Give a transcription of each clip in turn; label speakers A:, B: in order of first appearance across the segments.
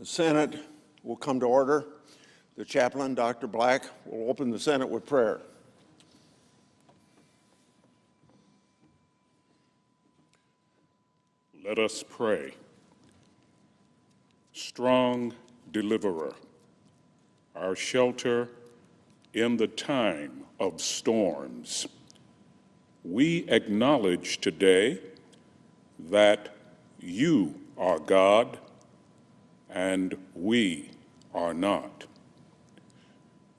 A: Senate will come to order. The chaplain, Dr. Black, will open the Senate with prayer.
B: Let us pray. Strong deliverer, our shelter in the time of storms, we acknowledge today that you are God and we are not.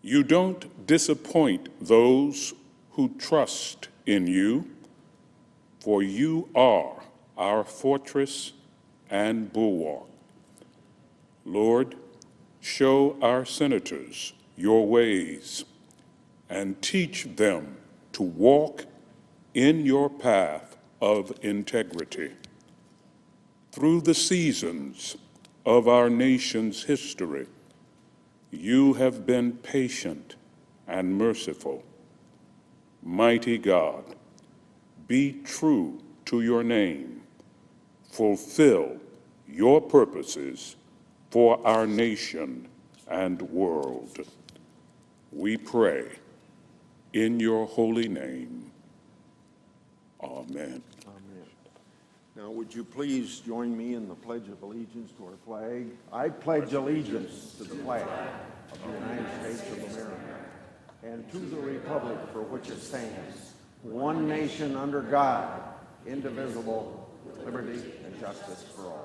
B: You don't disappoint those who trust in you, for you are our fortress and bulwark. Lord, show our senators your ways and teach them to walk in your path of integrity. Through the seasons of our nation's history, you have been patient and merciful. Mighty God, be true to your name. Fulfill your purposes for our nation and world. We pray in your holy name. Amen.
A: Amen. Now, would you please join me in the Pledge of Allegiance to our flag? I pledge allegiance to the flag of the United States of America and to the republic for which it stands, one nation under God, indivisible, with liberty and justice for all.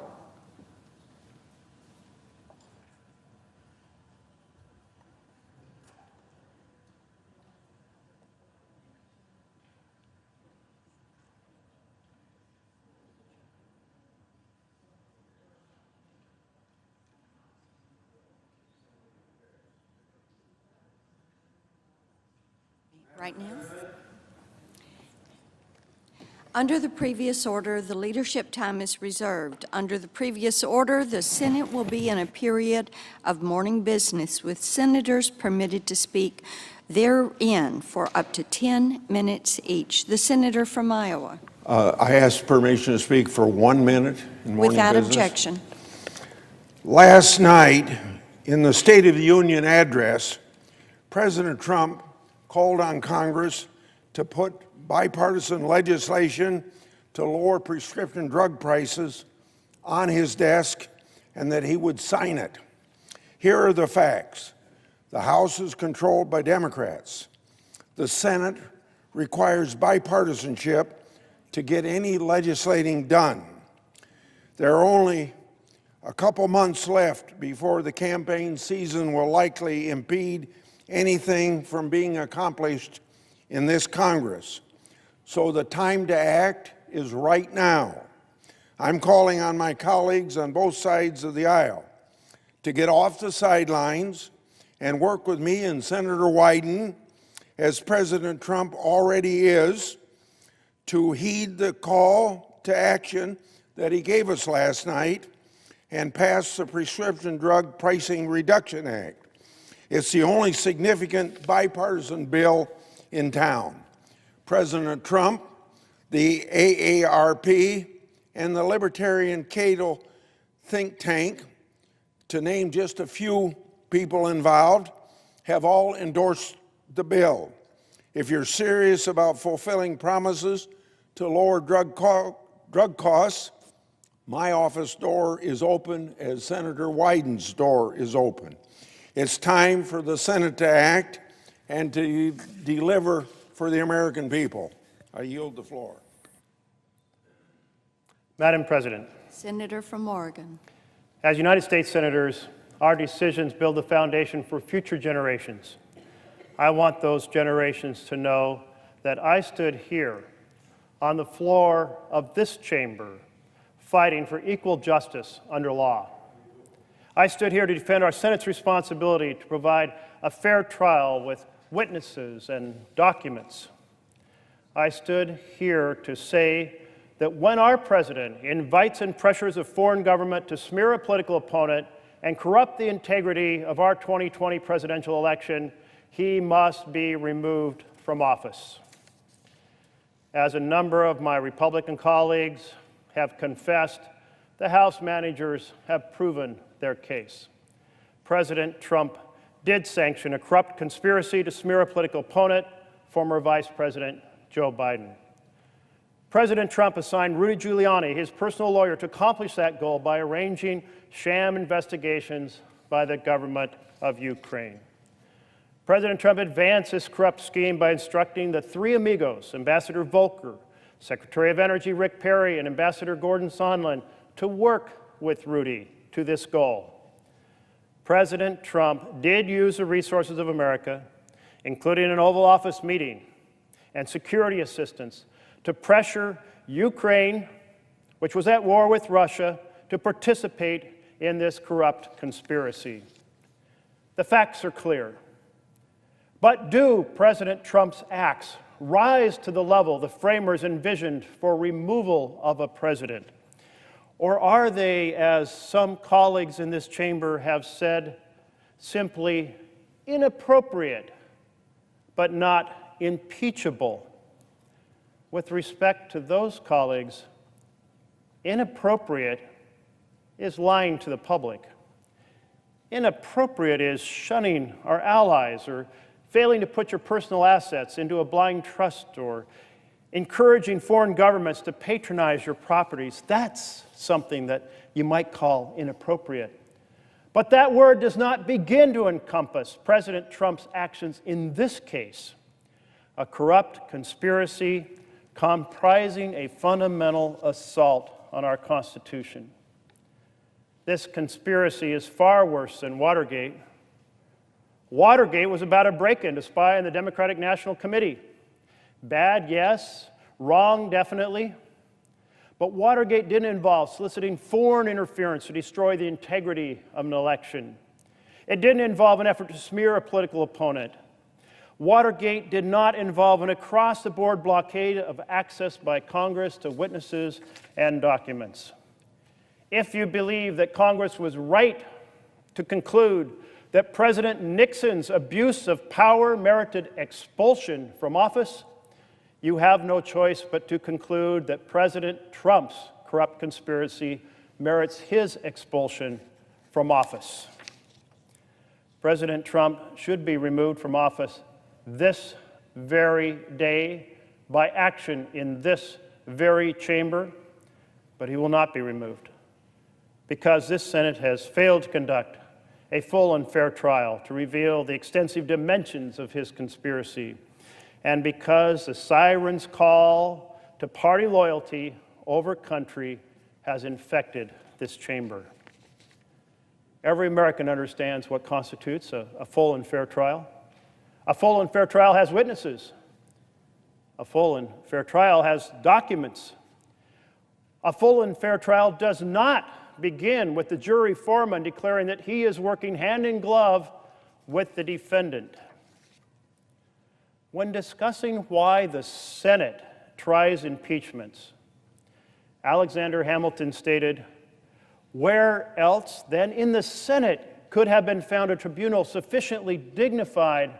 C: Right now. Under the previous order, the leadership time is reserved. Under the previous order, the Senate will be in a period of morning business, with senators permitted to speak therein for up to 10 minutes each. The senator from Iowa.
A: I ask permission to speak for 1 minute in morning
C: Without
A: business.
C: objection.
A: Last night, in the State of the Union address, President Trump called on Congress to put bipartisan legislation to lower prescription drug prices on his desk and that he would sign it. Here are the facts. The House is controlled by Democrats. The Senate requires bipartisanship to get any legislating done. There are only a couple months left before the campaign season will likely impede anything from being accomplished in this Congress. So the time to act is right now. I'm calling on my colleagues on both sides of the aisle to get off the sidelines and work with me and Senator Wyden, as President Trump already is, to heed the call to action that he gave us last night and pass the Prescription Drug Pricing Reduction Act. It's the only significant bipartisan bill in town. President Trump, the AARP, and the Libertarian Cato think tank, to name just a few people involved, have all endorsed the bill. If you're serious about fulfilling promises to lower drug costs, my office door is open as Senator Wyden's door is open. It's time for the Senate to act and to deliver for the American people. I yield the floor.
D: Madam President,
C: Senator from Oregon.
D: as United States Senators, our decisions build the foundation for future generations. I want those generations to know that I stood here on the floor of this chamber fighting for equal justice under law. I stood here to defend our Senate's responsibility to provide a fair trial with witnesses and documents. I stood here to say that when our president invites and pressures a foreign government to smear a political opponent and corrupt the integrity of our 2020 presidential election, he must be removed from office. As a number of my Republican colleagues have confessed, the House managers have proven their case. President Trump did sanction a corrupt conspiracy to smear a political opponent, former Vice President Joe Biden. President Trump assigned Rudy Giuliani, his personal lawyer, to accomplish that goal by arranging sham investigations by the government of Ukraine. President Trump advanced this corrupt scheme by instructing the three amigos, Ambassador Volker, Secretary of Energy Rick Perry, and Ambassador Gordon Sondland, to work with Rudy to this goal. President Trump did use the resources of America, including an Oval Office meeting and security assistance, to pressure Ukraine, which was at war with Russia, to participate in this corrupt conspiracy. The facts are clear. But do President Trump's acts rise to the level the framers envisioned for removal of a president? Or are they, as some colleagues in this chamber have said, simply inappropriate, but not impeachable? With respect to those colleagues, inappropriate is lying to the public. Inappropriate is shunning our allies or failing to put your personal assets into a blind trust or encouraging foreign governments to patronize your properties. That's something that you might call inappropriate. But that word does not begin to encompass President Trump's actions in this case, a corrupt conspiracy comprising a fundamental assault on our Constitution. This conspiracy is far worse than Watergate. Watergate was about a break-in to spy on the Democratic National Committee. Bad, yes. Wrong, definitely. But Watergate didn't involve soliciting foreign interference to destroy the integrity of an election. It didn't involve an effort to smear a political opponent. Watergate did not involve an across-the-board blockade of access by Congress to witnesses and documents. If you believe that Congress was right to conclude that President Nixon's abuse of power merited expulsion from office, you have no choice but to conclude that President Trump's corrupt conspiracy merits his expulsion from office. President Trump should be removed from office this very day by action in this very chamber, but he will not be removed because this Senate has failed to conduct a full and fair trial to reveal the extensive dimensions of his conspiracy, and because the siren's call to party loyalty over country has infected this chamber. Every American understands what constitutes a full and fair trial. A full and fair trial has witnesses. A full and fair trial has documents. A full and fair trial does not begin with the jury foreman declaring that he is working hand in glove with the defendant. When discussing why the Senate tries impeachments, Alexander Hamilton stated, "Where else than in the Senate could have been found a tribunal sufficiently dignified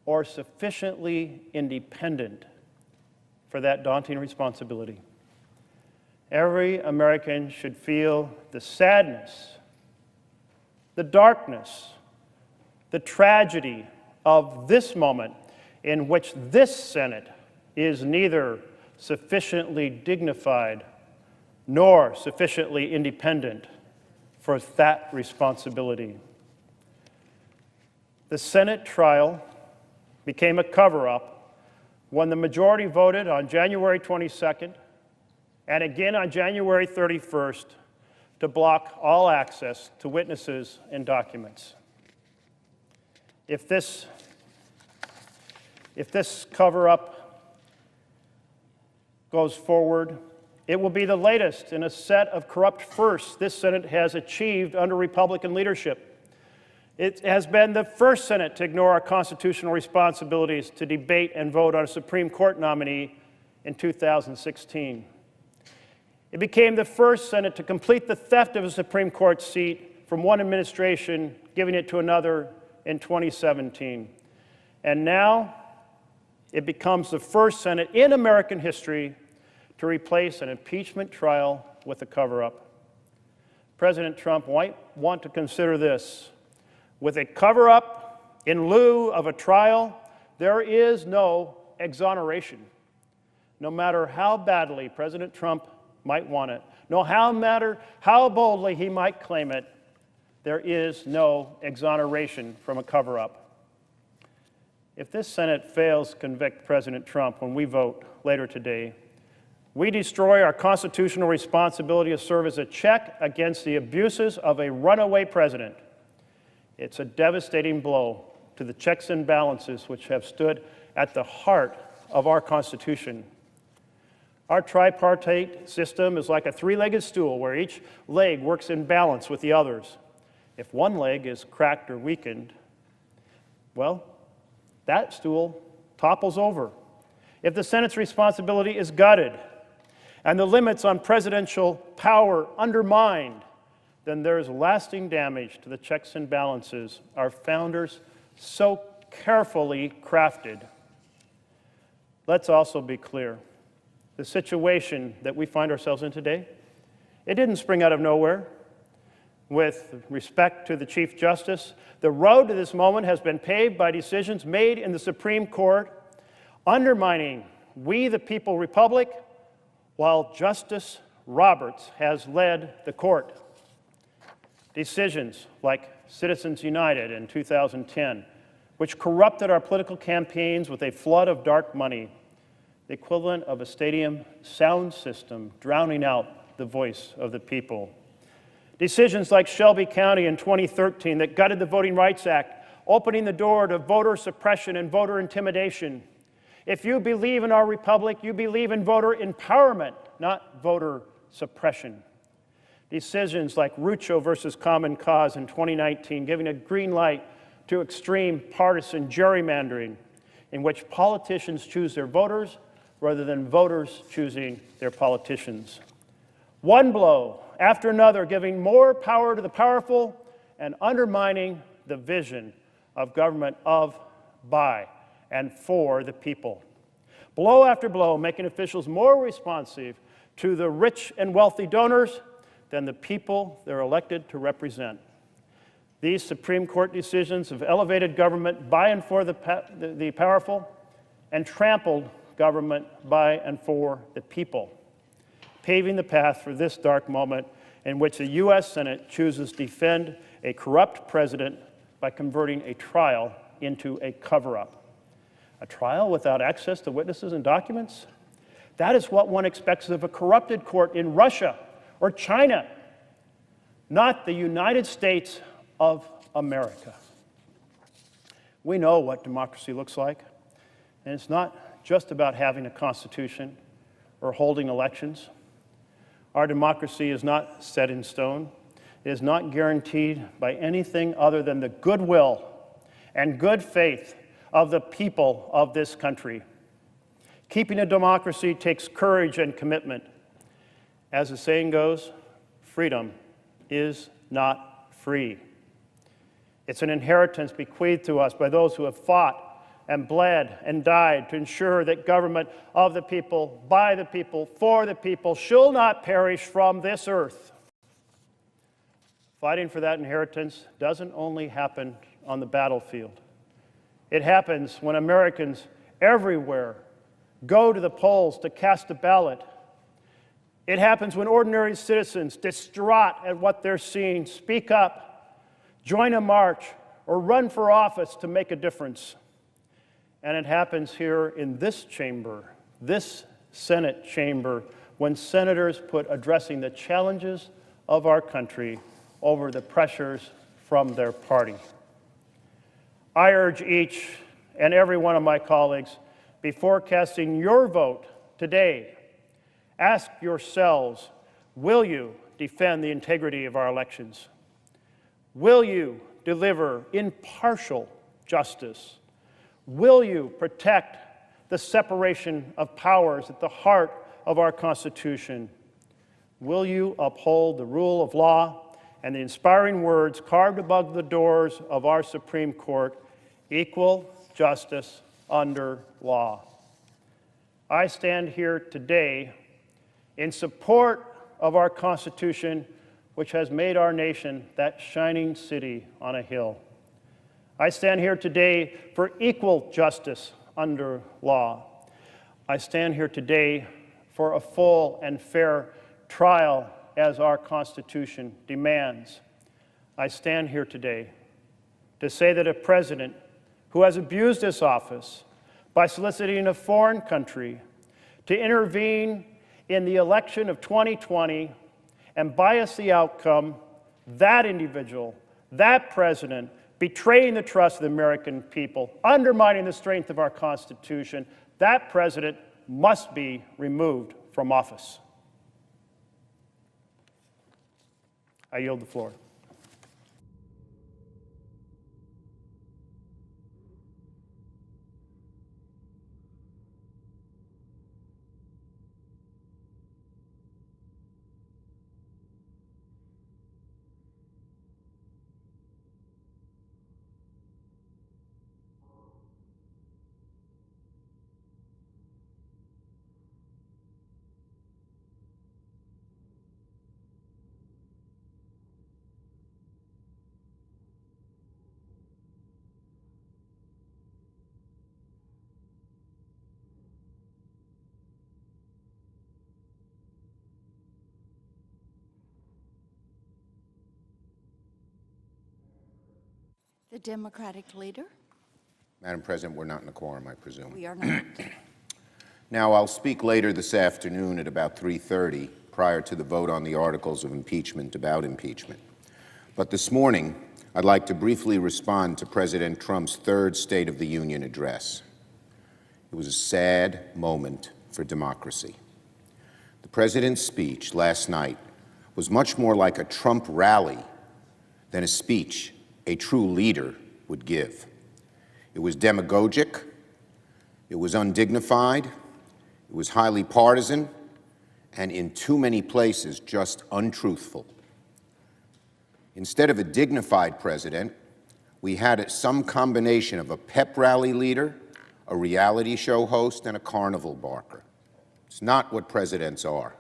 D: or sufficiently independent for that daunting responsibility?" Every American should feel the sadness, the darkness, the tragedy of this moment in which this Senate is neither sufficiently dignified nor sufficiently independent for that responsibility. The Senate trial became a cover-up when the majority voted on January 22nd and again on January 31st to block all access to witnesses and documents. If this cover-up goes forward, it will be the latest in a set of corrupt firsts this Senate has achieved under Republican leadership. It has been the first Senate to ignore our constitutional responsibilities to debate and vote on a Supreme Court nominee in 2016. It became the first Senate to complete the theft of a Supreme Court seat from one administration, giving it to another in 2017. And now it becomes the first Senate in American history to replace an impeachment trial with a cover-up. President Trump might want to consider this. With a cover-up in lieu of a trial, there is no exoneration. No matter how badly President Trump might want it, no matter how boldly he might claim it, there is no exoneration from a cover-up. If this Senate fails to convict President Trump when we vote later today, we destroy our constitutional responsibility to serve as a check against the abuses of a runaway president. It's a devastating blow to the checks and balances which have stood at the heart of our Constitution. Our tripartite system is like a three-legged stool where each leg works in balance with the others. If one leg is cracked or weakened, well, that stool topples over. If the Senate's responsibility is gutted and the limits on presidential power undermined, then there is lasting damage to the checks and balances our founders so carefully crafted. Let's also be clear. The situation that we find ourselves in today, it didn't spring out of nowhere. With respect to the Chief Justice, the road to this moment has been paved by decisions made in the Supreme Court, undermining we the people republic, while Justice Roberts has led the court. Decisions like Citizens United in 2010, which corrupted our political campaigns with a flood of dark money, the equivalent of a stadium sound system drowning out the voice of the people. Decisions like Shelby County in 2013 that gutted the Voting Rights Act, opening the door to voter suppression and voter intimidation. If you believe in our republic, you believe in voter empowerment, not voter suppression. Decisions like Rucho versus Common Cause in 2019, giving a green light to extreme partisan gerrymandering, in which politicians choose their voters rather than voters choosing their politicians. One blow after another, giving more power to the powerful and undermining the vision of government of, by, and for the people. Blow after blow, making officials more responsive to the rich and wealthy donors than the people they're elected to represent. These Supreme Court decisions have elevated government by and for the powerful and trampled government by and for the people, paving the path for this dark moment in which the U.S. Senate chooses to defend a corrupt president by converting a trial into a cover-up. A trial without access to witnesses and documents? That is what one expects of a corrupted court in Russia or China, not the United States of America. We know what democracy looks like, and it's not just about having a constitution or holding elections. Our democracy is not set in stone. It is not guaranteed by anything other than the goodwill and good faith of the people of this country. Keeping a democracy takes courage and commitment. As the saying goes, freedom is not free. It's an inheritance bequeathed to us by those who have fought and bled and died to ensure that government of the people, by the people, for the people, shall not perish from this earth. Fighting for that inheritance doesn't only happen on the battlefield. It happens when Americans everywhere go to the polls to cast a ballot. It happens when ordinary citizens, distraught at what they're seeing, speak up, join a march, or run for office to make a difference. And it happens here in this chamber, this Senate chamber, when senators put addressing the challenges of our country over the pressures from their party. I urge each and every one of my colleagues, before casting your vote today, ask yourselves, will you defend the integrity of our elections? Will you deliver impartial justice? Will you protect the separation of powers at the heart of our Constitution? Will you uphold the rule of law and the inspiring words carved above the doors of our Supreme Court, equal justice under law? I stand here today in support of our Constitution which has made our nation that shining city on a hill. I stand here today for equal justice under law. I stand here today for a full and fair trial as our Constitution demands. I stand here today to say that a president who has abused his office by soliciting a foreign country to intervene in the election of 2020 and bias the outcome, that individual, that president, betraying the trust of the American people, undermining the strength of our Constitution, that president must be removed from office. I yield the floor.
C: The Democratic leader?
E: Madam President, we're not in a quorum, I presume.
C: We are not.
E: Now, I'll speak later this afternoon at about 3:30, prior to the vote on the articles of impeachment about impeachment. But this morning, I'd like to briefly respond to President Trump's third State of the Union address. It was a sad moment for democracy. The president's speech last night was much more like a Trump rally than a speech a true leader would give. It was demagogic, it was undignified, it was highly partisan, and in too many places just untruthful. Instead of a dignified president, we had some combination of a pep rally leader, a reality show host, and a carnival barker. It's not what presidents are.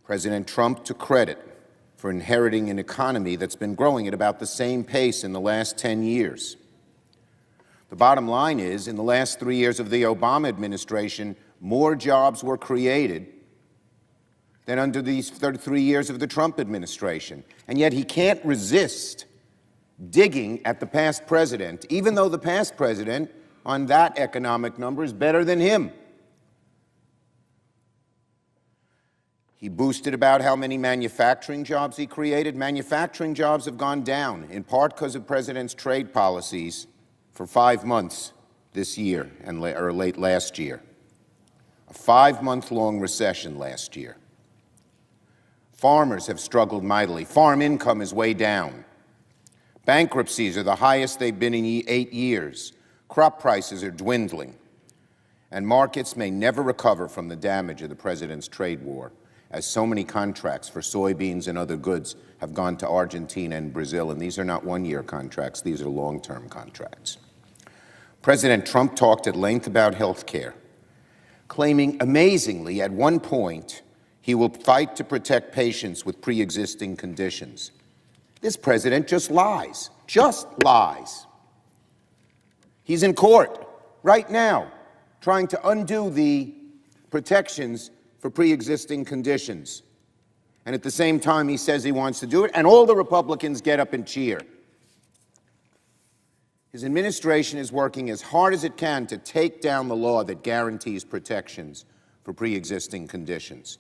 E: President Trump took credit for inheriting an economy that's been growing at about the same pace in the last 10 years. The bottom line is, in the last 3 years of the Obama administration, more jobs were created than under these 3 years of the Trump administration. And yet he can't resist digging at the past president, even though the past president on that economic number is better than him. He boasted about how many manufacturing jobs he created. Manufacturing jobs have gone down, in part because of the president's trade policies for 5 months this year or late last year. A 5-month-long recession last year. Farmers have struggled mightily. Farm income is way down. Bankruptcies are the highest they've been in 8 years. Crop prices are dwindling. And markets may never recover from the damage of the president's trade war, as so many contracts for soybeans and other goods have gone to Argentina and Brazil, and these are not one-year contracts, these are long-term contracts. President Trump talked at length about health care, claiming amazingly at one point he will fight to protect patients with pre-existing conditions. This president just lies, He's in court right now trying to undo the protections for pre-existing conditions. And at the same time, he says he wants to do it, and all the Republicans get up and cheer. His administration is working as hard as it can to take down the law that guarantees protections for pre-existing conditions.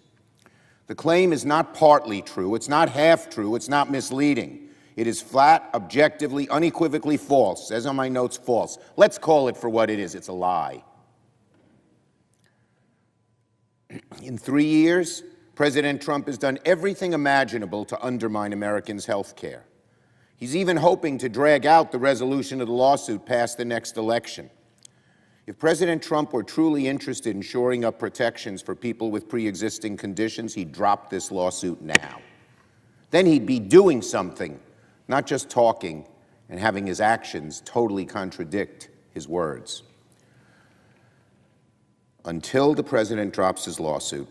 E: The claim is not partly true, it's not half true, it's not misleading. It is flat, objectively, unequivocally false. Says on my notes, false. Let's call it for what it is. It's a lie. In 3 years, President Trump has done everything imaginable to undermine Americans' health care. He's even hoping to drag out the resolution of the lawsuit past the next election. If President Trump were truly interested in shoring up protections for people with pre-existing conditions, he'd drop this lawsuit now. Then he'd be doing something, not just talking and having his actions totally contradict his words. Until the president drops his lawsuit,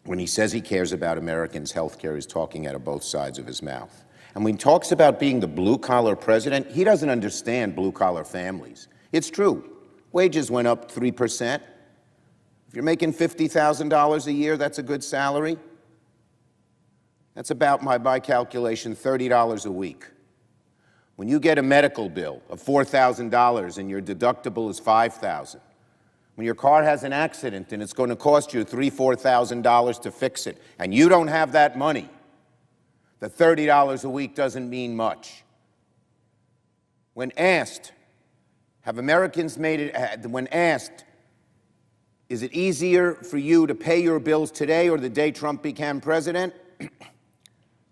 E: When he says he cares about Americans' health care, he's talking out of both sides of his mouth. And when he talks about being the blue-collar president, he doesn't understand blue-collar families. It's true. Wages went up 3%. If you're making $50,000 a year, that's a good salary. That's about, by calculation, $30 a week. When you get a medical bill of $4,000 and your deductible is $5,000, when your car has an accident and it's going to cost you $3,000, $4,000 to fix it, and you don't have that money, the $30 a week doesn't mean much. When asked, have Americans made it, when asked, is it easier for you to pay your bills today or the day Trump became president?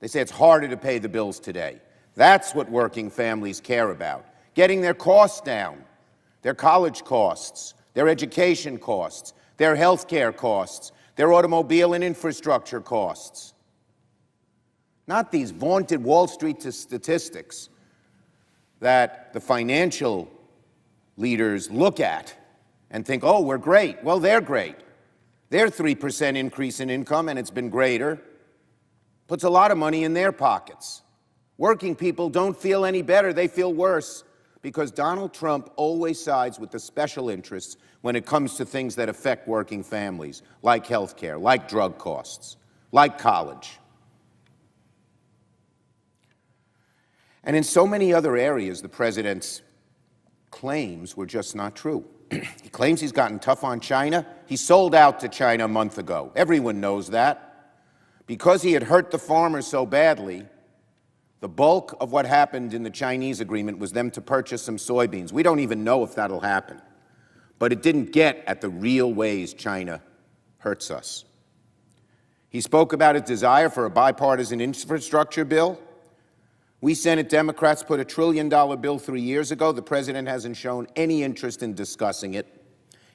E: They say it's harder to pay the bills today. That's what working families care about, getting their costs down, their college costs, their education costs, their health care costs, their automobile and infrastructure costs. Not these vaunted Wall Street statistics that the financial leaders look at and think, oh, we're great. Well, they're great. Their 3% increase in income, and it's been greater, puts a lot of money in their pockets. Working people don't feel any better, they feel worse, because Donald Trump always sides with the special interests when it comes to things that affect working families, like health care, like drug costs, like college. And in so many other areas, the president's claims were just not true. He claims he's gotten tough on China. He sold out to China a month ago. Everyone knows that. Because he had hurt the farmers so badly, the bulk of what happened in the Chinese agreement was them to purchase some soybeans. We don't even know if that'll happen. But it didn't get at the real ways China hurts us. He spoke about his desire for a bipartisan infrastructure bill. We Senate Democrats put a $1 trillion bill 3 years ago. The president hasn't shown any interest in discussing it.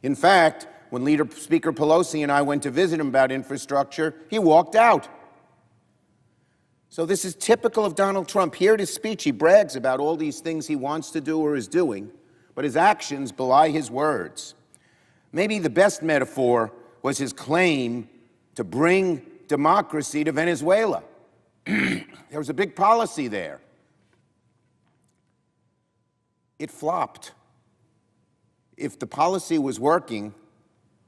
E: In fact, when Speaker Pelosi and I went to visit him about infrastructure, he walked out. So this is typical of Donald Trump. Here at his speech, he brags about all these things he wants to do or is doing, but his actions belie his words. Maybe the best metaphor was his claim to bring democracy to Venezuela. There was a big policy there. It flopped. If the policy was working,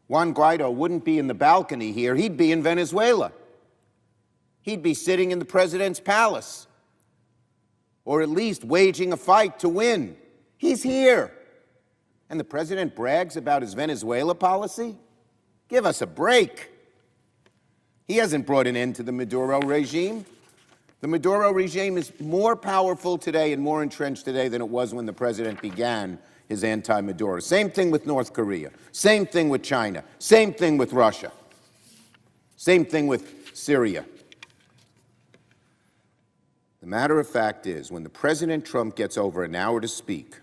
E: Juan Guaido wouldn't be in the balcony here, he'd be in Venezuela. He'd be sitting in the president's palace, or at least waging a fight to win. He's here. And the president brags about his Venezuela policy? Give us a break. He hasn't brought an end to the Maduro regime. The Maduro regime is more powerful today and more entrenched today than it was when the president began his anti-Maduro. Same thing with North Korea. Same thing with China. Same thing with Russia. Same thing with Syria. The matter of fact is, when the President Trump gets over an hour to speak,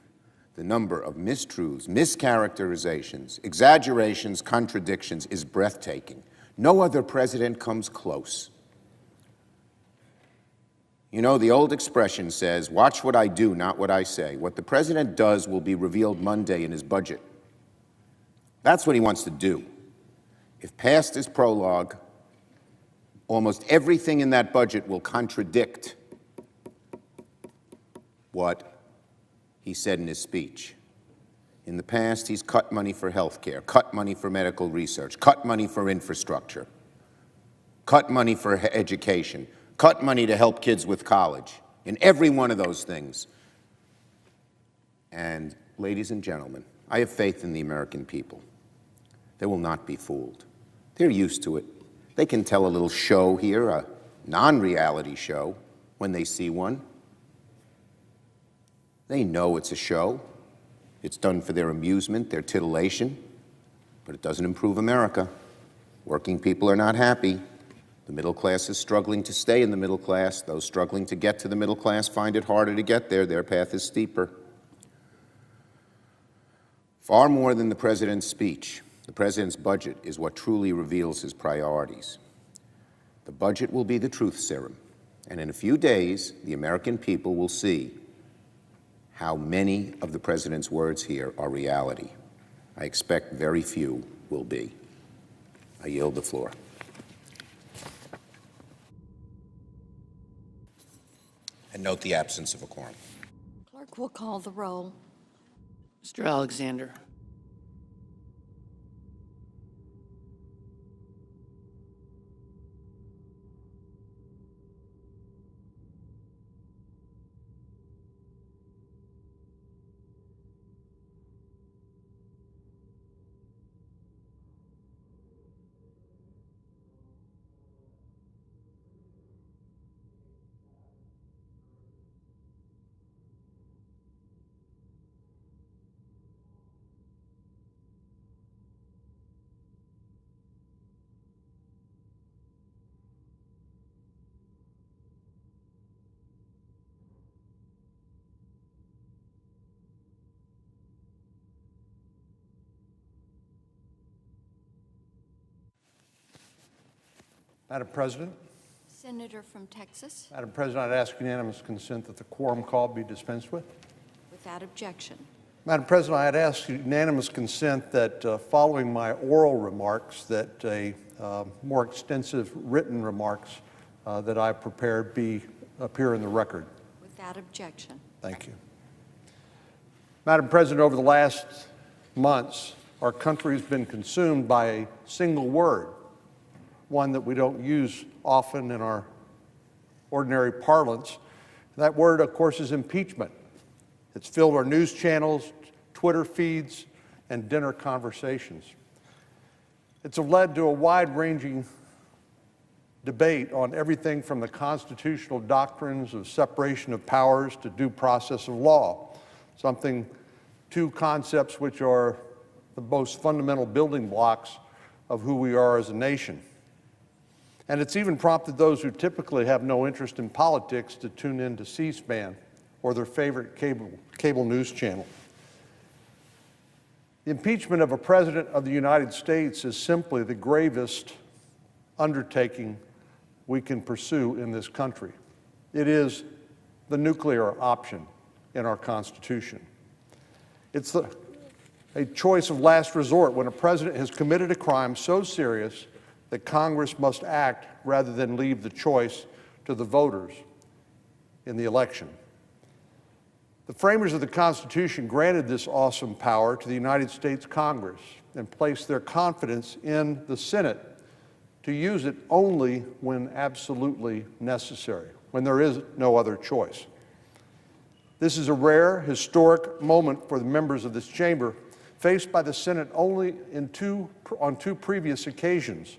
E: the number of mistruths, mischaracterizations, exaggerations, contradictions is breathtaking. No other president comes close. You know, the old expression says, watch what I do, not what I say. What the president does will be revealed Monday in his budget. That's what he wants to do. If past his prologue, almost everything in that budget will contradict what he said in his speech. In the past, he's cut money for health care, cut money for medical research, cut money for infrastructure, cut money for education, cut money to help kids with college, in every one of those things. And, ladies and gentlemen, I have faith in the American people. They will not be fooled. They're used to it. They can tell a little show here, a non-reality show, when they see one. They know it's a show. It's done for their amusement, their titillation, but it doesn't improve America. Working people are not happy. The middle class is struggling to stay in the middle class. Those struggling to get to the middle class find it harder to get there. Their path is steeper. Far more than the president's speech, the president's budget is what truly reveals his priorities. The budget will be the truth serum, and in a few days, the American people will see how many of the president's words here are reality. I expect very few will be. I yield the floor. and note the absence of a quorum.
C: Clerk will call the roll.
F: Mr. Alexander.
G: Madam President,
C: Senator from Texas,
G: Madam President, I'd ask unanimous consent that the quorum call be dispensed with.
C: without objection.
G: Madam President, I'd ask unanimous consent that following my oral remarks, that a more extensive written remarks that I prepared appear in the record.
C: Without objection.
G: Thank you. Madam President, over the last months, our country has been consumed by a single word, one that we don't use often in our ordinary parlance. That word, of course, is impeachment. It's filled our news channels, Twitter feeds, and dinner conversations. It's led to a wide-ranging debate on everything from the constitutional doctrines of separation of powers to due process of law, two concepts which are the most fundamental building blocks of who we are as a nation. And it's even prompted those who typically have no interest in politics to tune in to C-SPAN or their favorite cable news channel. The impeachment of a president of the United States is simply the gravest undertaking we can pursue in this country. It is the nuclear option in our Constitution. It's a choice of last resort when a president has committed a crime so serious that Congress must act rather than leave the choice to the voters in the election. The framers of the Constitution granted this awesome power to the United States Congress and placed their confidence in the Senate to use it only when absolutely necessary, when there is no other choice. This is a rare, historic moment for the members of this chamber, faced by the Senate only on two previous occasions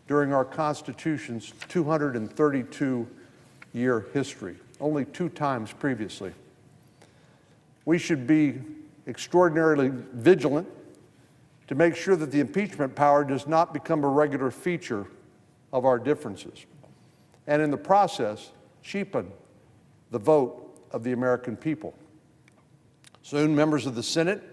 G: during our Constitution's 232-year history, only 2 times previously. We should be extraordinarily vigilant to make sure that the impeachment power does not become a regular feature of our differences, and in the process, cheapen the vote of the American people. Soon, members of the Senate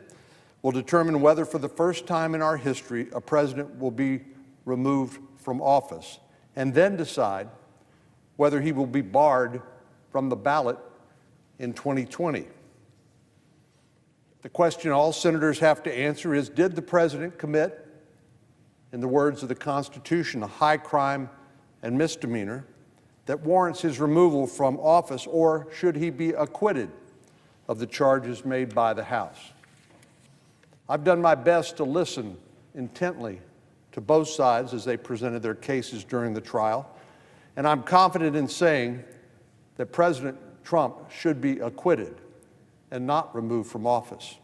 G: will determine whether, for the first time in our history, a president will be removed from office, and then decide whether he will be barred from the ballot in 2020. The question all senators have to answer is, did the president commit, in the words of the Constitution, a high crime and misdemeanor that warrants his removal from office, or should he be acquitted of the charges made by the House? I've done my best to listen intently to both sides as they presented their cases during the trial, and I'm confident in saying that President Trump should be acquitted and not removed from office.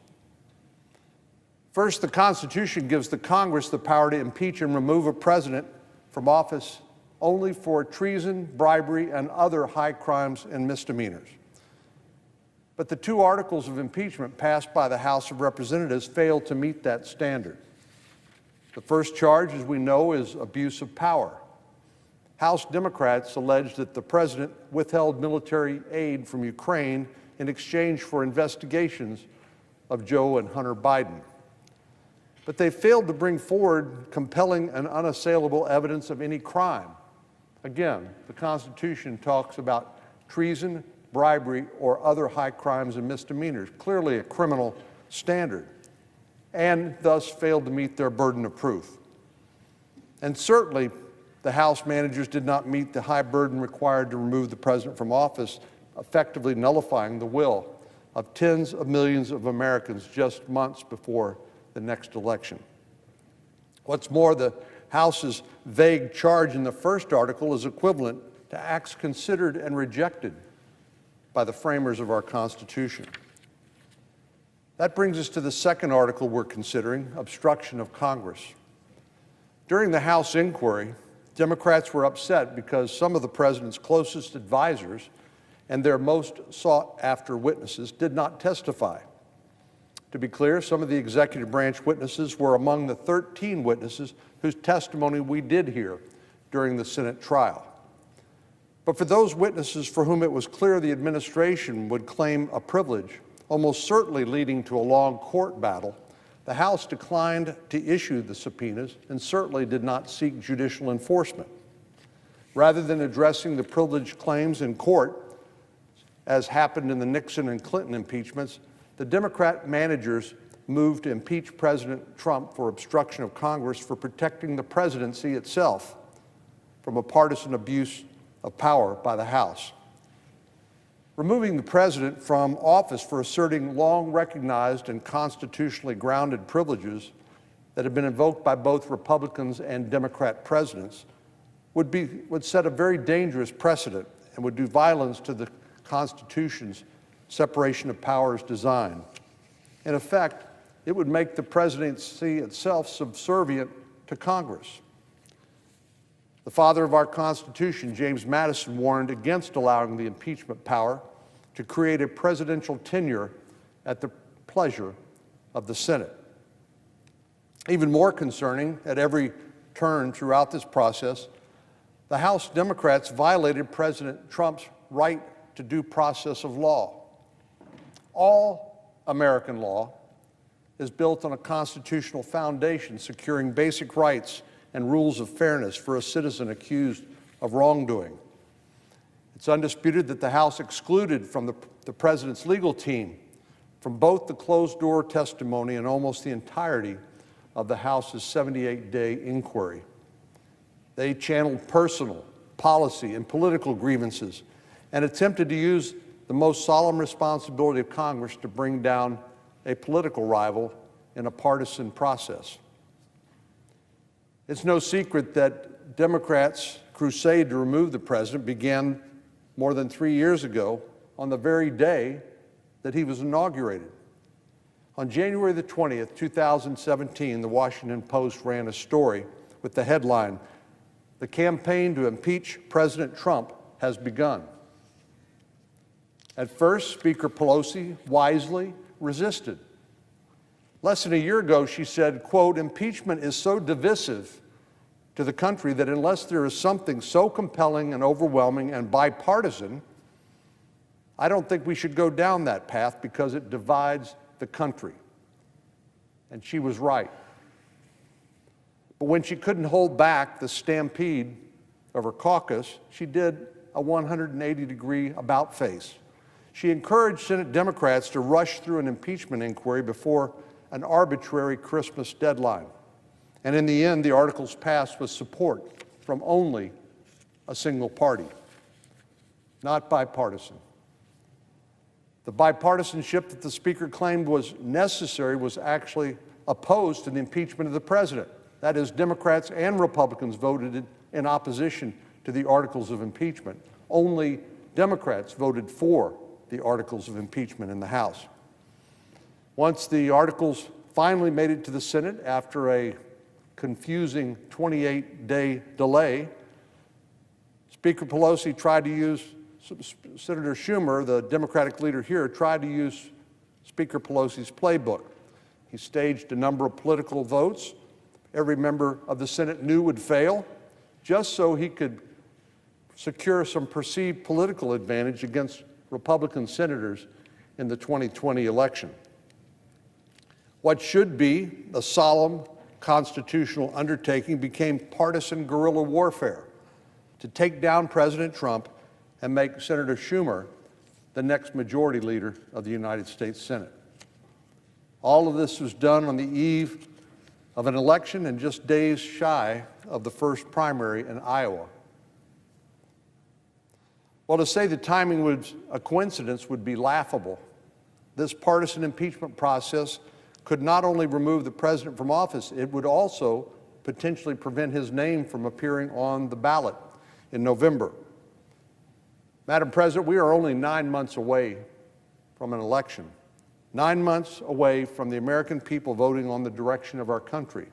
G: First, the Constitution gives the Congress the power to impeach and remove a president from office only for treason, bribery, and other high crimes and misdemeanors. But the 2 articles of impeachment passed by the House of Representatives failed to meet that standard. The first charge, as we know, is abuse of power. House Democrats alleged that the president withheld military aid from Ukraine in exchange for investigations of Joe and Hunter Biden. But they failed to bring forward compelling and unassailable evidence of any crime. Again, the Constitution talks about treason, bribery, or other high crimes and misdemeanors, clearly a criminal standard, and thus failed to meet their burden of proof. And certainly, the House managers did not meet the high burden required to remove the president from office effectively nullifying the will of tens of millions of Americans just months before the next election. What's more, the House's vague charge in the first article is equivalent to acts considered and rejected by the framers of our Constitution. That brings us to the second article we're considering, obstruction of Congress. During the House inquiry, Democrats were upset because some of the president's closest advisors and their most sought-after witnesses did not testify. To be clear, some of the executive branch witnesses were among the 13 witnesses whose testimony we did hear during the Senate trial. But for those witnesses for whom it was clear the administration would claim a privilege, almost certainly leading to a long court battle, the House declined to issue the subpoenas and certainly did not seek judicial enforcement. Rather than addressing the privilege claims in court, as happened in the Nixon and Clinton impeachments, the Democrat managers moved to impeach President Trump for obstruction of Congress for protecting the presidency itself from a partisan abuse of power by the House. Removing the president from office for asserting long-recognized and constitutionally grounded privileges that have been invoked by both Republicans and Democrat presidents would set a very dangerous precedent and would do violence to the Constitution's separation of powers design. In effect, it would make the presidency itself subservient to Congress. The father of our Constitution, James Madison, warned against allowing the impeachment power to create a presidential tenure at the pleasure of the Senate. Even more concerning, at every turn throughout this process, the House Democrats violated President Trump's right to due process of law. All American law is built on a constitutional foundation securing basic rights and rules of fairness for a citizen accused of wrongdoing. It's undisputed that the House excluded from the president's legal team from both the closed-door testimony and almost the entirety of the House's 78-day inquiry. They channeled personal, policy, and political grievances and attempted to use the most solemn responsibility of Congress to bring down a political rival in a partisan process. It's no secret that Democrats' crusade to remove the president began more than 3 years ago on the very day that he was inaugurated. On January the 20th, 2017, the Washington Post ran a story with the headline, "The campaign to impeach President Trump has begun." At first, Speaker Pelosi wisely resisted. Less than a year ago, she said, quote, "Impeachment is so divisive to the country that unless there is something so compelling and overwhelming and bipartisan, I don't think we should go down that path because it divides the country." And she was right. But when she couldn't hold back the stampede of her caucus, she did a 180-degree about-face. She encouraged Senate Democrats to rush through an impeachment inquiry before an arbitrary Christmas deadline. And in the end, the articles passed with support from only a single party, not bipartisan. The bipartisanship that the Speaker claimed was necessary was actually opposed to the impeachment of the President. That is, Democrats and Republicans voted in opposition to the articles of impeachment. Only Democrats voted for the articles of impeachment in the House. Once the articles finally made it to the Senate after a confusing 28-day delay, Speaker Pelosi tried to use, Senator Schumer, the Democratic leader here, tried to use Speaker Pelosi's playbook. He staged a number of political votes every member of the Senate knew would fail, just so he could secure some perceived political advantage against Republican senators in the 2020 election. What should be a solemn constitutional undertaking became partisan guerrilla warfare to take down President Trump and make Senator Schumer the next majority leader of the United States Senate. All of this was done on the eve of an election and just days shy of the first primary in Iowa. Well, to say the timing was a coincidence would be laughable. This partisan impeachment process could not only remove the president from office, it would also potentially prevent his name from appearing on the ballot in November. Madam President, we are only 9 months away from an election, 9 months away from the American people voting on the direction of our country.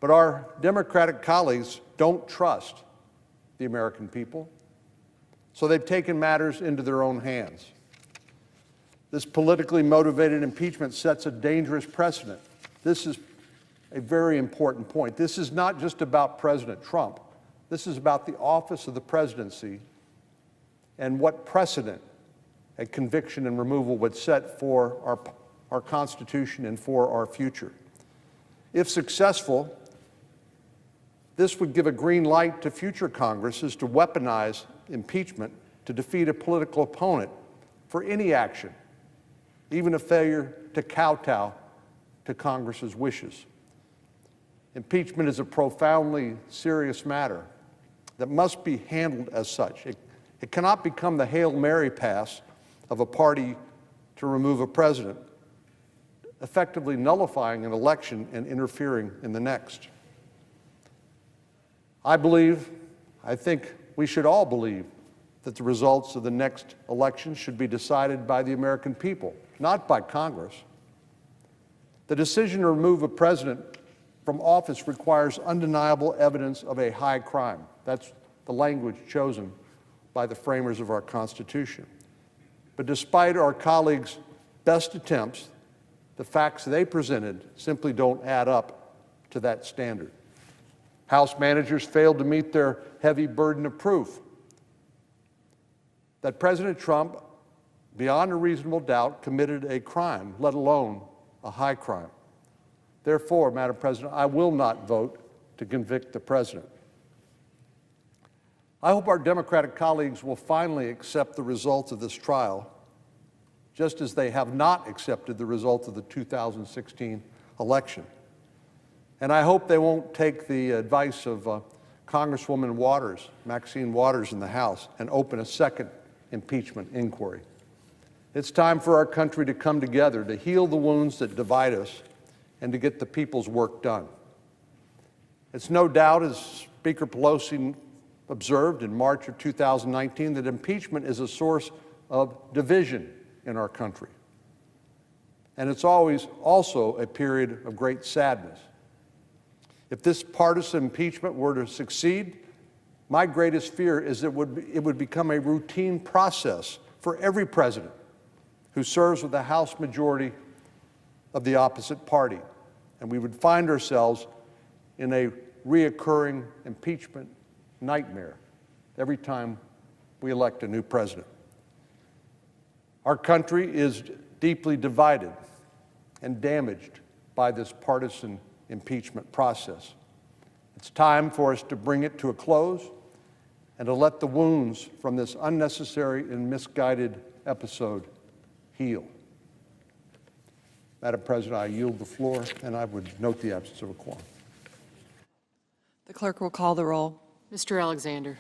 G: But our Democratic colleagues don't trust the American people, so they've taken matters into their own hands. This politically motivated impeachment sets a dangerous precedent. This is a very important point. This is not just about President Trump. This is about the office of the presidency and what precedent a conviction and removal would set for our Constitution and for our future. If successful, this would give a green light to future Congresses to weaponize impeachment to defeat a political opponent for any action, even a failure to kowtow to Congress's wishes. Impeachment is a profoundly serious matter that must be handled as such. It cannot become the Hail Mary pass of a party to remove a president, effectively nullifying an election and interfering in the next. I think we should all believe that the results of the next election should be decided by the American people, not by Congress. The decision to remove a president from office requires undeniable evidence of a high crime. That's the language chosen by the framers of our Constitution. But despite our colleagues' best attempts, the facts they presented simply don't add up to that standard. House managers failed to meet their heavy burden of proof that President Trump, beyond a reasonable doubt, committed a crime, let alone a high crime. Therefore, Madam President, I will not vote to convict the president. I hope our Democratic colleagues will finally accept the results of this trial, just as they have not accepted the results of the 2016 election. And I hope they won't take the advice of Congresswoman Waters, Maxine Waters in the House, and open a second impeachment inquiry. It's time for our country to come together, to heal the wounds that divide us, and to get the people's work done. It's no doubt, as Speaker Pelosi observed in March of 2019, that impeachment is a source of division in our country. And it's always also a period of great sadness. If this partisan impeachment were to succeed, my greatest fear is that it would become a routine process for every president who serves with the House majority of the opposite party. And we would find ourselves in a reoccurring impeachment nightmare every time we elect a new president. Our country is deeply divided and damaged by this partisan impeachment process. It's time for us to bring it to a close and to let the wounds from this unnecessary and misguided episode heal. Madam President, I yield the floor, and I would note the absence of a quorum.
F: The clerk will call the roll. Mr. Alexander.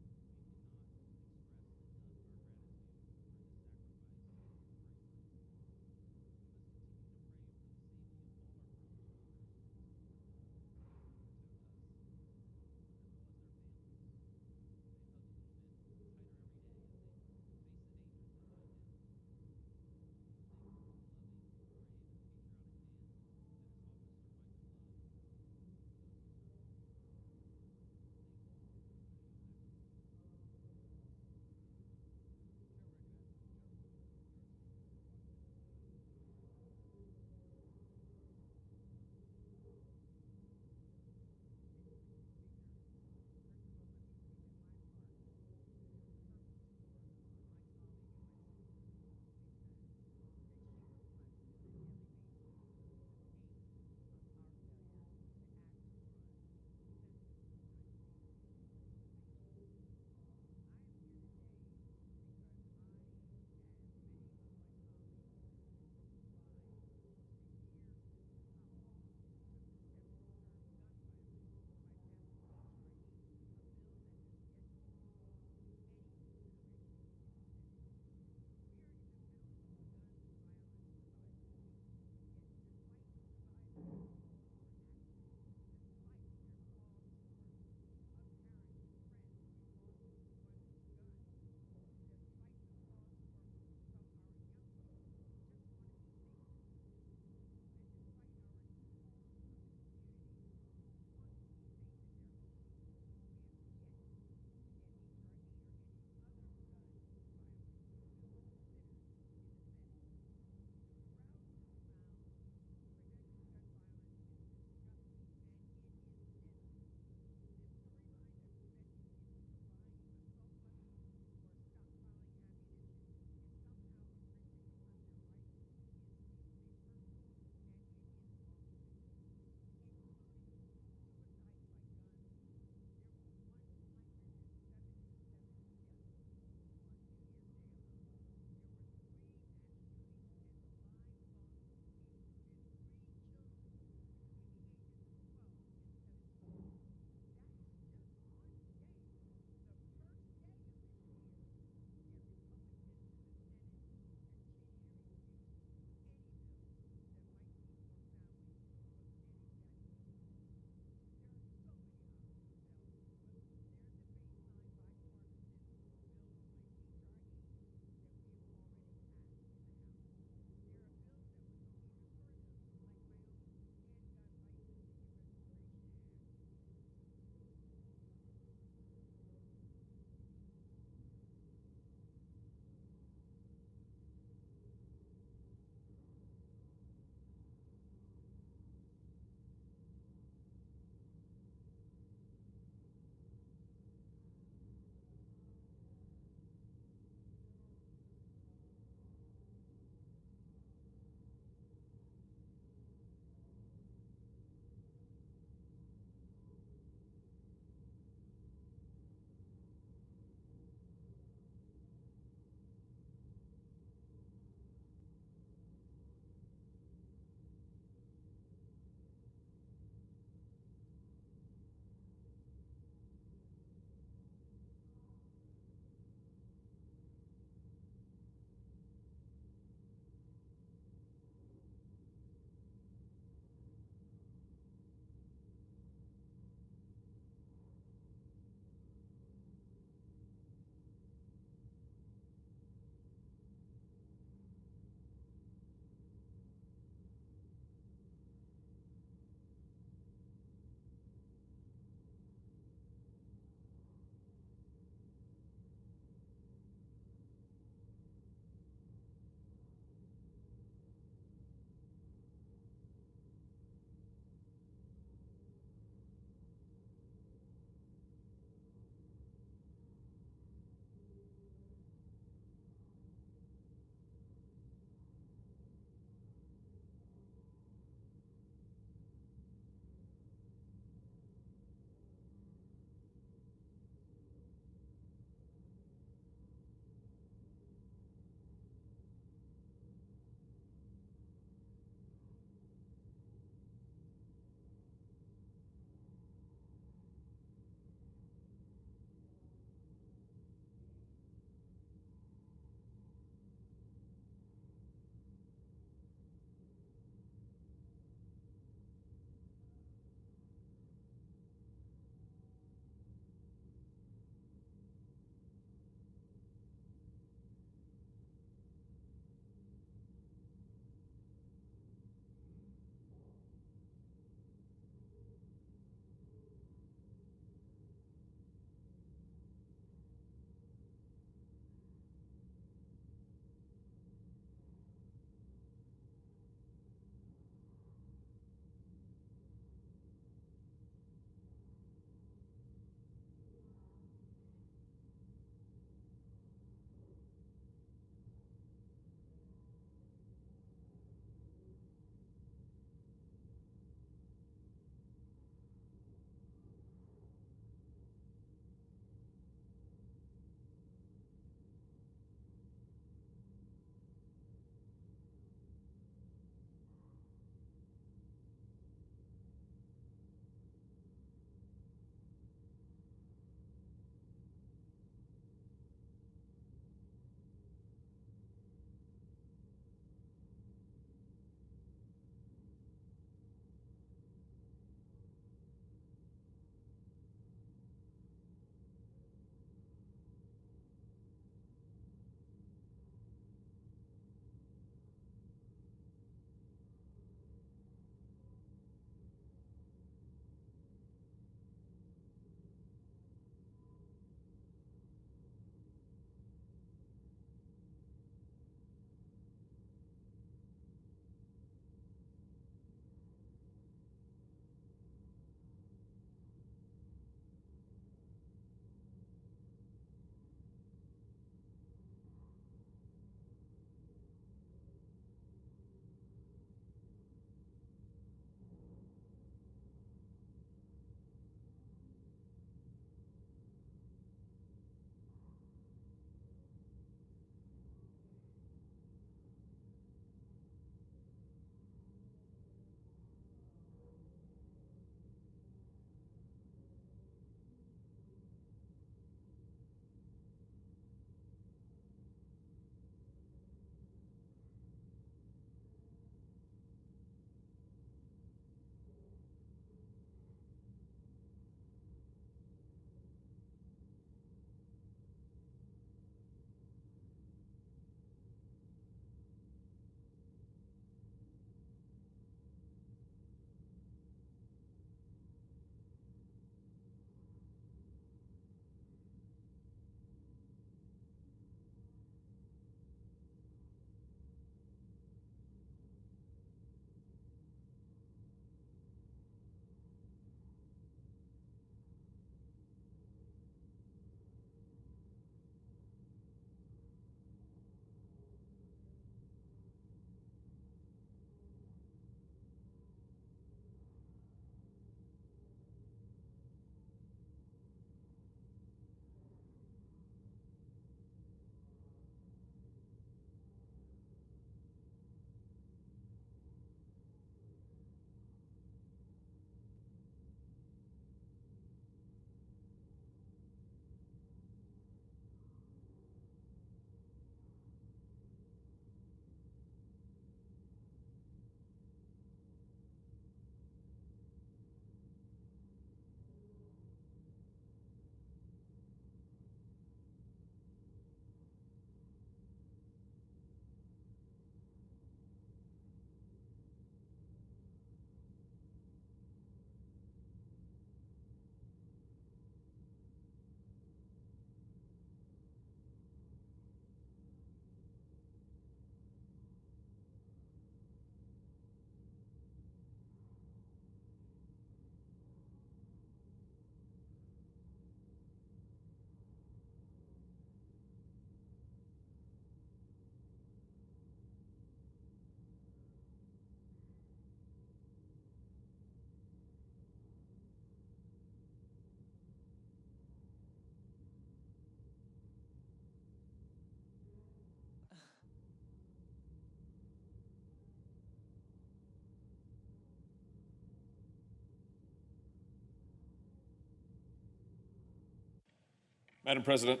H: Madam President.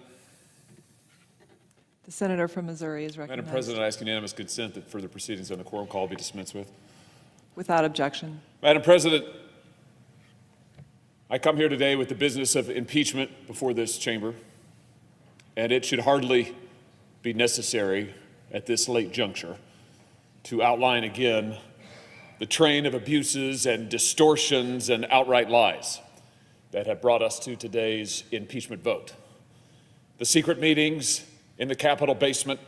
F: The senator from Missouri is
H: Madam
F: recognized.
H: President, I ask unanimous consent that further proceedings on the quorum call be dispensed with.
F: Without objection.
H: Madam President, I come here today with the business of impeachment before this chamber, and it should hardly be necessary at this late juncture to outline again the train of abuses and distortions and outright lies that have brought us to today's impeachment vote. The secret meetings in the Capitol basement,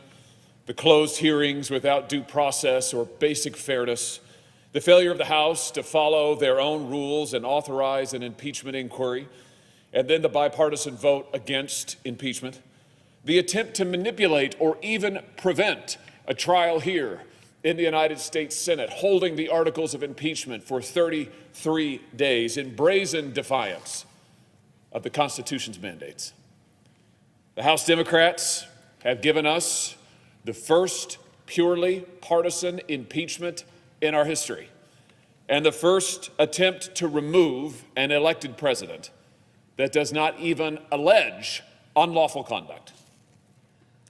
H: the closed hearings without due process or basic fairness, the failure of the House to follow their own rules and authorize an impeachment inquiry, and then the bipartisan vote against impeachment, the attempt to manipulate or even prevent a trial here in the United States Senate, holding the articles of impeachment for 33 days in brazen defiance of the Constitution's mandates. The House Democrats have given us the first purely partisan impeachment in our history, and the first attempt to remove an elected president that does not even allege unlawful conduct.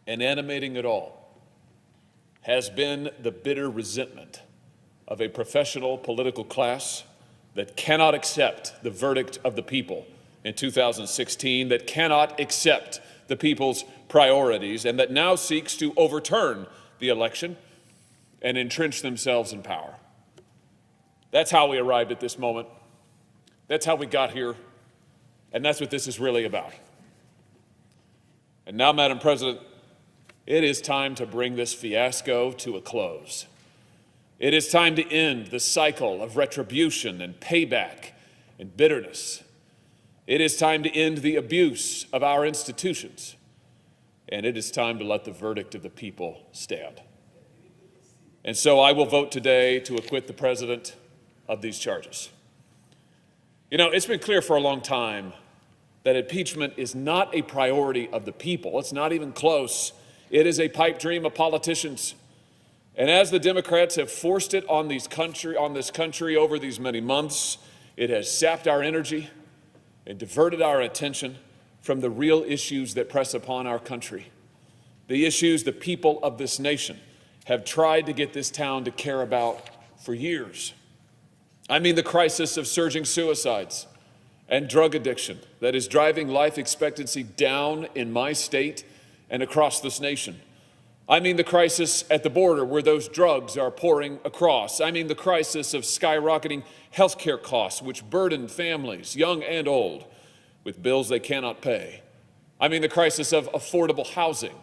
H: And animating it all has been the bitter resentment of a professional political class that cannot accept the verdict of the people in 2016, that cannot accept the people's priorities, and that now seeks to overturn the election and entrench themselves in power. That's how we arrived at this moment. That's how we got here, and that's what this is really about. And now, Madam President, it is time to bring this fiasco to a close. It is time to end the cycle of retribution and payback and bitterness. It is time to end the abuse of our institutions. And it is time to let the verdict of the people stand. And so I will vote today to acquit the president of these charges. You know, it's been clear for a long time that impeachment is not a priority of the people. It's not even close. It is a pipe dream of politicians. And as the Democrats have forced it on this country over these many months, it has sapped our energy and diverted our attention from the real issues that press upon our country, the issues the people of this nation have tried to get this town to care about for years. I mean the crisis of surging suicides and drug addiction that is driving life expectancy down in my state and across this nation. I mean the crisis at the border where those drugs are pouring across. I mean the crisis of skyrocketing health care costs, which burden families, young and old, with bills they cannot pay. I mean the crisis of affordable housing,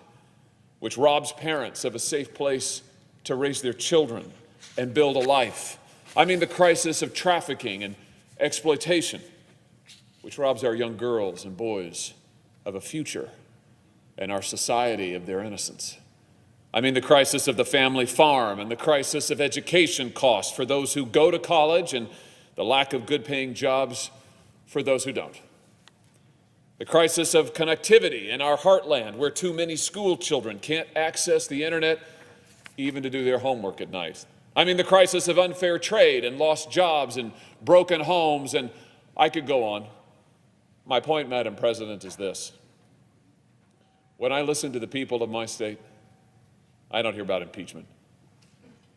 H: which robs parents of a safe place to raise their children and build a life. I mean the crisis of trafficking and exploitation, which robs our young girls and boys of a future and our society of their innocence. I mean the crisis of the family farm and the crisis of education costs for those who go to college and the lack of good-paying jobs for those who don't. The crisis of connectivity in our heartland, where too many school children can't access the internet even to do their homework at night. I mean the crisis of unfair trade and lost jobs and broken homes, and I could go on. My point, Madam President, is this. When I listen to the people of my state, I don't hear about impeachment.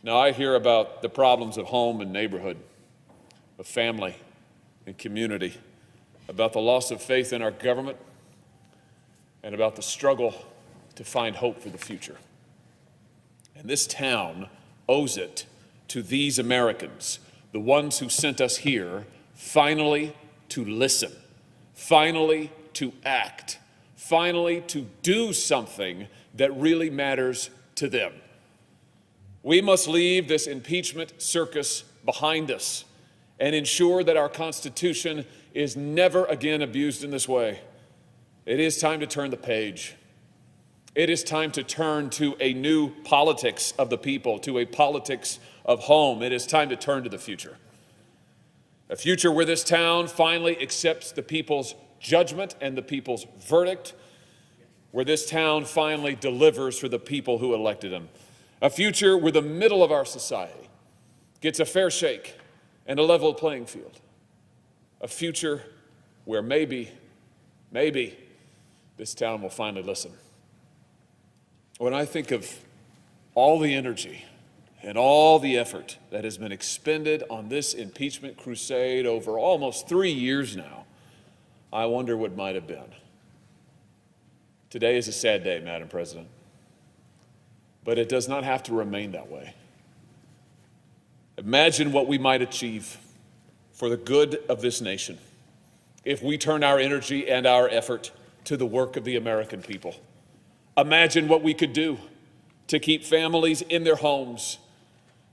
H: No, I hear about the problems of home and neighborhood, of family and community, about the loss of faith in our government, and about the struggle to find hope for the future. And this town owes it to these Americans, the ones who sent us here, finally to listen, finally to act, finally to do something that really matters to them. We must leave this impeachment circus behind us and ensure that our Constitution is never again abused in this way. It is time to turn the page. It is time to turn to a new politics of the people, to a politics of home. It is time to turn to the future. A future where this town finally accepts the people's judgment and the people's verdict, where this town finally delivers for the people who elected him. A future where the middle of our society gets a fair shake and a level playing field. A future where maybe this town will finally listen. When I think of all the energy and all the effort that has been expended on this impeachment crusade over almost 3 years now, I wonder what might have been. Today is a sad day, Madam President, but it does not have to remain that way. Imagine what we might achieve for the good of this nation if we turn our energy and our effort to the work of the American people. Imagine what we could do to keep families in their homes,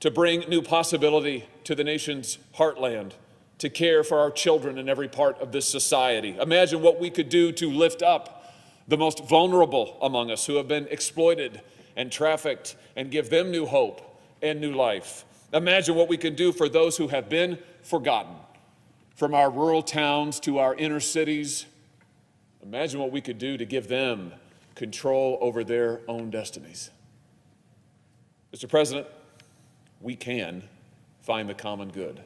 H: to bring new possibility to the nation's heartland, to care for our children in every part of this society. Imagine what we could do to lift up the most vulnerable among us who have been exploited and trafficked and give them new hope and new life. Imagine what we can do for those who have been forgotten, from our rural towns to our inner cities. Imagine what we could do to give them control over their own destinies. Mr. President, we can find the common good.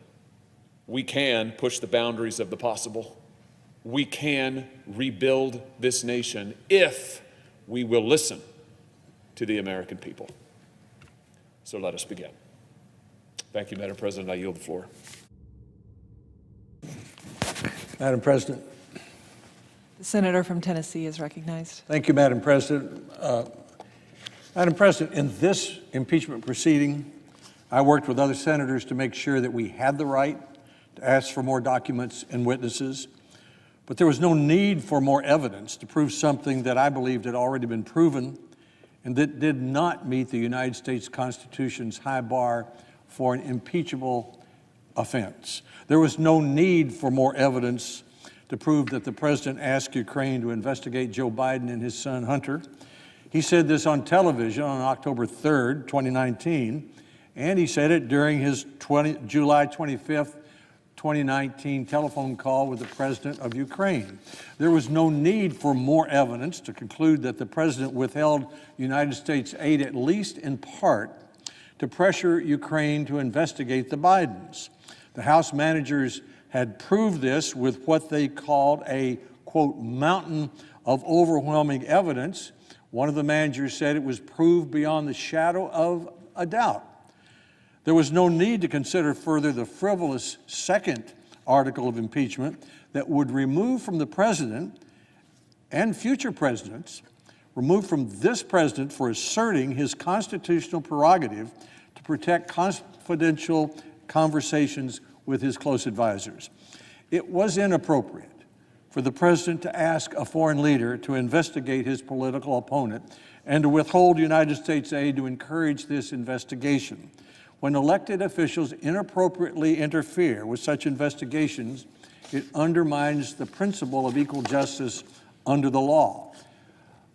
H: We can push the boundaries of the possible. We can rebuild this nation if we will listen to the American people. So let us begin. Thank you, Madam President. I yield the floor.
I: Madam President.
F: The senator from Tennessee is recognized.
I: Thank you, Madam President. Madam President, in this impeachment proceeding, I worked with other senators to make sure that we had the right to ask for more documents and witnesses, but there was no need for more evidence to prove something that I believed had already been proven and that did not meet the United States Constitution's high bar for an impeachable offense. There was no need for more evidence to prove that the president asked Ukraine to investigate Joe Biden and his son Hunter. He said this on television on October 3rd, 2019, and he said it during his July 25th, 2019 telephone call with the president of Ukraine. There was no need for more evidence to conclude that the president withheld United States aid, at least in part, to pressure Ukraine to investigate the Bidens. The House managers had proved this with what they called a, quote, mountain of overwhelming evidence. One of the managers said it was proved beyond the shadow of a doubt. There was no need to consider further the frivolous second article of impeachment that would remove from the president and future presidents, remove from this president for asserting his constitutional prerogative to protect confidential conversations with his close advisors. It was inappropriate for the president to ask a foreign leader to investigate his political opponent and to withhold United States aid to encourage this investigation. When elected officials inappropriately interfere with such investigations, it undermines the principle of equal justice under the law.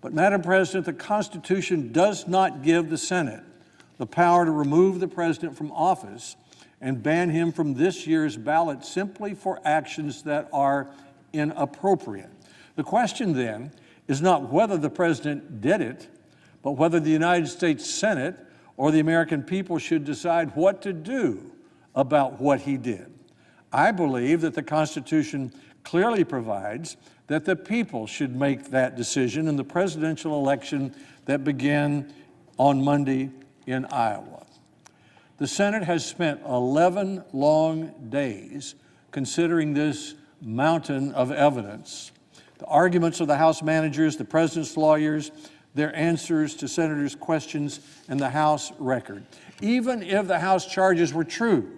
I: But, Madam President, the Constitution does not give the Senate the power to remove the president from office and ban him from this year's ballot simply for actions that are inappropriate. The question then is not whether the president did it, but whether the United States Senate or the American people should decide what to do about what he did. I believe that the Constitution clearly provides that the people should make that decision in the presidential election that began on Monday in Iowa. The Senate has spent 11 long days considering this mountain of evidence. The arguments of the House managers, the president's lawyers, their answers to senators' questions, and the House record. Even if the House charges were true,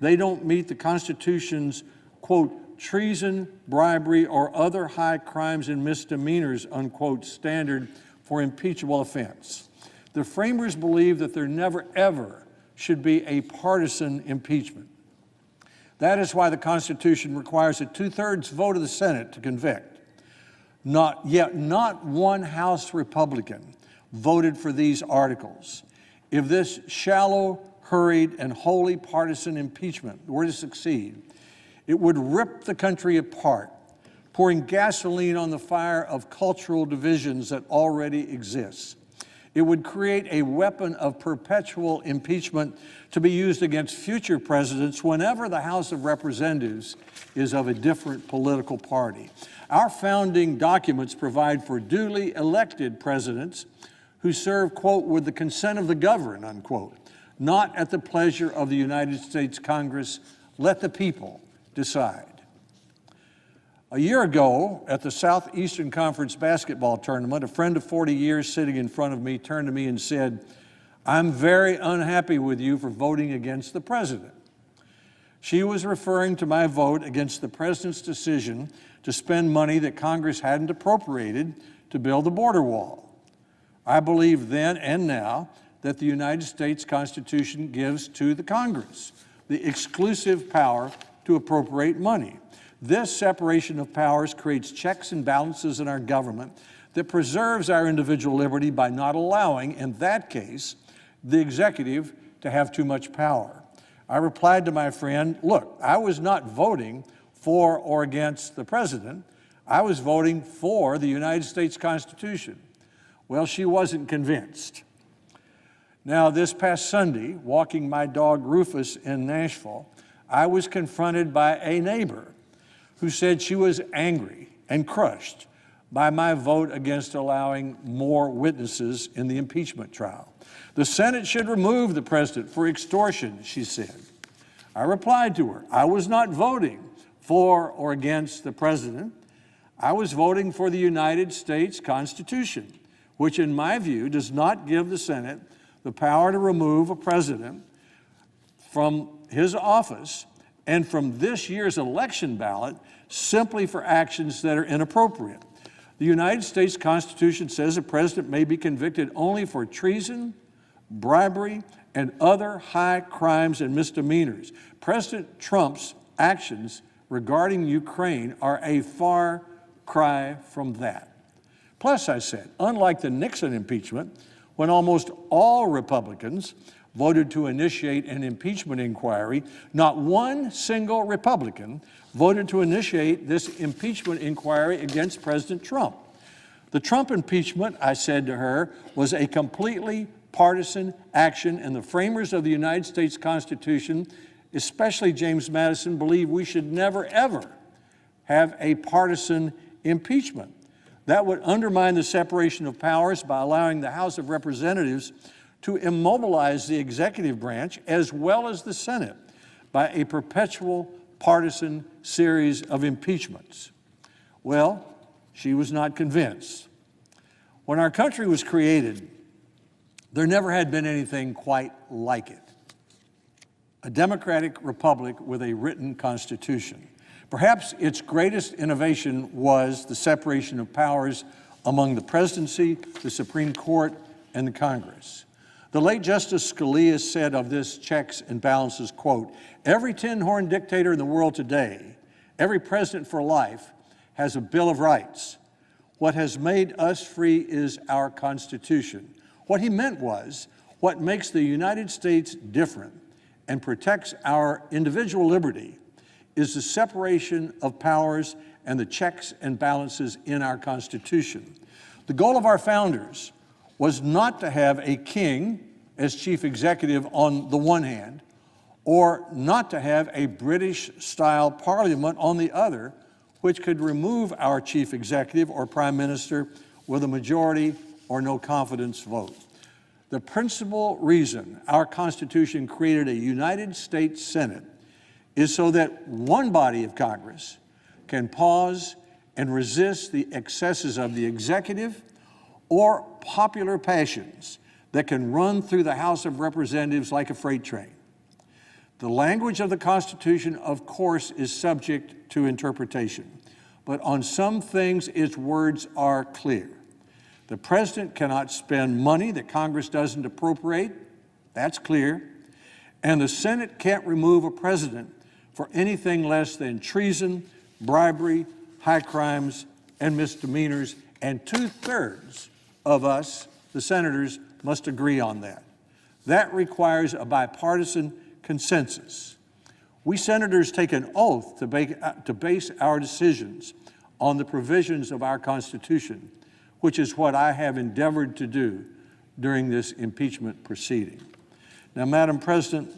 I: they don't meet the Constitution's, quote, treason, bribery, or other high crimes and misdemeanors, unquote, standard for impeachable offense. The framers believe that there never, ever should be a partisan impeachment. That is why the Constitution requires a 2/3 vote of the Senate to convict. Not one House Republican voted for these articles. If this shallow, hurried, and wholly partisan impeachment were to succeed, it would rip the country apart, pouring gasoline on the fire of cultural divisions that already exists. It would create a weapon of perpetual impeachment to be used against future presidents whenever the House of Representatives is of a different political party. Our founding documents provide for duly elected presidents who serve, quote, with the consent of the governed, unquote, not at the pleasure of the United States Congress. Let the people decide. A year ago, at the Southeastern Conference basketball tournament, a friend of 40 years sitting in front of me turned to me and said, "I'm very unhappy with you for voting against the president." She was referring to my vote against the president's decision to spend money that Congress hadn't appropriated to build the border wall. I believe then and now that the United States Constitution gives to the Congress the exclusive power to appropriate money. This separation of powers creates checks and balances in our government that preserves our individual liberty by not allowing, in that case, the executive to have too much power. I replied to my friend, look, I was not voting for or against the president. I was voting for the United States Constitution. Well, she wasn't convinced. Now, this past Sunday, walking my dog Rufus in Nashville, I was confronted by a neighbor who said she was angry and crushed by my vote against allowing more witnesses in the impeachment trial. The Senate should remove the president for extortion, she said. I replied to her, I was not voting for or against the president. I was voting for the United States Constitution, which in my view does not give the Senate the power to remove a president from his office and from this year's election ballot simply for actions that are inappropriate. The United States Constitution says a president may be convicted only for treason, bribery, and other high crimes and misdemeanors. President Trump's actions regarding Ukraine are a far cry from that. Plus, I said, unlike the Nixon impeachment, when almost all Republicans voted to initiate an impeachment inquiry, not one single Republican voted to initiate this impeachment inquiry against President Trump. The Trump impeachment, I said to her, was a completely partisan action, and the framers of the United States Constitution, especially James Madison, believe we should never, ever have a partisan impeachment. That would undermine the separation of powers by allowing the House of Representatives to immobilize the executive branch as well as the Senate by a perpetual partisan series of impeachments. Well, she was not convinced. When our country was created, there never had been anything quite like it. A democratic republic with a written constitution. Perhaps its greatest innovation was the separation of powers among the presidency, the Supreme Court, and the Congress. The late Justice Scalia said of this checks and balances, quote, every tin-horn dictator in the world today, every president for life, has a Bill of Rights. What has made us free is our Constitution. What he meant was, what makes the United States different and protects our individual liberty is the separation of powers and the checks and balances in our Constitution. The goal of our founders was not to have a king as chief executive on the one hand, or not to have a British-style parliament on the other, which could remove our chief executive or prime minister with a majority or no confidence vote. The principal reason our Constitution created a United States Senate is so that one body of Congress can pause and resist the excesses of the executive or popular passions that can run through the House of Representatives like a freight train. The language of the Constitution, of course, is subject to interpretation, but on some things its words are clear. The president cannot spend money that Congress doesn't appropriate, that's clear, and the Senate can't remove a president for anything less than treason, bribery, high crimes, and misdemeanors, and 2/3 of us, the senators, must agree on that. That requires a bipartisan consensus. We senators take an oath to base our decisions on the provisions of our Constitution, which is what I have endeavored to do during this impeachment proceeding. Now, Madam President,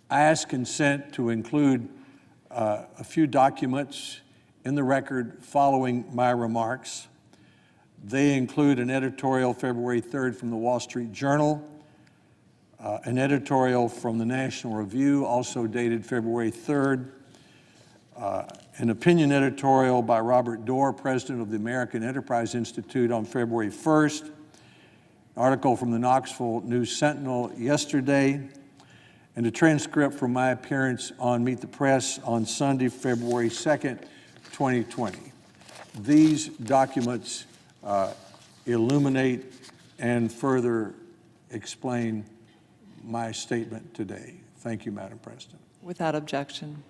I: I ask consent to include a few documents in the record following my remarks. They include an editorial February 3rd from the Wall Street Journal, an editorial from the National Review, also dated February 3rd, an opinion editorial by Robert Doar, president of the American Enterprise Institute, on February 1st, an article from the Knoxville News Sentinel yesterday, and a transcript from my appearance on Meet the Press on Sunday, February 2nd, 2020. These documents illuminate and further explain my statement today. Thank you, Madam President.
F: Without objection.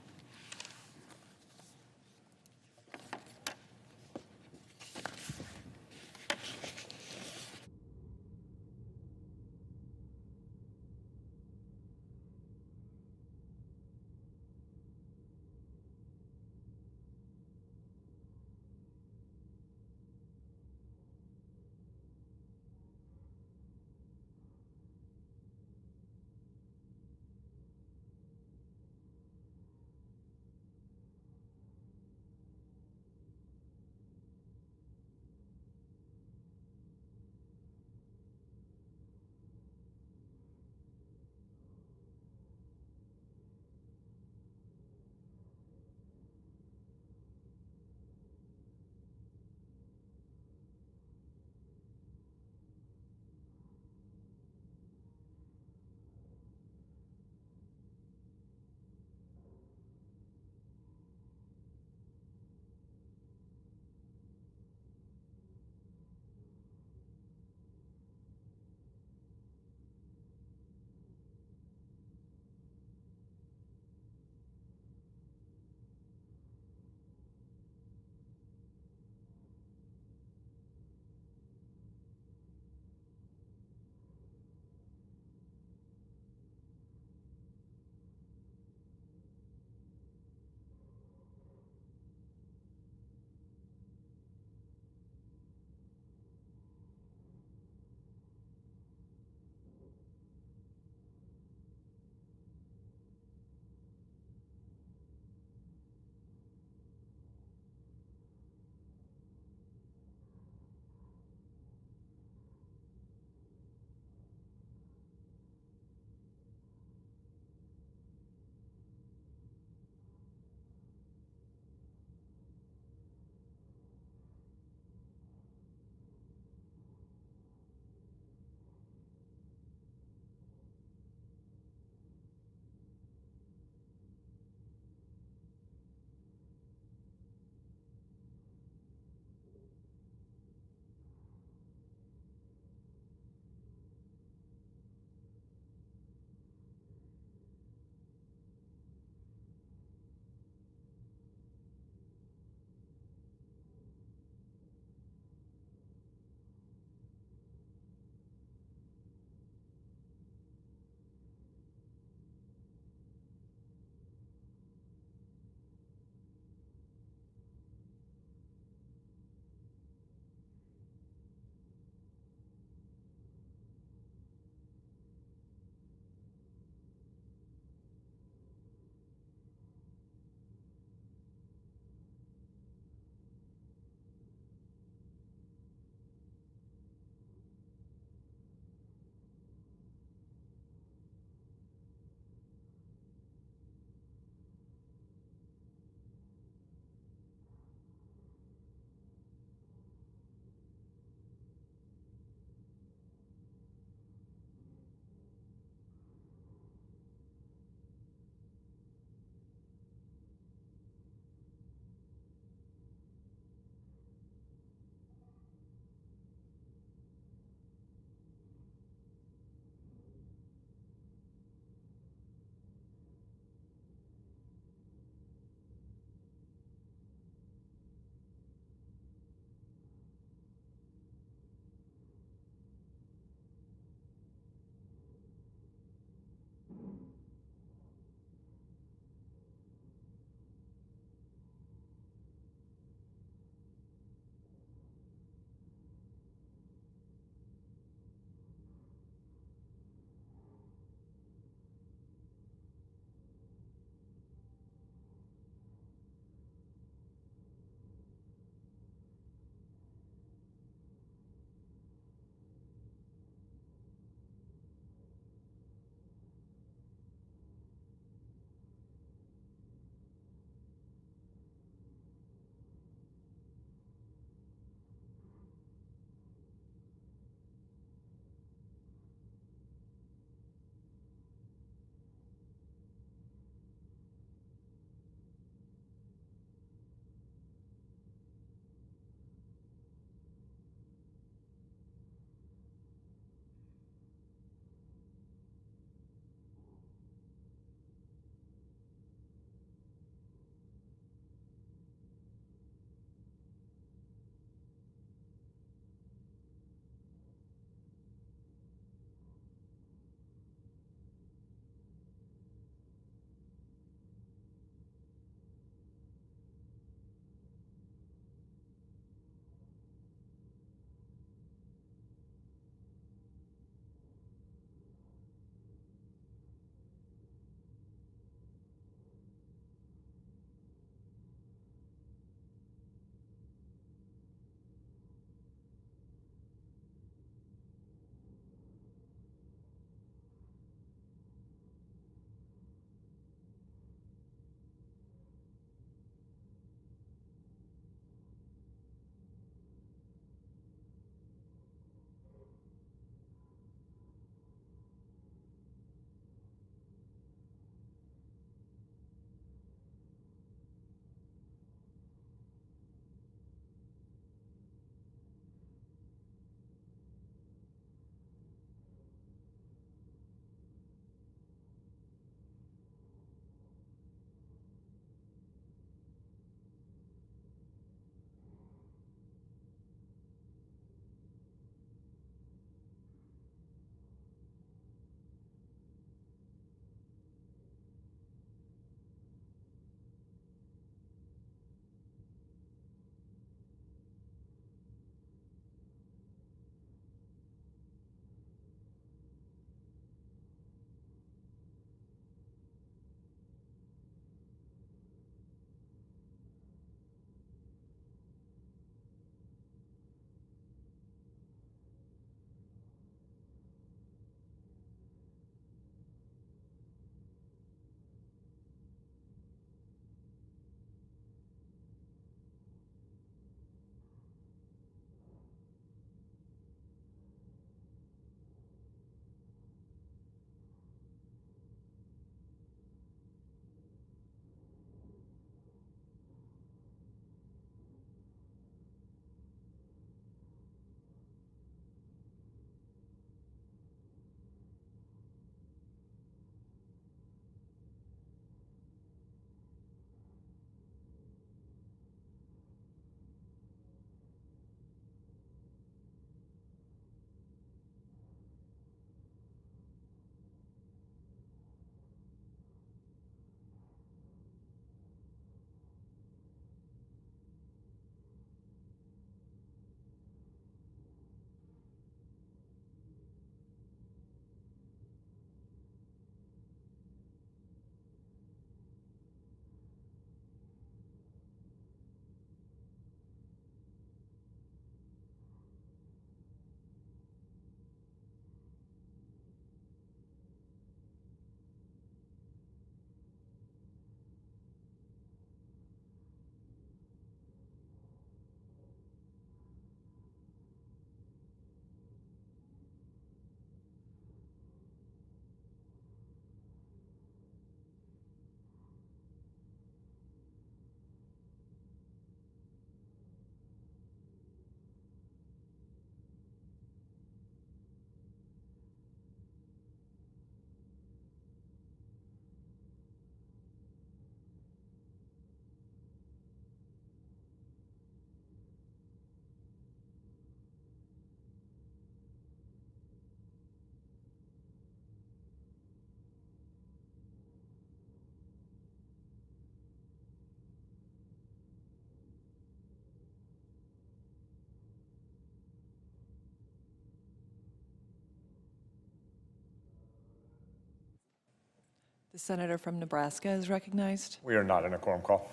F: The senator from Nebraska is recognized.
J: We are not in a quorum call.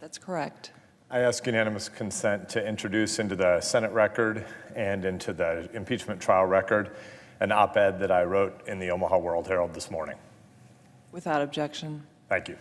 F: That's correct.
J: I ask unanimous consent to introduce into the Senate record and into the impeachment trial record an op-ed that I wrote in the Omaha World-Herald this morning.
F: Without objection.
J: Thank you.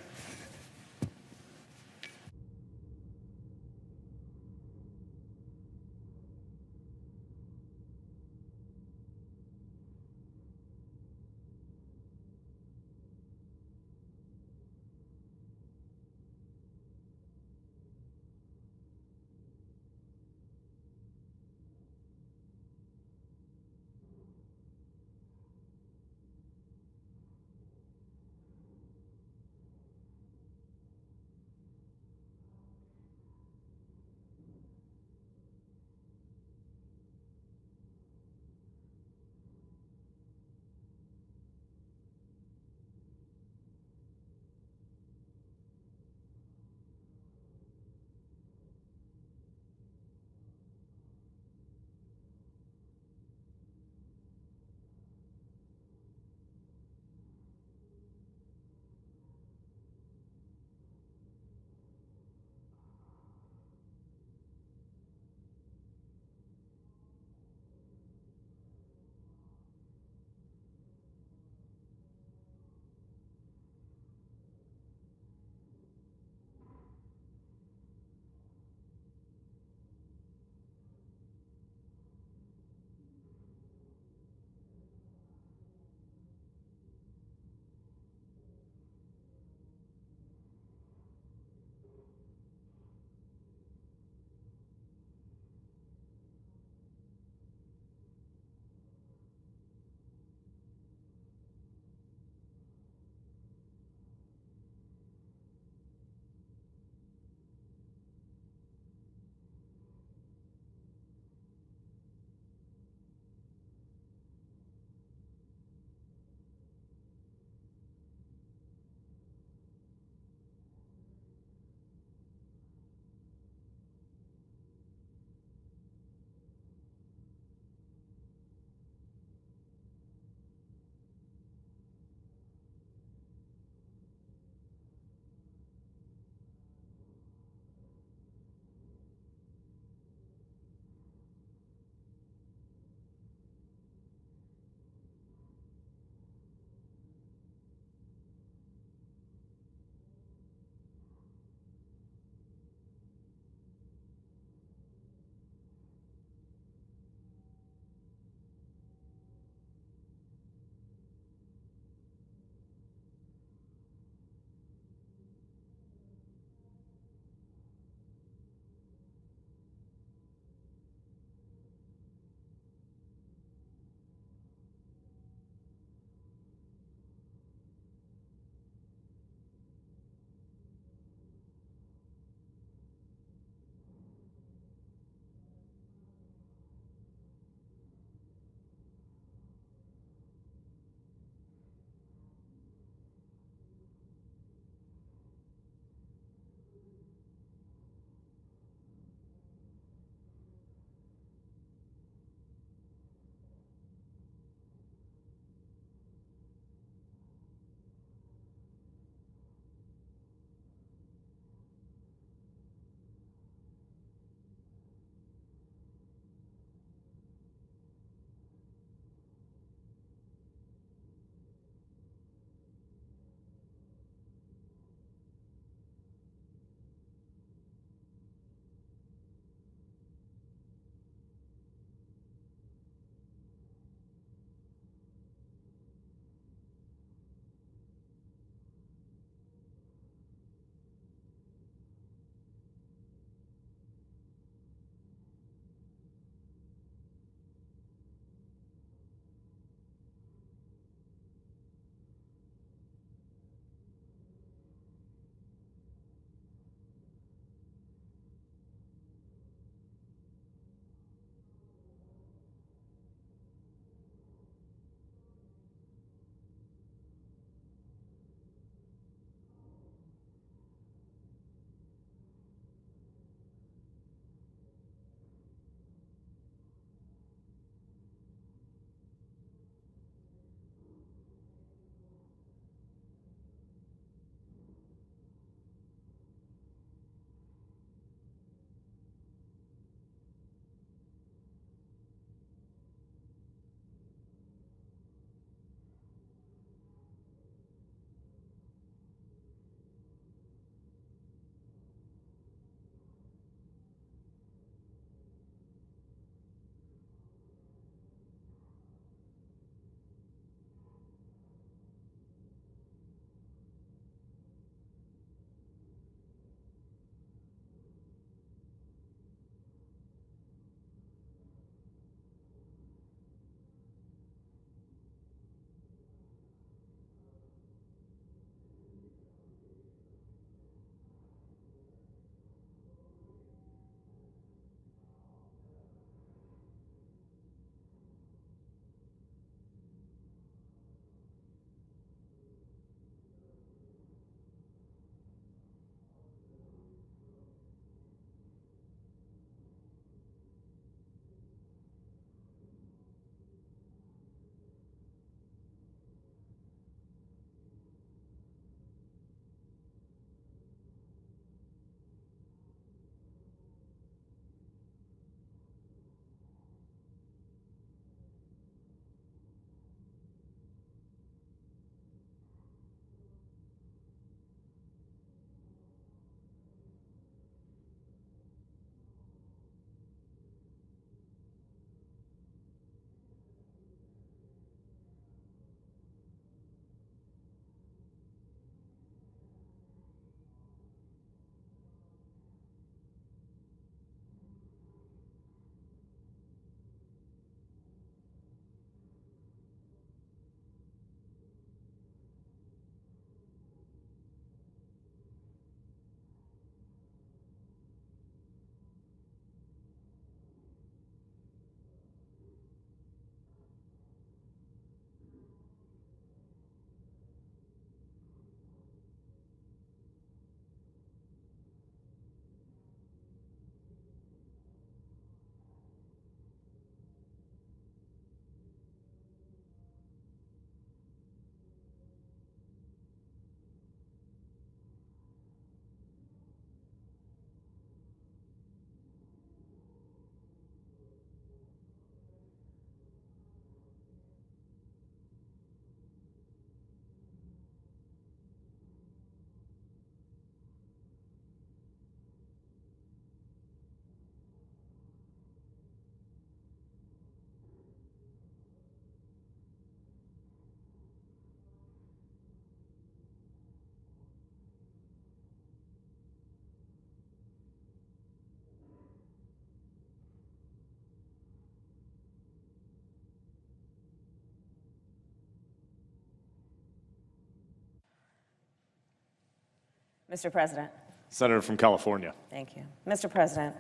K: Mr. President.
J: Senator from California.
K: Thank you. Mr. President,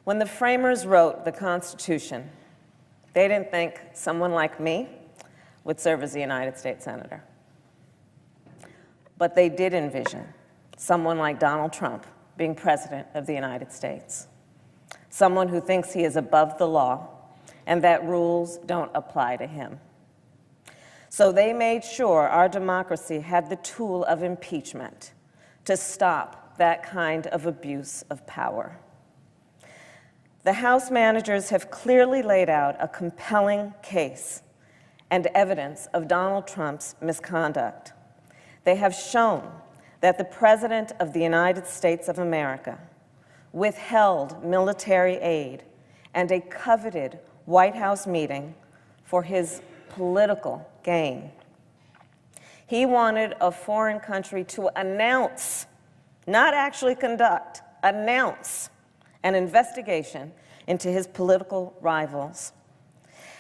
K: when the framers wrote the Constitution, they didn't think someone like me would serve as a United States Senator. But they did envision someone like Donald Trump being President of the United States, someone who thinks he is above the law and that rules don't apply to him. So they made sure our democracy had the tool of impeachment to stop that kind of abuse of power. The House managers have clearly laid out a compelling case and evidence of Donald Trump's misconduct. They have shown that the President of the United States of America withheld military aid and a coveted White House meeting for his political gain. He wanted a foreign country to announce, not actually conduct, announce an investigation into his political rivals.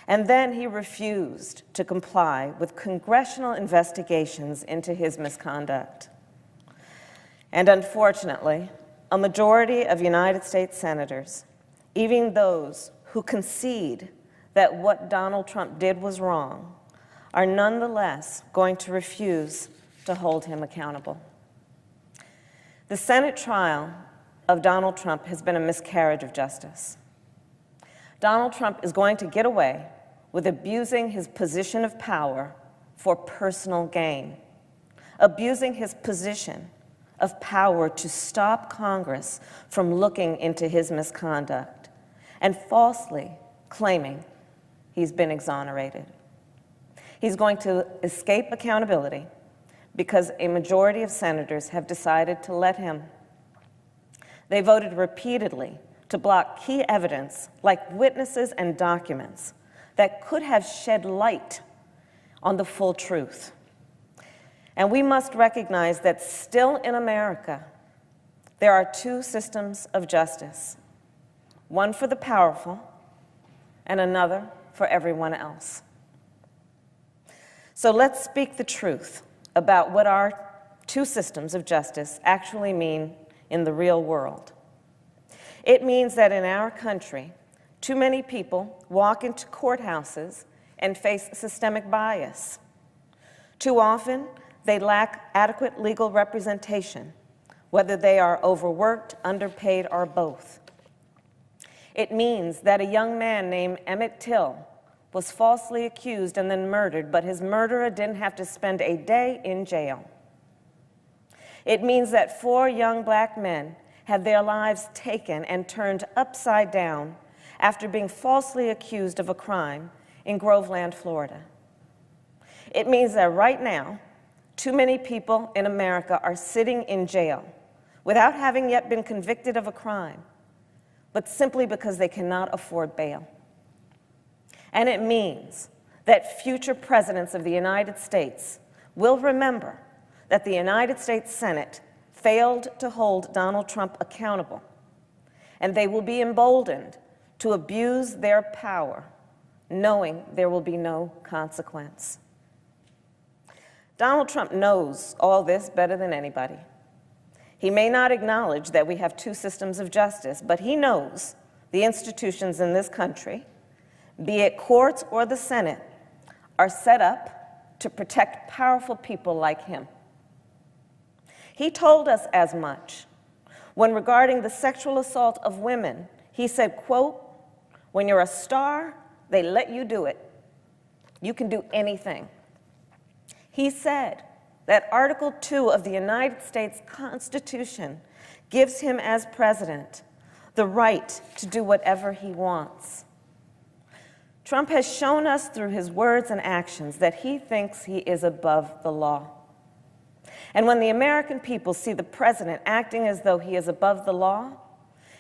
K: And then he refused to comply with congressional investigations into his misconduct. And unfortunately, a majority of United States senators, even those who concede that what Donald Trump did was wrong, are nonetheless going to refuse to hold him accountable. The Senate trial of Donald Trump has been a miscarriage of justice. Donald Trump is going to get away with abusing his position of power for personal gain, abusing his position of power to stop Congress from looking into his misconduct, and falsely claiming he's been exonerated. He's going to escape accountability because a majority of senators have decided to let him. They voted repeatedly to block key evidence like witnesses and documents that could have shed light on the full truth. And we must recognize that still in America, there are two systems of justice, one for the powerful and another for everyone else. So let's speak the truth about what our two systems of justice actually mean in the real world. It means that in our country, too many people walk into courthouses and face systemic bias. Too often, they lack adequate legal representation, whether they are overworked, underpaid, or both. It means that a young man named Emmett Till was falsely accused and then murdered, but his murderer didn't have to spend a day in jail. It means that 4 young black men had their lives taken and turned upside down after being falsely accused of a crime in Groveland, Florida. It means that right now, too many people in America are sitting in jail without having yet been convicted of a crime, but simply because they cannot afford bail. And it means that future presidents of the United States will remember that the United States Senate failed to hold Donald Trump accountable, and they will be emboldened to abuse their power, knowing there will be no consequence. Donald Trump knows all this better than anybody. He may not acknowledge that we have two systems of justice, but he knows the institutions in this country, be it courts or the Senate, are set up to protect powerful people like him. He told us as much when regarding the sexual assault of women. He said, quote, "When you're a star, they let you do it. You can do anything." He said that Article 2 of the United States Constitution gives him as president the right to do whatever he wants. Trump has shown us through his words and actions that he thinks he is above the law. And when the American people see the president acting as though he is above the law,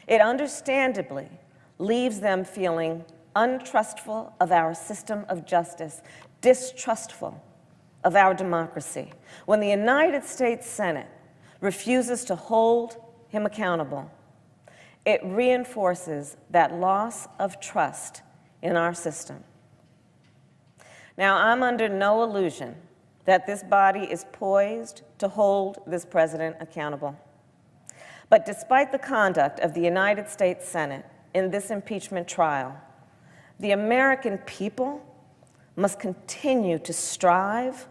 K: it understandably leaves them feeling untrustful of our system of justice, distrustful of our democracy. When the United States Senate refuses to hold him accountable, it reinforces that loss of trust in our system. Now, I'm under no illusion that this body is poised to hold this president accountable. But despite the conduct of the United States Senate in this impeachment trial, the American people must continue to strive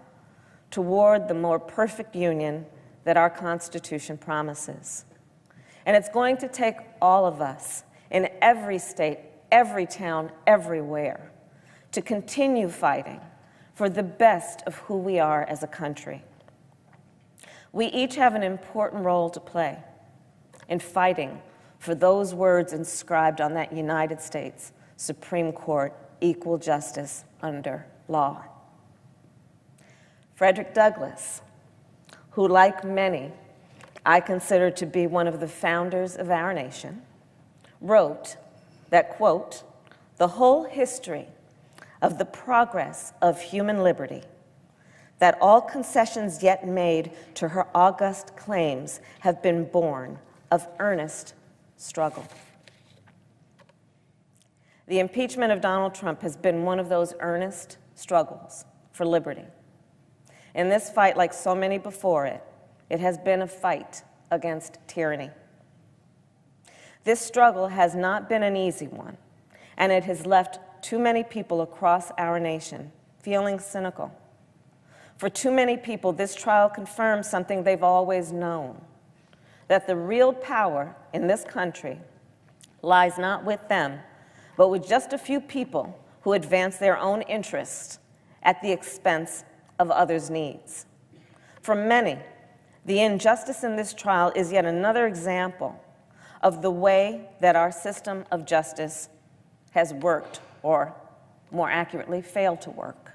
K: toward the more perfect union that our Constitution promises. And it's going to take all of us in every state, every town, everywhere, to continue fighting for the best of who we are as a country. We each have an important role to play in fighting for those words inscribed on that United States Supreme Court, equal justice under law. Frederick Douglass, who, like many, I consider to be one of the founders of our nation, wrote that, quote, "The whole history of the progress of human liberty, that all concessions yet made to her august claims have been born of earnest struggle." The impeachment of Donald Trump has been one of those earnest struggles for liberty. In this fight, like so many before it, it has been a fight against tyranny. This struggle has not been an easy one, and it has left too many people across our nation feeling cynical. For too many people, this trial confirms something they've always known, that the real power in this country lies not with them, but with just a few people who advance their own interests at the expense of others' needs. For many, the injustice in this trial is yet another example of the way that our system of justice has worked, or more accurately, failed to work.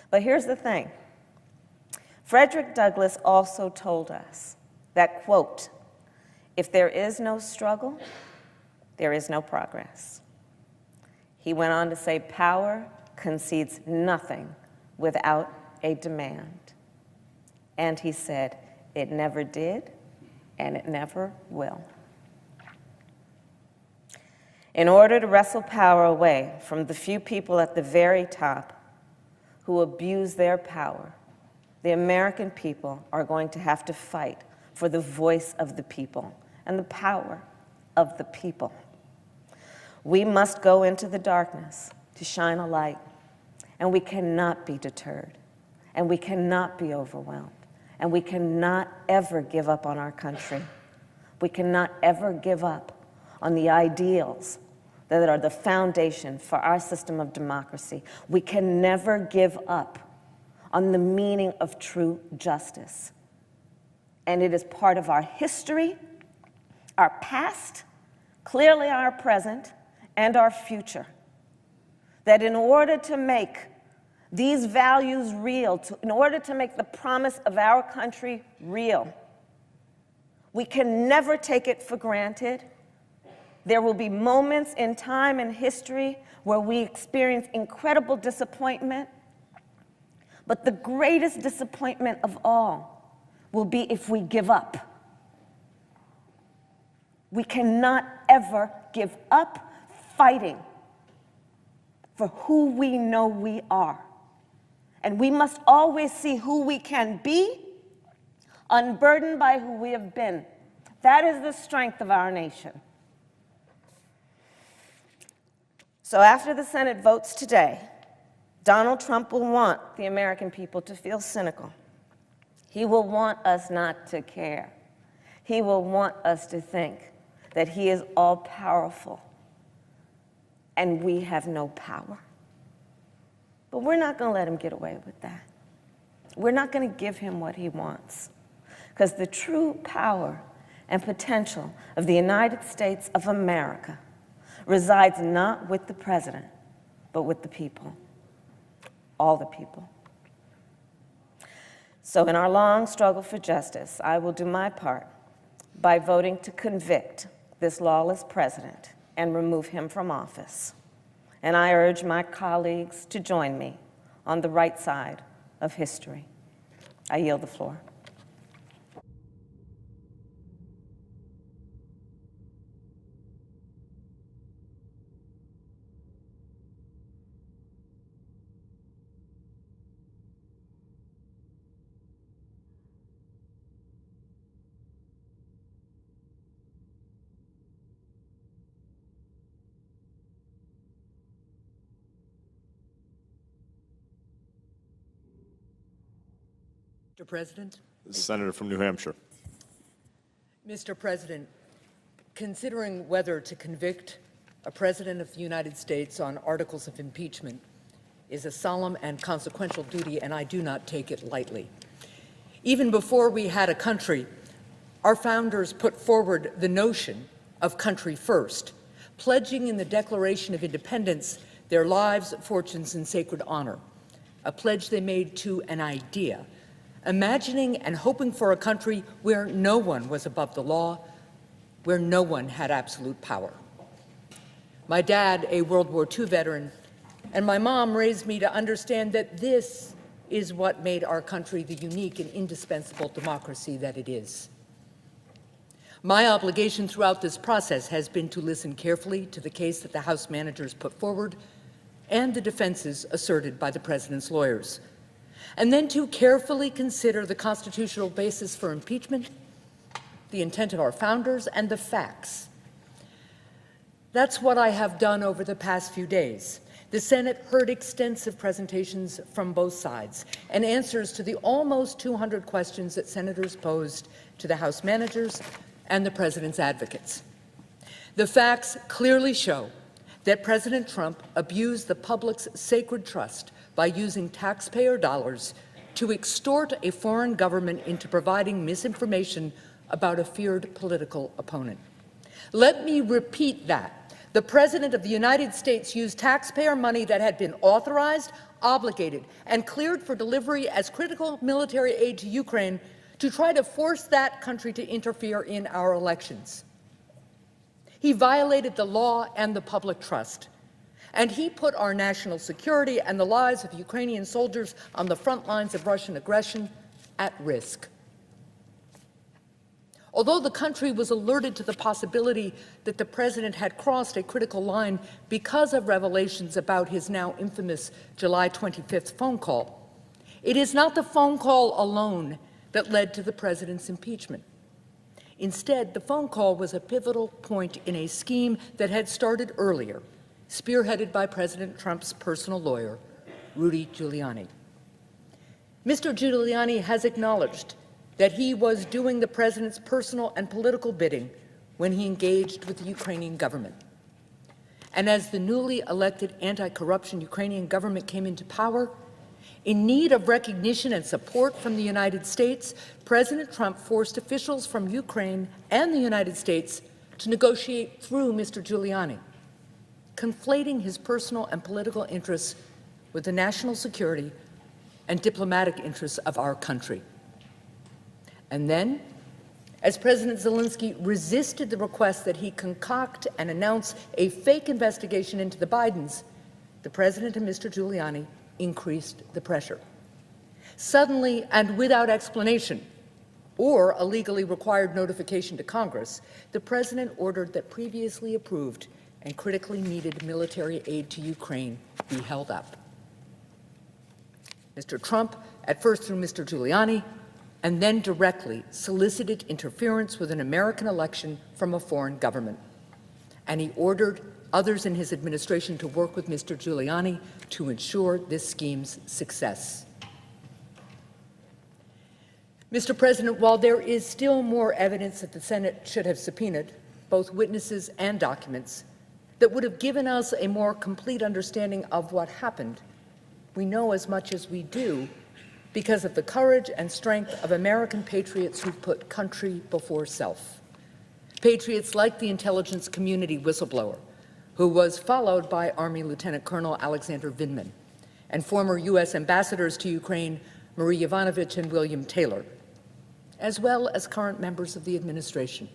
K: But here's the thing. Frederick Douglass also told us that, quote, "If there is no struggle, there is no progress." He went on to say, "Power concedes nothing without a demand." And he said, "It never did, and it never will." In order to wrestle power away from the few people at the very top who abuse their power, the American people are going to have to fight for the voice of the people and the power of the people. We must go into the darkness to shine a light, and we cannot be deterred, and we cannot be overwhelmed, and we cannot ever give up on our country. We cannot ever give up on the ideals that are the foundation for our system of democracy. We can never give up on the meaning of true justice. And it is part of our history, our past, clearly our present, and our future, that in order to make these values real, in order to make the promise of our country real, we can never take it for granted. There will be moments in time and history where we experience incredible disappointment, but the greatest disappointment of all will be if we give up. We cannot ever give up fighting for who we know we are. And we must always see who we can be, unburdened by who we have been. That is the strength of our nation. So after the Senate votes today, Donald Trump will want the American people to feel cynical. He will want us not to care. He will want us to think that he is all-powerful and we have no power. But we're not going to let him get away with that. We're not going to give him what he wants, because the true power and potential of the United States of America resides not with the president, but with the people, all the people. So in our long struggle for justice, I will do my part by voting to convict this lawless president and remove him from office. And I urge my colleagues to join me on the right side of history. I yield the floor.
L: Mr. President.
J: Senator from New Hampshire.
L: Mr. President, considering whether to convict a President of the United States on articles of impeachment is a solemn and consequential duty, and I do not take it lightly. Even before we had a country, our founders put forward the notion of country first, pledging in the Declaration of Independence their lives, fortunes, and sacred honor, a pledge they made to an idea, imagining and hoping for a country where no one was above the law, where no one had absolute power. My dad, a World War II veteran, and my mom raised me to understand that this is what made our country the unique and indispensable democracy that it is. My obligation throughout this process has been to listen carefully to the case that the House managers put forward and the defenses asserted by the President's lawyers, and then to carefully consider the constitutional basis for impeachment, the intent of our founders, and the facts. That's what I have done over the past few days. The Senate heard extensive presentations from both sides and answers to the almost 200 questions that senators posed to the House managers and the President's advocates. The facts clearly show that President Trump abused the public's sacred trust by using taxpayer dollars to extort a foreign government into providing misinformation about a feared political opponent. Let me repeat that. The President of the United States used taxpayer money that had been authorized, obligated, and cleared for delivery as critical military aid to Ukraine to try to force that country to interfere in our elections. He violated the law and the public trust, and he put our national security and the lives of Ukrainian soldiers on the front lines of Russian aggression at risk. Although the country was alerted to the possibility that the President had crossed a critical line because of revelations about his now infamous July 25th phone call, it is not the phone call alone that led to the President's impeachment. Instead, the phone call was a pivotal point in a scheme that had started earlier, spearheaded by President Trump's personal lawyer, Rudy Giuliani. Mr. Giuliani has acknowledged that he was doing the President's personal and political bidding when he engaged with the Ukrainian government. And as the newly elected anti-corruption Ukrainian government came into power, in need of recognition and support from the United States, President Trump forced officials from Ukraine and the United States to negotiate through Mr. Giuliani, conflating his personal and political interests with the national security and diplomatic interests of our country. And then, as President Zelensky resisted the request that he concoct and announce a fake investigation into the Bidens, the President and Mr. Giuliani increased the pressure. Suddenly and without explanation or a legally required notification to Congress, the President ordered that previously approved and critically needed military aid to Ukraine be held up. Mr. Trump, at first through Mr. Giuliani, and then directly solicited interference with an American election from a foreign government. And he ordered others in his administration to work with Mr. Giuliani to ensure this scheme's success. Mr. President, while there is still more evidence that the Senate should have subpoenaed, both witnesses and documents, that would have given us a more complete understanding of what happened, we know as much as we do because of the courage and strength of American patriots who put country before self. Patriots like the intelligence community whistleblower, who was followed by Army Lieutenant Colonel Alexander Vindman, and former U.S. ambassadors to Ukraine, Marie Yovanovitch and William Taylor, as well as current members of the administration.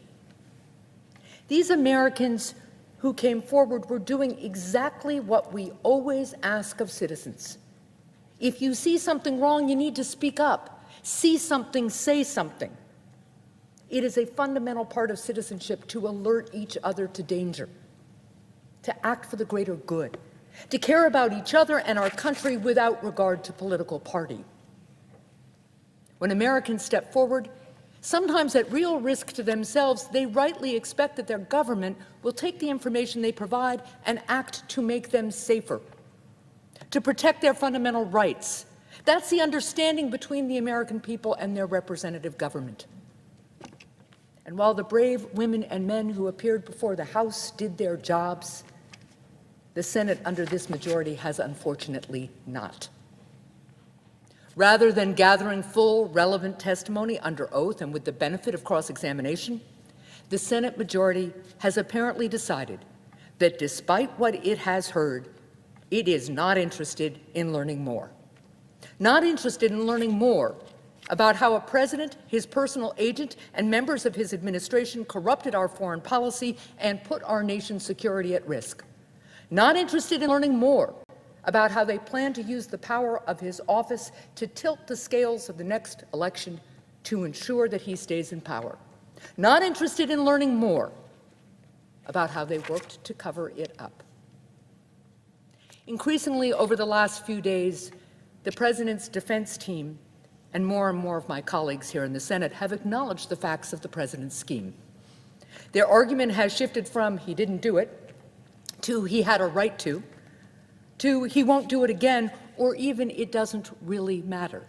L: These Americans who came forward were doing exactly what we always ask of citizens. If you see something wrong, you need to speak up. See something, say something. It is a fundamental part of citizenship to alert each other to danger, to act for the greater good, to care about each other and our country without regard to political party. When Americans step forward, sometimes at real risk to themselves, they rightly expect that their government will take the information they provide and act to make them safer, to protect their fundamental rights, That's the understanding between the American people and their representative government. And while the brave women and men who appeared before the House did their jobs, the Senate under this majority has unfortunately not. Rather than gathering full, relevant testimony under oath and with the benefit of cross-examination, the Senate majority has apparently decided that despite what it has heard, it is not interested in learning more. Not interested in learning more about how a president, his personal agent, and members of his administration corrupted our foreign policy and put our nation's security at risk. Not interested in learning more about how they plan to use the power of his office to tilt the scales of the next election to ensure that he stays in power. Not interested in learning more about how they worked to cover it up. Increasingly, over the last few days, the President's defense team and more of my colleagues here in the Senate have acknowledged the facts of the President's scheme. Their argument has shifted from he didn't do it to he had a right to he won't do it again, or even it doesn't really matter.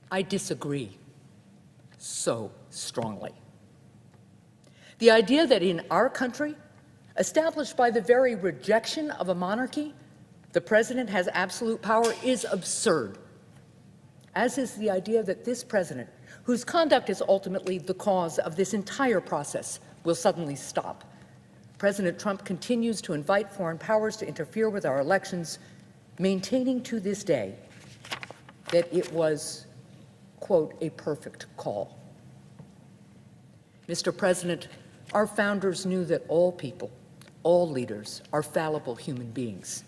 L: I disagree so strongly. The idea that in our country, established by the very rejection of a monarchy, the president has absolute power is absurd, as is the idea that this president, whose conduct is ultimately the cause of this entire process, will suddenly stop. President Trump continues to invite foreign powers to interfere with our elections, maintaining to this day that it was, quote, a perfect call. Mr. President, our founders knew that all people, all leaders, are fallible human beings.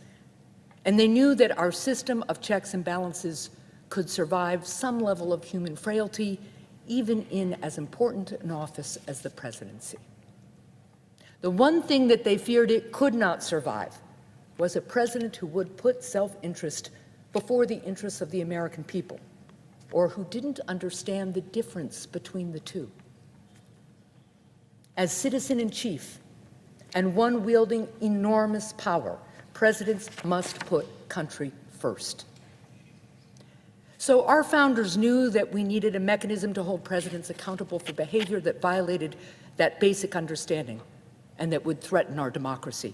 L: And they knew that our system of checks and balances could survive some level of human frailty, even in as important an office as the presidency. The one thing that they feared it could not survive was a president who would put self-interest before the interests of the American people, or who didn't understand the difference between the two. As citizen-in-chief and one wielding enormous power, presidents must put country first. So our founders knew that we needed a mechanism to hold presidents accountable for behavior that violated that basic understanding and that would threaten our democracy.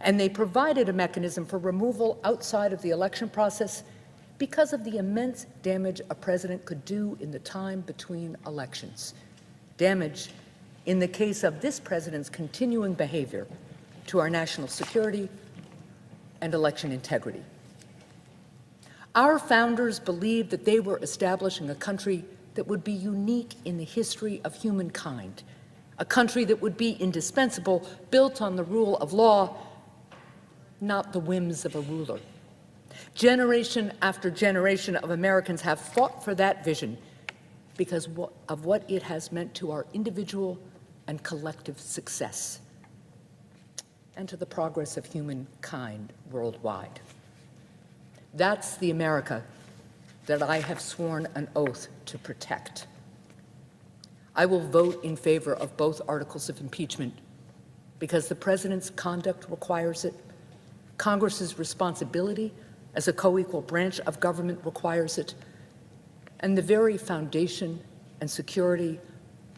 L: And they provided a mechanism for removal outside of the election process because of the immense damage a president could do in the time between elections. Damage in the case of this president's continuing behavior to our national security and election integrity. Our founders believed that they were establishing a country that would be unique in the history of humankind, a country that would be indispensable, built on the rule of law, not the whims of a ruler. Generation after generation of Americans have fought for that vision because of what it has meant to our individual and collective success and to the progress of humankind worldwide. That's the America that I have sworn an oath to protect. I will vote in favor of both articles of impeachment because the president's conduct requires it, Congress's responsibility as a co-equal branch of government requires it, and the very foundation and security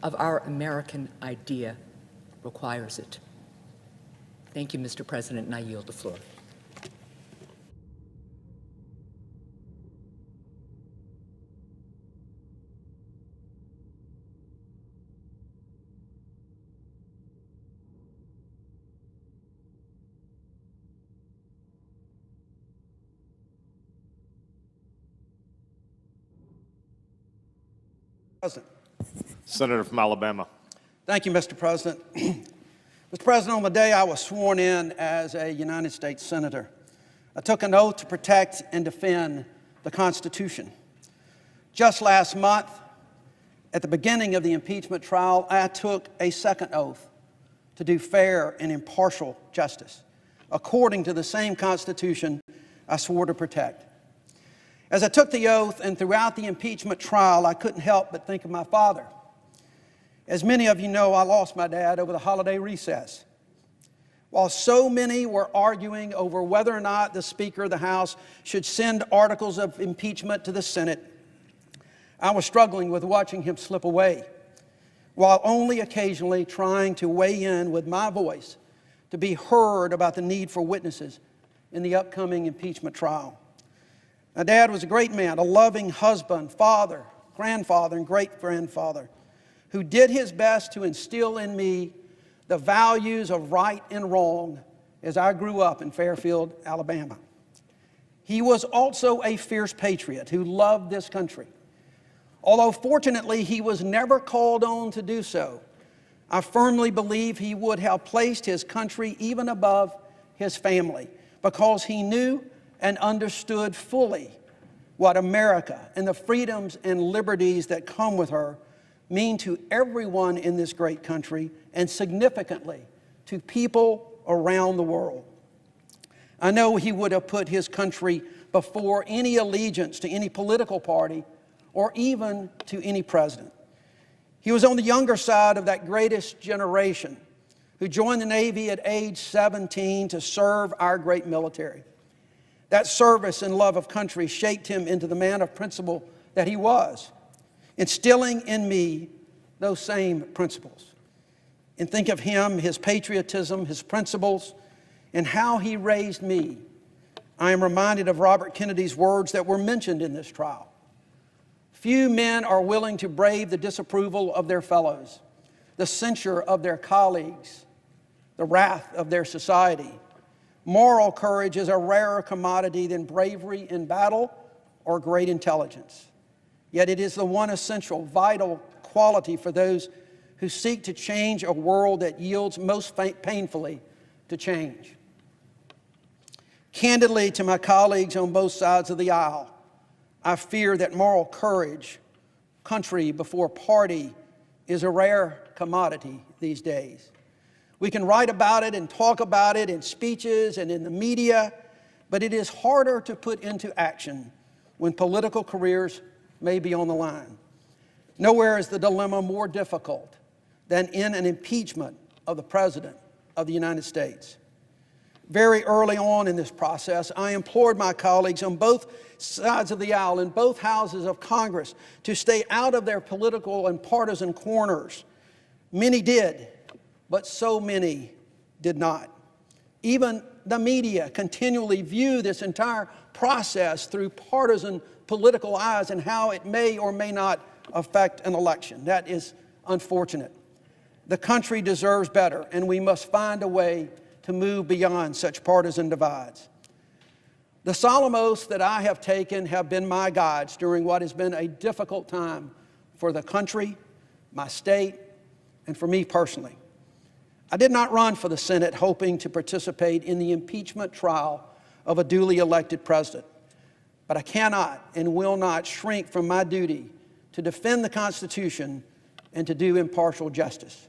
L: of our American idea requires it. Thank you, Mr. President, and I yield the floor.
M: President.
J: Senator from Alabama.
M: Thank you, Mr. President. Mr. President, on the day I was sworn in as a United States Senator, I took an oath to protect and defend the Constitution. Just last month, at the beginning of the impeachment trial, I took a second oath to do fair and impartial justice, according to the same Constitution I swore to protect. As I took the oath and throughout the impeachment trial, I couldn't help but think of my father. As many of you know, I lost my dad over the holiday recess. While so many were arguing over whether or not the Speaker of the House should send articles of impeachment to the Senate, I was struggling with watching him slip away, while only occasionally trying to weigh in with my voice to be heard about the need for witnesses in the upcoming impeachment trial. My dad was a great man, a loving husband, father, grandfather, and great-grandfather, who did his best to instill in me the values of right and wrong as I grew up in Fairfield, Alabama. He was also a fierce patriot who loved this country. Although fortunately he was never called on to do so, I firmly believe he would have placed his country even above his family because he knew and understood fully what America and the freedoms and liberties that come with her mean to everyone in this great country and significantly to people around the world. I know he would have put his country before any allegiance to any political party or even to any president. He was on the younger side of that greatest generation who joined the Navy at age 17 to serve our great military. That service and love of country shaped him into the man of principle that he was, instilling in me those same principles. And think of him, his patriotism, his principles, and how he raised me. I am reminded of Robert Kennedy's words that were mentioned in this trial. Few men are willing to brave the disapproval of their fellows, the censure of their colleagues, the wrath of their society. Moral courage is a rarer commodity than bravery in battle or great intelligence. Yet it is the one essential, vital quality for those who seek to change a world that yields most painfully to change. Candidly, to my colleagues on both sides of the aisle, I fear that moral courage, country before party, is a rare commodity these days. We can write about it and talk about it in speeches and in the media, but it is harder to put into action when political careers may be on the line. Nowhere is the dilemma more difficult than in an impeachment of the President of the United States. Very early on in this process, I implored my colleagues on both sides of the aisle in both houses of Congress to stay out of their political and partisan corners. Many did, but so many did not. Even the media continually view this entire process through partisan political eyes and how it may or may not affect an election. That is unfortunate. The country deserves better, and we must find a way to move beyond such partisan divides. The solemn oaths that I have taken have been my guides during what has been a difficult time for the country, my state, and for me personally. I did not run for the Senate hoping to participate in the impeachment trial of a duly elected president, but I cannot and will not shrink from my duty to defend the Constitution and to do impartial justice.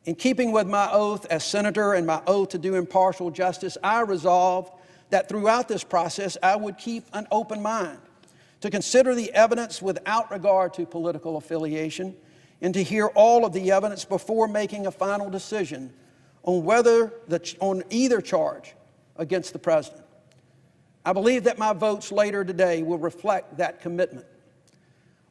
M: In keeping with my oath as senator and my oath to do impartial justice, I resolved that throughout this process I would keep an open mind, to consider the evidence without regard to political affiliation, and to hear all of the evidence before making a final decision on either charge against the president. I believe that my votes later today will reflect that commitment.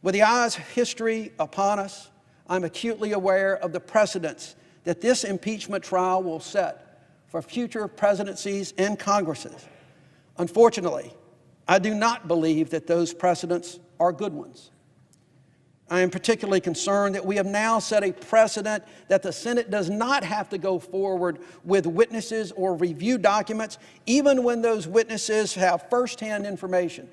M: With the eyes of history upon us, I'm acutely aware of the precedents that this impeachment trial will set for future presidencies and Congresses. Unfortunately, I do not believe that those precedents are good ones. I am particularly concerned that we have now set a precedent that the Senate does not have to go forward with witnesses or review documents, even when those witnesses have firsthand information.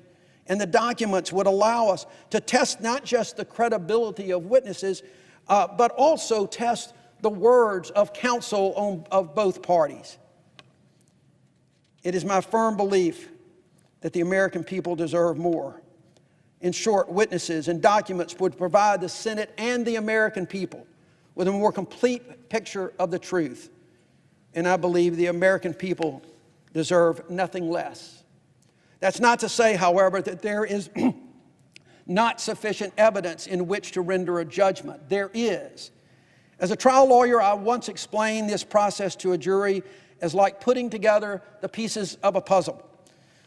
M: And the documents would allow us to test not just the credibility of witnesses, but also test the words of counsel of both parties. It is my firm belief that the American people deserve more. In short, witnesses and documents would provide the Senate and the American people with a more complete picture of the truth. And I believe the American people deserve nothing less. That's not to say, however, that there is not sufficient evidence in which to render a judgment. There is. As a trial lawyer, I once explained this process to a jury as like putting together the pieces of a puzzle.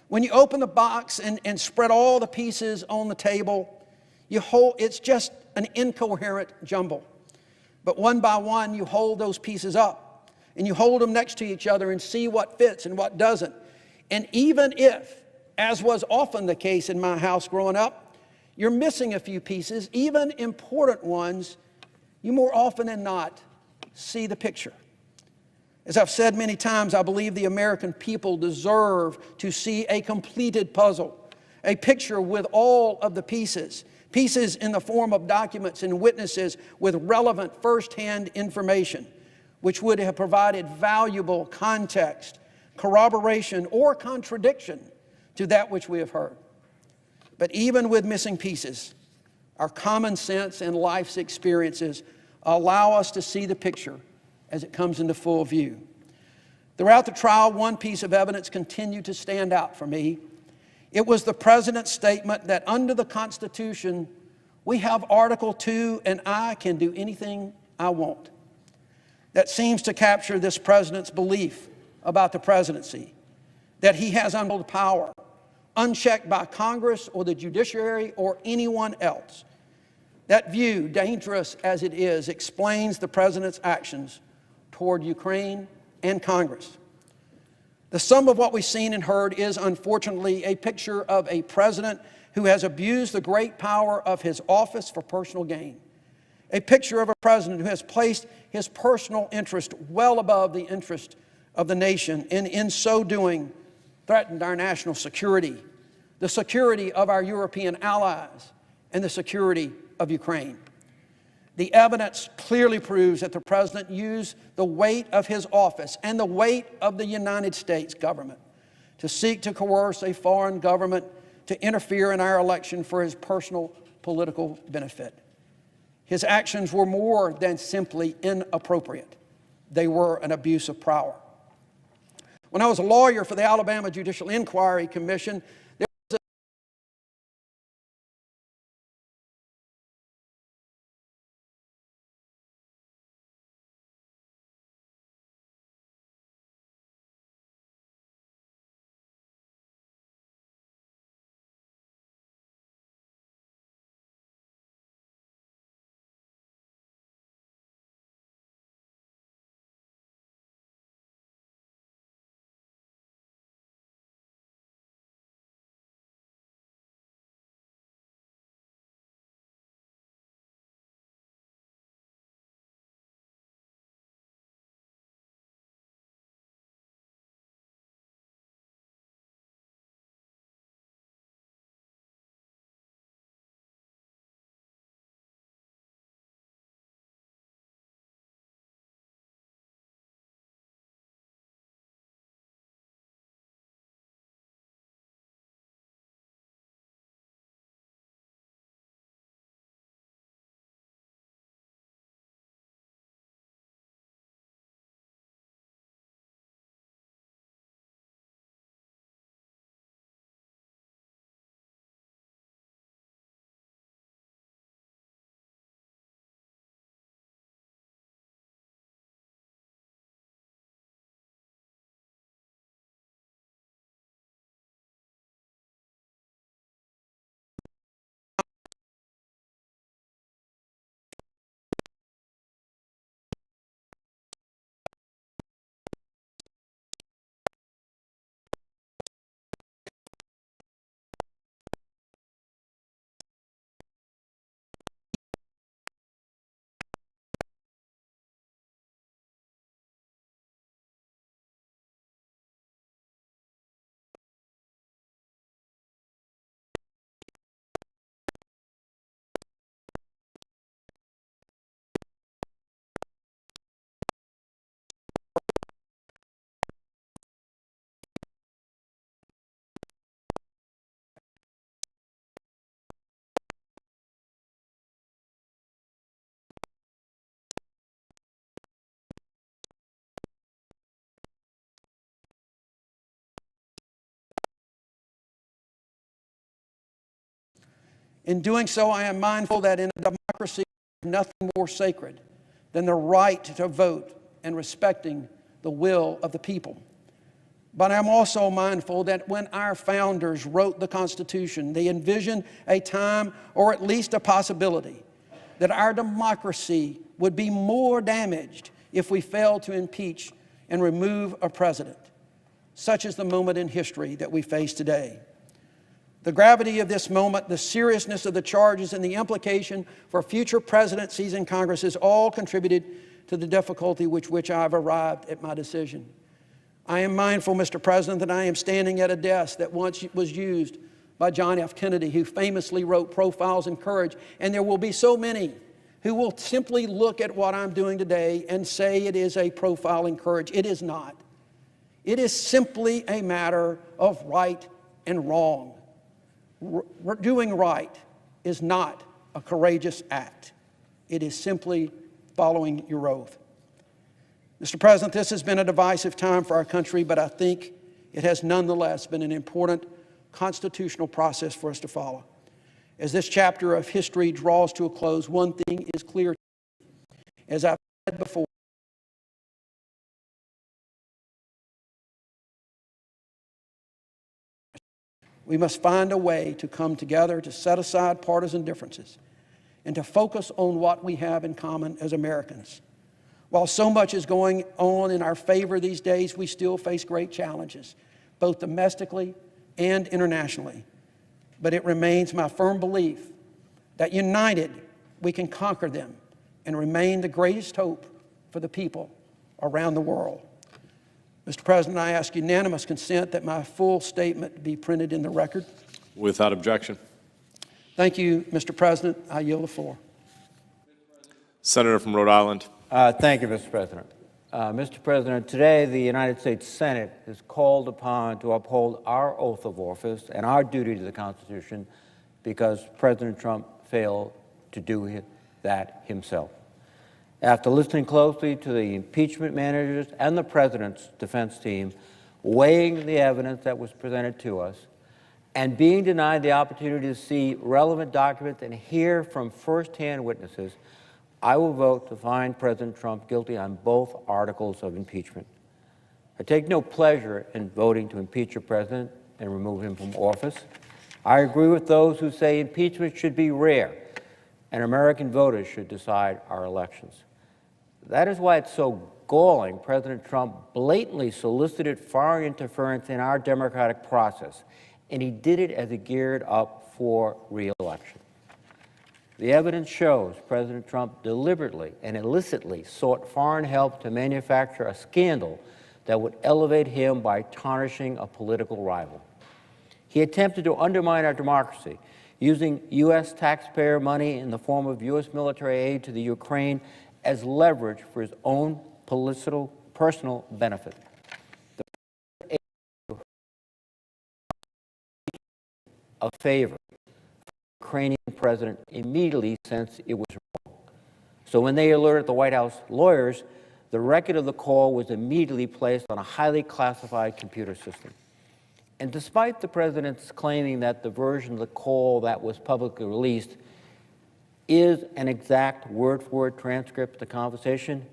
M: When you open the box and spread all the pieces on the table, it's just an incoherent jumble. But one by one, you hold those pieces up, and you hold them next to each other and see what fits and what doesn't. And even if, as was often the case in my house growing up, you're missing a few pieces, even important ones, you more often than not see the picture. As I've said many times, I believe the American people deserve to see a completed puzzle, a picture with all of the pieces, pieces in the form of documents and witnesses with relevant first-hand information, which would have provided valuable context, corroboration, or contradiction to that which we have heard. But even with missing pieces, our common sense and life's experiences allow us to see the picture as it comes into full view. Throughout the trial, one piece of evidence continued to stand out for me. It was the President's statement that under the Constitution, we have Article 2 and I can do anything I want. That seems to capture this President's belief about the presidency, that he has untold power, unchecked by Congress or the judiciary or anyone else. That view, dangerous as it is, explains the President's actions toward Ukraine and Congress. The sum of what we've seen and heard is, unfortunately, a picture of a president who has abused the great power of his office for personal gain. A picture of a president who has placed his personal interest well above the interest of the nation, and in so doing, threatened our national security, the security of our European allies, and the security of Ukraine. The evidence clearly proves that the President used the weight of his office and the weight of the United States government to seek to coerce a foreign government to interfere in our election for his personal political benefit. His actions were more than simply inappropriate. They were an abuse of power. When I was a lawyer for the Alabama Judicial Inquiry Commission, in doing so, I am mindful that in a democracy, there is nothing more sacred than the right to vote and respecting the will of the people. But I'm also mindful that when our founders wrote the Constitution, they envisioned a time, or at least a possibility, that our democracy would be more damaged if we failed to impeach and remove a president. Such is the moment in history that we face today. The gravity of this moment, the seriousness of the charges, and the implication for future presidencies and Congresses all contributed to the difficulty with which I've arrived at my decision. I am mindful, Mr. President, that I am standing at a desk that once was used by John F. Kennedy, who famously wrote Profiles in Courage, and there will be so many who will simply look at what I'm doing today and say it is a profile in courage. It is not. It is simply a matter of right and wrong. Doing right is not a courageous act. It is simply following your oath. Mr. President, this has been a divisive time for our country, but I think it has nonetheless been an important constitutional process for us to follow. As this chapter of history draws to a close, one thing is clear. As I've said before, we must find a way to come together to set aside partisan differences and to focus on what we have in common as Americans. While so much is going on in our favor these days, we still face great challenges, both domestically and internationally. But it remains my firm belief that united, we can conquer them and remain the greatest hope for the people around the world. Mr. President, I ask unanimous consent that my full statement be printed in the record.
J: Without objection.
M: Thank you, Mr. President. I yield the floor.
J: Senator from Rhode Island.
N: Thank you, Mr. President. Mr. President, today the United States Senate is called upon to uphold our oath of office and our duty to the Constitution because President Trump failed to do that himself. After listening closely to the impeachment managers and the President's defense team, weighing the evidence that was presented to us, and being denied the opportunity to see relevant documents and hear from firsthand witnesses, I will vote to find President Trump guilty on both articles of impeachment. I take no pleasure in voting to impeach a president and remove him from office. I agree with those who say impeachment should be rare and American voters should decide our elections. That is why it's so galling President Trump blatantly solicited foreign interference in our democratic process, and he did it as he geared up for re-election. The evidence shows President Trump deliberately and illicitly sought foreign help to manufacture a scandal that would elevate him by tarnishing a political rival. He attempted to undermine our democracy using U.S. taxpayer money in the form of U.S. military aid to the Ukraine as leverage for his own personal benefit. A favor. Ukrainian president immediately sensed it was wrong. So when they alerted the White House lawyers, the record of the call was immediately placed on a highly classified computer system. And despite the president's claiming that the version of the call that was publicly released is an exact word-for-word transcript of the conversation,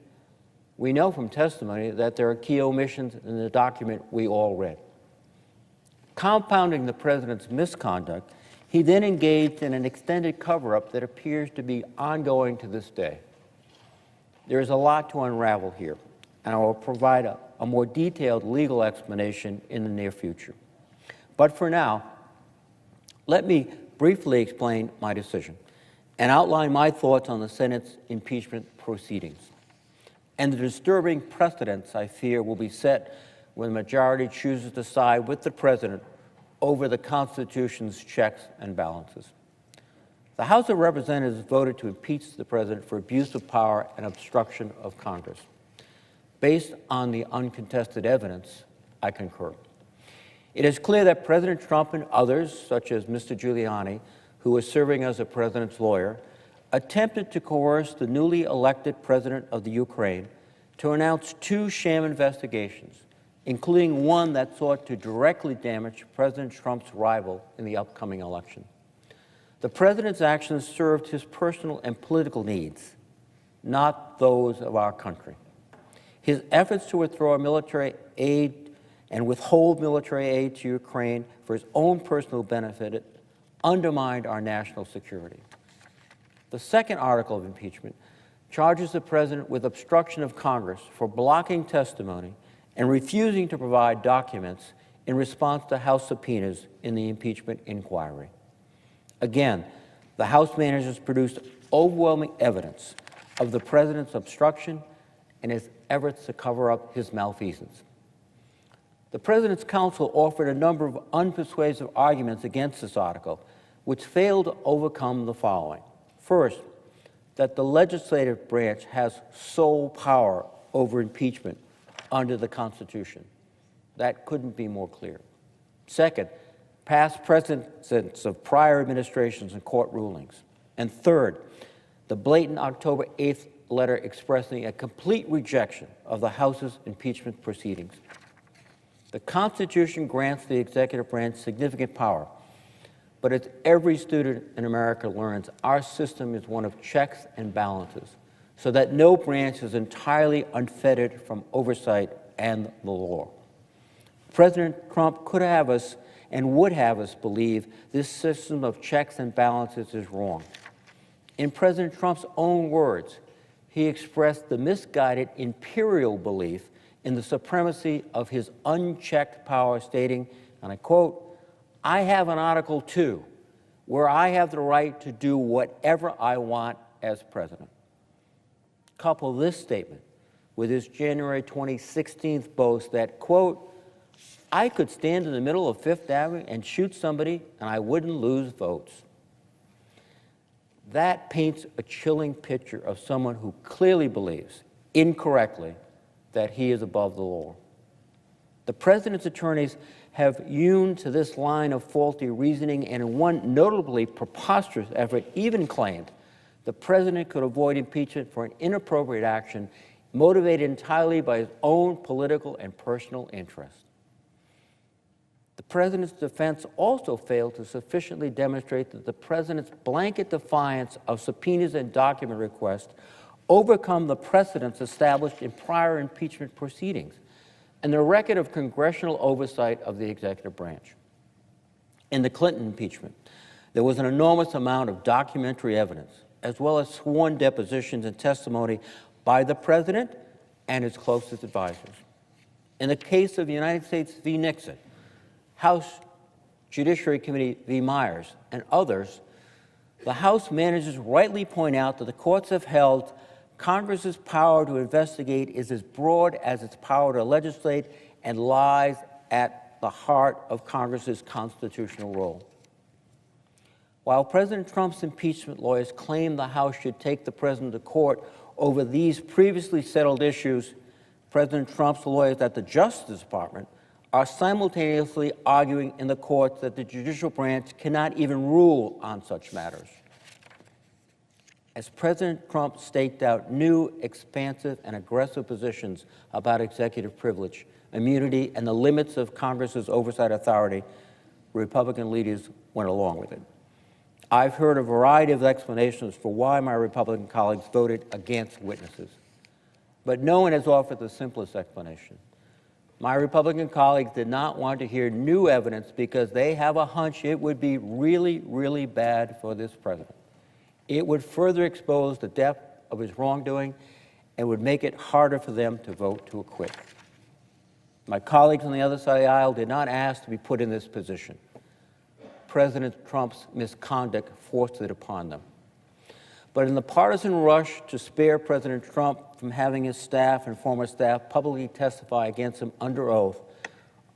N: we know from testimony that there are key omissions in the document we all read. Compounding the president's misconduct, he then engaged in an extended cover-up that appears to be ongoing to this day. There is a lot to unravel here, and I will provide a more detailed legal explanation in the near future. But for now, let me briefly explain my decision and outline my thoughts on the Senate's impeachment proceedings and the disturbing precedents I fear will be set when the majority chooses to side with the president over the Constitution's checks and balances. The House of Representatives voted to impeach the president for abuse of power and obstruction of Congress. Based on the uncontested evidence, I concur. It is clear that President Trump and others, such as Mr. Giuliani, who was serving as the president's lawyer, attempted to coerce the newly elected president of the Ukraine to announce 2 sham investigations, including one that sought to directly damage President Trump's rival in the upcoming election. The president's actions served his personal and political needs. not those of our country. His efforts to withdraw military aid and withhold military aid to Ukraine for his own personal benefit undermined our national security. The second article of impeachment charges the president with obstruction of Congress for blocking testimony and refusing to provide documents in response to House subpoenas in the impeachment inquiry. Again, the House managers produced overwhelming evidence of the president's obstruction and his efforts to cover up his malfeasance. The president's counsel offered a number of unpersuasive arguments against this article, which failed to overcome the following. First, that the legislative branch has sole power over impeachment under the Constitution. That couldn't be more clear. Second, past precedents of prior administrations and court rulings. And third, the blatant October 8th letter expressing a complete rejection of the House's impeachment proceedings. The Constitution grants the executive branch significant power, but as every student in America learns, our system is one of checks and balances, so that no branch is entirely unfettered from oversight and the law. President Trump could have us and would have us believe this system of checks and balances is wrong. In President Trump's own words, he expressed the misguided imperial belief in the supremacy of his unchecked power, stating, and I quote, "I have an Article 2 where I have the right to do whatever I want as president." Couple this statement with his January 2016 boast that, quote, "I could stand in the middle of Fifth Avenue and shoot somebody and I wouldn't lose votes." That paints a chilling picture of someone who clearly believes, incorrectly, that he is above the law. The president's attorneys have hewn to this line of faulty reasoning, and in one notably preposterous effort even claimed the president could avoid impeachment for an inappropriate action motivated entirely by his own political and personal interest. The president's defense also failed to sufficiently demonstrate that the president's blanket defiance of subpoenas and document requests overcome the precedents established in prior impeachment proceedings and the record of congressional oversight of the executive branch. In the Clinton impeachment, there was an enormous amount of documentary evidence, as well as sworn depositions and testimony by the president and his closest advisors. In the case of the United States v. Nixon, House Judiciary Committee v. Myers, and others, the House managers rightly point out that the courts have held Congress's power to investigate is as broad as its power to legislate and lies at the heart of Congress's constitutional role. While President Trump's impeachment lawyers claim the House should take the president to court over these previously settled issues, President Trump's lawyers at the Justice Department are simultaneously arguing in the courts that the judicial branch cannot even rule on such matters. As President Trump staked out new, expansive, and aggressive positions about executive privilege, immunity, and the limits of Congress's oversight authority, Republican leaders went along with it. I've heard a variety of explanations for why my Republican colleagues voted against witnesses, but no one has offered the simplest explanation. My Republican colleagues did not want to hear new evidence because they have a hunch it would be really, really bad for this president. It would further expose the depth of his wrongdoing and would make it harder for them to vote to acquit. My colleagues on the other side of the aisle did not ask to be put in this position. President Trump's misconduct forced it upon them. But in the partisan rush to spare President Trump from having his staff and former staff publicly testify against him under oath,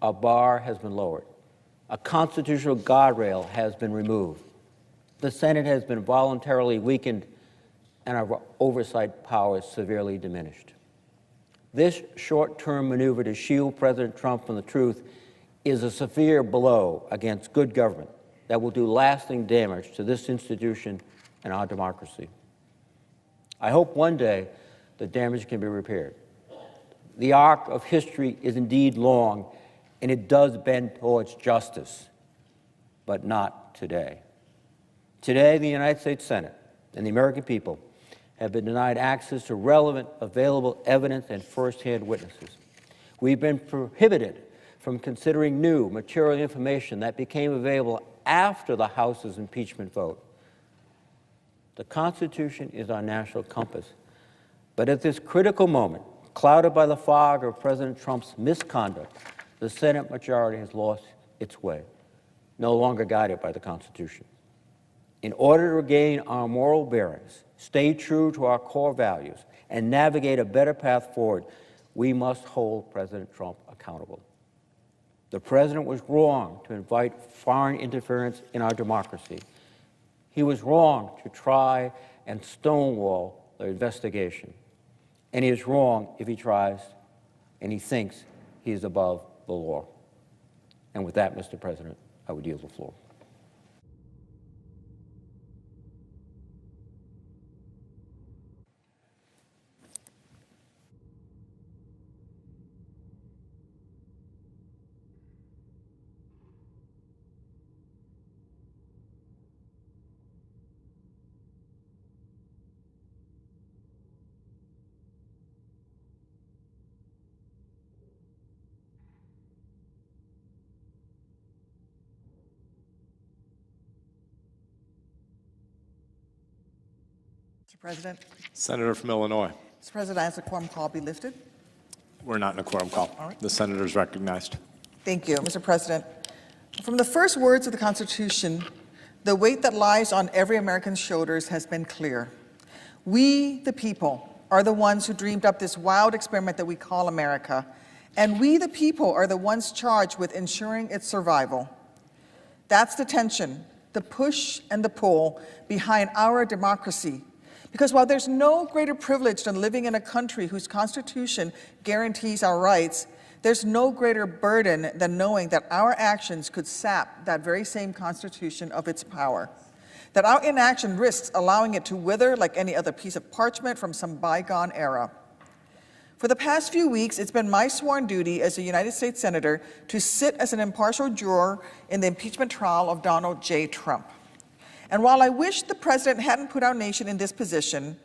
N: a bar has been lowered. A constitutional guardrail has been removed. The Senate has been voluntarily weakened, and our oversight powers severely diminished. This short-term maneuver to shield President Trump from the truth is a severe blow against good government that will do lasting damage to this institution and our democracy. I hope one day the damage can be repaired. The arc of history is indeed long, and it does bend towards justice, but not today. Today, the United States Senate and the American people have been denied access to relevant, available evidence and firsthand witnesses. We've been prohibited from considering new material information that became available after the House's impeachment vote. The Constitution is our national compass, but at this critical moment, clouded by the fog of President Trump's misconduct, the Senate majority has lost its way, no longer guided by the Constitution. In order to regain our moral bearings, stay true to our core values, and navigate a better path forward, we must hold President Trump accountable. The president was wrong to invite foreign interference in our democracy. He was wrong to try and stonewall the investigation. And he is wrong if he tries and he thinks he is above the law. And with that, Mr. President, I would yield the floor.
O: Mr. President.
J: Senator from Illinois.
O: Mr. President, I ask the quorum call be lifted.
J: We're not in a quorum call.
O: All right.
J: The senator is recognized.
O: Thank you, Mr. President. From the first words of the Constitution, the weight that lies on every American's shoulders has been clear. We, the people, are the ones who dreamed up this wild experiment that we call America, and we, the people, are the ones charged with ensuring its survival. That's the tension, the push and the pull behind our democracy. Because while there's no greater privilege than living in a country whose Constitution guarantees our rights, there's no greater burden than knowing that our actions could sap that very same Constitution of its power. That our inaction risks allowing it to wither like any other piece of parchment from some bygone era. For the past few weeks, it's been my sworn duty as a United States Senator to sit as an impartial juror in the impeachment trial of Donald J. Trump. And while I wish the president hadn't put our nation in this position,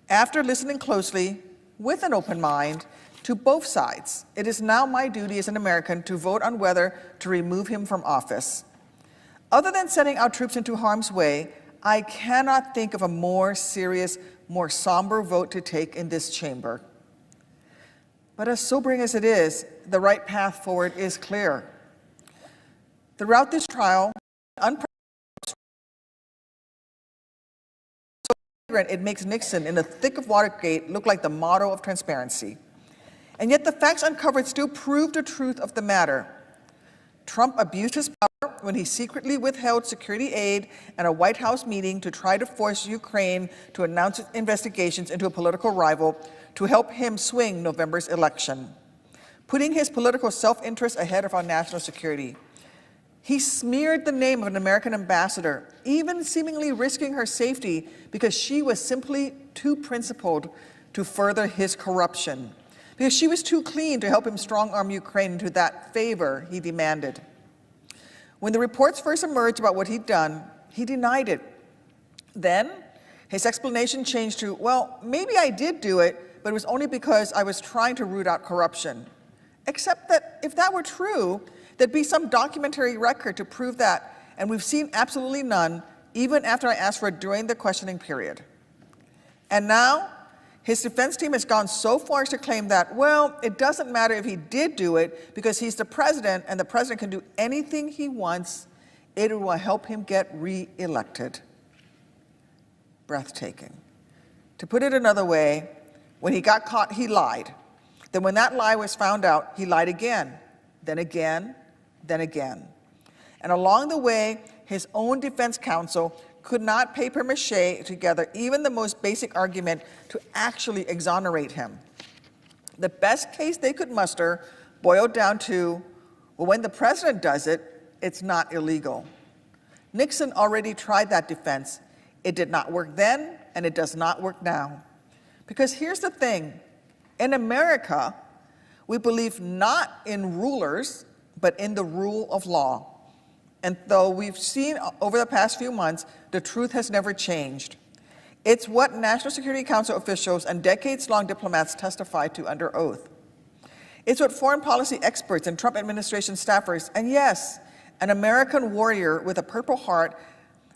O: after listening closely, with an open mind, to both sides, it is now my duty as an American to vote on whether to remove him from office. Other than sending our troops into harm's way, I cannot think of a more serious, more somber vote to take in this chamber. But as sobering as it is, the right path forward is clear. Throughout this trial, it makes Nixon in the thick of Watergate look like the motto of transparency. And yet the facts uncovered still prove the truth of the matter. Trump abused his power when he secretly withheld security aid at a White House meeting to try to force Ukraine to announce its investigations into a political rival to help him swing November's election, putting his political self-interest ahead of our national security. He smeared the name of an American ambassador, even seemingly risking her safety because she was simply too principled to further his corruption, because she was too clean to help him strong-arm Ukraine into that favor he demanded. When the reports first emerged about what he'd done, he denied it. Then his explanation changed to, well, maybe I did do it, but it was only because I was trying to root out corruption. Except that if that were true, there'd be some documentary record to prove that, and we've seen absolutely none, even after I asked for it during the questioning period. And now, his defense team has gone so far as to claim that, well, it doesn't matter if he did do it because he's the president and the president can do anything he wants. It will help him get re-elected. Breathtaking. To put it another way, when he got caught, he lied. Then when that lie was found out, he lied again, then again, then again. And along the way, his own defense counsel could not papier-mâché together even the most basic argument to actually exonerate him. The best case they could muster boiled down to, well, when the president does it, it's not illegal. Nixon already tried that defense. It did not work then, and it does not work now. Because here's the thing, in America, we believe not in rulers, but in the rule of law. And though we've seen over the past few months, the truth has never changed. It's what National Security Council officials and decades-long diplomats testified to under oath. It's what foreign policy experts and Trump administration staffers, and yes, an American warrior with a Purple Heart,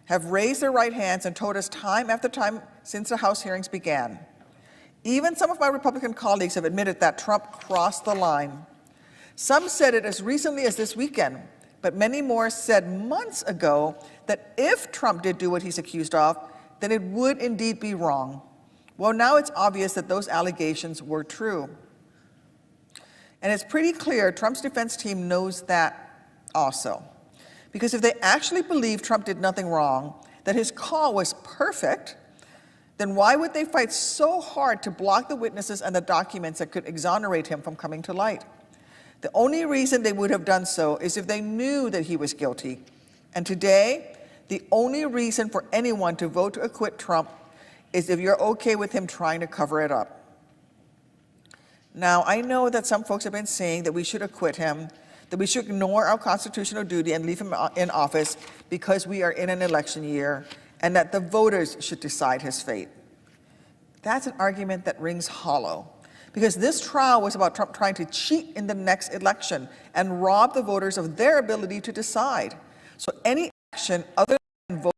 O: have raised their right hands and told us time after time since the House hearings began. Even some of my Republican colleagues have admitted that Trump crossed the line. Some said it as recently as this weekend, but many more said months ago that if Trump did do what he's accused of, then it would indeed be wrong. Well, now it's obvious that those allegations were true. And it's pretty clear Trump's defense team knows that also. Because if they actually believe Trump did nothing wrong, that his call was perfect, then why would they fight so hard to block the witnesses and the documents that could exonerate him from coming to light? The only reason they would have done so is if they knew that he was guilty. And today, the only reason for anyone to vote to acquit Trump is if you're okay with him trying to cover it up. Now, I know that some folks have been saying that we should acquit him, that we should ignore our constitutional duty and leave him in office because we are in an election year, and that the voters should decide his fate. That's an argument that rings hollow, because this trial was about Trump trying to cheat in the next election and rob the voters of their ability to decide. So any action other than voting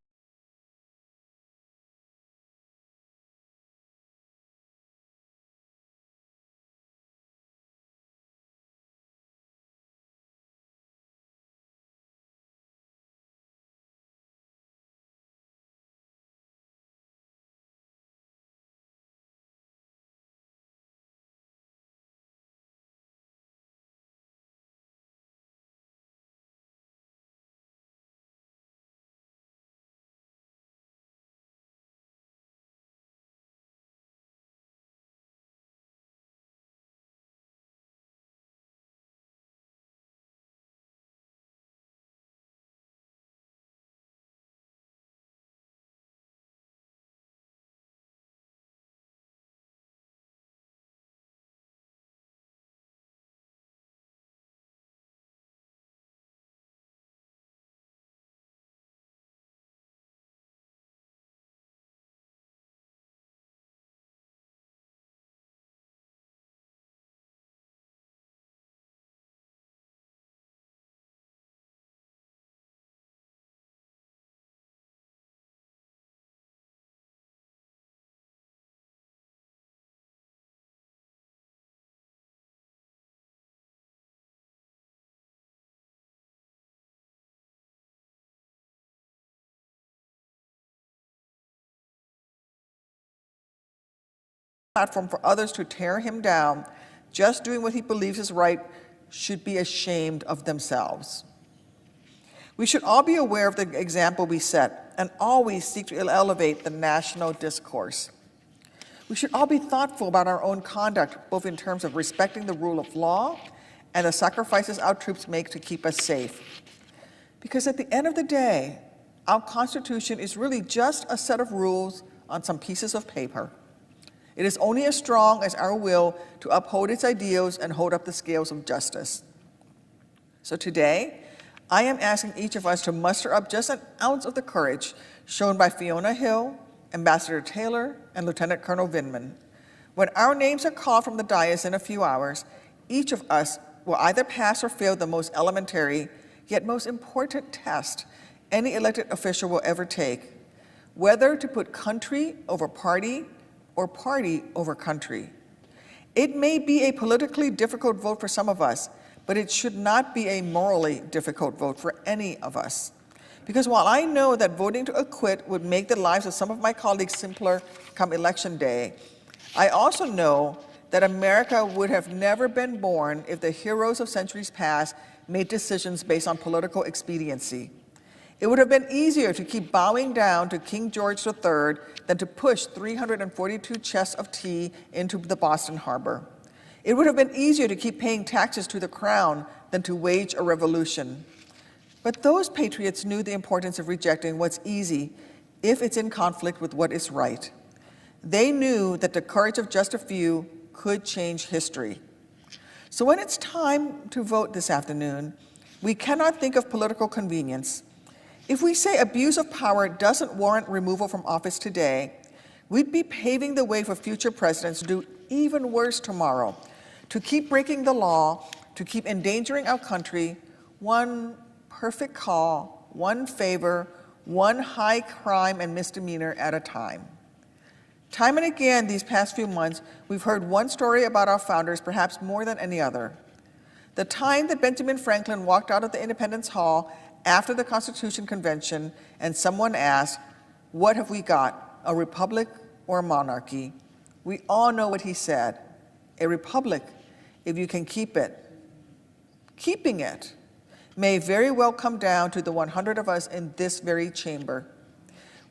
O: platform for others to tear him down, just doing what he believes is right, should be ashamed of themselves. We should all be aware of the example we set and always seek to elevate the national discourse. We should all be thoughtful about our own conduct, both in terms of respecting the rule of law and the sacrifices our troops make to keep us safe. Because at the end of the day, our Constitution is really just a set of rules on some pieces of paper. It is only as strong as our will to uphold its ideals and hold up the scales of justice. So today, I am asking each of us to muster up just an ounce of the courage shown by Fiona Hill, Ambassador Taylor, and Lieutenant Colonel Vindman. When our names are called from the dais in a few hours, each of us will either pass or fail the most elementary, yet most important test any elected official will ever take, whether to put country over party or party over country. It may be a politically difficult vote for some of us, but it should not be a morally difficult vote for any of us. Because while I know that voting to acquit would make the lives of some of my colleagues simpler come election day, I also know that America would have never been born if the heroes of centuries past made decisions based on political expediency. It would have been easier to keep bowing down to King George III than to push 342 chests of tea into the Boston Harbor. It would have been easier to keep paying taxes to the crown than to wage a revolution. But those patriots knew the importance of rejecting what's easy if it's in conflict with what is right. They knew that the courage of just a few could change history. So when it's time to vote this afternoon, we cannot think of political convenience. If we say abuse of power doesn't warrant removal from office today, We'd be paving the way for future presidents to do even worse tomorrow, to keep breaking the law, to keep endangering our country, one perfect call, one favor, one high crime and misdemeanor at a time. Time and again these past few months, we've heard one story about our founders, perhaps more than any other. The time that Benjamin Franklin walked out of the Independence Hall after the Constitution Convention and someone asked, "What have we got, a republic or a monarchy?" We all know what he said, "A republic, if you can keep it." Keeping it may very well come down to the 100 of us in this very chamber.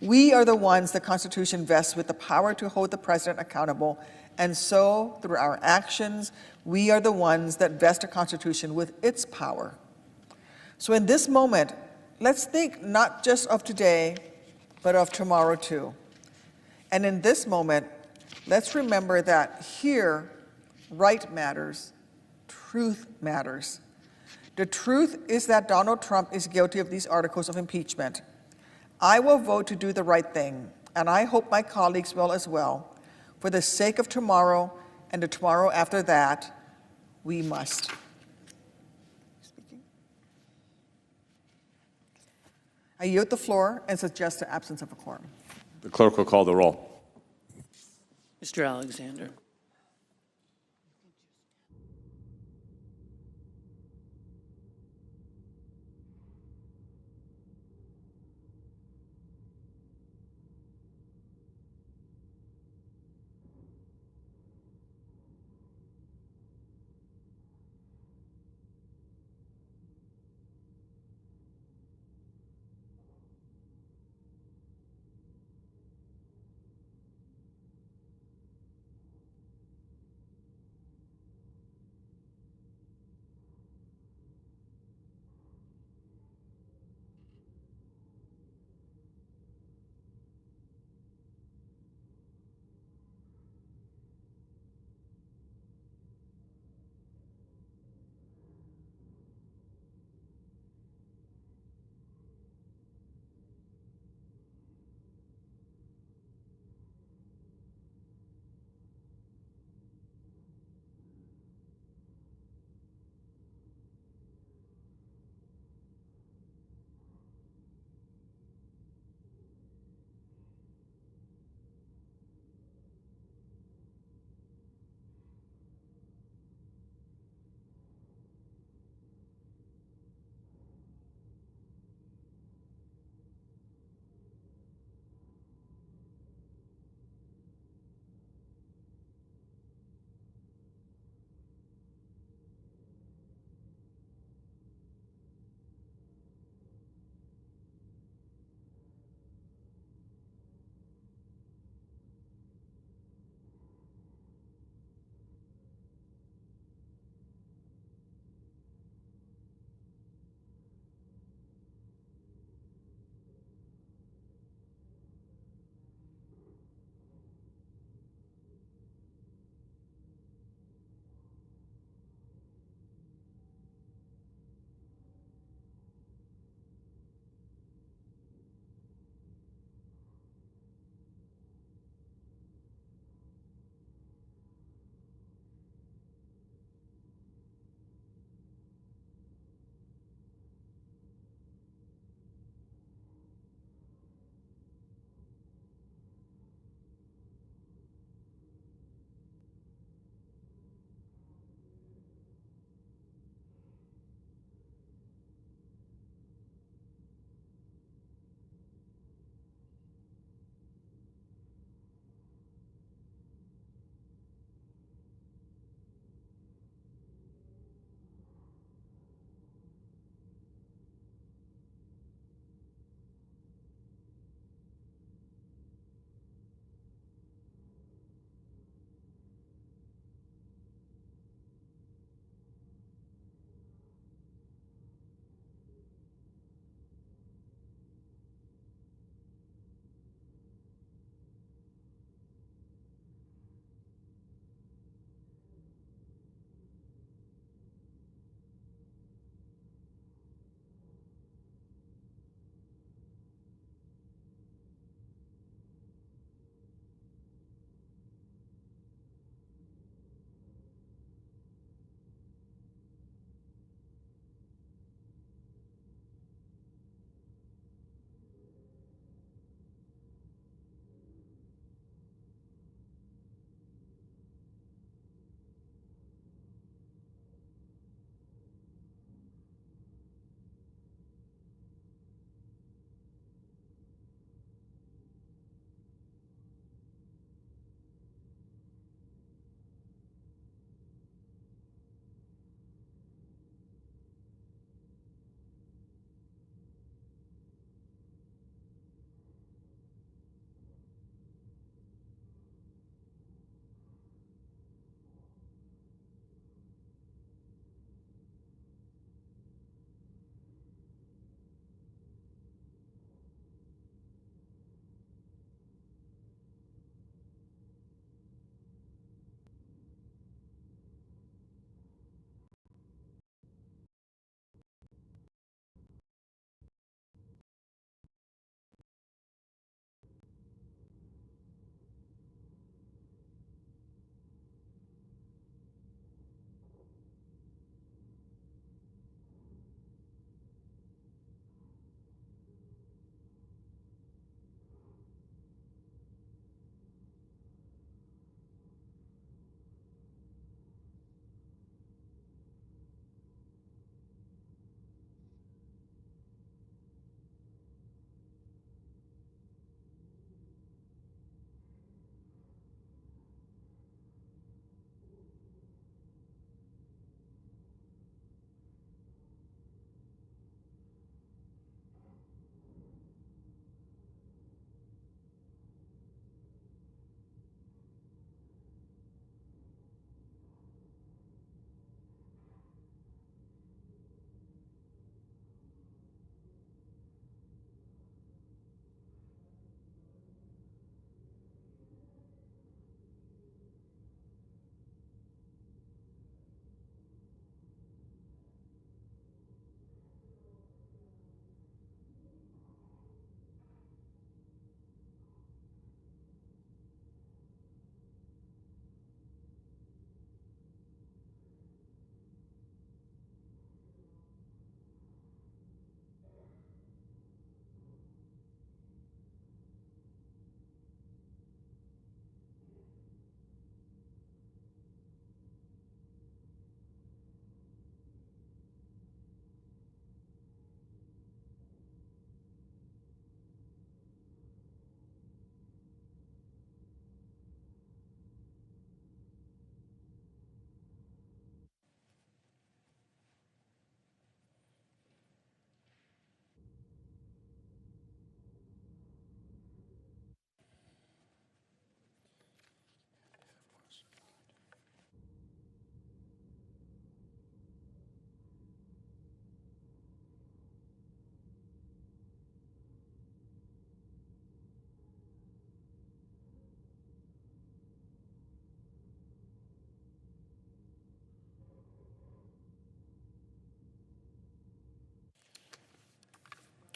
O: We are the ones the Constitution vests with the power to hold the president accountable, and so, through our actions, we are the ones that vest the Constitution with its power. So in this moment, let's think not just of today, but of tomorrow too. And in this moment, let's remember that here, right matters, truth matters. The truth is that Donald Trump is guilty of these articles of impeachment. I will vote to do the right thing, and I hope my colleagues will as well. For the sake of tomorrow and the tomorrow after that, we must. I yield the floor and suggest the absence of a quorum.
J: The clerk will call the roll.
F: Mr. Alexander.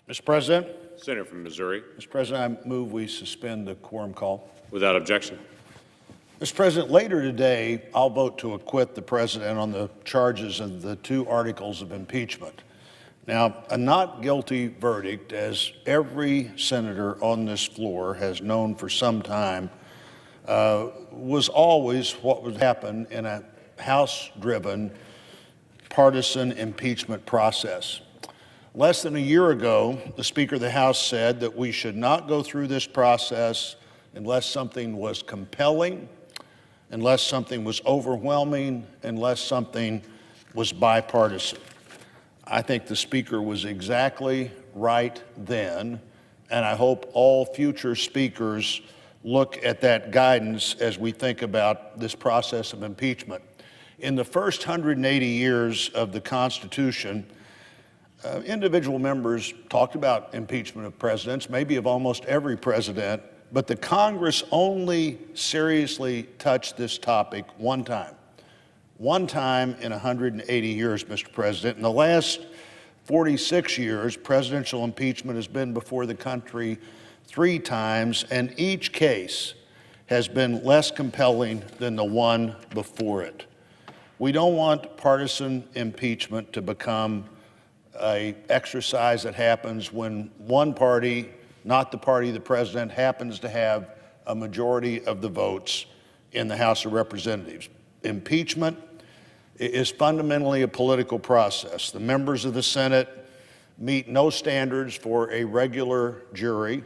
P: Mr. President.
Q: Senator from Missouri.
P: Mr. President, I move we suspend the quorum call.
Q: Without objection.
P: Mr. President, later today, I'll vote to acquit the president on the charges of the 2 articles of impeachment. Now, a not guilty verdict, as every senator on this floor has known for some time, was always what would happen in a House-driven partisan impeachment process. Less than a year ago, the Speaker of the House said that we should not go through this process unless something was compelling, unless something was overwhelming, unless something was bipartisan. I think the Speaker was exactly right then, and I hope all future speakers look at that guidance as we think about this process of impeachment. In the first 180 years of the Constitution, individual members talked about impeachment of presidents, maybe of almost every president, but the Congress only seriously touched this topic one time. One time in 180 years, Mr. President. In the last 46 years, presidential impeachment has been before the country 3 times, and each case has been less compelling than the one before it. We don't want partisan impeachment to become an exercise that happens when one party, not the party of the president, happens to have a majority of the votes in the House of Representatives. Impeachment is fundamentally a political process. The members of the Senate meet no standards for a regular jury.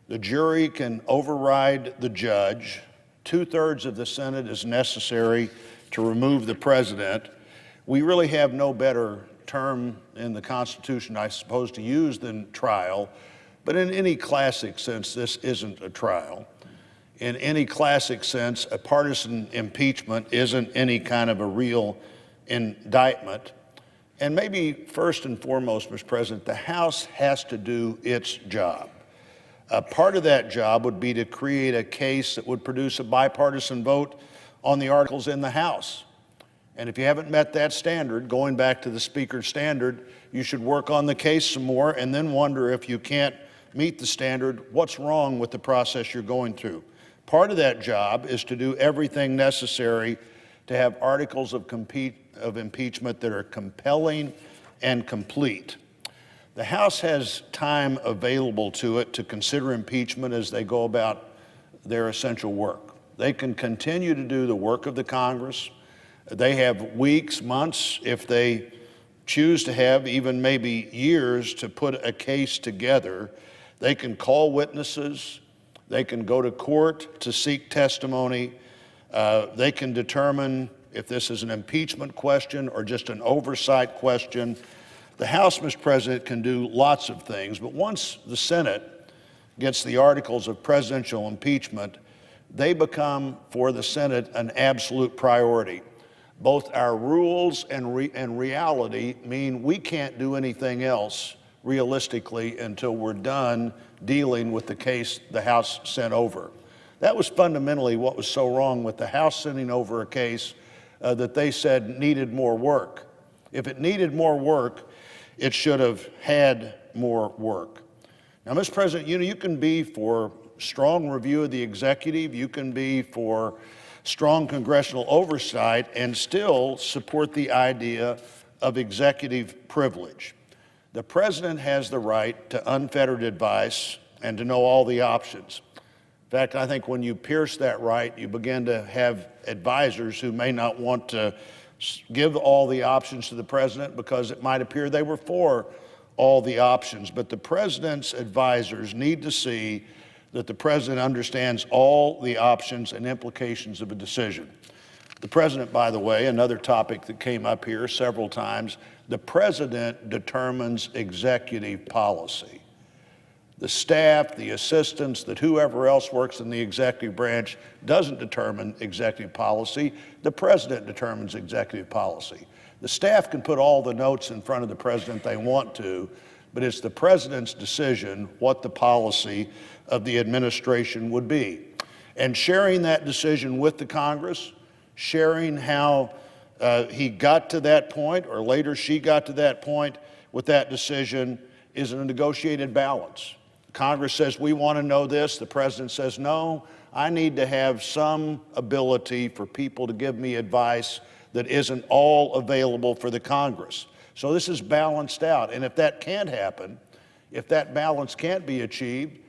P: The jury can override the judge. 2/3 of the Senate is necessary to remove the president. We really have no better term in the Constitution, I suppose, to use than trial. But in any classic sense, this isn't a trial. In any classic sense, a partisan impeachment isn't any kind of a real indictment. And maybe first and foremost, Mr. President, the House has to do its job. Part of that job would be to create a case that would produce a bipartisan vote on the articles in the House. And if you haven't met that standard, going back to the Speaker's standard, you should work on the case some more and then wonder if you can't meet the standard, what's wrong with the process you're going through. Part of that job is to do everything necessary to have articles of impeachment that are compelling and complete. The House has time available to it to consider impeachment as they go about their essential work. They can continue to do the work of the Congress. They have weeks, months, if they choose to have even maybe years to put a case together. They can call witnesses. They can go to court to seek testimony. They can determine if this is an impeachment question or just an oversight question. The House, Mr. President, can do lots of things, but once the Senate gets the articles of presidential impeachment, they become, for the Senate, an absolute priority. Both our rules and reality mean we can't do anything else realistically until we're done dealing with the case the House sent over. That was fundamentally what was so wrong with the House sending over a case that they said needed more work. If it needed more work, it should have had more work. Now, Mr. President, you can be for strong review of the executive, you can be for strong congressional oversight and still support the idea of executive privilege. The president has the right to unfettered advice and to know all the options. In fact, I think when you pierce that right, you begin to have advisors who may not want to give all the options to the president because it might appear they were for all the options. But the president's advisors need to see that the president understands all the options and implications of a decision. The president, by the way, another topic that came up here several times, the president determines executive policy. The staff, the assistants, that whoever else works in the executive branch doesn't determine executive policy. The president determines executive policy. The staff can put all the notes in front of the president they want to, but it's the president's decision what the policy of the administration would be. And sharing that decision with the Congress, sharing how he got to that point, or later she got to that point with that decision, is a negotiated balance. Congress says, we want to know this. The president says, no, I need to have some ability for people to give me advice that isn't all available for the Congress. So this is balanced out. And if that can't happen, if that balance can't be achieved,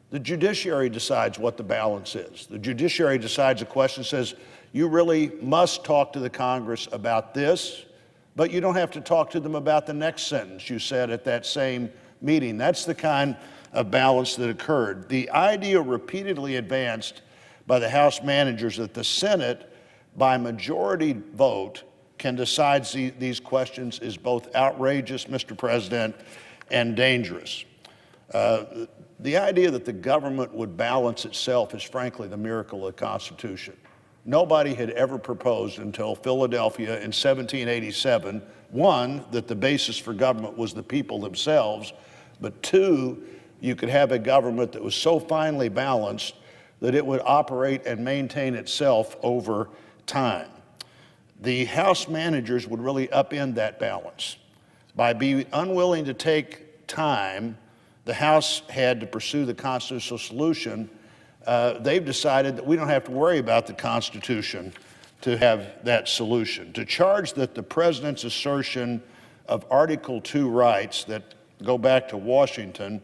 P: the judiciary decides what the balance is. The judiciary decides a question, says, you really must talk to the Congress about this, but you don't have to talk to them about the next sentence you said at that same meeting. That's the kind of balance that occurred. The idea repeatedly advanced by the House managers that the Senate, by majority vote, can decide these questions is both outrageous, Mr. President, and dangerous. The idea that the government would balance itself is frankly the miracle of the Constitution. Nobody had ever proposed until Philadelphia in 1787, one, that the basis for government was the people themselves, but two, you could have a government that was so finely balanced that it would operate and maintain itself over time. The House managers would really upend that balance. By being unwilling to take time, the House had to pursue the constitutional solution. They've decided that we don't have to worry about the Constitution to have that solution. To charge that the president's assertion of Article II rights that go back to Washington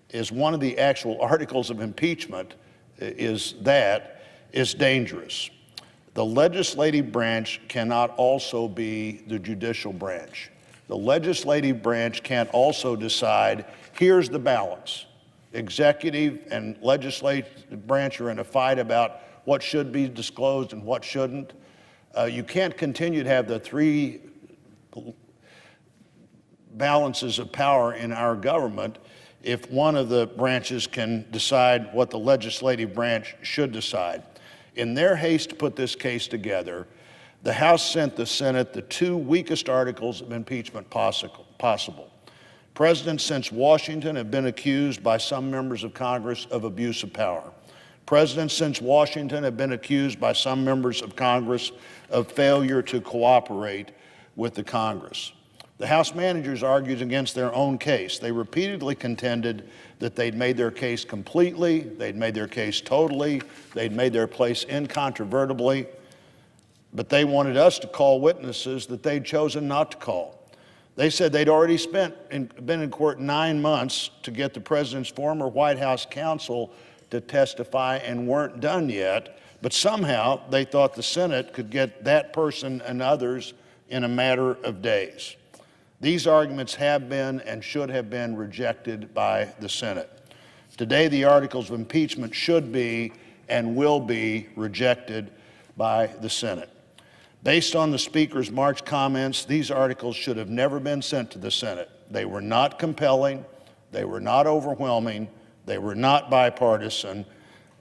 P: is one of the actual articles of impeachment is dangerous. The legislative branch cannot also be the judicial branch. The legislative branch can't also decide, here's the balance. Executive and legislative branch are in a fight about what should be disclosed and what shouldn't. You can't continue to have the three balances of power in our government if one of the branches can decide what the legislative branch should decide. In their haste to put this case together, the House sent the Senate the two weakest articles of impeachment possible. Presidents since Washington have been accused by some members of Congress of abuse of power. Presidents since Washington have been accused by some members of Congress of failure to cooperate with the Congress. The House managers argued against their own case. They repeatedly contended that they'd made their case completely, they'd made their case totally, they'd made their case incontrovertibly, but they wanted us to call witnesses that they'd chosen not to call. They said they'd already been in court 9 months to get the president's former White House counsel to testify and weren't done yet, but somehow they thought the Senate could get that person and others in a matter of days. These arguments have been and should have been rejected by the Senate. Today, the articles of impeachment should be and will be rejected by the Senate. Based on the Speaker's March comments, these articles should have never been sent to the Senate. They were not compelling, they were not overwhelming, they were not bipartisan,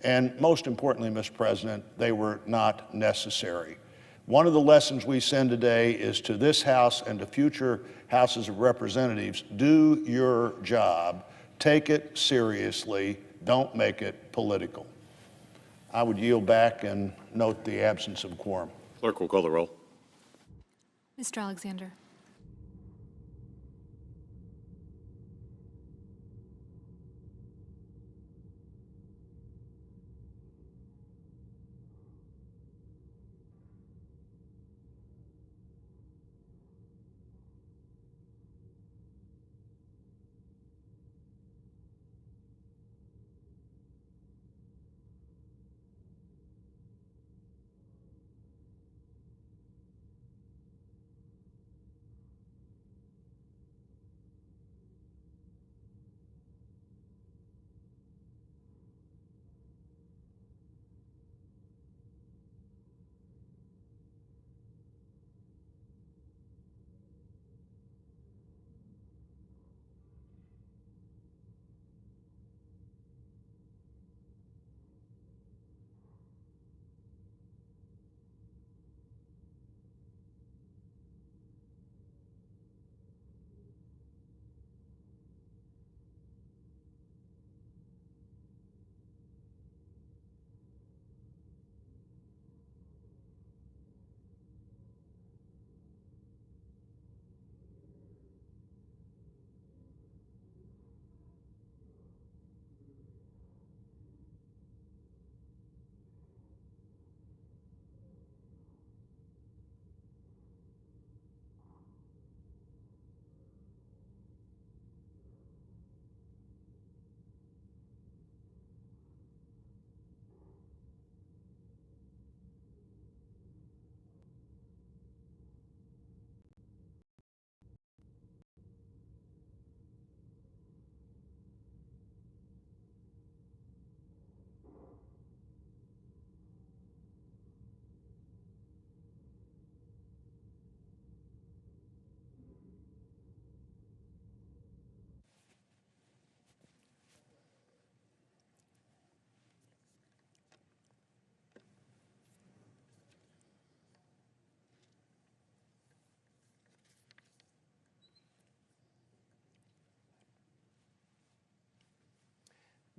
P: and most importantly, Mr. President, they were not necessary. One of the lessons we send today is to this House and to future Houses of Representatives, do your job, take it seriously, don't make it political. I would yield back and note the absence of quorum.
Q: Clerk will call the roll.
R: Mr. Alexander.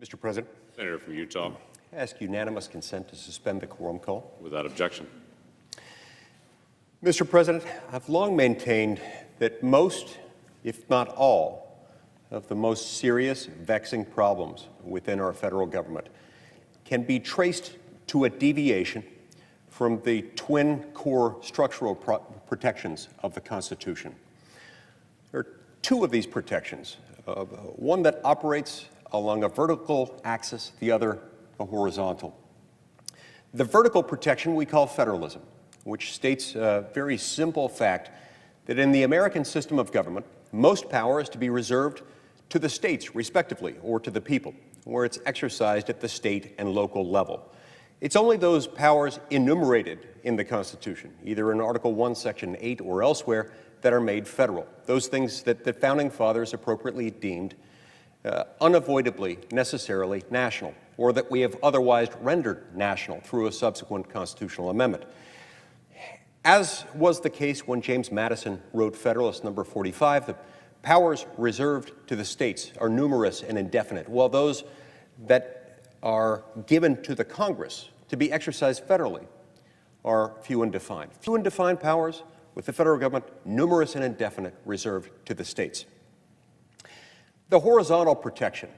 Q: Mr. President.
B: Senator from Utah.
Q: I ask unanimous consent to suspend the quorum call.
B: Without objection.
Q: Mr. President, I've long maintained that most, if not all, of the most serious, vexing problems within our federal government can be traced to a deviation from the twin core structural protections of the Constitution. There are two of these protections, one that operates along a vertical axis, the other a horizontal. The vertical protection we call federalism, which states a very simple fact that in the American system of government, most power is to be reserved to the states, respectively, or to the people, where it's exercised at the state and local level. It's only those powers enumerated in the Constitution, either in Article 1, Section 8 or elsewhere, that are made federal. Those things that the Founding Fathers appropriately deemed unavoidably, necessarily national, or that we have otherwise rendered national through a subsequent constitutional amendment. As was the case when James Madison wrote Federalist Number 45, the powers reserved to the states are numerous and indefinite, while those that are given to the Congress to be exercised federally are few and defined. Few and defined powers with the federal government, numerous and indefinite, reserved to the states. The horizontal protection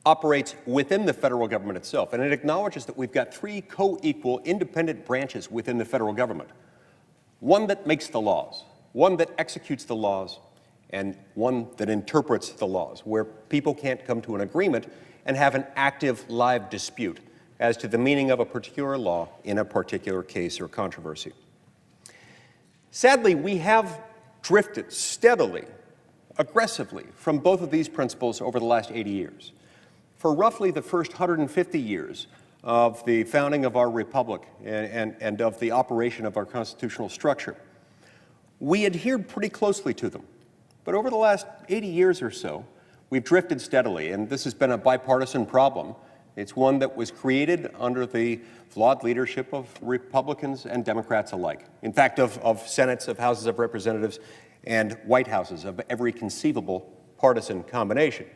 Q: operates within the federal government itself, and it acknowledges that we've got three co-equal independent branches within the federal government. One that makes the laws, one that executes the laws, and one that interprets the laws, where people can't come to an agreement and have an active, live dispute as to the meaning of a particular law in a particular case or controversy. Sadly, we have drifted steadily, aggressively from both of these principles over the last 80 years. For roughly the first 150 years of the founding of our republic and of the operation of our constitutional structure, we adhered pretty closely to them. But over the last 80 years or so, we've drifted steadily, and this has been a bipartisan problem. It's one that was created under the flawed leadership of Republicans and Democrats alike. In fact, of Senates, of Houses of Representatives, and White Houses of every conceivable partisan combination.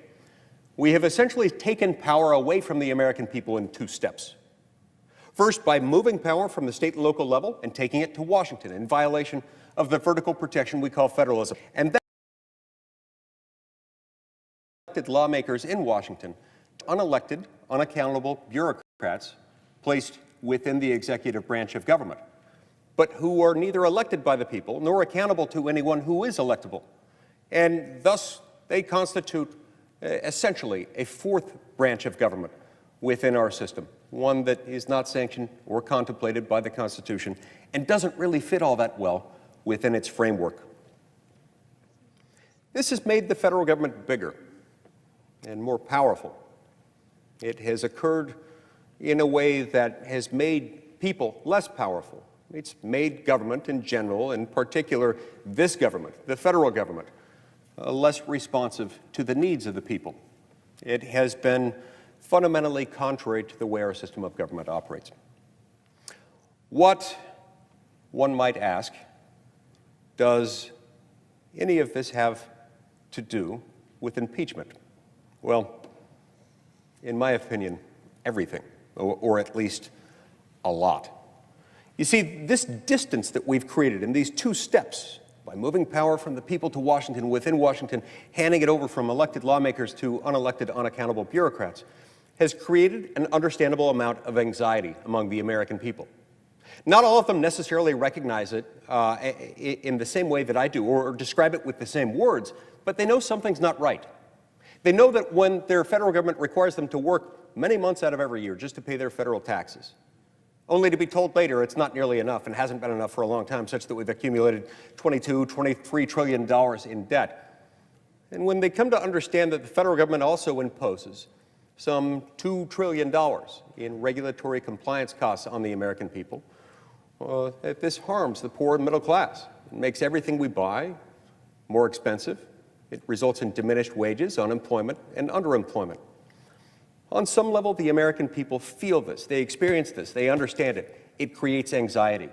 Q: We have essentially taken power away from the American people in two steps. First, by moving power from the state and local level and taking it to Washington in violation of the vertical protection we call federalism. And then elected lawmakers in Washington, unelected, unaccountable bureaucrats placed within the executive branch of government, but who are neither elected by the people nor accountable to anyone who is electable. And thus, they constitute essentially a fourth branch of government within our system, one that is not sanctioned or contemplated by the Constitution and doesn't really fit all that well within its framework. This has made the federal government bigger and more powerful. It has occurred in a way that has made people less powerful. It's made government in general, in particular this government, the federal government, less responsive to the needs of the people. It has been fundamentally contrary to the way our system of government operates. What, one might ask, does any of this have to do with impeachment? Well, in my opinion, everything, or at least a lot. You see, this distance that we've created in these two steps, by moving power from the people to Washington, within Washington, handing it over from elected lawmakers to unelected, unaccountable bureaucrats, has created an understandable amount of anxiety among the American people. Not all of them necessarily recognize it in the same way that I do, or describe it with the same words, but they know something's not right. They know that when their federal government requires them to work many months out of every year just to pay their federal taxes, only to be told later it's not nearly enough and hasn't been enough for a long time, such that we've accumulated $23 trillion in debt. And when they come to understand that the federal government also imposes some $2 trillion in regulatory compliance costs on the American people, this harms the poor and middle class. It makes everything we buy more expensive. It results in diminished wages, unemployment, and underemployment. On some level, the American people feel this, they experience this, they understand it. It creates anxiety.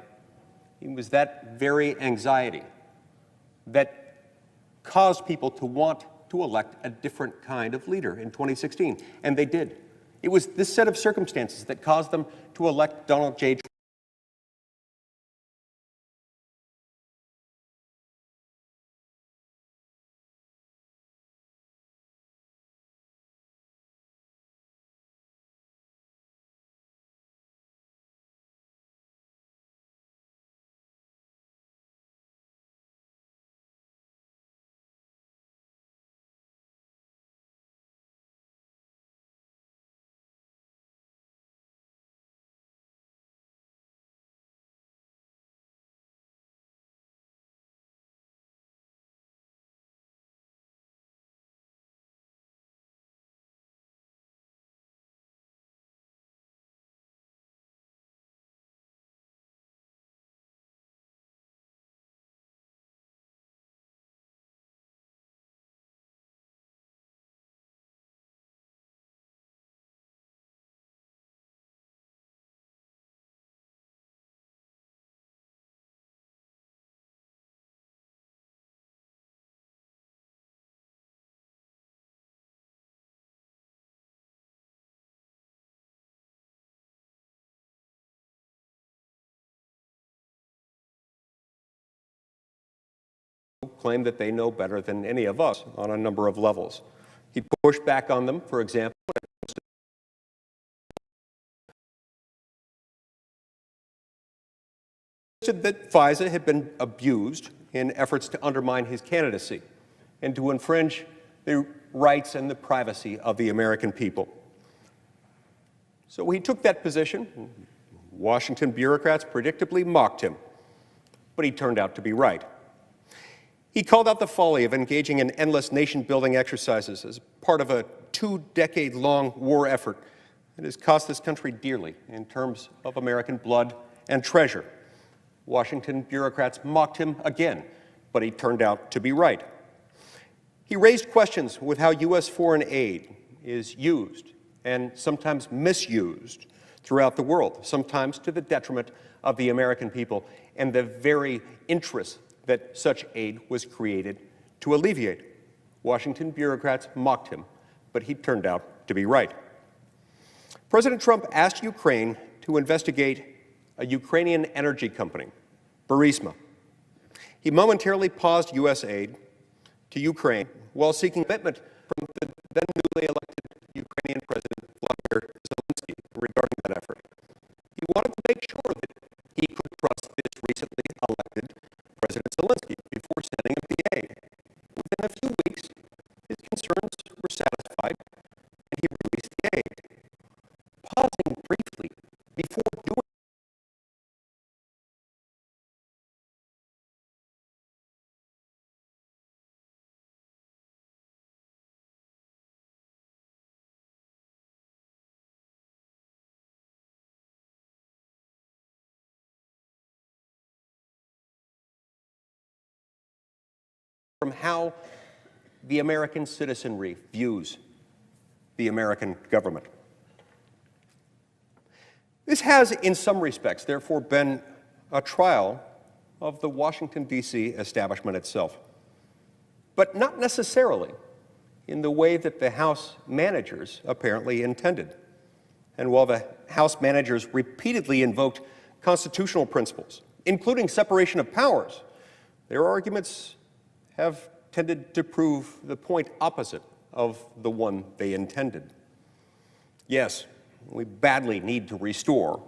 Q: It was that very anxiety that caused people to want to elect a different kind of leader in 2016, and they did. It was this set of circumstances that caused them to elect Donald J. Trump. Claim that they know better than any of us on a number of levels. He pushed back on them, for example, that FISA had been abused in efforts to undermine his candidacy and to infringe the rights and the privacy of the American people. So he took that position. Washington bureaucrats predictably mocked him, but he turned out to be right. He called out the folly of engaging in endless nation-building exercises as part of a 2-decade-long war effort that has cost this country dearly in terms of American blood and treasure. Washington bureaucrats mocked him again, but he turned out to be right. He raised questions with how U.S. foreign aid is used and sometimes misused throughout the world, sometimes to the detriment of the American people and the very interests that such aid was created to alleviate. Washington bureaucrats mocked him, but he turned out to be right. President Trump asked Ukraine to investigate a Ukrainian energy company, Burisma. He momentarily paused U.S. aid to Ukraine while seeking commitment from the then newly elected Ukrainian President Vladimir Zelensky regarding that effort. He wanted to make sure that he could trust this recently elected President Zelensky before sending him the aid. Within a few weeks, his concerns were satisfied, and he released the aid. Pausing briefly before doing from how the American citizenry views the American government. This has, in some respects, therefore, been a trial of the Washington, D.C. establishment itself, but not necessarily in the way that the House managers apparently intended. And while the House managers repeatedly invoked constitutional principles, including separation of powers, their arguments have tended to prove the point opposite of the one they intended. Yes, we badly need to restore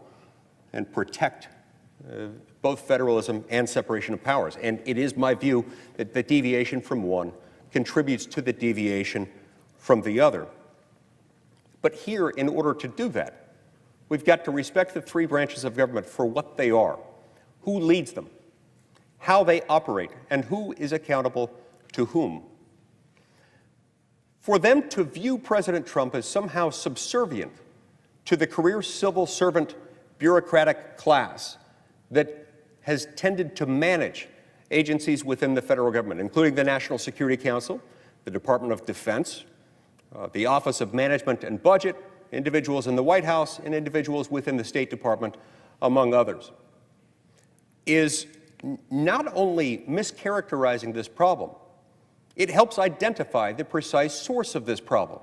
Q: and protect both federalism and separation of powers. And it is my view that the deviation from one contributes to the deviation from the other. But here, in order to do that, we've got to respect the three branches of government for what they are, who leads them, how they operate, and who is accountable to whom. For them to view President Trump as somehow subservient to the career civil servant bureaucratic class that has tended to manage agencies within the federal government, including the National Security Council, the Department of Defense, the Office of Management and Budget, individuals in the White House, and individuals within the State Department, among others, is not only mischaracterizing this problem, it helps identify the precise source of this problem.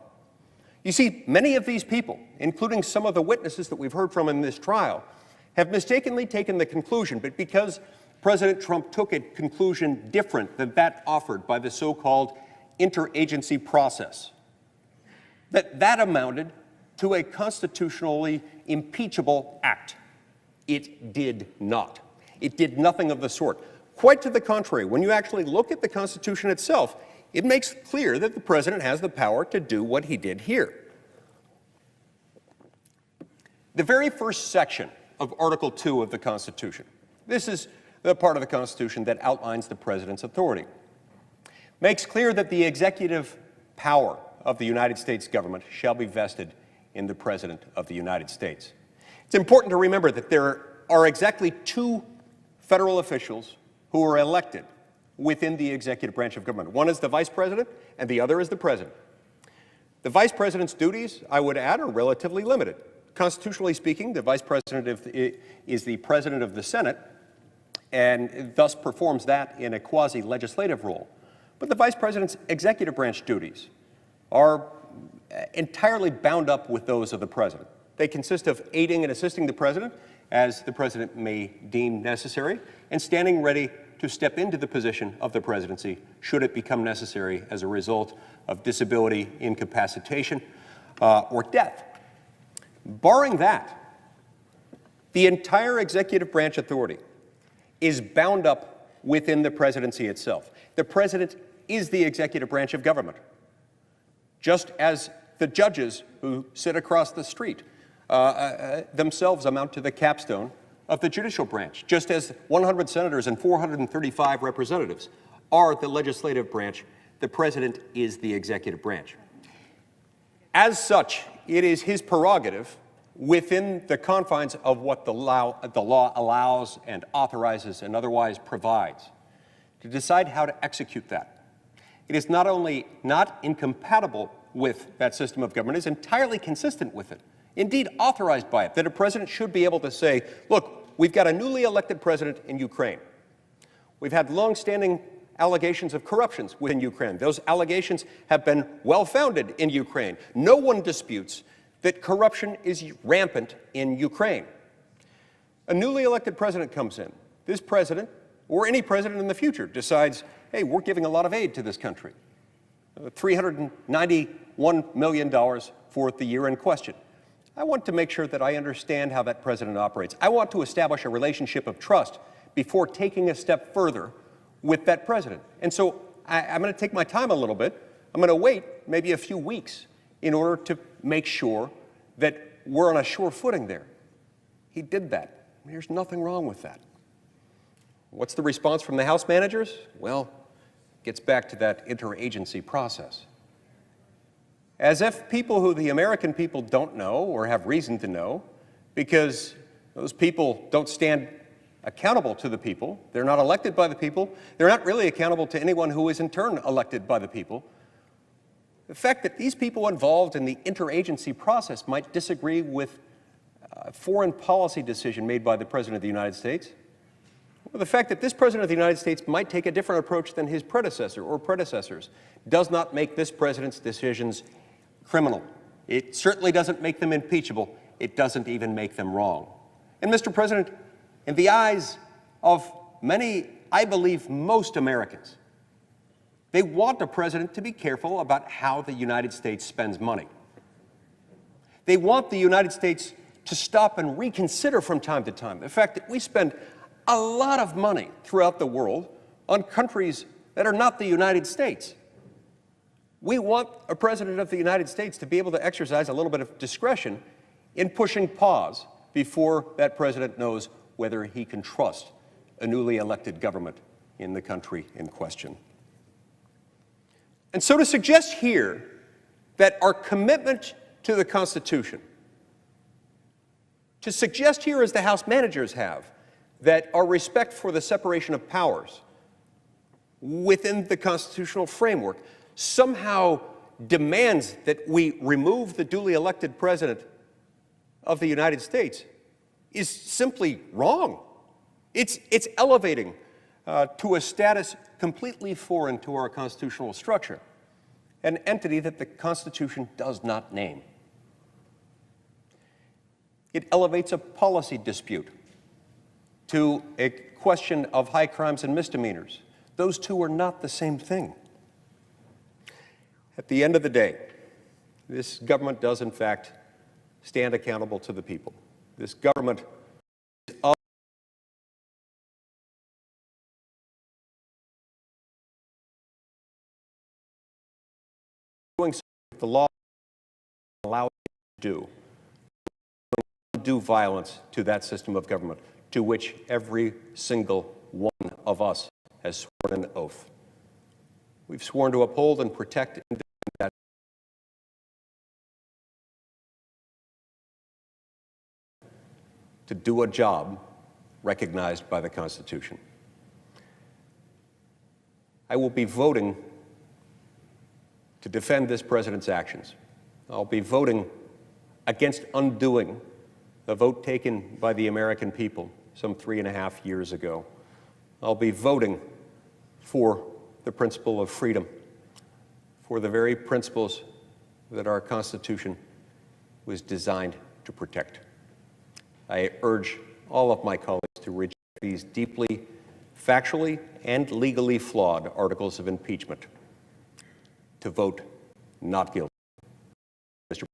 Q: You see, many of these people, including some of the witnesses that we've heard from in this trial, have mistakenly taken the conclusion, but because President Trump took a conclusion different than that offered by the so-called interagency process, that amounted to a constitutionally impeachable act. It did not. It did nothing of the sort. Quite to the contrary, when you actually look at the Constitution itself, it makes clear that the president has the power to do what he did here. The very first section of Article 2 of the Constitution, this is the part of the Constitution that outlines the president's authority, makes clear that the executive power of the United States government shall be vested in the President of the United States. It's important to remember that there are exactly two federal officials who are elected within the executive branch of government. One is the vice president, and the other is the president. The vice president's duties, I would add, are relatively limited. Constitutionally speaking, the vice president is the president of the Senate, and thus performs that in a quasi-legislative role. But the vice president's executive branch duties are entirely bound up with those of the president. They consist of aiding and assisting the president as the president may deem necessary, and standing ready to step into the position of the presidency should it become necessary as a result of disability, incapacitation, or death. Barring that, the entire executive branch authority is bound up within the presidency itself. The president is the executive branch of government, just as the judges who sit across the street themselves amount to the capstone of the judicial branch, just as 100 senators and 435 representatives are the legislative branch. The president is the executive branch. As such, it is his prerogative within the confines of what the law allows and authorizes and otherwise provides to decide how to execute that. It is not only not incompatible with that system of government, it is entirely consistent with it, indeed authorized by it, that a president should be able to say, look, we've got a newly elected president in Ukraine. We've had long-standing allegations of corruption within Ukraine. Those allegations have been well-founded in Ukraine. No one disputes that corruption is rampant in Ukraine. A newly elected president comes in. This president, or any president in the future, decides, hey, we're giving a lot of aid to this country. $391 million for the year in question. I want to make sure that I understand how that president operates. I want to establish a relationship of trust before taking a step further with that president. And so I'm going to take my time a little bit. I'm going to wait maybe a few weeks in order to make sure that we're on a sure footing there. He did that. There's nothing wrong with that. What's the response from the House managers? Well, it gets back to that interagency process. As if people who the American people don't know or have reason to know, because those people don't stand accountable to the people, they're not elected by the people, they're not really accountable to anyone who is in turn elected by the people. The fact that these people involved in the interagency process might disagree with a foreign policy decision made by the President of the United States, or the fact that this President of the United States might take a different approach than his predecessor or predecessors, does not make this President's decisions criminal. It certainly doesn't make them impeachable. It doesn't even make them wrong. And Mr. President, in the eyes of many, I believe most Americans, they want a president to be careful about how the United States spends money. They want the United States to stop and reconsider from time to time the fact that we spend a lot of money throughout the world on countries that are not the United States. We want a president of the United States to be able to exercise a little bit of discretion in pushing pause before that president knows whether he can trust a newly elected government in the country in question. And so to suggest here that our commitment to the Constitution, to suggest here, as the House managers have, that our respect for the separation of powers within the constitutional framework somehow demands that we remove the duly elected president of the United States is simply wrong. It's elevating to a status completely foreign to our constitutional structure. an entity that the Constitution does not name. It elevates a policy dispute to a question of high crimes and misdemeanors. Those two are not the same thing. At the end of the day, this government does, in fact, stand accountable to the people. This government is of doing something the law allows you to do. Do violence to that system of government to which every single one of us has sworn an oath. We've sworn to uphold and protect and defend that. To do a job recognized by the Constitution. I will be voting to defend this president's actions. I'll be voting against undoing the vote taken by the American people some 3.5 years ago. I'll be voting for the principle of freedom, for the very principles that our Constitution was designed to protect. I urge all of my colleagues to reject these deeply factually and legally flawed articles of impeachment, to vote not guilty. Mr.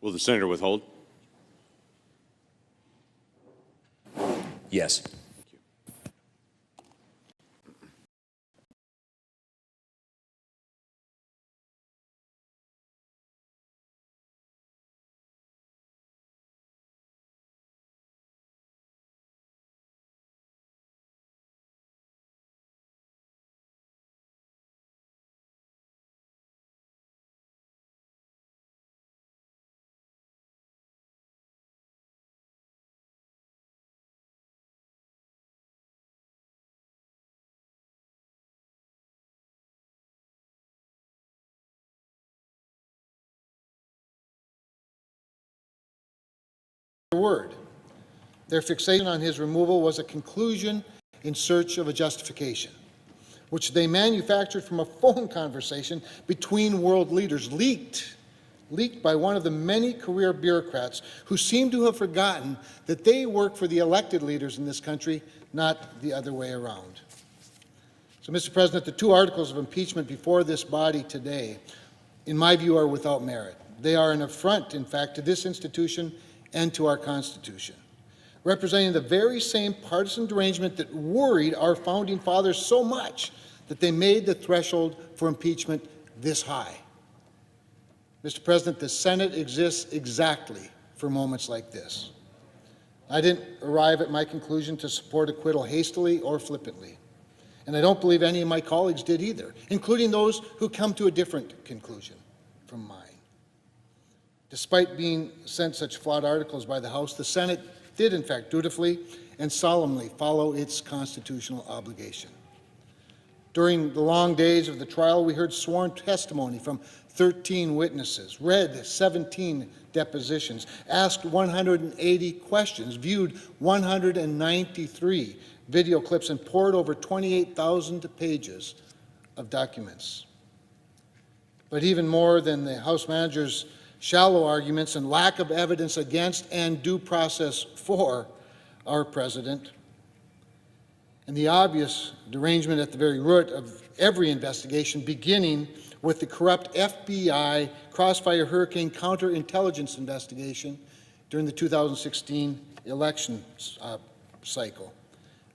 S: Will the senator withhold?
Q: Yes.
T: Word. Their fixation on his removal was a conclusion in search of a justification, which they manufactured from a phone conversation between world leaders, leaked by one of the many career bureaucrats who seem to have forgotten that they work for the elected leaders in this country, not the other way around. So, Mr. President, the two articles of impeachment before this body today, in my view, are without merit. They are an affront, in fact, to this institution and to our Constitution, representing the very same partisan derangement that worried our founding fathers so much that they made the threshold for impeachment this high. Mr. President, the Senate exists exactly for moments like this. I didn't arrive at my conclusion to support acquittal hastily or flippantly, and I don't believe any of my colleagues did either, including those who come to a different conclusion from mine. Despite being sent such flawed articles by the House, the Senate did, in fact, dutifully and solemnly follow its constitutional obligation. During the long days of the trial, we heard sworn testimony from 13 witnesses, read 17 depositions, asked 180 questions, viewed 193 video clips, and poured over 28,000 pages of documents. But even more than the House manager's shallow arguments and lack of evidence against and due process for our president, and the obvious derangement at the very root of every investigation, beginning with the corrupt FBI Crossfire Hurricane counterintelligence investigation during the 2016 election cycle.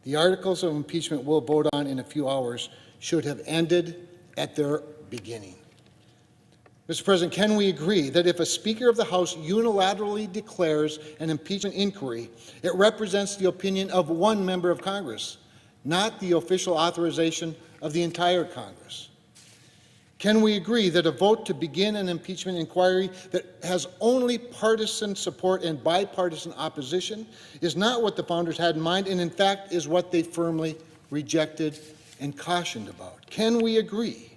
T: The articles of impeachment we'll vote on in a few hours should have ended at their beginning. Mr. President, can we agree that if a Speaker of the House unilaterally declares an impeachment inquiry, it represents the opinion of one member of Congress, not the official authorization of the entire Congress? Can we agree that a vote to begin an impeachment inquiry that has only partisan support and bipartisan opposition is not what the founders had in mind, and in fact is what they firmly rejected and cautioned about? Can we agree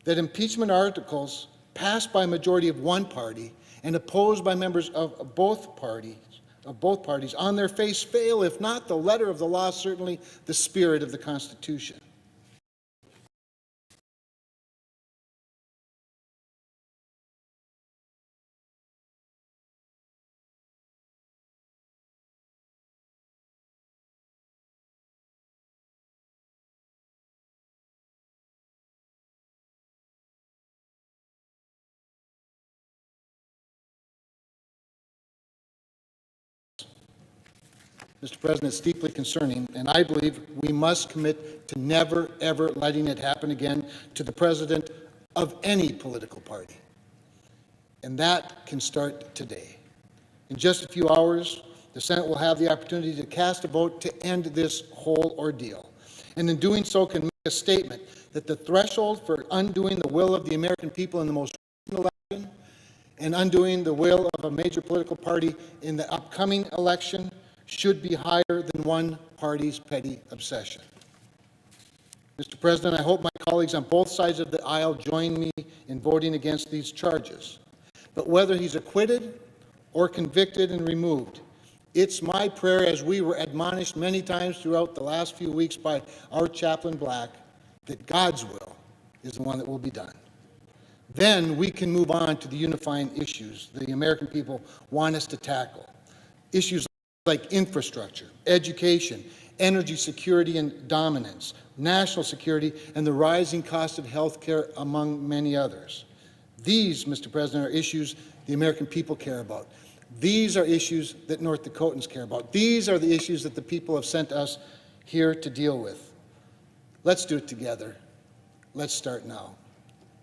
T: that impeachment articles passed by a majority of one party and opposed by members of both parties of both parties on their face fail, if not the letter of the law, certainly the spirit of the Constitution. Mr. President, it's deeply concerning, and I believe we must commit to never, ever letting it happen again to the president of any political party. And that can start today. In just a few hours, the Senate will have the opportunity to cast a vote to end this whole ordeal. And in doing so, can make a statement that the threshold for undoing the will of the American people in the most recent election and undoing the will of a major political party in the upcoming election should be higher than one party's petty obsession. Mr. President, I hope my colleagues on both sides of the aisle join me in voting against these charges. But whether he's acquitted or convicted and removed, it's my prayer, as we were admonished many times throughout the last few weeks by our chaplain Black, that God's will is the one that will be done. Then we can move on to the unifying issues the American people want us to tackle. Issues like infrastructure, education, energy security and dominance, national security, and the rising cost of health care, among many others. These, Mr. President, are issues the American people care about. These are issues that North Dakotans care about. These are the issues that the people have sent us here to deal with. Let's do it together. Let's start now.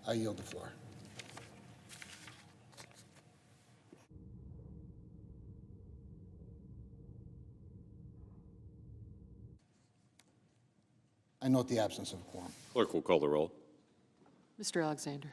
T: I yield the floor. I note the absence of a quorum.
Q: Clerk will call the roll.
F: Mr. Alexander.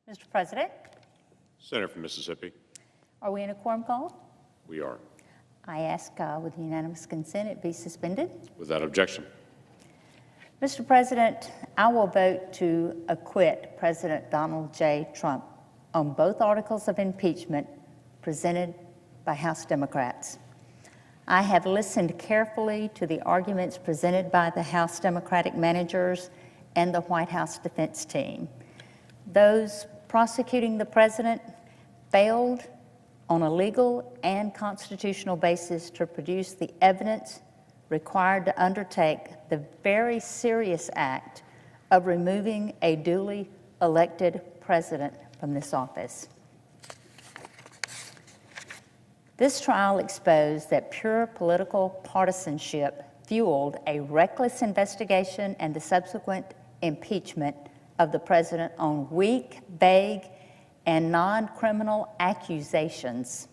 S: Mr. President,
U: Senator from Mississippi.
S: are we in a quorum call?
U: We are.
S: I ask with unanimous consent it be suspended.
U: Without objection.
S: Mr. President, I will vote to acquit President Donald J. Trump on both articles of impeachment presented by House Democrats. I have listened carefully to the arguments presented by the House Democratic managers and the White House defense team. Those prosecuting the president failed on a legal and constitutional basis to produce the evidence required to undertake the very serious act of removing a duly elected president from this office. This trial exposed that pure political partisanship fueled a reckless investigation and the subsequent impeachment of the president on weak, vague, and non-criminal accusations.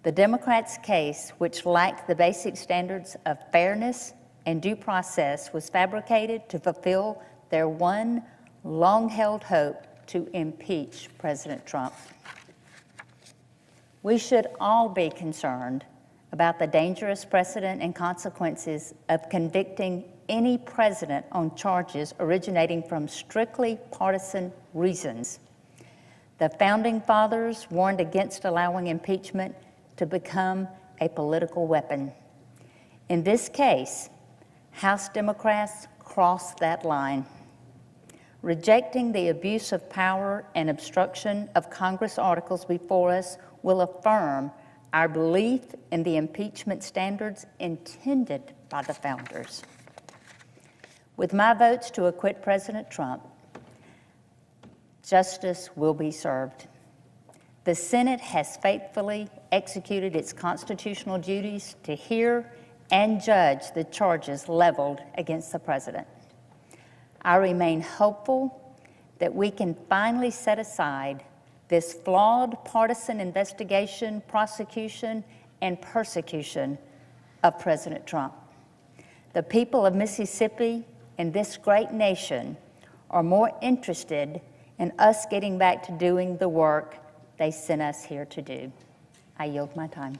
S: The Democrats' case, which lacked the basic standards of fairness and due process, was fabricated to fulfill their one long-held hope to impeach President Trump. We should all be concerned about the dangerous precedent and consequences of convicting any president on charges originating from strictly partisan reasons. The Founding Fathers warned against allowing impeachment to become a political weapon. In this case, House Democrats crossed that line. Rejecting the abuse of power and obstruction of Congress articles before us will affirm our belief in the impeachment standards intended by the founders. With my votes to acquit President Trump, justice will be served. The Senate has faithfully executed its constitutional duties to hear and judge the charges leveled against the president. I remain hopeful that we can finally set aside this flawed partisan investigation, prosecution, and persecution of President Trump. The people of Mississippi and this great nation are more interested in us getting back to doing the work they sent us here to do. I yield my time.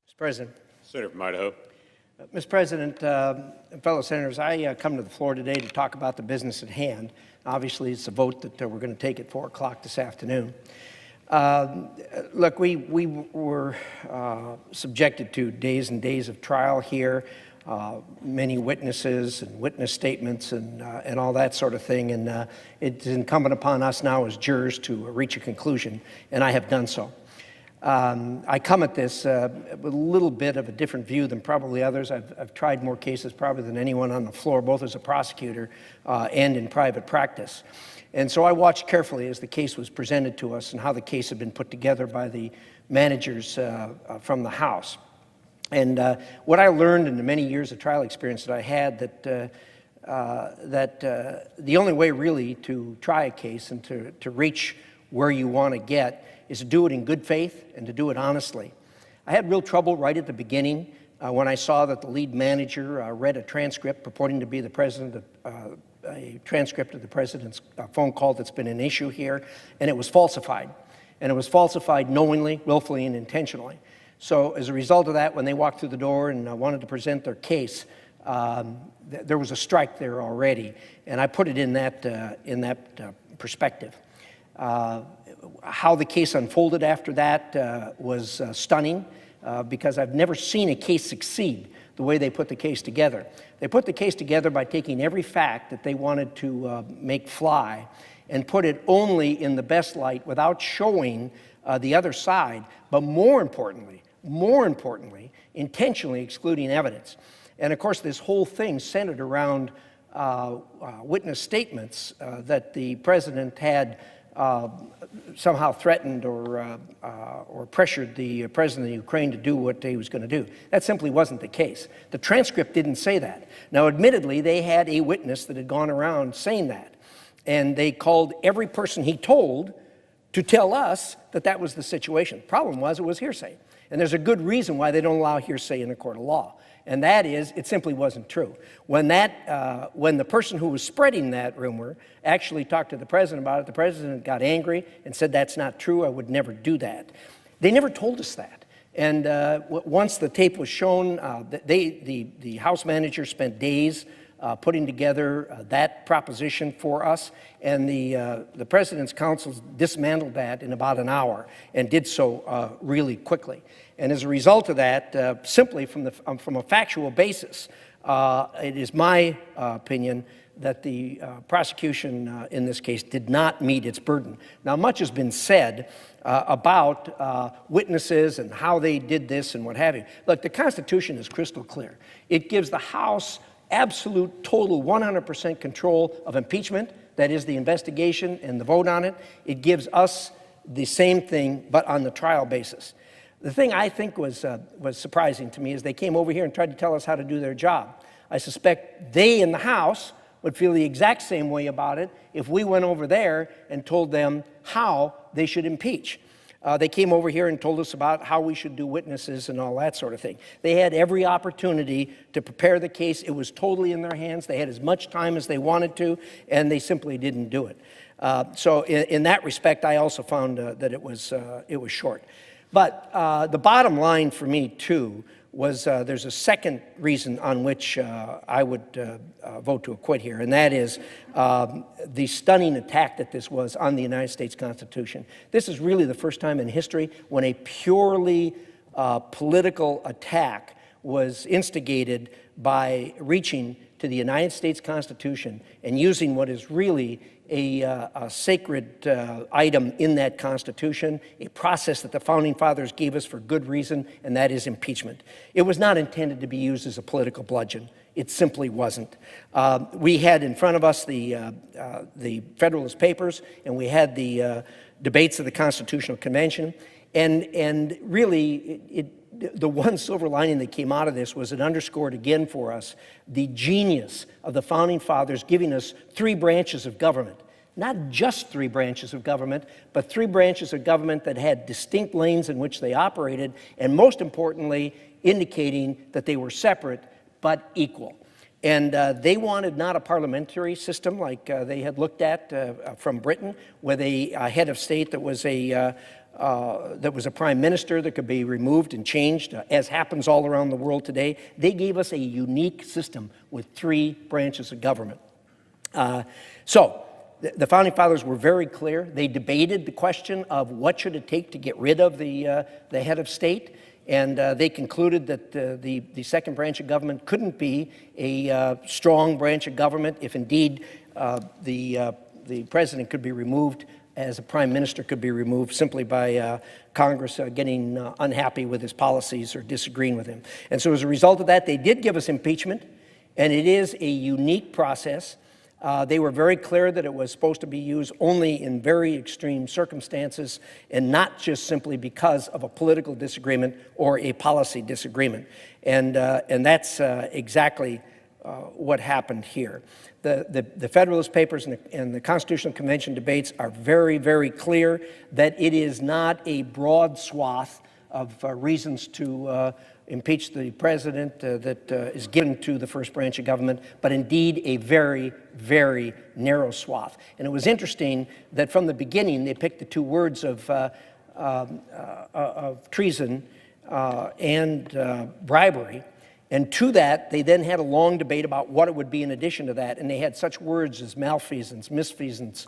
A: Mr. President.
U: Senator from Idaho.
A: Mr. President, and fellow senators, I come to the floor today to talk about the business at hand. Obviously, it's a vote that we're going to take at 4 o'clock this afternoon. Look, we were subjected to days and days of trial here, many witnesses and witness statements and all that sort of thing. And it's incumbent upon us now as jurors to reach a conclusion, and I have done so. I come at this with a little bit of a different view than probably others. I've tried more cases probably than anyone on the floor, both as a prosecutor and in private practice. And so I watched carefully as the case was presented to us and how the case had been put together by the managers from the House. And what I learned in the many years of trial experience that I had, that the only way really to try a case and to reach where you want to get is to do it in good faith and to do it honestly. I had real trouble right at the beginning when I saw that the lead manager read a transcript purporting to be the president of a transcript of the president's phone call that's been an issue here, and it was falsified. And it was falsified knowingly, willfully, and intentionally. So as a result of that, when they walked through the door and wanted to present their case, there was a strike there already, and I put it in that perspective. How the case unfolded after that was stunning because I've never seen a case succeed the way they put the case together. They put the case together by taking every fact that they wanted to make fly and put it only in the best light without showing the other side, but more importantly, intentionally excluding evidence. And of course, this whole thing centered around witness statements that the president had somehow threatened or pressured the president of Ukraine to do what he was going to do. That simply wasn't the case. The transcript didn't say that. Now, admittedly, they had a witness that had gone around saying that, and they called every person he told to tell us that that was the situation. The problem was it was hearsay, and there's a good reason why they don't allow hearsay in a court of law. And that is, it simply wasn't true. When the person who was spreading that rumor actually talked to the president about it, the president got angry and said, "That's not true, I would never do that." They never told us that. And once the tape was shown, the House manager spent days putting together that proposition for us, and the president's counsel dismantled that in about an hour and did so really quickly. And as a result of that, simply from a factual basis, it is my opinion that the prosecution in this case did not meet its burden. Now, much has been said about witnesses and how they did this and what have you. Look, the Constitution is crystal clear. It gives the House absolute, total, 100% control of impeachment, that is the investigation and the vote on it. It gives us the same thing, but on the trial basis. The thing I think was surprising to me is they came over here and tried to tell us how to do their job. I suspect they in the House would feel the exact same way about it if we went over there and told them how they should impeach. They came over here and told us about how we should do witnesses and all that sort of thing. They had every opportunity to prepare the case. It was totally in their hands. They had as much time as they wanted to, and they simply didn't do it. So in that respect, I also found that it was short. But the bottom line for me, too, was there's a second reason on which I would vote to acquit here, and that is the stunning attack that this was on the United States Constitution. This is really the first time in history when a purely political attack was instigated by reaching to the United States Constitution and using what is really a sacred item in that Constitution, a process that the Founding Fathers gave us for good reason, and that is impeachment. It was not intended to be used as a political bludgeon. It simply wasn't. We had in front of us the Federalist Papers, and we had the debates of the Constitutional Convention, and really the one silver lining that came out of this was it underscored again for us the genius of the Founding Fathers giving us three branches of government. Not just three branches of government, but three branches of government that had distinct lanes in which they operated, and most importantly, indicating that they were separate but equal. And they wanted not a parliamentary system like they had looked at from Britain, with a head of state that was a that was a prime minister that could be removed and changed, as happens all around the world today. They gave us a unique system with 3 branches of government. So the Founding Fathers were very clear. They debated the question of what should it take to get rid of the head of state, and they concluded that the second branch of government couldn't be a strong branch of government if indeed the president could be removed, as a prime minister could be removed simply by Congress getting unhappy with his policies or disagreeing with him. And so as a result of that, they did give us impeachment, and it is a unique process. They were very clear that it was supposed to be used only in very extreme circumstances and not just simply because of a political disagreement or a policy disagreement. And that's exactly what happened here. The Federalist Papers and the Constitutional Convention debates are very, very clear that it is not a broad swath of reasons to impeach the president that is given to the first branch of government, but indeed a very, very narrow swath. And it was interesting that from the beginning they picked the 2 words of treason and bribery. And to that, they then had a long debate about what it would be in addition to that. And they had such words as malfeasance, misfeasance,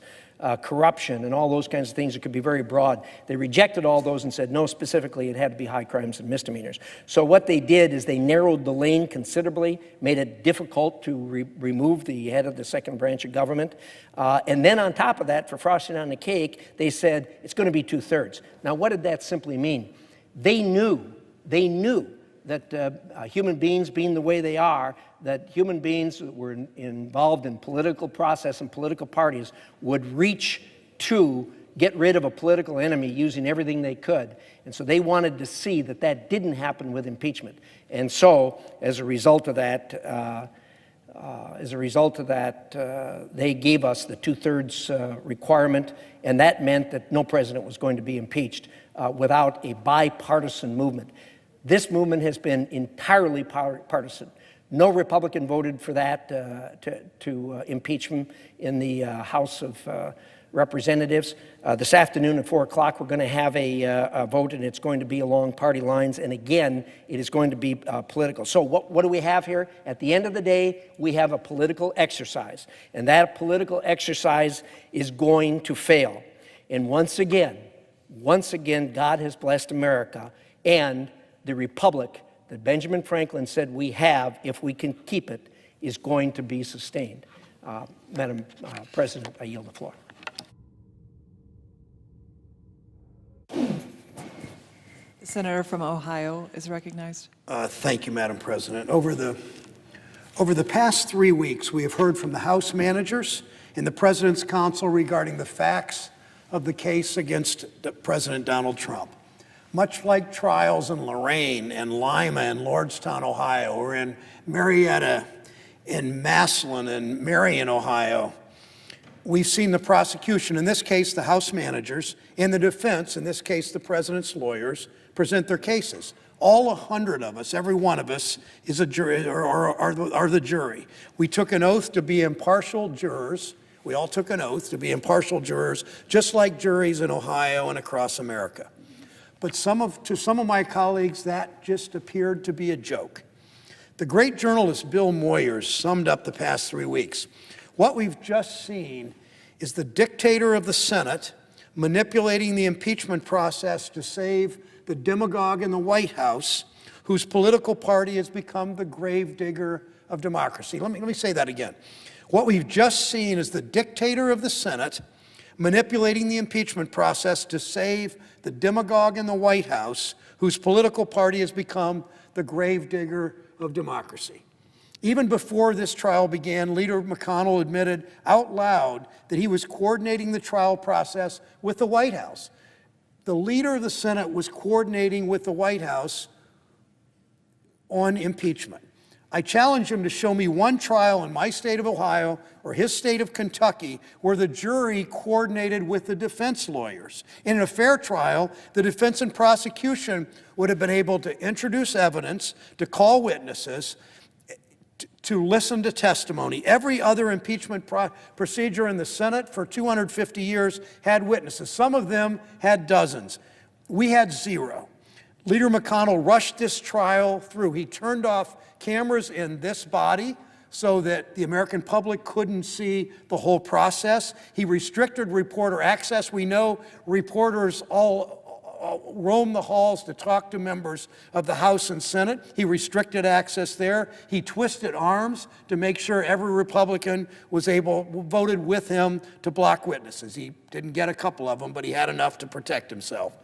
A: corruption, and all those kinds of things that could be very broad. They rejected all those and said, no, specifically, it had to be high crimes and misdemeanors. So what they did is they narrowed the lane considerably, made it difficult to remove the head of the second branch of government. And then on top of that, for frosting on the cake, they said it's going to be 2/3. Now, what did that simply mean? They knew that human beings being the way they are, that human beings that were involved in political process and political parties would reach to get rid of a political enemy using everything they could. And so they wanted to see that that didn't happen with impeachment. And so, as a result of that, they gave us the 2/3 requirement, and that meant that no president was going to be impeached without a bipartisan movement. This movement has been entirely partisan. No Republican voted for that to impeach him in the House of Representatives. This afternoon at 4 o'clock, we're going to have a vote, and it's going to be along party lines. And again, it is going to be political. So what do we have here? At the end of the day, we have a political exercise. And that political exercise is going to fail. And once again, God has blessed America, and the republic that Benjamin Franklin said we have, if we can keep it, is going to be sustained. Madam President, I yield the floor.
F: The senator from Ohio is recognized.
D: Thank you, Madam President. Over the past 3 weeks, we have heard from the House managers and the President's counsel regarding the facts of the case against President Donald Trump. Much like trials in Lorain and Lima and Lordstown, Ohio, or in Marietta, in Massillon and Marion, Ohio, we've seen the prosecution, in this case the House managers, and the defense, in this case the president's lawyers, present their cases. All 100 of us, every one of us, is a jury, or are the jury. We took an oath to be impartial jurors. We all took an oath to be impartial jurors, just like juries in Ohio and across America. But to some of my colleagues, that just appeared to be a joke. The great journalist Bill Moyers summed up the past 3 weeks. What we've just seen is the dictator of the Senate manipulating the impeachment process to save the demagogue in the White House, whose political party has become the gravedigger of democracy. Let me say that again. What we've just seen is the dictator of the Senate manipulating the impeachment process to save the demagogue in the White House, whose political party has become the gravedigger of democracy. Even before this trial began, Leader McConnell admitted out loud that he was coordinating the trial process with the White House. The leader of the Senate was coordinating with the White House on impeachment. I challenge him to show me one trial in my state of Ohio or his state of Kentucky where the jury coordinated with the defense lawyers. In a fair trial, the defense and prosecution would have been able to introduce evidence, to call witnesses, to listen to testimony. Every other impeachment procedure in the Senate for 250 years had witnesses. Some of them had dozens. We had zero. Leader McConnell rushed this trial through. He turned off cameras in this body so that the American public couldn't see the whole process. He restricted reporter access. We know reporters all roam the halls to talk to members of the House and Senate. He restricted access there. He twisted arms to make sure every Republican voted with him to block witnesses. He didn't get a couple of them, but he had enough to protect himself.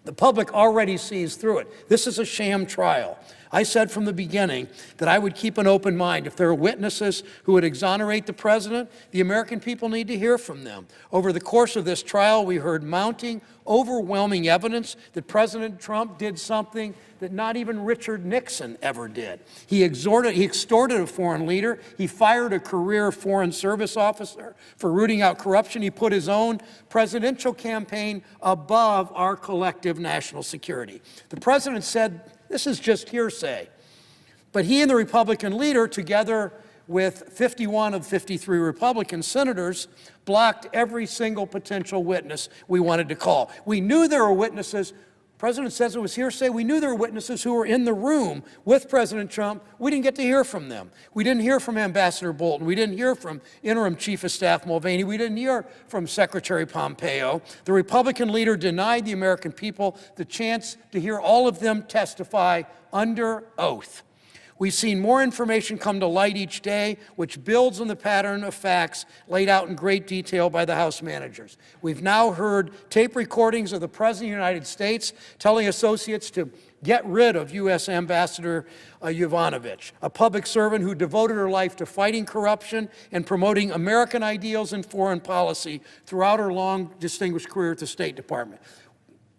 D: The public already sees through it. This is a sham trial. I said from the beginning that I would keep an open mind. If there are witnesses who would exonerate the president, the American people need to hear from them. Over the course of this trial, we heard mounting, overwhelming evidence that President Trump did something that not even Richard Nixon ever did. He extorted a foreign leader. He fired a career Foreign Service officer for rooting out corruption. He put his own presidential campaign above our collective national security. The president said, this is just hearsay. But he and the Republican leader, together with 51 of 53 Republican senators, blocked every single potential witness we wanted to call. We knew there were witnesses. The president says it was hearsay. We knew there were witnesses who were in the room with President Trump. We didn't get to hear from them. We didn't hear from Ambassador Bolton. We didn't hear from Interim Chief of Staff Mulvaney. We didn't hear from Secretary Pompeo. The Republican leader denied the American people the chance to hear all of them testify under oath. We've seen more information come to light each day, which builds on the pattern of facts laid out in great detail by the House managers. We've now heard tape recordings of the President of the United States telling associates to get rid of U.S. Ambassador Yovanovitch, a public servant who devoted her life to fighting corruption and promoting American ideals in foreign policy throughout her long, distinguished career at the State Department.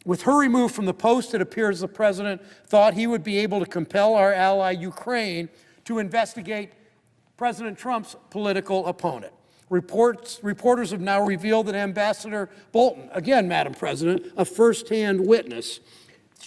D: With her removed from the post, it appears the president thought he would be able to compel our ally Ukraine to investigate President Trump's political opponent. Reporters have now revealed that Ambassador Bolton, again, Madam President, a first-hand witness,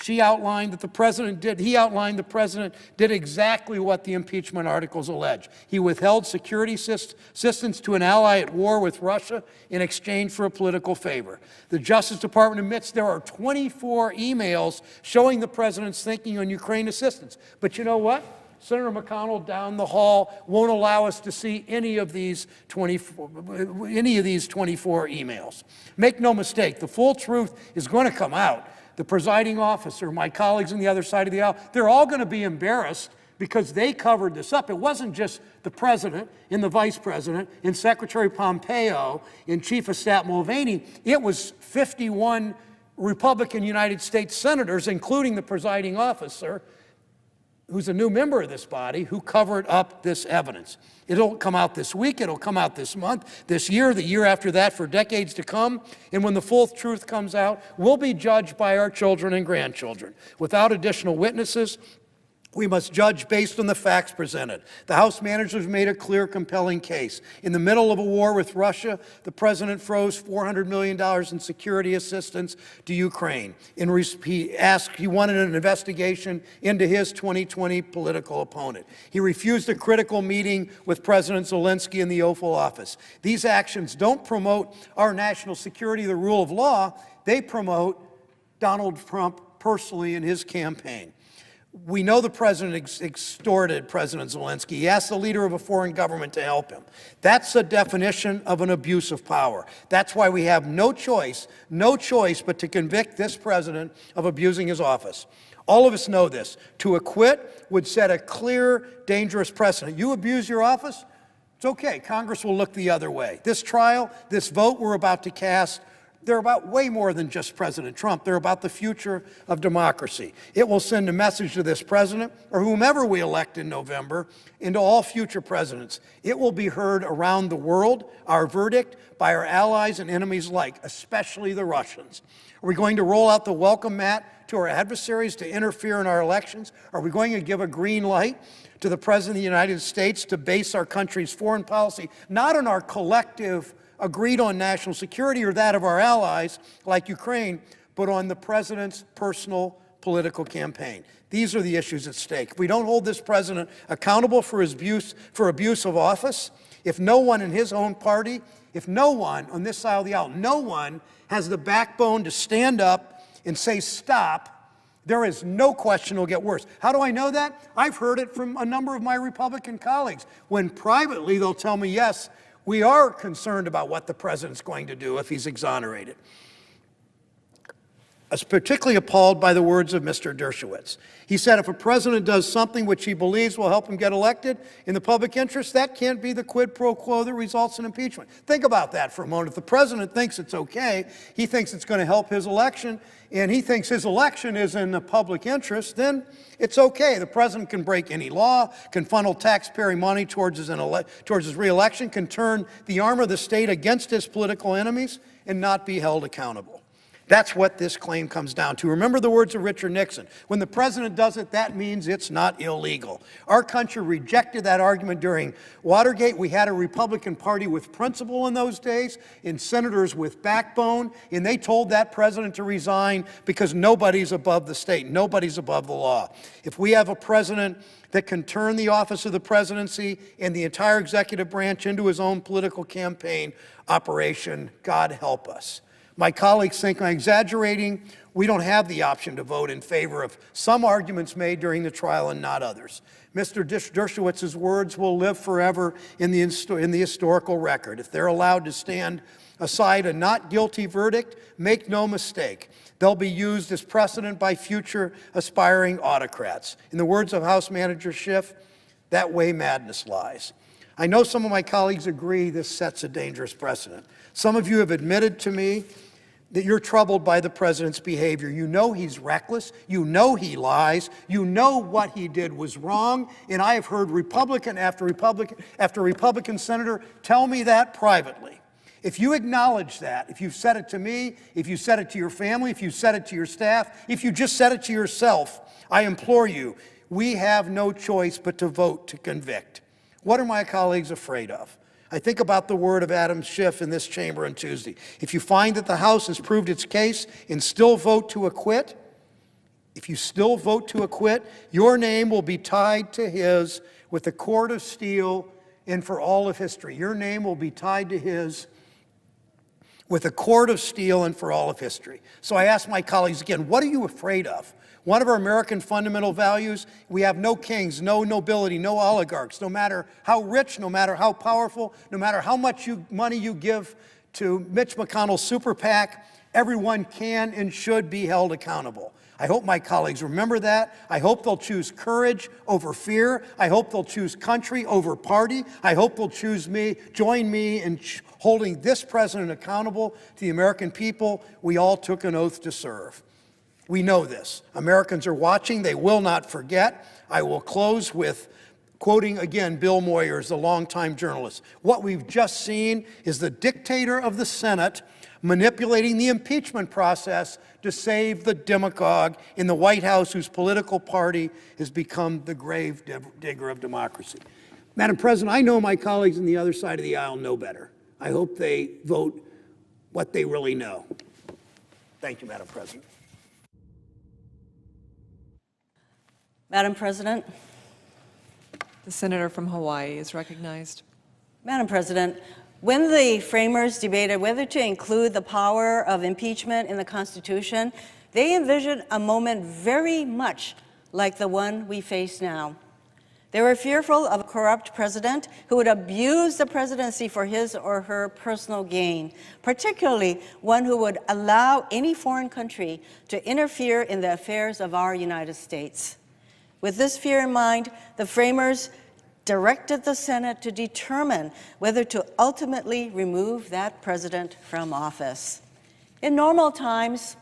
D: he outlined the president did exactly what the impeachment articles allege. He withheld security assistance to an ally at war with Russia in exchange for a political favor. The Justice Department admits there are 24 emails showing the president's thinking on Ukraine assistance. But you know what? Senator McConnell down the hall won't allow us to see any of these 24 emails. Make no mistake, the full truth is going to come out. The presiding officer, my colleagues on the other side of the aisle, they're all going to be embarrassed because they covered this up. It wasn't just the president and the vice president and Secretary Pompeo and Chief of Staff Mulvaney. It was 51 Republican United States senators, including the presiding officer, who's a new member of this body, who covered up this evidence. It'll come out this week, it'll come out this month, this year, the year after that, for decades to come. And when the full truth comes out, we'll be judged by our children and grandchildren. Without additional witnesses, we must judge based on the facts presented. The House managers made a clear, compelling case. In the middle of a war with Russia, the president froze $400 million in security assistance to Ukraine. He wanted an investigation into his 2020 political opponent. He refused a critical meeting with President Zelensky in the Oval Office. These actions don't promote our national security, the rule of law. They promote Donald Trump personally in his campaign. We know the president extorted President Zelensky. He asked the leader of a foreign government to help him. That's a definition of an abuse of power. That's why we have no choice but to convict this president of abusing his office. All of us know this. To acquit would set a clear, dangerous precedent. You abuse your office? It's okay. Congress will look the other way. This trial, this vote we're about to cast, they're about way more than just President Trump. They're about the future of democracy. It will send a message to this president, or whomever we elect in November, and to all future presidents. It will be heard around the world, our verdict, by our allies and enemies alike, especially the Russians. Are we going to roll out the welcome mat to our adversaries to interfere in our elections? Are we going to give a green light to the President of the United States to base our country's foreign policy not on our collective agreed on national security or that of our allies, like Ukraine, but on the president's personal political campaign? These are the issues at stake. If we don't hold this president accountable for his abuse of office, if no one in his own party, if no one on this side of the aisle, no one has the backbone to stand up and say stop, there is no question it'll get worse. How do I know that? I've heard it from a number of my Republican colleagues, when privately they'll tell me, yes, we are concerned about what the president's going to do if he's exonerated. I was particularly appalled by the words of Mr. Dershowitz. He said if a president does something which he believes will help him get elected in the public interest, that can't be the quid pro quo that results in impeachment. Think about that for a moment. If the president thinks it's okay, he thinks it's going to help his election, and he thinks his election is in the public interest, then it's okay. The president can break any law, can funnel taxpayer money towards his re-election, can turn the arm of the state against his political enemies, and not be held accountable. That's what this claim comes down to. Remember the words of Richard Nixon. When the president does it, that means it's not illegal. Our country rejected that argument during Watergate. We had a Republican Party with principle in those days, and senators with backbone, and they told that president to resign because nobody's above the state, nobody's above the law. If we have a president that can turn the office of the presidency and the entire executive branch into his own political campaign operation, God help us. My colleagues think I'm exaggerating. We don't have the option to vote in favor of some arguments made during the trial and not others. Mr. Dershowitz's words will live forever in the historical record. If they're allowed to stand aside a not guilty verdict, make no mistake, they'll be used as precedent by future aspiring autocrats. In the words of House Manager Schiff, that way madness lies. I know some of my colleagues agree this sets a dangerous precedent. Some of you have admitted to me that you're troubled by the president's behavior. You know he's reckless. You know he lies. You know what he did was wrong. And I have heard Republican after Republican senator tell me that privately. If you acknowledge that, if you've said it to me, if you said it to your family, if you said it to your staff, if you just said it to yourself, I implore you, we have no choice but to vote to convict. What are my colleagues afraid of? I think about the word of Adam Schiff in this chamber on Tuesday. If you find that the House has proved its case and still vote to acquit, if you still vote to acquit, your name will be tied to his with a cord of steel and for all of history. Your name will be tied to his with a cord of steel and for all of history. So I ask my colleagues again, what are you afraid of? One of our American fundamental values, we have no kings, no nobility, no oligarchs, no matter how rich, no matter how powerful, no matter how much money you give to Mitch McConnell's super PAC, everyone can and should be held accountable. I hope my colleagues remember that. I hope they'll choose courage over fear. I hope they'll choose country over party. I hope they'll join me in holding this president accountable to the American people we all took an oath to serve. We know this. Americans are watching. They will not forget. I will close with quoting again Bill Moyers, the longtime journalist. What we've just seen is the dictator of the Senate manipulating the impeachment process to save the demagogue in the White House whose political party has become the grave digger of democracy. Madam President, I know my colleagues on the other side of the aisle know better. I hope they vote what they really know. Thank you, Madam President.
E: Madam President.
F: The senator from Hawaii is recognized.
E: Madam President, when the framers debated whether to include the power of impeachment in the Constitution, they envisioned a moment very much like the one we face now. They were fearful of a corrupt president who would abuse the presidency for his or her personal gain, particularly one who would allow any foreign country to interfere in the affairs of our United States. With this fear in mind, the framers directed the Senate to determine whether to ultimately remove that president from office. In normal times,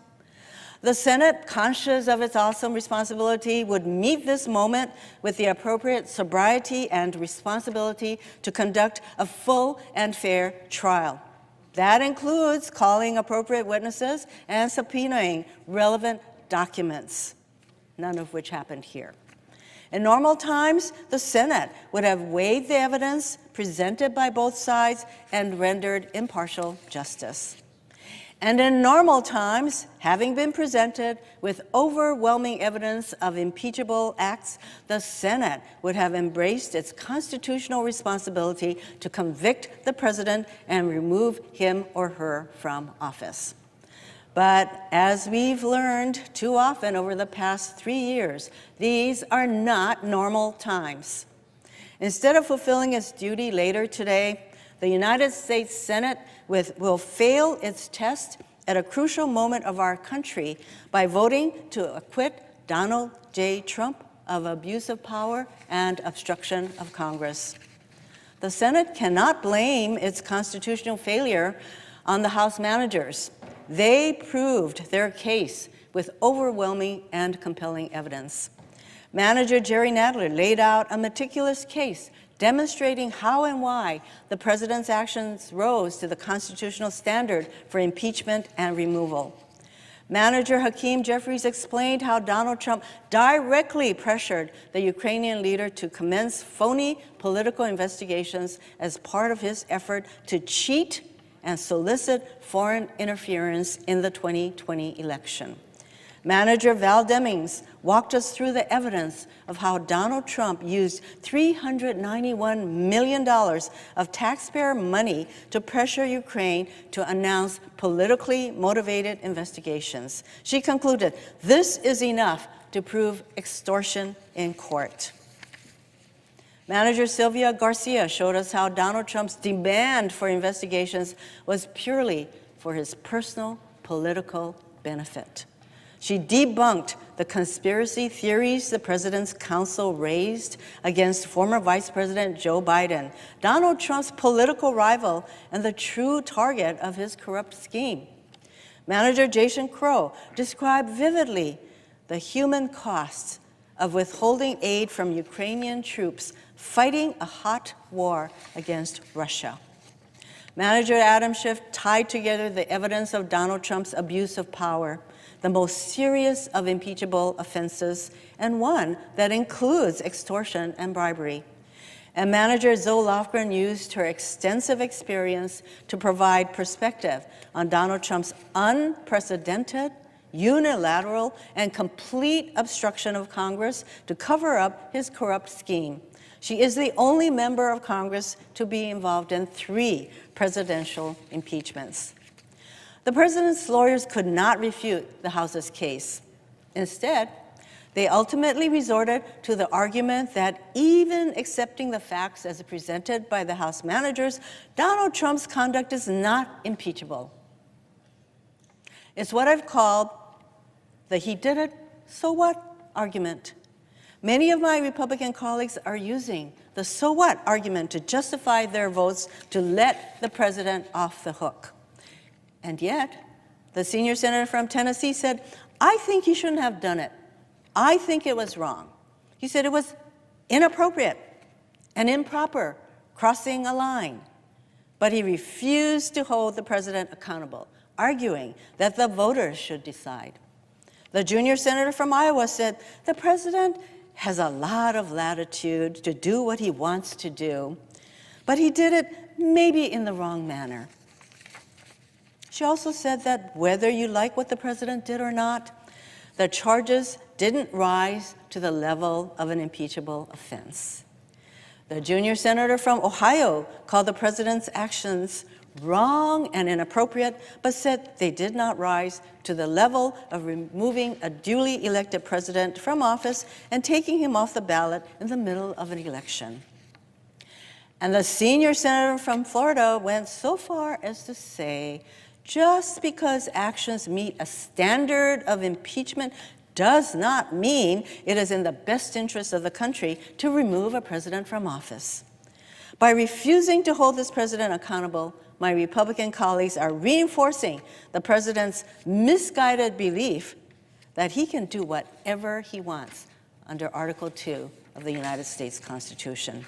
E: the Senate, conscious of its awesome responsibility, would meet this moment with the appropriate sobriety and responsibility to conduct a full and fair trial. That includes calling appropriate witnesses and subpoenaing relevant documents, none of which happened here. In normal times, the Senate would have weighed the evidence presented by both sides and rendered impartial justice. And in normal times, having been presented with overwhelming evidence of impeachable acts, the Senate would have embraced its constitutional responsibility to convict the president and remove him or her from office. But as we've learned too often over the past 3 years, these are not normal times. Instead of fulfilling its duty later today, the United States Senate will fail its test at a crucial moment of our country by voting to acquit Donald J. Trump of abuse of power and obstruction of Congress. The Senate cannot blame its constitutional failure on the House managers. They proved their case with overwhelming and compelling evidence. Manager Jerry Nadler laid out a meticulous case demonstrating how and why the president's actions rose to the constitutional standard for impeachment and removal. Manager Hakeem Jeffries explained how Donald Trump directly pressured the Ukrainian leader to commence phony political investigations as part of his effort to cheat and solicit foreign interference in the 2020 election. Manager Val Demings walked us through the evidence of how Donald Trump used $391 million of taxpayer money to pressure Ukraine to announce politically motivated investigations. She concluded, this is enough to prove extortion in court. Manager Sylvia Garcia showed us how Donald Trump's demand for investigations was purely for his personal political benefit. She debunked the conspiracy theories the president's counsel raised against former Vice President Joe Biden, Donald Trump's political rival and the true target of his corrupt scheme. Manager Jason Crow described vividly the human costs of withholding aid from Ukrainian troops fighting a hot war against Russia. Manager Adam Schiff tied together the evidence of Donald Trump's abuse of power, the most serious of impeachable offenses, and one that includes extortion and bribery. And Manager Zoe Lofgren used her extensive experience to provide perspective on Donald Trump's unprecedented, unilateral, and complete obstruction of Congress to cover up his corrupt scheme. She is the only member of Congress to be involved in 3 presidential impeachments. The president's lawyers could not refute the House's case. Instead, they ultimately resorted to the argument that even accepting the facts as presented by the House managers, Donald Trump's conduct is not impeachable. It's what I've called the "he did it, so what" argument. Many of my Republican colleagues are using the "so what" argument to justify their votes to let the president off the hook. And yet, the senior senator from Tennessee said, I think he shouldn't have done it. I think it was wrong. He said it was inappropriate and improper, crossing a line. But he refused to hold the president accountable, arguing that the voters should decide. The junior senator from Iowa said, the president has a lot of latitude to do what he wants to do, but he did it maybe in the wrong manner. She also said that whether you like what the president did or not, the charges didn't rise to the level of an impeachable offense. The junior senator from Ohio called the president's actions wrong and inappropriate, but said they did not rise to the level of removing a duly elected president from office and taking him off the ballot in the middle of an election. And the senior senator from Florida went so far as to say, just because actions meet a standard of impeachment does not mean it is in the best interest of the country to remove a president from office. By refusing to hold this president accountable, my Republican colleagues are reinforcing the president's misguided belief that he can do whatever he wants under Article 2 of the United States Constitution.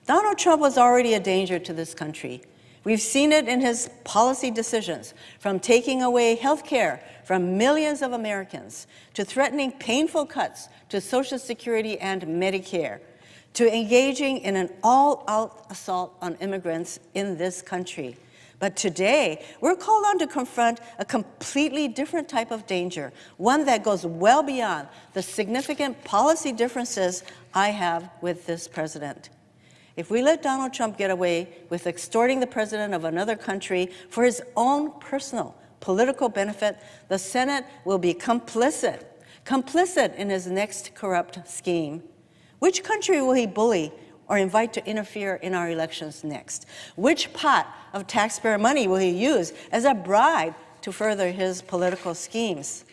E: Donald Trump was already a danger to this country. We've seen it in his policy decisions, from taking away health care from millions of Americans, to threatening painful cuts to Social Security and Medicare, to engaging in an all-out assault on immigrants in this country. But today, we're called on to confront a completely different type of danger, one that goes well beyond the significant policy differences I have with this president. If we let Donald Trump get away with extorting the president of another country for his own personal political benefit, the Senate will be complicit in his next corrupt scheme. Which country will he bully or invite to interfere in our elections next? Which pot of taxpayer money will he use as a bribe to further his political schemes?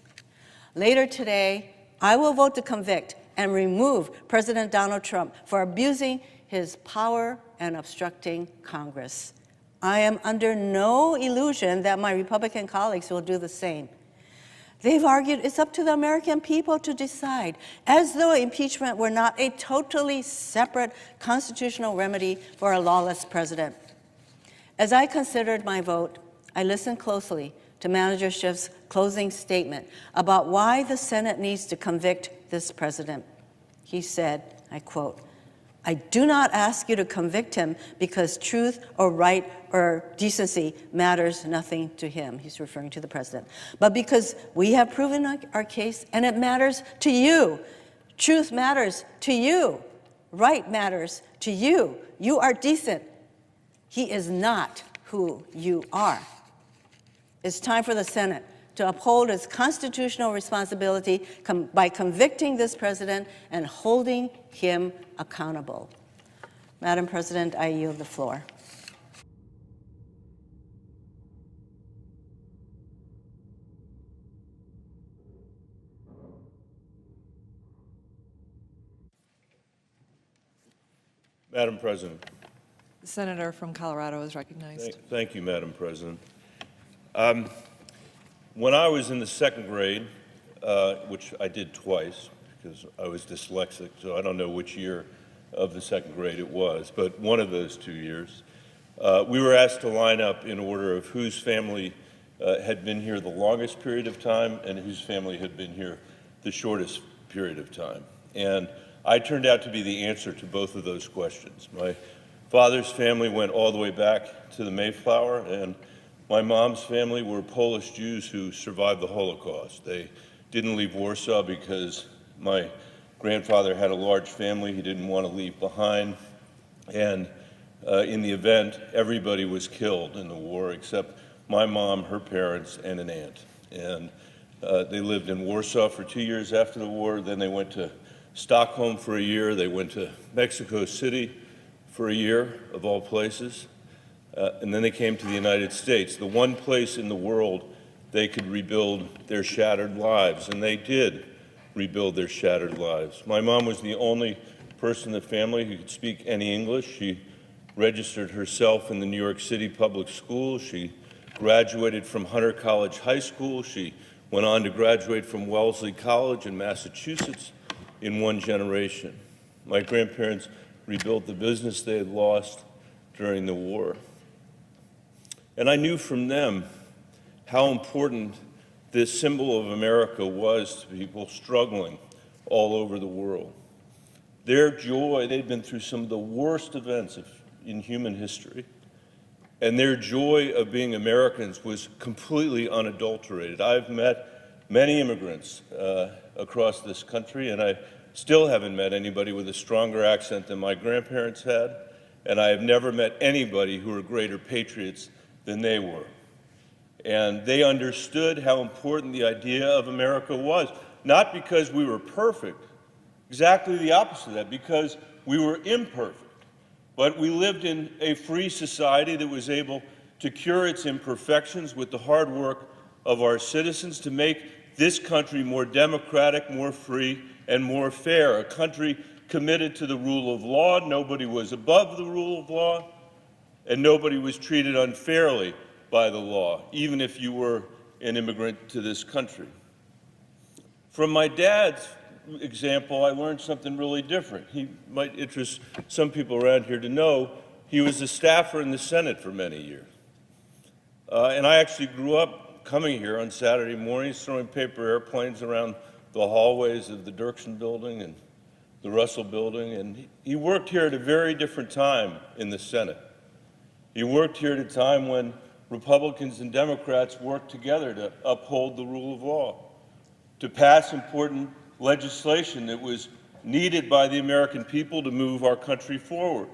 E: Later today, I will vote to convict and remove President Donald Trump for abusing his power and obstructing Congress. I am under no illusion that my Republican colleagues will do the same. They've argued it's up to the American people to decide, as though impeachment were not a totally separate constitutional remedy for a lawless president. As I considered my vote, I listened closely to Manager Schiff's closing statement about why the Senate needs to convict this president. He said, I quote, "I do not ask you to convict him because truth or right or decency matters nothing to him." He's referring to the president. "But because we have proven our case and it matters to you. Truth matters to you. Right matters to you. You are decent. He is not who you are." It's time for the Senate to uphold its constitutional responsibility by convicting this president and holding him accountable. Madam President, I yield the floor.
C: Madam President.
F: The senator from Colorado is recognized.
C: Thank you, Madam President. When I was in the second grade, which I did twice because I was dyslexic, so I don't know which year of the second grade it was, but one of those 2 years, we were asked to line up in order of whose family had been here the longest period of time and whose family had been here the shortest period of time. And I turned out to be the answer to both of those questions. My father's family went all the way back to the Mayflower, and my mom's family were Polish Jews who survived the Holocaust. They didn't leave Warsaw because my grandfather had a large family he didn't want to leave behind. And in the event, everybody was killed in the war except my mom, her parents, and an aunt. And they lived in Warsaw for 2 years after the war. Then they went to Stockholm for a year. They went to Mexico City for a year, of all places. And then they came to the United States, the one place in the world they could rebuild their shattered lives, and they did rebuild their shattered lives. My mom was the only person in the family who could speak any English. She registered herself in the New York City public schools. She graduated from Hunter College High School. She went on to graduate from Wellesley College in Massachusetts in one generation. My grandparents rebuilt the business they had lost during the war. And I knew from them how important this symbol of America was to people struggling all over the world. Their joy, they'd been through some of the worst events in human history, and their joy of being Americans was completely unadulterated. I've met many immigrants across this country, and I still haven't met anybody with a stronger accent than my grandparents had, and I have never met anybody who were greater patriots than they were. And they understood how important the idea of America was, not because we were perfect, exactly the opposite of that, because we were imperfect. But we lived in a free society that was able to cure its imperfections with the hard work of our citizens to make this country more democratic, more free, and more fair, a country committed to the rule of law. Nobody was above the rule of law, and nobody was treated unfairly by the law, even if you were an immigrant to this country. From my dad's example, I learned something really different. He might interest some people around here to know he was a staffer in the Senate for many years. And I actually grew up coming here on Saturday mornings, throwing paper airplanes around the hallways of the Dirksen building and the Russell building. And he worked here at a very different time in the Senate. He worked here at a time when Republicans and Democrats worked together to uphold the rule of law, to pass important legislation that was needed by the American people to move our country forward.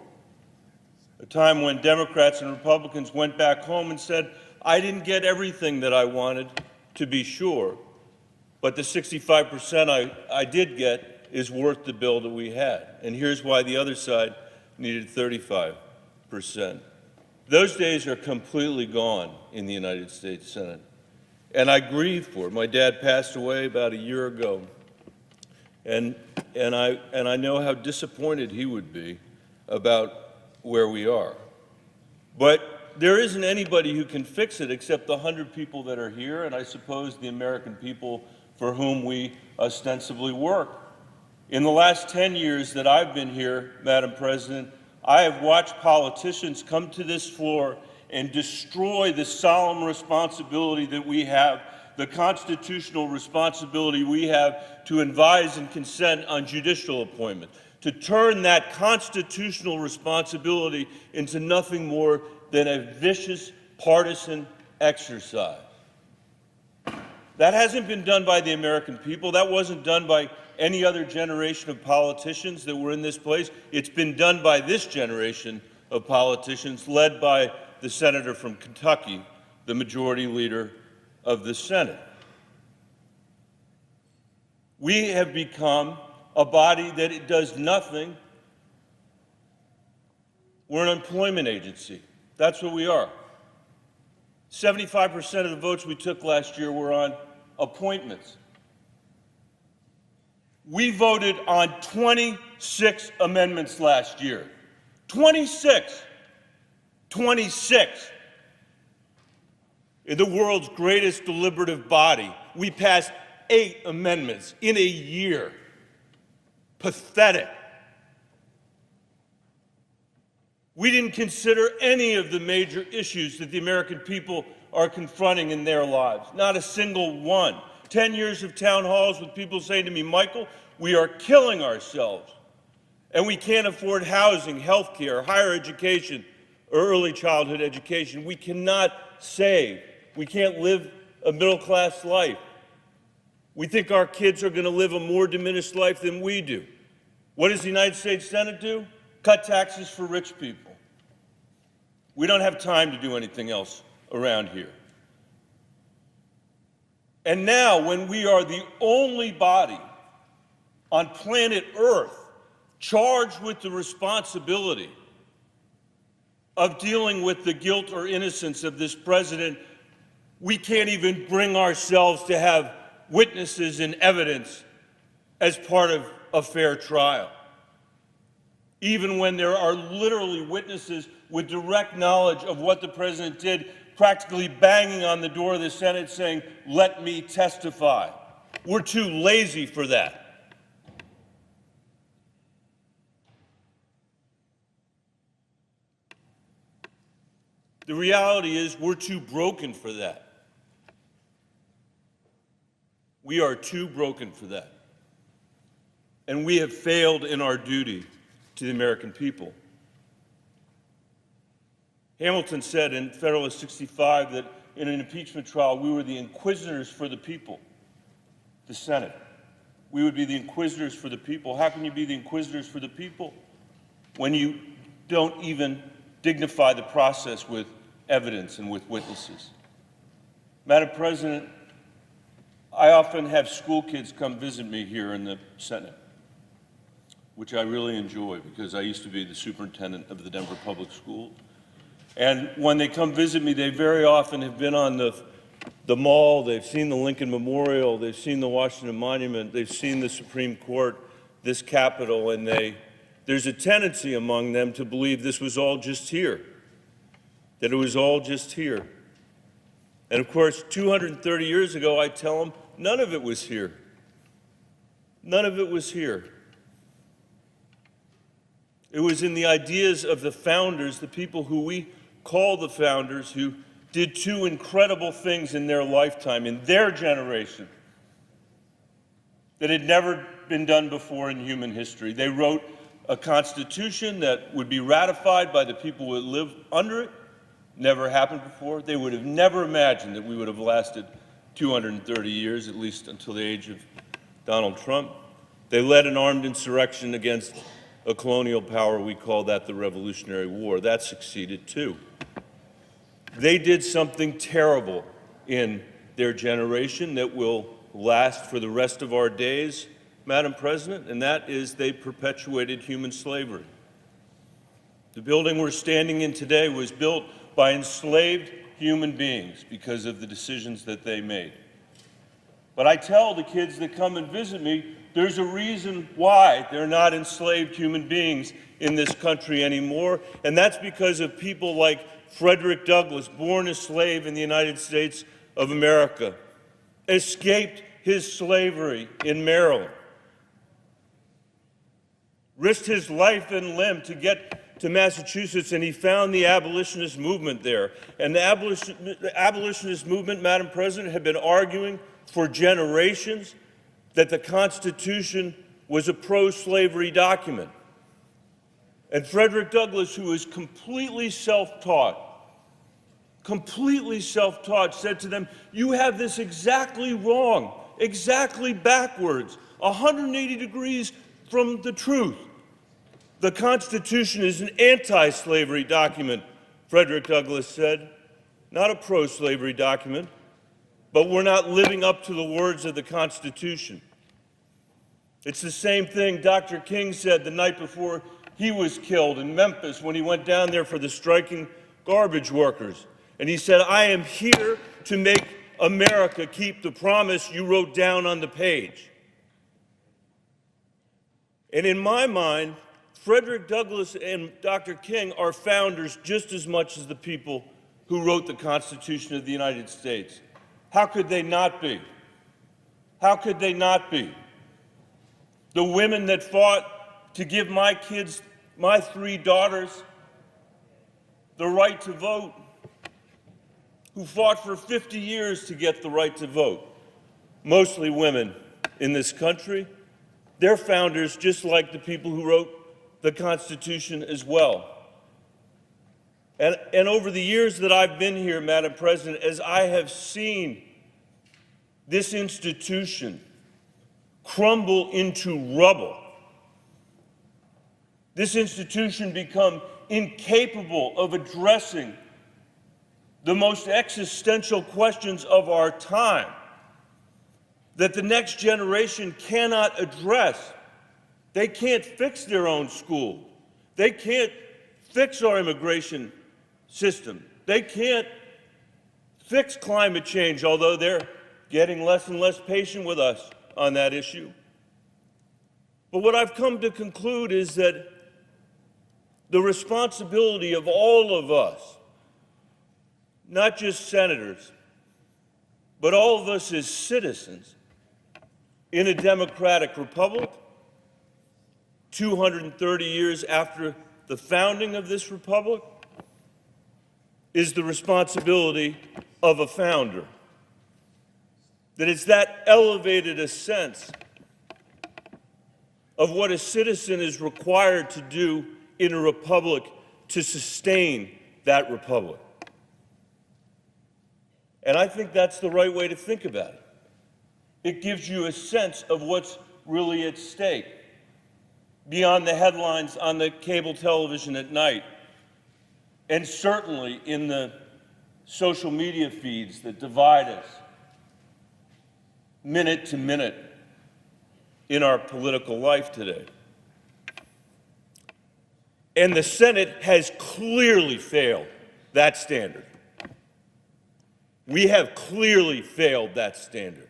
C: A time when Democrats and Republicans went back home and said, I didn't get everything that I wanted, to be sure, but the 65% I did get is worth the bill that we had. And here's why the other side needed 35%. Those days are completely gone in the United States Senate. And I grieve for it. My dad passed away about a year ago. And I know how disappointed he would be about where we are. But there isn't anybody who can fix it except the 100 people that are here, and I suppose the American people for whom we ostensibly work. In the last 10 years that I've been here, Madam President, I have watched politicians come to this floor and destroy the solemn responsibility that we have, the constitutional responsibility we have to advise and consent on judicial appointments, to turn that constitutional responsibility into nothing more than a vicious partisan exercise. That hasn't been done by the American people. That wasn't done by any other generation of politicians that were in this place. It's been done by this generation of politicians, led by the senator from Kentucky, the majority leader of the Senate. We have become a body that it does nothing. We're an employment agency. That's what we are. 75% of the votes we took last year were on appointments. We voted on 26 amendments last year. 26. 26. In the world's greatest deliberative body, we passed 8 amendments in a year. Pathetic. We didn't consider any of the major issues that the American people are confronting in their lives. Not a single one. 10 years of town halls with people saying to me, Michael, we are killing ourselves, and we can't afford housing, health care, higher education, or early childhood education. We cannot save. We can't live a middle-class life. We think our kids are going to live a more diminished life than we do. What does the United States Senate do? Cut taxes for rich people. We don't have time to do anything else around here. And now, when we are the only body on planet Earth charged with the responsibility of dealing with the guilt or innocence of this president, we can't even bring ourselves to have witnesses and evidence as part of a fair trial. Even when there are literally witnesses with direct knowledge of what the president did, practically banging on the door of the Senate saying, let me testify. We're too lazy for that. The reality is we're too broken for that. We are too broken for that. And we have failed in our duty to the American people. Hamilton said in Federalist 65 that in an impeachment trial, we were the inquisitors for the people, the Senate. We would be the inquisitors for the people. How can you be the inquisitors for the people when you don't even dignify the process with evidence and with witnesses? Madam President, I often have school kids come visit me here in the Senate, which I really enjoy because I used to be the superintendent of the Denver Public Schools. And when they come visit me, they very often have been on the mall, they've seen the Lincoln Memorial, they've seen the Washington Monument, they've seen the Supreme Court, this Capitol, and there's a tendency among them to believe this was all just here, that it was all just here. And of course, 230 years ago, I tell them, none of it was here. None of it was here. It was in the ideas of the founders, the people who we call the founders, who did 2 incredible things in their lifetime, in their generation, that had never been done before in human history. They wrote a constitution that would be ratified by the people who would live under it. Never happened before. They would have never imagined that we would have lasted 230 years, at least until the age of Donald Trump. They led an armed insurrection against a colonial power. We call that the Revolutionary War. That succeeded too. They did something terrible in their generation that will last for the rest of our days, Madam President, and that is they perpetuated human slavery. The building we're standing in today was built by enslaved human beings because of the decisions that they made. But I tell the kids that come and visit me, there's a reason why they're not enslaved human beings in this country anymore, and that's because of people like Frederick Douglass, born a slave in the United States of America, escaped his slavery in Maryland, risked his life and limb to get to Massachusetts, and he found the abolitionist movement there. And the abolitionist movement, Madam President, had been arguing for generations that the Constitution was a pro-slavery document. And Frederick Douglass, who was completely self-taught, said to them, "You have this exactly wrong, exactly backwards, 180 degrees from the truth. The Constitution is an anti-slavery document," Frederick Douglass said, "not a pro-slavery document, but we're not living up to the words of the Constitution." It's the same thing Dr. King said the night before he was killed in Memphis when he went down there for the striking garbage workers. And he said, "I am here to make America keep the promise you wrote down on the page." And in my mind, Frederick Douglass and Dr. King are founders just as much as the people who wrote the Constitution of the United States. How could they not be? How could they not be? The women that fought to give my kids, my 3 daughters, the right to vote, who fought for 50 years to get the right to vote, mostly women in this country, they're founders just like the people who wrote the Constitution as well. And over the years that I've been here, Madam President, as I have seen this institution crumble into rubble, this institution become incapable of addressing the most existential questions of our time that the next generation cannot address. They can't fix their own school. They can't fix our immigration system. They can't fix climate change, although they're getting less and less patient with us on that issue. But what I've come to conclude is that the responsibility of all of us, not just senators, but all of us as citizens in a democratic republic, 230 years after the founding of this republic, is the responsibility of a founder. That it's that elevated a sense of what a citizen is required to do in a republic to sustain that republic. And I think that's the right way to think about it. It gives you a sense of what's really at stake beyond the headlines on the cable television at night, and certainly in the social media feeds that divide us minute to minute in our political life today. And the Senate has clearly failed that standard. We have clearly failed that standard.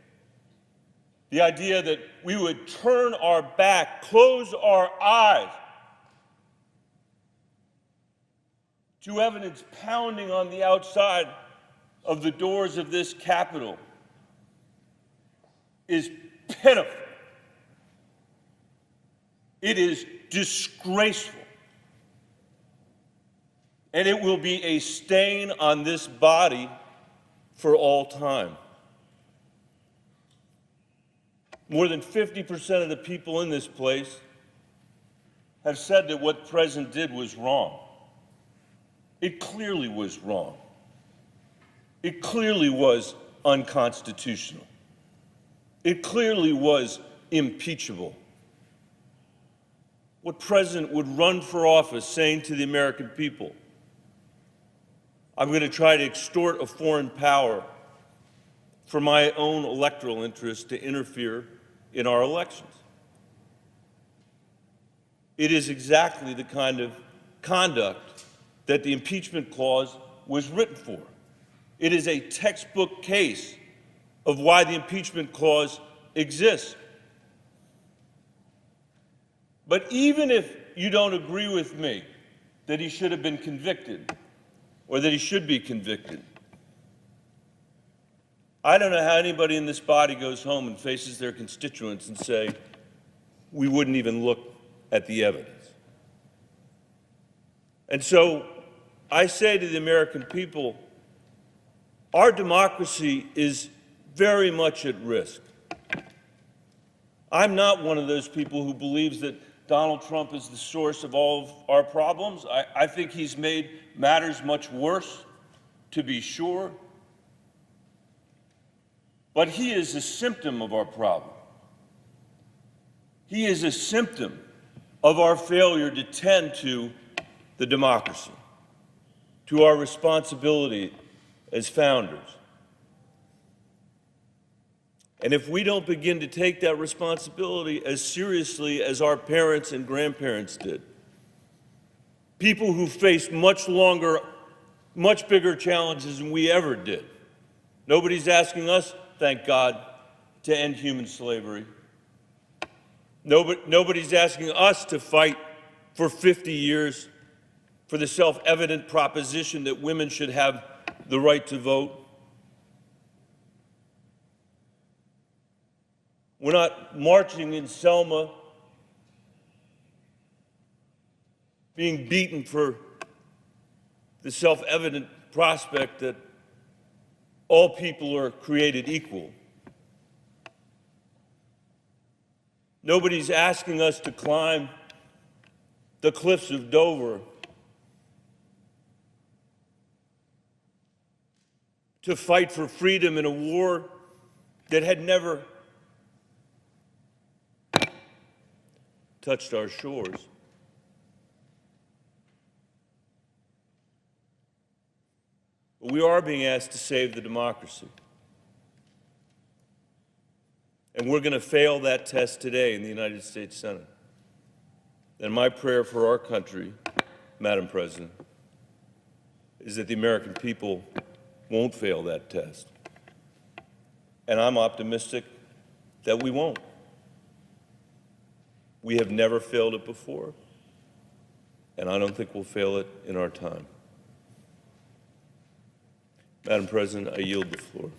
C: The idea that we would turn our back, close our eyes to evidence pounding on the outside of the doors of this Capitol is pitiful. It is disgraceful. And it will be a stain on this body for all time. More than 50% of the people in this place have said that what the president did was wrong. It clearly was wrong. It clearly was unconstitutional. It clearly was impeachable. What president would run for office saying to the American people, I'm going to try to extort a foreign power for my own electoral interest to interfere in our elections. It is exactly the kind of conduct that the impeachment clause was written for. It is a textbook case of why the impeachment clause exists. But even if you don't agree with me that he should have been convicted or that he should be convicted, I don't know how anybody in this body goes home and faces their constituents and say, we wouldn't even look at the evidence. And so I say to the American people, our democracy is very much at risk. I'm not one of those people who believes that Donald Trump is the source of all of our problems. I think he's made matters much worse, to be sure. But he is a symptom of our problem. He is a symptom of our failure to tend to the democracy, to our responsibility as founders. And if we don't begin to take that responsibility as seriously as our parents and grandparents did, people who faced much longer, much bigger challenges than we ever did. Nobody's asking us, thank God, to end human slavery. Nobody's asking us to fight for 50 years for the self-evident proposition that women should have the right to vote. We're not marching in Selma, being beaten for the self-evident prospect that all people are created equal. Nobody's asking us to climb the cliffs of Dover to fight for freedom in a war that had never touched our shores. But we are being asked to save the democracy. And we're going to fail that test today in the United States Senate. And my prayer for our country, Madam President, is that the American people won't fail that test. And I'm optimistic that we won't. We have never failed it before, and I don't think we'll fail it in our time. Madam President, I yield the floor.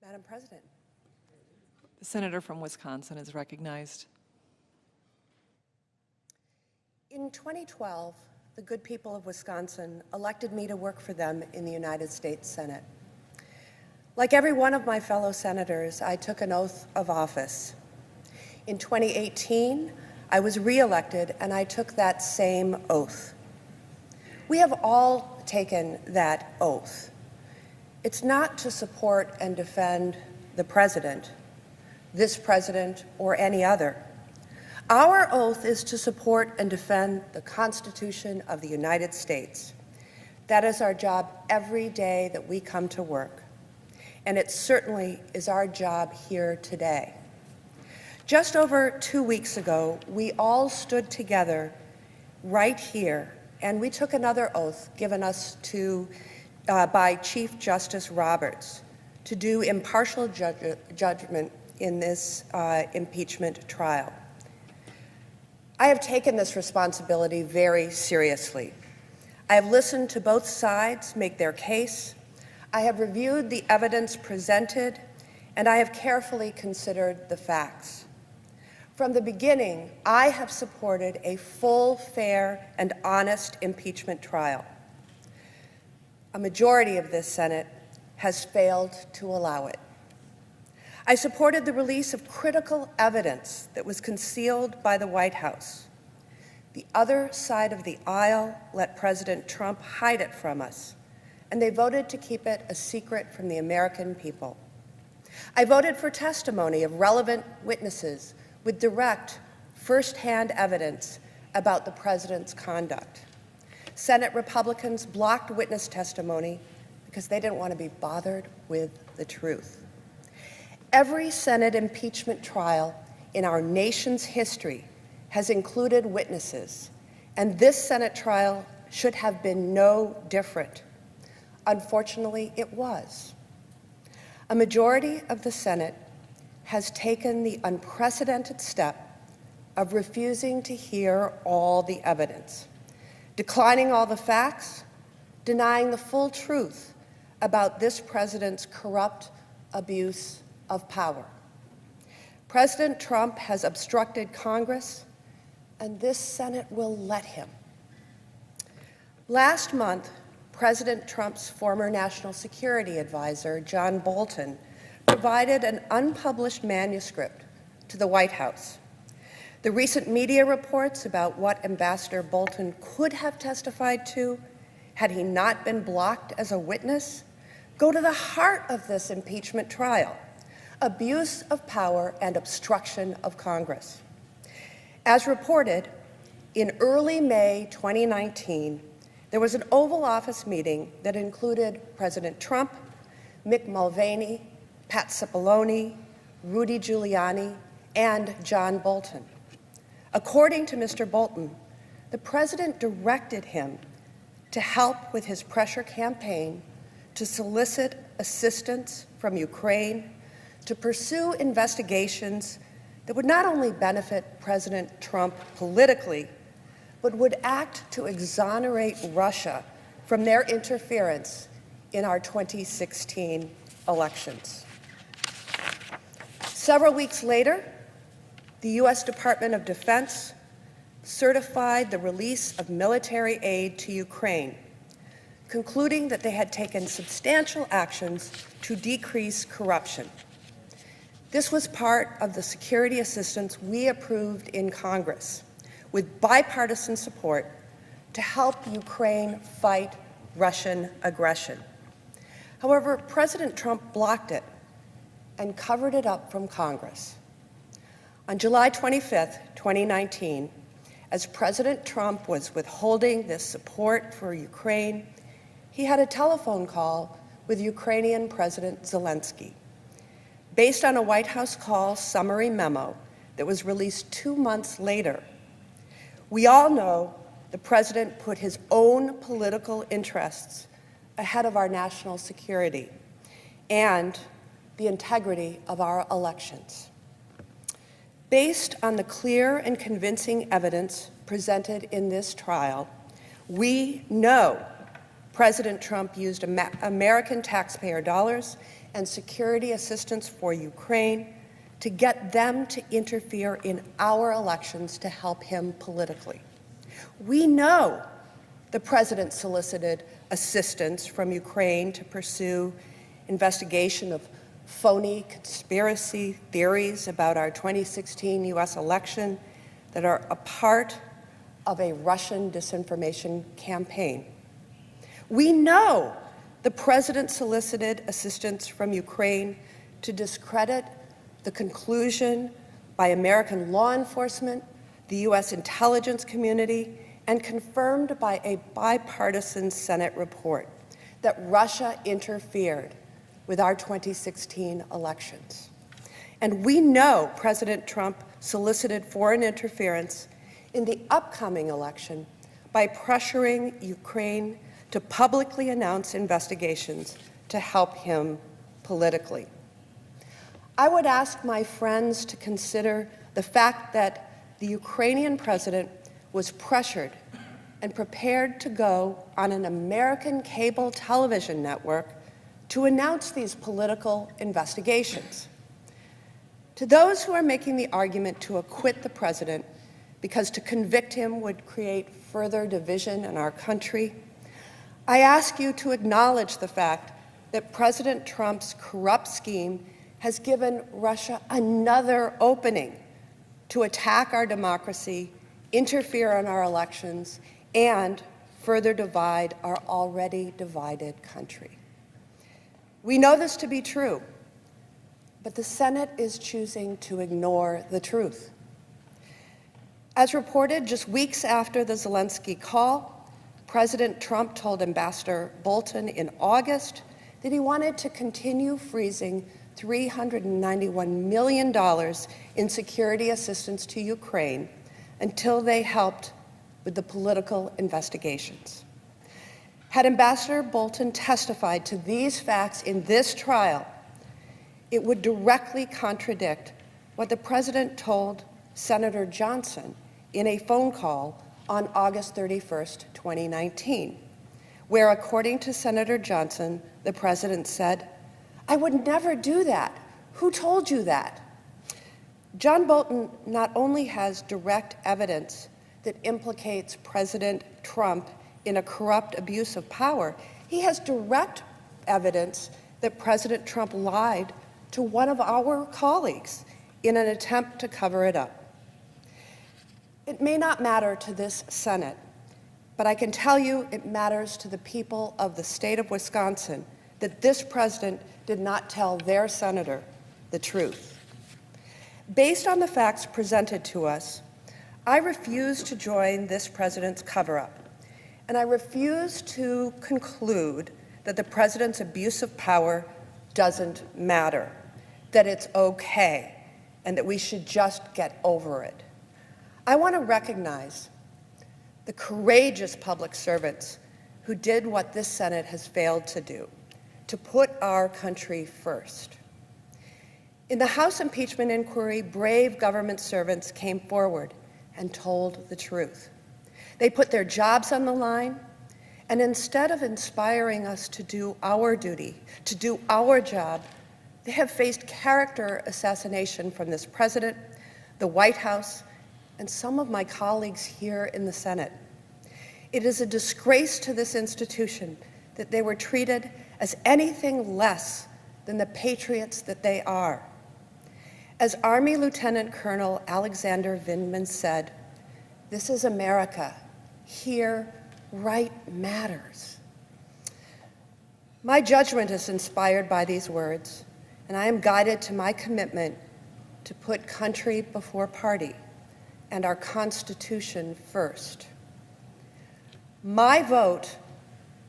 G: Madam President.
F: The senator from Wisconsin is recognized.
G: In 2012, the good people of Wisconsin elected me to work for them in the United States Senate. Like every one of my fellow senators, I took an oath of office. In 2018, I was reelected and I took that same oath. We have all taken that oath. It's not to support and defend the president, this president, or any other. Our oath is to support and defend the Constitution of the United States. That is our job every day that we come to work. And it certainly is our job here today. Just over 2 weeks ago, we all stood together right here, and we took another oath given us by Chief Justice Roberts to do impartial judgment in this impeachment trial. I have taken this responsibility very seriously. I have listened to both sides make their case. I have reviewed the evidence presented, and I have carefully considered the facts. From the beginning, I have supported a full, fair, and honest impeachment trial. A majority of this Senate has failed to allow it. I supported the release of critical evidence that was concealed by the White House. The other side of the aisle let President Trump hide it from us, and they voted to keep it a secret from the American people. I voted for testimony of relevant witnesses with direct, firsthand evidence about the president's conduct. Senate Republicans blocked witness testimony because they didn't want to be bothered with the truth. Every Senate impeachment trial in our nation's history has included witnesses, and this Senate trial should have been no different. Unfortunately, it was. A majority of the Senate has taken the unprecedented step of refusing to hear all the evidence, declining all the facts, denying the full truth about this president's corrupt abuse of power. President Trump has obstructed Congress, and this Senate will let him. Last month, President Trump's former national security advisor, John Bolton, provided an unpublished manuscript to the White House. The recent media reports about what Ambassador Bolton could have testified to had he not been blocked as a witness go to the heart of this impeachment trial: abuse of power and obstruction of Congress. As reported, in early May 2019, there was an Oval Office meeting that included President Trump, Mick Mulvaney, Pat Cipollone, Rudy Giuliani, and John Bolton. According to Mr. Bolton, the president directed him to help with his pressure campaign to solicit assistance from Ukraine, to pursue investigations that would not only benefit President Trump politically, but would act to exonerate Russia from their interference in our 2016 elections. Several weeks later, the U.S. Department of Defense certified the release of military aid to Ukraine, concluding that they had taken substantial actions to decrease corruption. This was part of the security assistance we approved in Congress with bipartisan support to help Ukraine fight Russian aggression. However, President Trump blocked it and covered it up from Congress. On July 25th, 2019, as President Trump was withholding this support for Ukraine, he had a telephone call with Ukrainian President Zelensky. Based on a White House call summary memo that was released 2 months later, we all know the president put his own political interests ahead of our national security and the integrity of our elections. Based on the clear and convincing evidence presented in this trial, we know President Trump used American taxpayer dollars and security assistance for Ukraine to get them to interfere in our elections to help him politically. We know the president solicited assistance from Ukraine to pursue investigation of phony conspiracy theories about our 2016 U.S. election that are a part of a Russian disinformation campaign. We know the president solicited assistance from Ukraine to discredit the conclusion by American law enforcement, the U.S. intelligence community, and confirmed by a bipartisan Senate report that Russia interfered with our 2016 elections. And we know President Trump solicited foreign interference in the upcoming election by pressuring Ukraine to publicly announce investigations to help him politically. I would ask my friends to consider the fact that the Ukrainian president was pressured and prepared to go on an American cable television network to announce these political investigations. To those who are making the argument to acquit the president because to convict him would create further division in our country, I ask you to acknowledge the fact that President Trump's corrupt scheme has given Russia another opening to attack our democracy, interfere in our elections, and further divide our already divided country. We know this to be true, but the Senate is choosing to ignore the truth. As reported, just weeks after the Zelensky call, President Trump told Ambassador Bolton in August that he wanted to continue freezing $391 million in security assistance to Ukraine until they helped with the political investigations. Had Ambassador Bolton testified to these facts in this trial, it would directly contradict what the president told Senator Johnson in a phone call on August 31st, 2019, where, according to Senator Johnson, the president said, "I would never do that. Who told you that?" John Bolton not only has direct evidence that implicates President Trump in a corrupt abuse of power, he has direct evidence that President Trump lied to one of our colleagues in an attempt to cover it up. It may not matter to this Senate, but I can tell you it matters to the people of the state of Wisconsin that this president did not tell their senator the truth. Based on the facts presented to us, I refuse to join this president's cover-up, and I refuse to conclude that the president's abuse of power doesn't matter, that it's okay, and that we should just get over it. I want to recognize the courageous public servants who did what this Senate has failed to do, to put our country first. In the House impeachment inquiry, brave government servants came forward and told the truth. They put their jobs on the line, and instead of inspiring us to do our duty, to do our job, they have faced character assassination from this president, the White House, and some of my colleagues here in the Senate. It is a disgrace to this institution that they were treated as anything less than the patriots that they are. As Army Lieutenant Colonel Alexander Vindman said, "This is America. Here, right matters." My judgment is inspired by these words, and I am guided to my commitment to put country before party and our Constitution first. My vote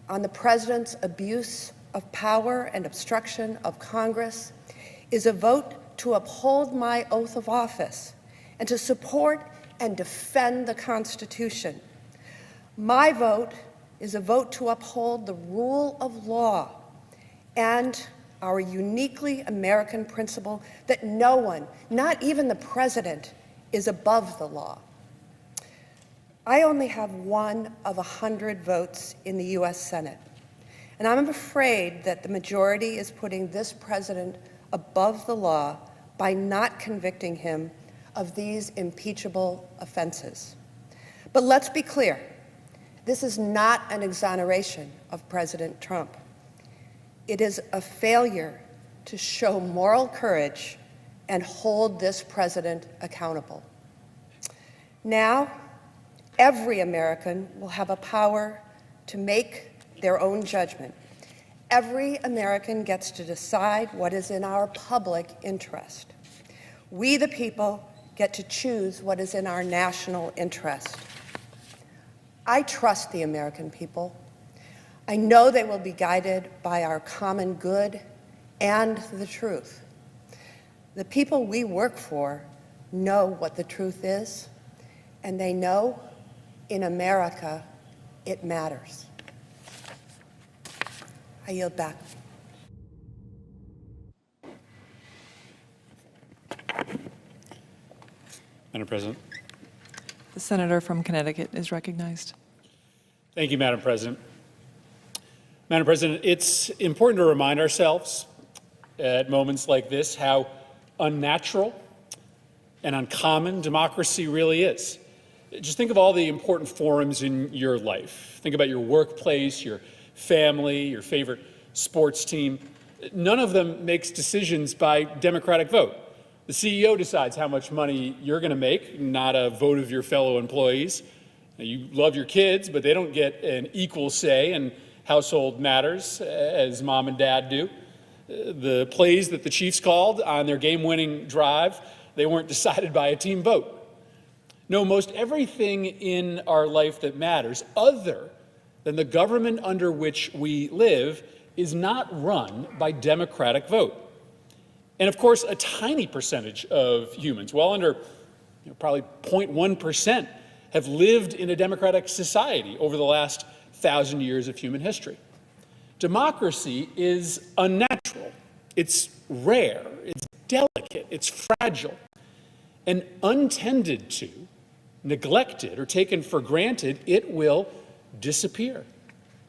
G: on the president's abuse of power and obstruction of Congress is a vote to uphold my oath of office and to support and defend the Constitution. My vote is a vote to uphold the rule of law and our uniquely American principle that no one, not even the president, is above the law. I only have one of 100 votes in the U.S. Senate, And I'm afraid that the majority is putting this president above the law by not convicting him of these impeachable offenses. But let's be clear, this is not an exoneration of President Trump. It is a failure to show moral courage and hold this president accountable. Now, every American will have a power to make their own judgment. Every American gets to decide what is in our public interest. We, the people, get to choose what is in our national interest. I trust the American people. I know they will be guided by our common good and the truth. The people we work for know what the truth is, and they know in America it matters. I yield back.
H: Madam President.
O: The senator from Connecticut is recognized.
H: Thank you, Madam President. Madam President, it's important to remind ourselves at moments like this how unnatural and uncommon democracy really is. Just think of all the important forums in your life. Think about your workplace, your family, your favorite sports team. None of them makes decisions by democratic vote. The CEO decides how much money you're going to make, not a vote of your fellow employees. You love your kids, but they don't get an equal say in household matters as mom and dad do. The plays that the Chiefs called on their game-winning drive, they weren't decided by a team vote. No, most everything in our life that matters, other than the government under which we live, is not run by democratic vote. And of course, a tiny percentage of humans, well under probably 0.1%, have lived in a democratic society over the last 1,000 years of human history. Democracy is unnatural, it's rare, it's delicate, it's fragile, and untended to, neglected, or taken for granted, it will disappear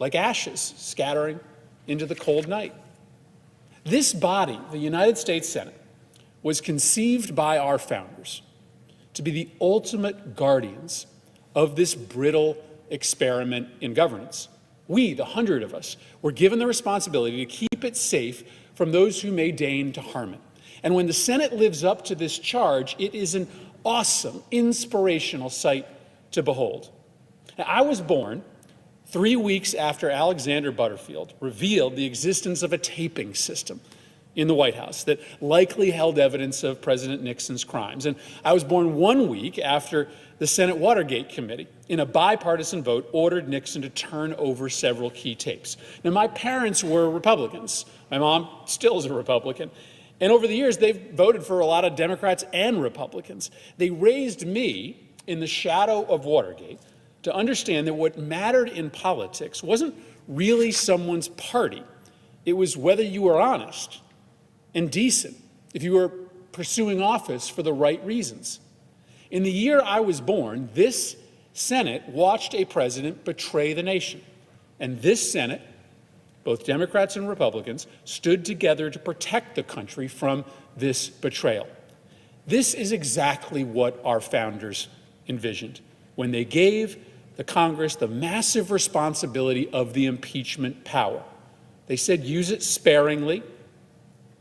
H: like ashes scattering into the cold night. This body, the United States Senate, was conceived by our founders to be the ultimate guardians of this brittle experiment in governance. We, the 100 of us, were given the responsibility to keep it safe from those who may deign to harm it. And when the Senate lives up to this charge, it is an awesome, inspirational sight to behold. Now, I was born 3 weeks after Alexander Butterfield revealed the existence of a taping system in the White House that likely held evidence of President Nixon's crimes. And I was born 1 week after the Senate Watergate Committee, in a bipartisan vote, ordered Nixon to turn over several key tapes. Now, my parents were Republicans. My mom still is a Republican. And over the years, they've voted for a lot of Democrats and Republicans. They raised me in the shadow of Watergate to understand that what mattered in politics wasn't really someone's party. It was whether you were honest and decent, if you were pursuing office for the right reasons. In the year I was born, this Senate watched a president betray the nation. And this Senate, both Democrats and Republicans, stood together to protect the country from this betrayal. This is exactly what our founders envisioned when they gave the Congress the massive responsibility of the impeachment power. They said use it sparingly,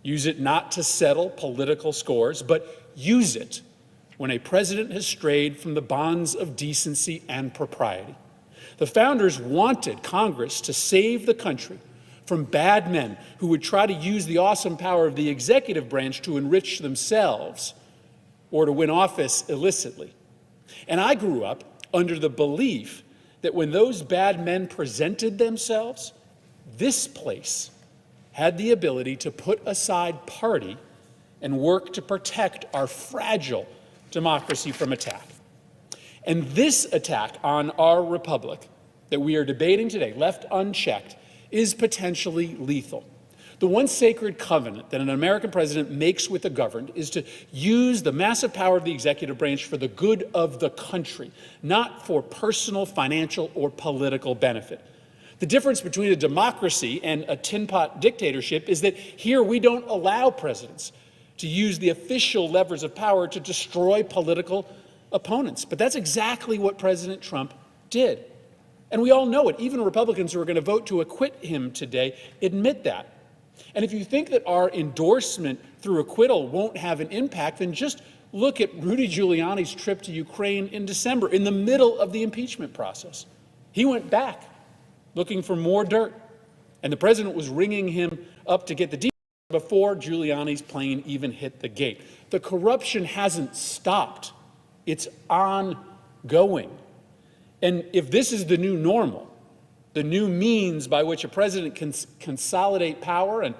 H: use it not to settle political scores, but use it when a president has strayed from the bonds of decency and propriety. The founders wanted Congress to save the country from bad men who would try to use the awesome power of the executive branch to enrich themselves or to win office illicitly. And I grew up under the belief that when those bad men presented themselves, this place had the ability to put aside party and work to protect our fragile democracy from attack. And this attack on our republic that we are debating today, left unchecked, is potentially lethal. The one sacred covenant that an American president makes with the governed is to use the massive power of the executive branch for the good of the country, not for personal, financial, or political benefit. The difference between a democracy and a tin pot dictatorship is that here we don't allow presidents to use the official levers of power to destroy political opponents. But that's exactly what President Trump did. And we all know it. Even Republicans who are going to vote to acquit him today admit that. And if you think that our endorsement through acquittal won't have an impact, then just look at Rudy Giuliani's trip to Ukraine in December, in the middle of the impeachment process. He went back looking for more dirt, and the president was ringing him up to get the details before Giuliani's plane even hit the gate. The corruption hasn't stopped. It's ongoing. And if this is the new normal, the new means by which a president can consolidate power and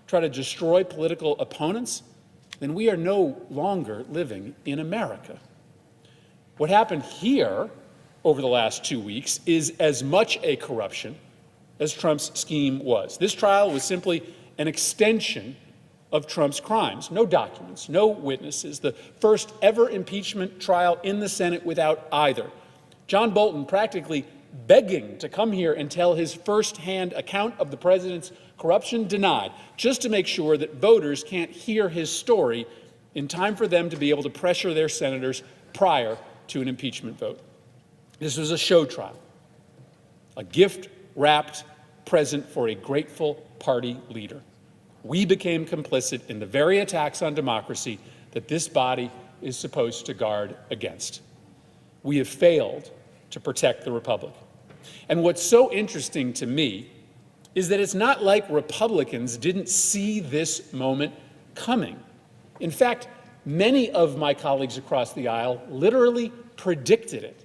H: try to destroy political opponents, then we are no longer living in America. What happened here over the last 2 weeks is as much a corruption as Trump's scheme was. This trial was simply an extension of Trump's crimes. No documents, no witnesses, the first ever impeachment trial in the Senate without either. John Bolton practically begging to come here and tell his firsthand account of the president's corruption, denied, just to make sure that voters can't hear his story in time for them to be able to pressure their senators prior to an impeachment vote. This was a show trial, a gift-wrapped present for a grateful party leader. We became complicit in the very attacks on democracy that this body is supposed to guard against. We have failed to protect the republic. And what's so interesting to me is that it's not like Republicans didn't see this moment coming. In fact, many of my colleagues across the aisle literally predicted it.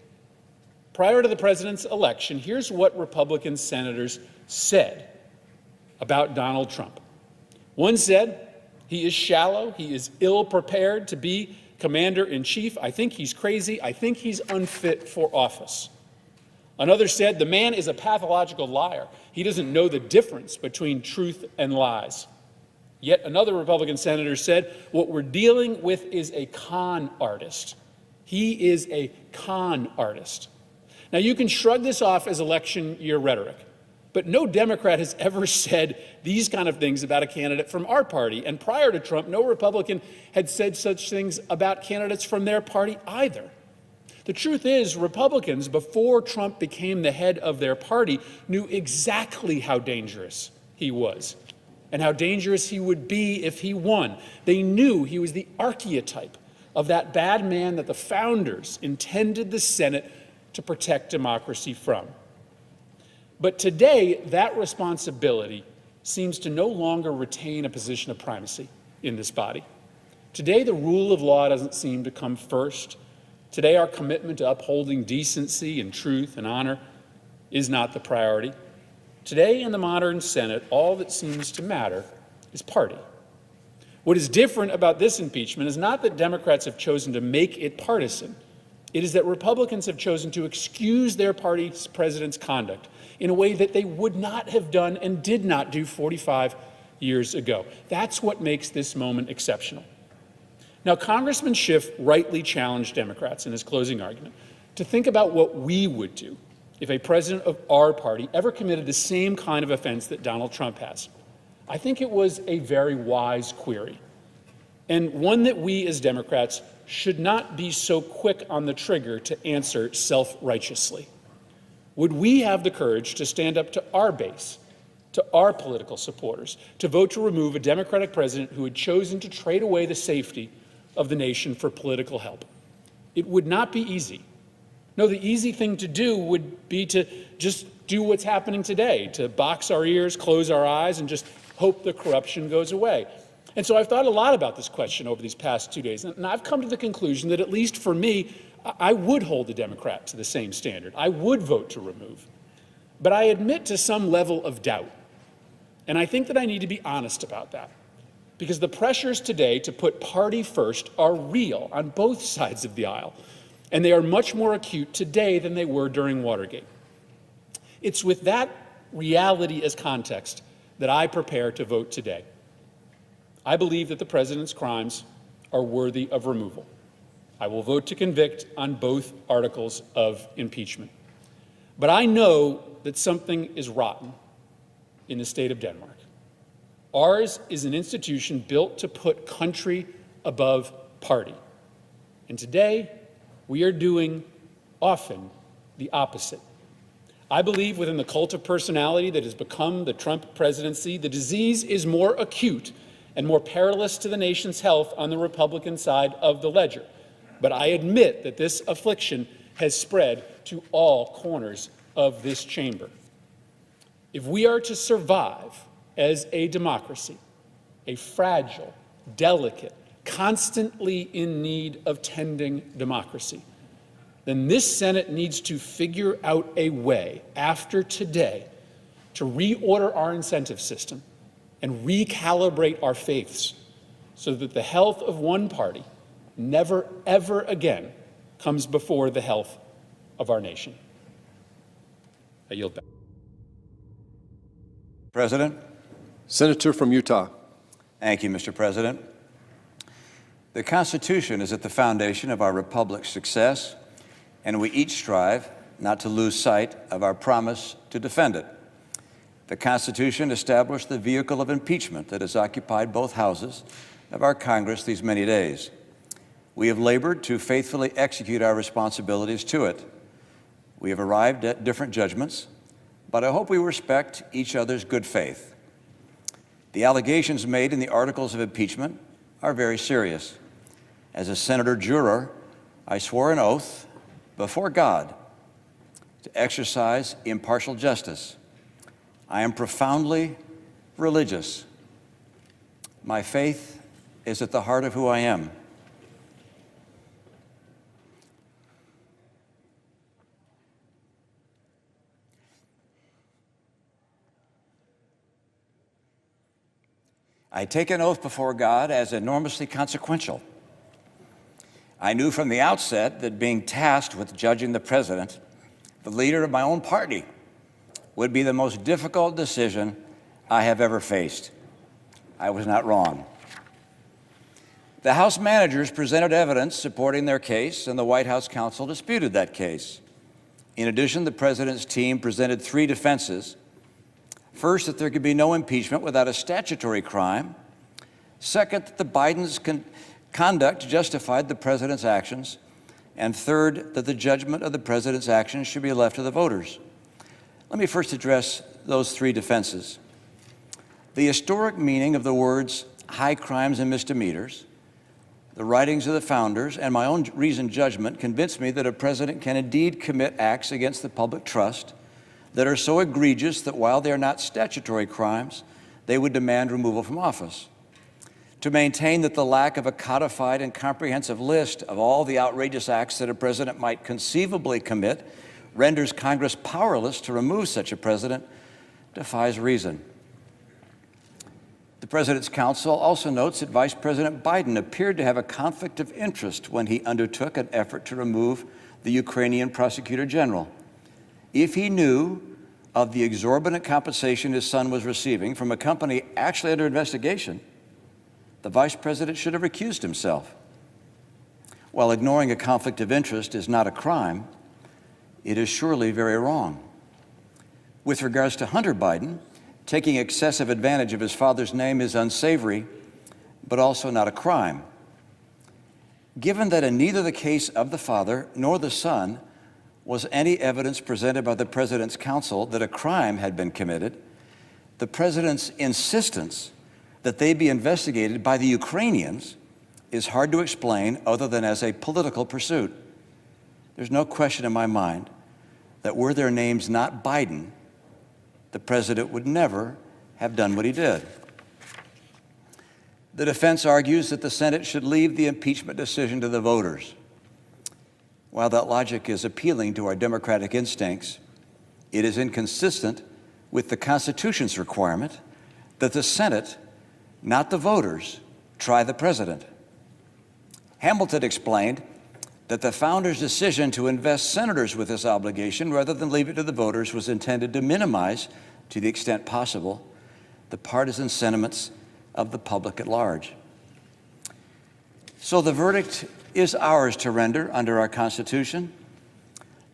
H: Prior to the president's election, here's what Republican senators said about Donald Trump. One said, he is shallow, he is ill-prepared to be commander-in-chief. I think he's crazy. I think he's unfit for office. Another said, the man is a pathological liar. He doesn't know the difference between truth and lies. Yet another Republican senator said, what we're dealing with is a con artist. He is a con artist. Now, you can shrug this off as election year rhetoric, but no Democrat has ever said these kind of things about a candidate from our party. And prior to Trump, no Republican had said such things about candidates from their party either. The truth is, Republicans, before Trump became the head of their party, knew exactly how dangerous he was and how dangerous he would be if he won. They knew he was the archetype of that bad man that the founders intended the Senate to protect democracy from. But today, that responsibility seems to no longer retain a position of primacy in this body. Today, the rule of law doesn't seem to come first. Today, our commitment to upholding decency and truth and honor is not the priority. Today, in the modern Senate, all that seems to matter is party. What is different about this impeachment is not that Democrats have chosen to make it partisan. It is that Republicans have chosen to excuse their party's president's conduct in a way that they would not have done and did not do 45 years ago. That's what makes this moment exceptional. Now, Congressman Schiff rightly challenged Democrats in his closing argument to think about what we would do if a president of our party ever committed the same kind of offense that Donald Trump has. I think it was a very wise query, and one that we as Democrats should not be so quick on the trigger to answer self-righteously. Would we have the courage to stand up to our base, to our political supporters, to vote to remove a Democratic president who had chosen to trade away the safety of the nation for political help? It would not be easy. No, the easy thing to do would be to just do what's happening today, to box our ears, close our eyes, and just hope the corruption goes away. And so I've thought a lot about this question over these past 2 days, and I've come to the conclusion that, at least for me, I would hold the Democrat to the same standard. I would vote to remove. But I admit to some level of doubt, and I think that I need to be honest about that, because the pressures today to put party first are real on both sides of the aisle, and they are much more acute today than they were during Watergate. It's with that reality as context that I prepare to vote today. I believe that the president's crimes are worthy of removal. I will vote to convict on both articles of impeachment. But I know that something is rotten in the state of Denmark. Ours is an institution built to put country above party. And today, we are doing often the opposite. I believe within the cult of personality that has become the Trump presidency, the disease is more acute and more perilous to the nation's health on the Republican side of the ledger. But I admit that this affliction has spread to all corners of this chamber. If we are to survive as a democracy, a fragile, delicate, constantly in need of tending democracy, then this Senate needs to figure out a way after today to reorder our incentive system and recalibrate our faiths so that the health of one party never, ever again comes before the health of our nation. I yield back.
I: President.
V: Senator from Utah.
I: Thank you, Mr. President. The Constitution is at the foundation of our republic's success, and we each strive not to lose sight of our promise to defend it. The Constitution established the vehicle of impeachment that has occupied both houses of our Congress these many days. We have labored to faithfully execute our responsibilities to it. We have arrived at different judgments, but I hope we respect each other's good faith. The allegations made in the articles of impeachment are very serious. As a senator juror, I swore an oath before God to exercise impartial justice. I am profoundly religious. My faith is at the heart of who I am. I take an oath before God as enormously consequential. I knew from the outset that being tasked with judging the president, the leader of my own party, would be the most difficult decision I have ever faced. I was not wrong. The House managers presented evidence supporting their case, and the White House counsel disputed that case. In addition, the president's team presented three defenses. First, that there could be no impeachment without a statutory crime. Second, that the Biden's conduct justified the president's actions. And third, that the judgment of the president's actions should be left to the voters. Let me first address those three defenses. The historic meaning of the words high crimes and misdemeanors, the writings of the founders, and my own reasoned judgment convinced me that a president can indeed commit acts against the public trust that are so egregious that while they are not statutory crimes, they would demand removal from office. To maintain that the lack of a codified and comprehensive list of all the outrageous acts that a president might conceivably commit renders Congress powerless to remove such a president defies reason. The President's counsel also notes that Vice President Biden appeared to have a conflict of interest when he undertook an effort to remove the Ukrainian prosecutor general. If he knew of the exorbitant compensation his son was receiving from a company actually under investigation, the vice president should have recused himself. While ignoring a conflict of interest is not a crime, it is surely very wrong. With regards to Hunter Biden, taking excessive advantage of his father's name is unsavory, but also not a crime. Given that in neither the case of the father nor the son was any evidence presented by the president's counsel that a crime had been committed, the president's insistence that they be investigated by the Ukrainians is hard to explain other than as a political pursuit. There's no question in my mind that were their names not Biden, the president would never have done what he did. The defense argues that the Senate should leave the impeachment decision to the voters. While that logic is appealing to our democratic instincts, it is inconsistent with the Constitution's requirement that the Senate, not the voters, try the president. Hamilton explained that the founders' decision to invest senators with this obligation rather than leave it to the voters was intended to minimize, to the extent possible, the partisan sentiments of the public at large. So the verdict is ours to render under our Constitution.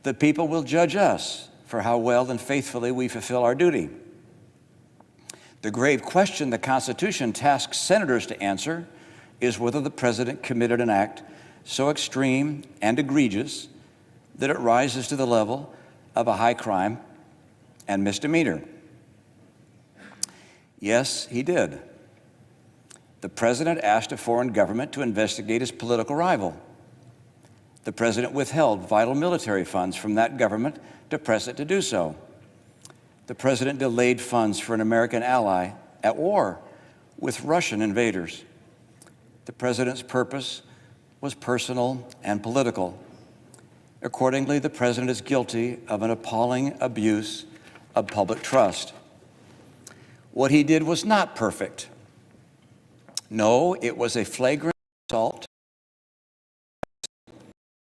I: The people will judge us for how well and faithfully we fulfill our duty. The grave question the Constitution tasks senators to answer is whether the president committed an act so extreme and egregious that it rises to the level of a high crime and misdemeanor. Yes, he did. The president asked a foreign government to investigate his political rival. The president withheld vital military funds from that government to press it to do so. The president delayed funds for an American ally at war with Russian invaders. The president's purpose was personal and political. Accordingly, the president is guilty of an appalling abuse of public trust. What he did was not perfect. No, it was a flagrant assault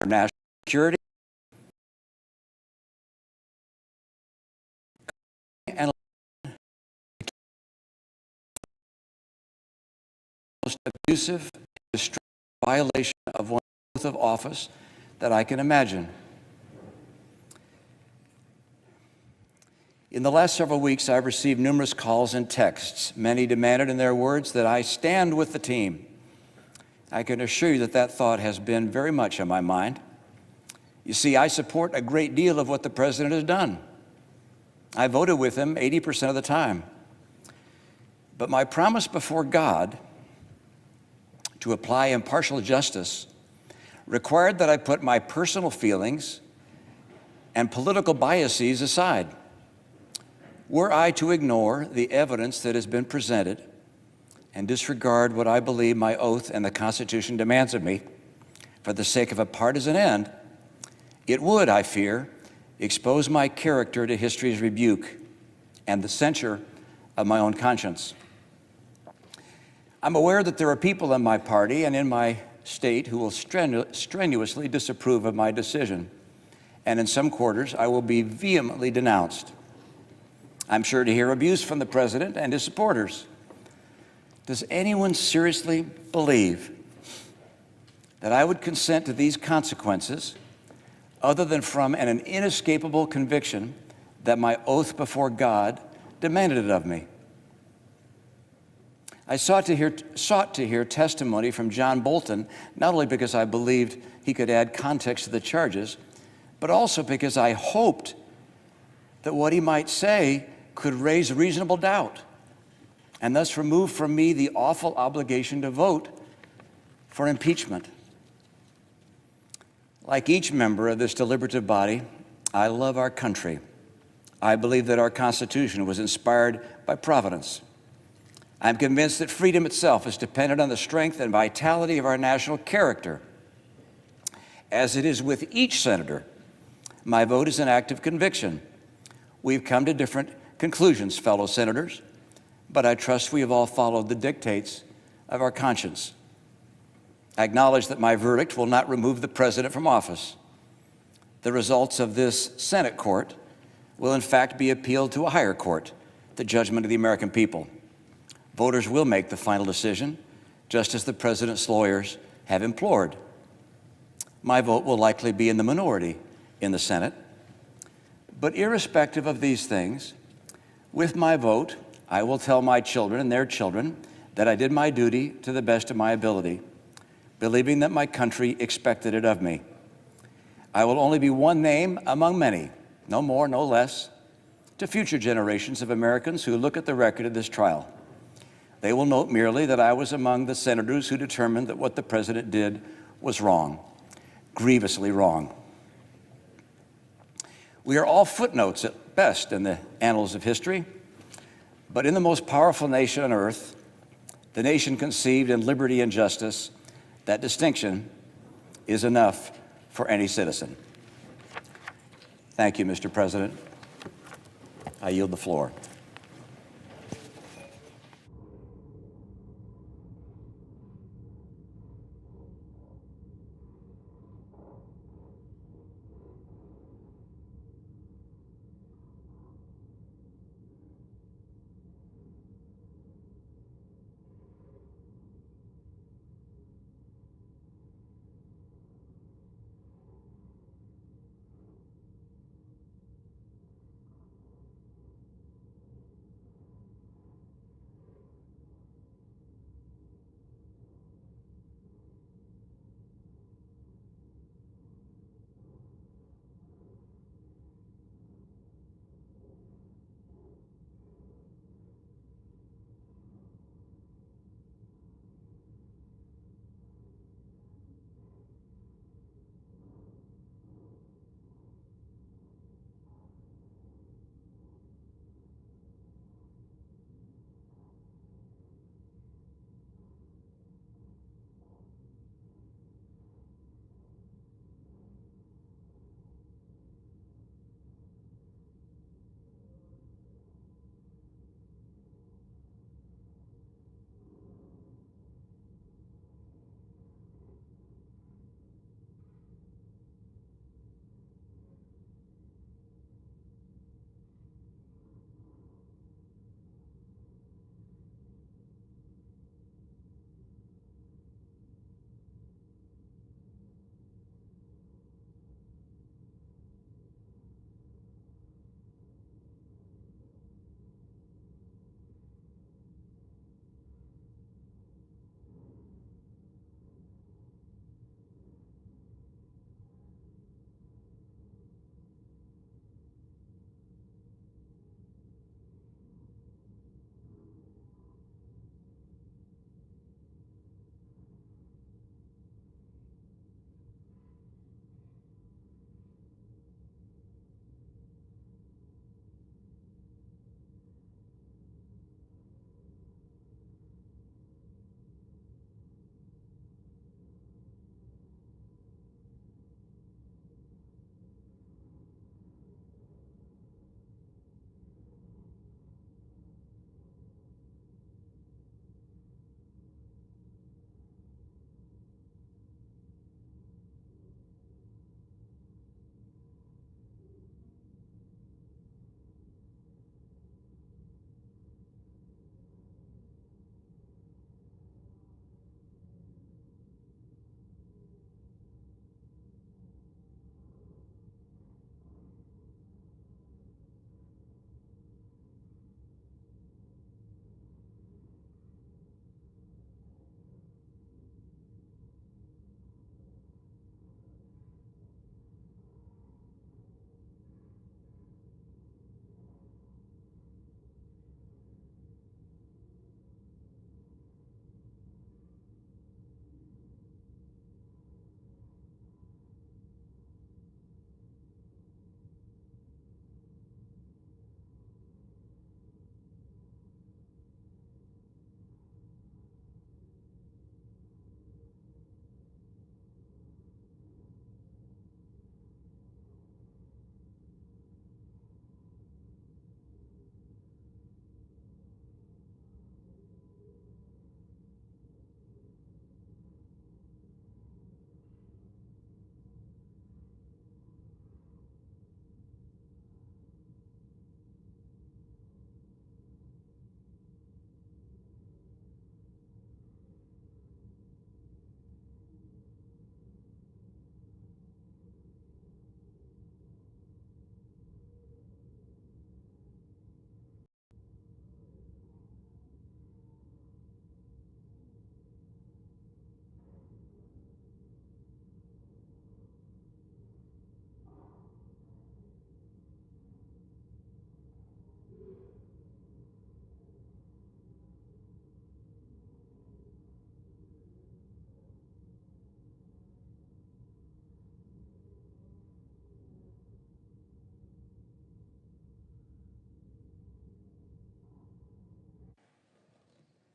I: on national security and most abusive, destructive violation of one's oath of office that I can imagine. In the last several weeks, I've received numerous calls and texts. Many demanded in their words that I stand with the team. I can assure you that that thought has been very much on my mind. You see, I support a great deal of what the president has done. I voted with him 80% of the time. But my promise before God to apply impartial justice required that I put my personal feelings and political biases aside. Were I to ignore the evidence that has been presented and disregard what I believe my oath and the Constitution demands of me for the sake of a partisan end, it would, I fear, expose my character to history's rebuke and the censure of my own conscience. I'm aware that there are people in my party and in my state who will strenuously disapprove of my decision, and in some quarters I will be vehemently denounced. I'm sure to hear abuse from the president and his supporters. Does anyone seriously believe that I would consent to these consequences other than from an inescapable conviction that my oath before God demanded it of me? I sought to hear testimony from John Bolton, not only because I believed he could add context to the charges, but also because I hoped that what he might say could raise reasonable doubt and thus remove from me the awful obligation to vote for impeachment. Like each member of this deliberative body, I love our country. I believe that our Constitution was inspired by Providence. I'm convinced that freedom itself is dependent on the strength and vitality of our national character. As it is with each senator, my vote is an act of conviction. We've come to different conclusions, fellow senators, but I trust we have all followed the dictates of our conscience. I acknowledge that my verdict will not remove the president from office. The results of this Senate court will in fact be appealed to a higher court, the judgment of the American people. Voters will make the final decision, just as the president's lawyers have implored. My vote will likely be in the minority in the Senate. But irrespective of these things, with my vote, I will tell my children and their children that I did my duty to the best of my ability, believing that my country expected it of me. I will only be one name among many, no more, no less, to future generations of Americans who look at the record of this trial. They will note merely that I was among the senators who determined that what the president did was wrong, grievously wrong. We are all footnotes at best in the annals of history, but in the most powerful nation on earth, the nation conceived in liberty and justice, that distinction is enough for any citizen. Thank you, Mr. President. I yield the floor.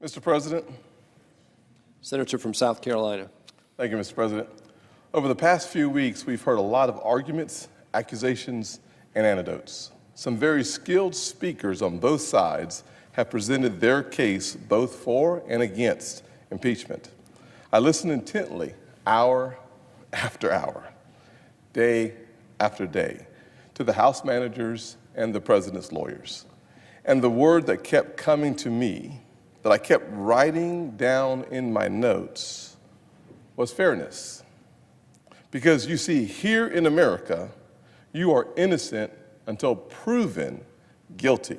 V: Mr. President. Senator from South Carolina.
K: Thank you, Mr. President. Over the past few weeks, we've heard a lot of arguments, accusations, and anecdotes. Some very skilled speakers on both sides have presented their case both for and against impeachment. I listened intently, hour after hour, day after day, to the House managers and the president's lawyers. And the word that kept coming to me, that I kept writing down in my notes, was fairness. Because you see, here in America, you are innocent until proven guilty.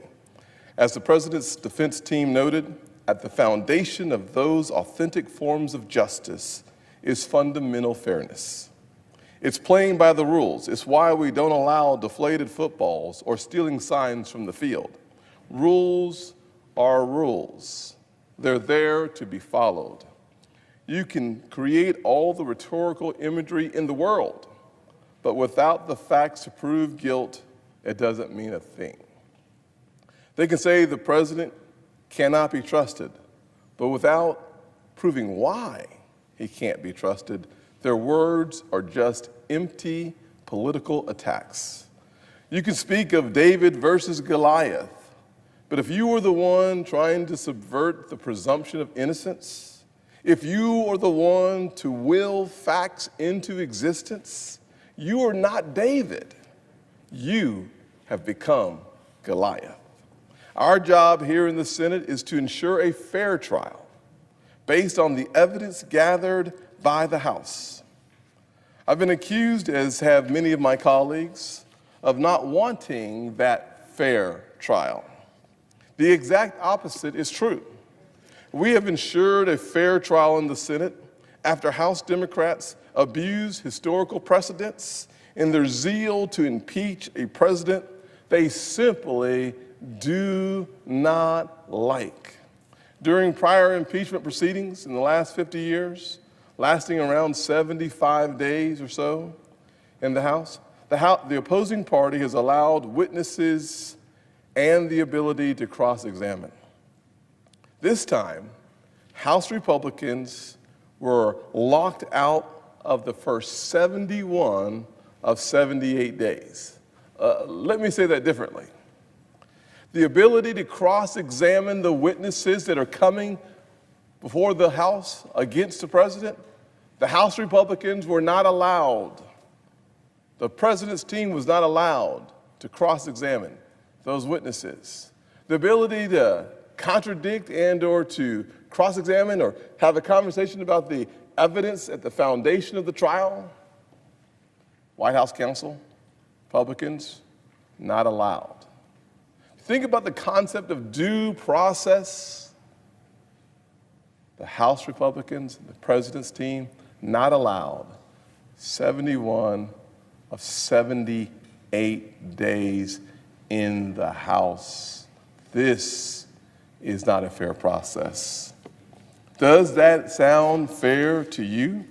K: As the president's defense team noted, at the foundation of those authentic forms of justice is fundamental fairness. It's playing by the rules. It's why we don't allow deflated footballs or stealing signs from the field. Rules are rules. They're there to be followed. You can create all the rhetorical imagery in the world, but without the facts to prove guilt, it doesn't mean a thing. They can say the president cannot be trusted, but without proving why he can't be trusted, their words are just empty political attacks. You can speak of David versus Goliath, but if you were the one trying to subvert the presumption of innocence, if you are the one to will facts into existence, you are not David. You have become Goliath. Our job here in the Senate is to ensure a fair trial based on the evidence gathered by the House. I've been accused, as have many of my colleagues, of not wanting that fair trial. The exact opposite is true. We have ensured a fair trial in the Senate after House Democrats abused historical precedents in their zeal to impeach a president they simply do not like. During prior impeachment proceedings in the last 50 years, lasting around 75 days or so in the House, the opposing party has allowed witnesses and the ability to cross-examine. This time, House Republicans were locked out of the first 71 of 78 days. Let me say that differently. The ability to cross-examine the witnesses that are coming before the House against the president, the House Republicans were not allowed. The president's team was not allowed to cross-examine those witnesses. The ability to contradict and or to cross-examine or have a conversation about the evidence at the foundation of the trial, White House counsel, Republicans, not allowed. Think about the concept of due process. The House Republicans, the president's team, not allowed 71 of 78 days in the House. This is not a fair process. Does that sound fair to you?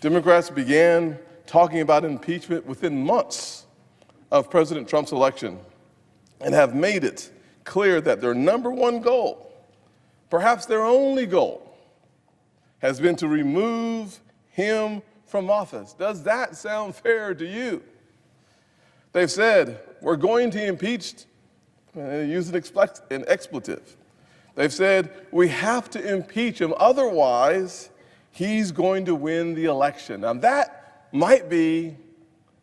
K: Democrats began talking about impeachment within months of President Trump's election and have made it clear that their number one goal, perhaps their only goal, has been to remove him from office. Does that sound fair to you? They've said, we're going to impeach, use an expletive. They've said, we have to impeach him, otherwise he's going to win the election. Now that might be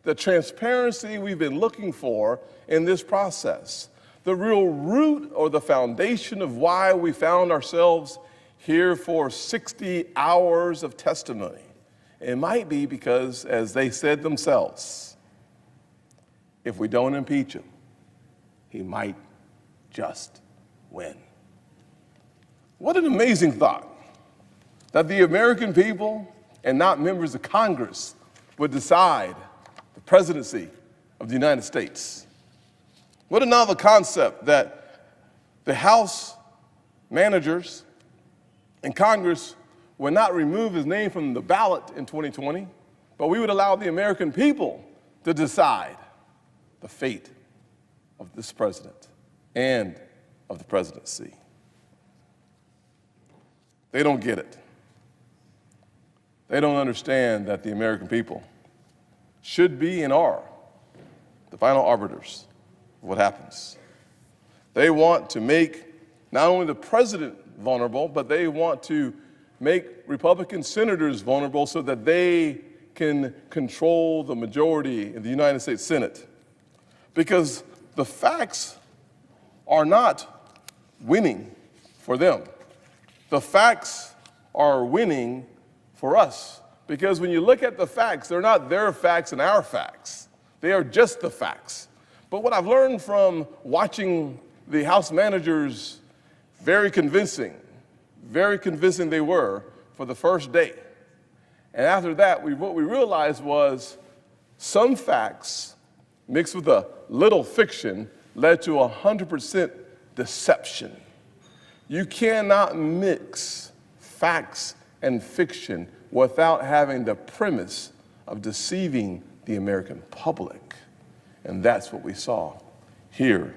K: the transparency we've been looking for in this process. The real root or the foundation of why we found ourselves here for 60 hours of testimony. It might be because, as they said themselves, if we don't impeach him, he might just win. What an amazing thought that the American people and not members of Congress would decide the presidency of the United States. What a novel concept that the House managers and Congress would not remove his name from the ballot in 2020, but we would allow the American people to decide the fate of this president and of the presidency. They don't get it. They don't understand that the American people should be and are the final arbiters of what happens. They want to make not only the president vulnerable, but they want to make Republican senators vulnerable so that they can control the majority in the United States Senate. Because the facts are not winning for them. The facts are winning for us. Because when you look at the facts, they're not their facts and our facts. They are just the facts. But what I've learned from watching the House managers, very convincing they were for the first day. And after that, what we realized was some facts mixed with a little fiction led to 100% deception. You cannot mix facts and fiction without having the premise of deceiving the American public. And that's what we saw here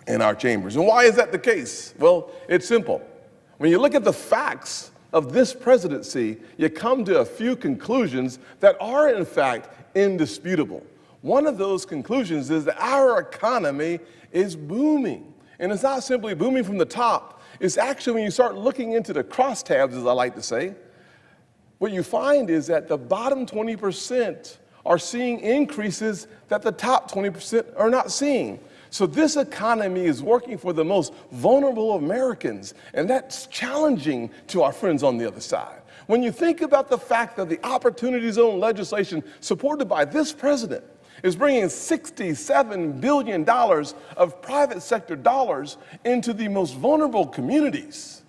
K: in our chambers. And why is that the case? Well, it's simple. When you look at the facts of this presidency, you come to a few conclusions that are, in fact, indisputable. One of those conclusions is that our economy is booming. And it's not simply booming from the top. It's actually, when you start looking into the crosstabs, as I like to say, what you find is that the bottom 20% are seeing increases that the top 20% are not seeing. So this economy is working for the most vulnerable Americans, and that's challenging to our friends on the other side. When you think about the fact that the Opportunity Zone legislation supported by this president is bringing $67 billion of private sector dollars into the most vulnerable communities,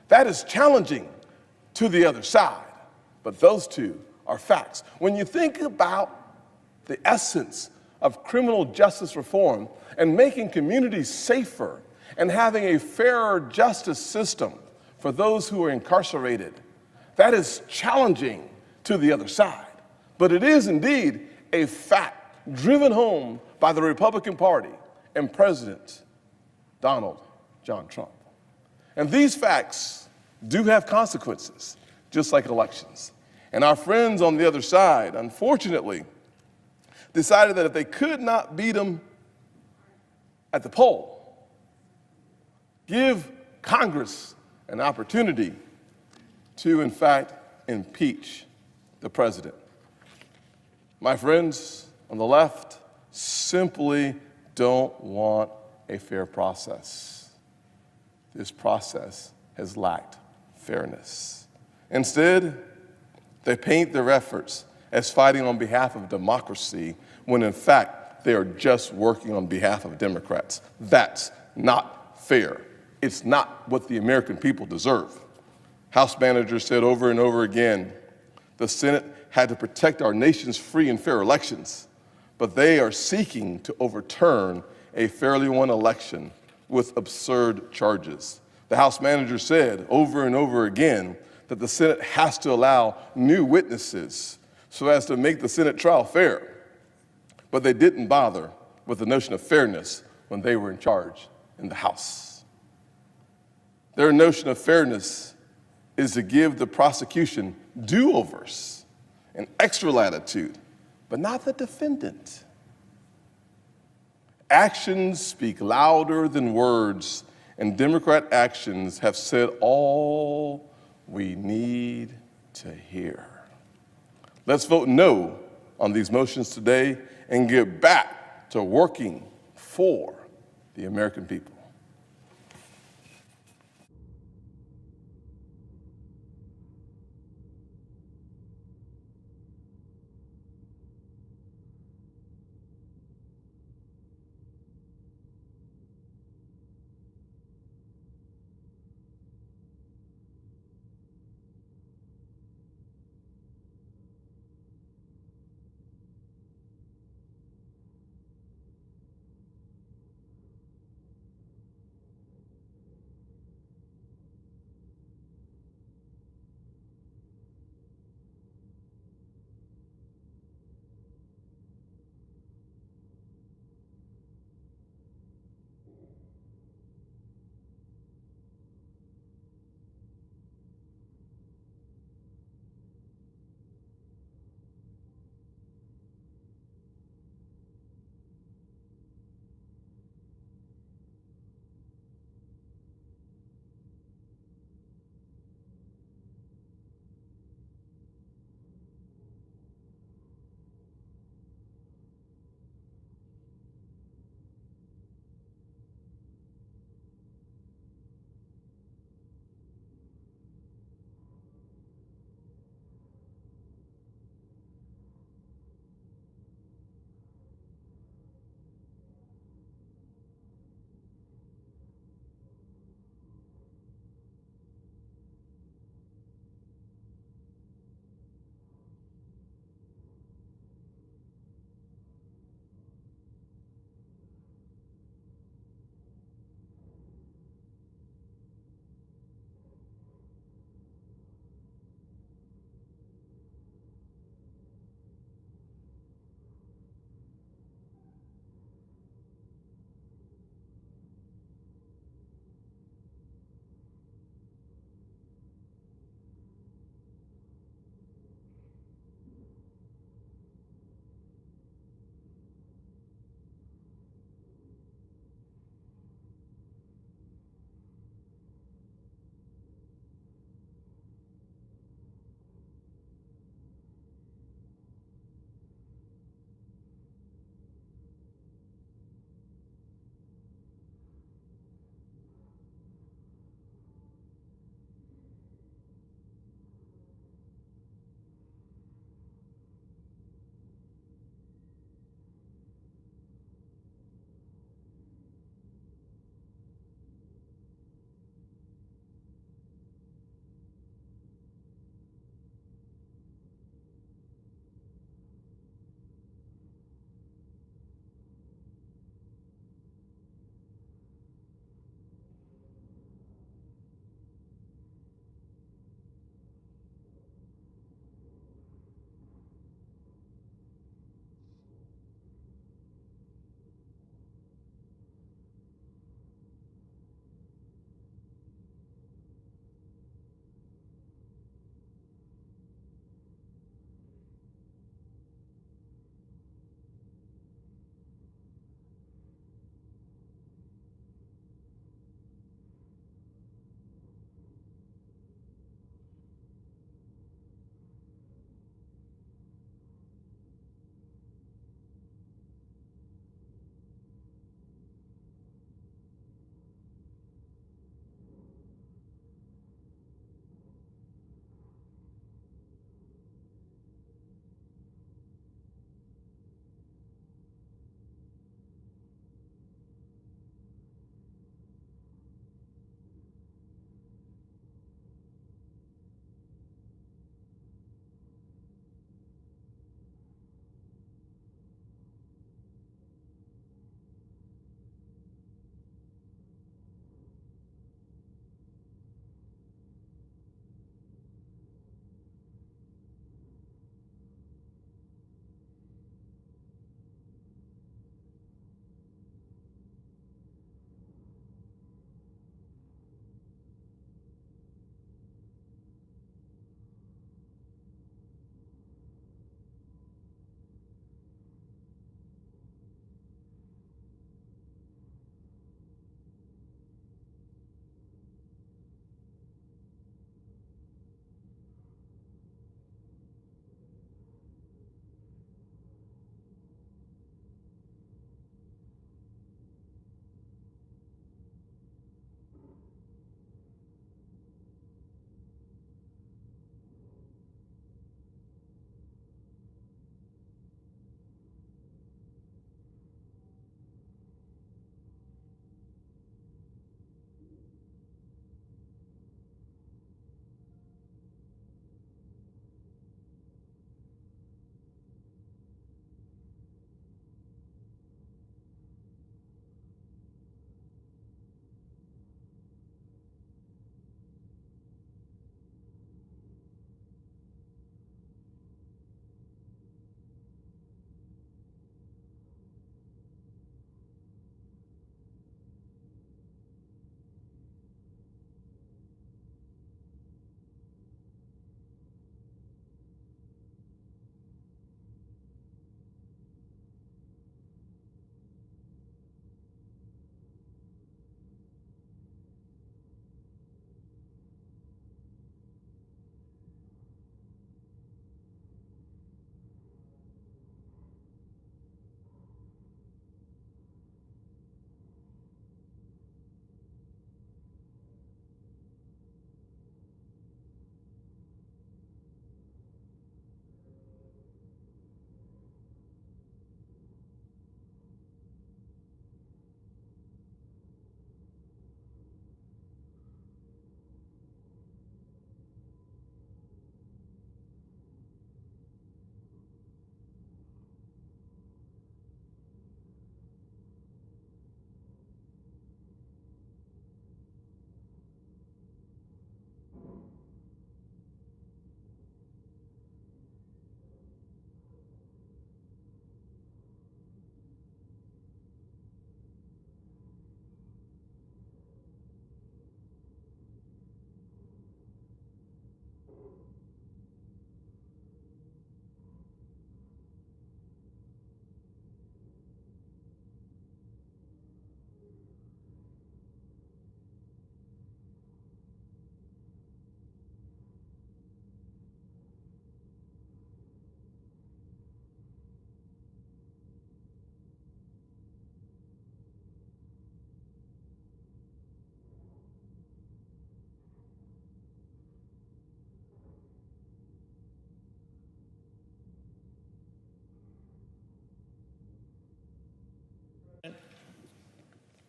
K: that is challenging to the other side. But those two are facts. When you think about the essence of criminal justice reform and making communities safer and having a fairer justice system for those who are incarcerated, that is challenging to the other side. But it is indeed a fact driven home by the Republican Party and President Donald John Trump. And these facts do have consequences, just like elections. And our friends on the other side, unfortunately, decided that if they could not beat them at the poll, give Congress an opportunity to, in fact, impeach the president. My friends on the left simply don't want a fair process. This process has lacked fairness. Instead, they paint their efforts as fighting on behalf of democracy when, in fact, they are just working on behalf of Democrats. That's not fair. It's not what the American people deserve. House managers said over and over again, the Senate had to protect our nation's free and fair elections, but they are seeking to overturn a fairly won election with absurd charges. The House manager said over and over again that the Senate has to allow new witnesses so as to make the Senate trial fair. But they didn't bother with the notion of fairness when they were in charge in the House. Their notion of fairness is to give the prosecution do-overs and extra latitude, but not the defendant. Actions speak louder than words, and Democrat actions have said all we need to hear. Let's vote no on these motions today and get back to working for the American people.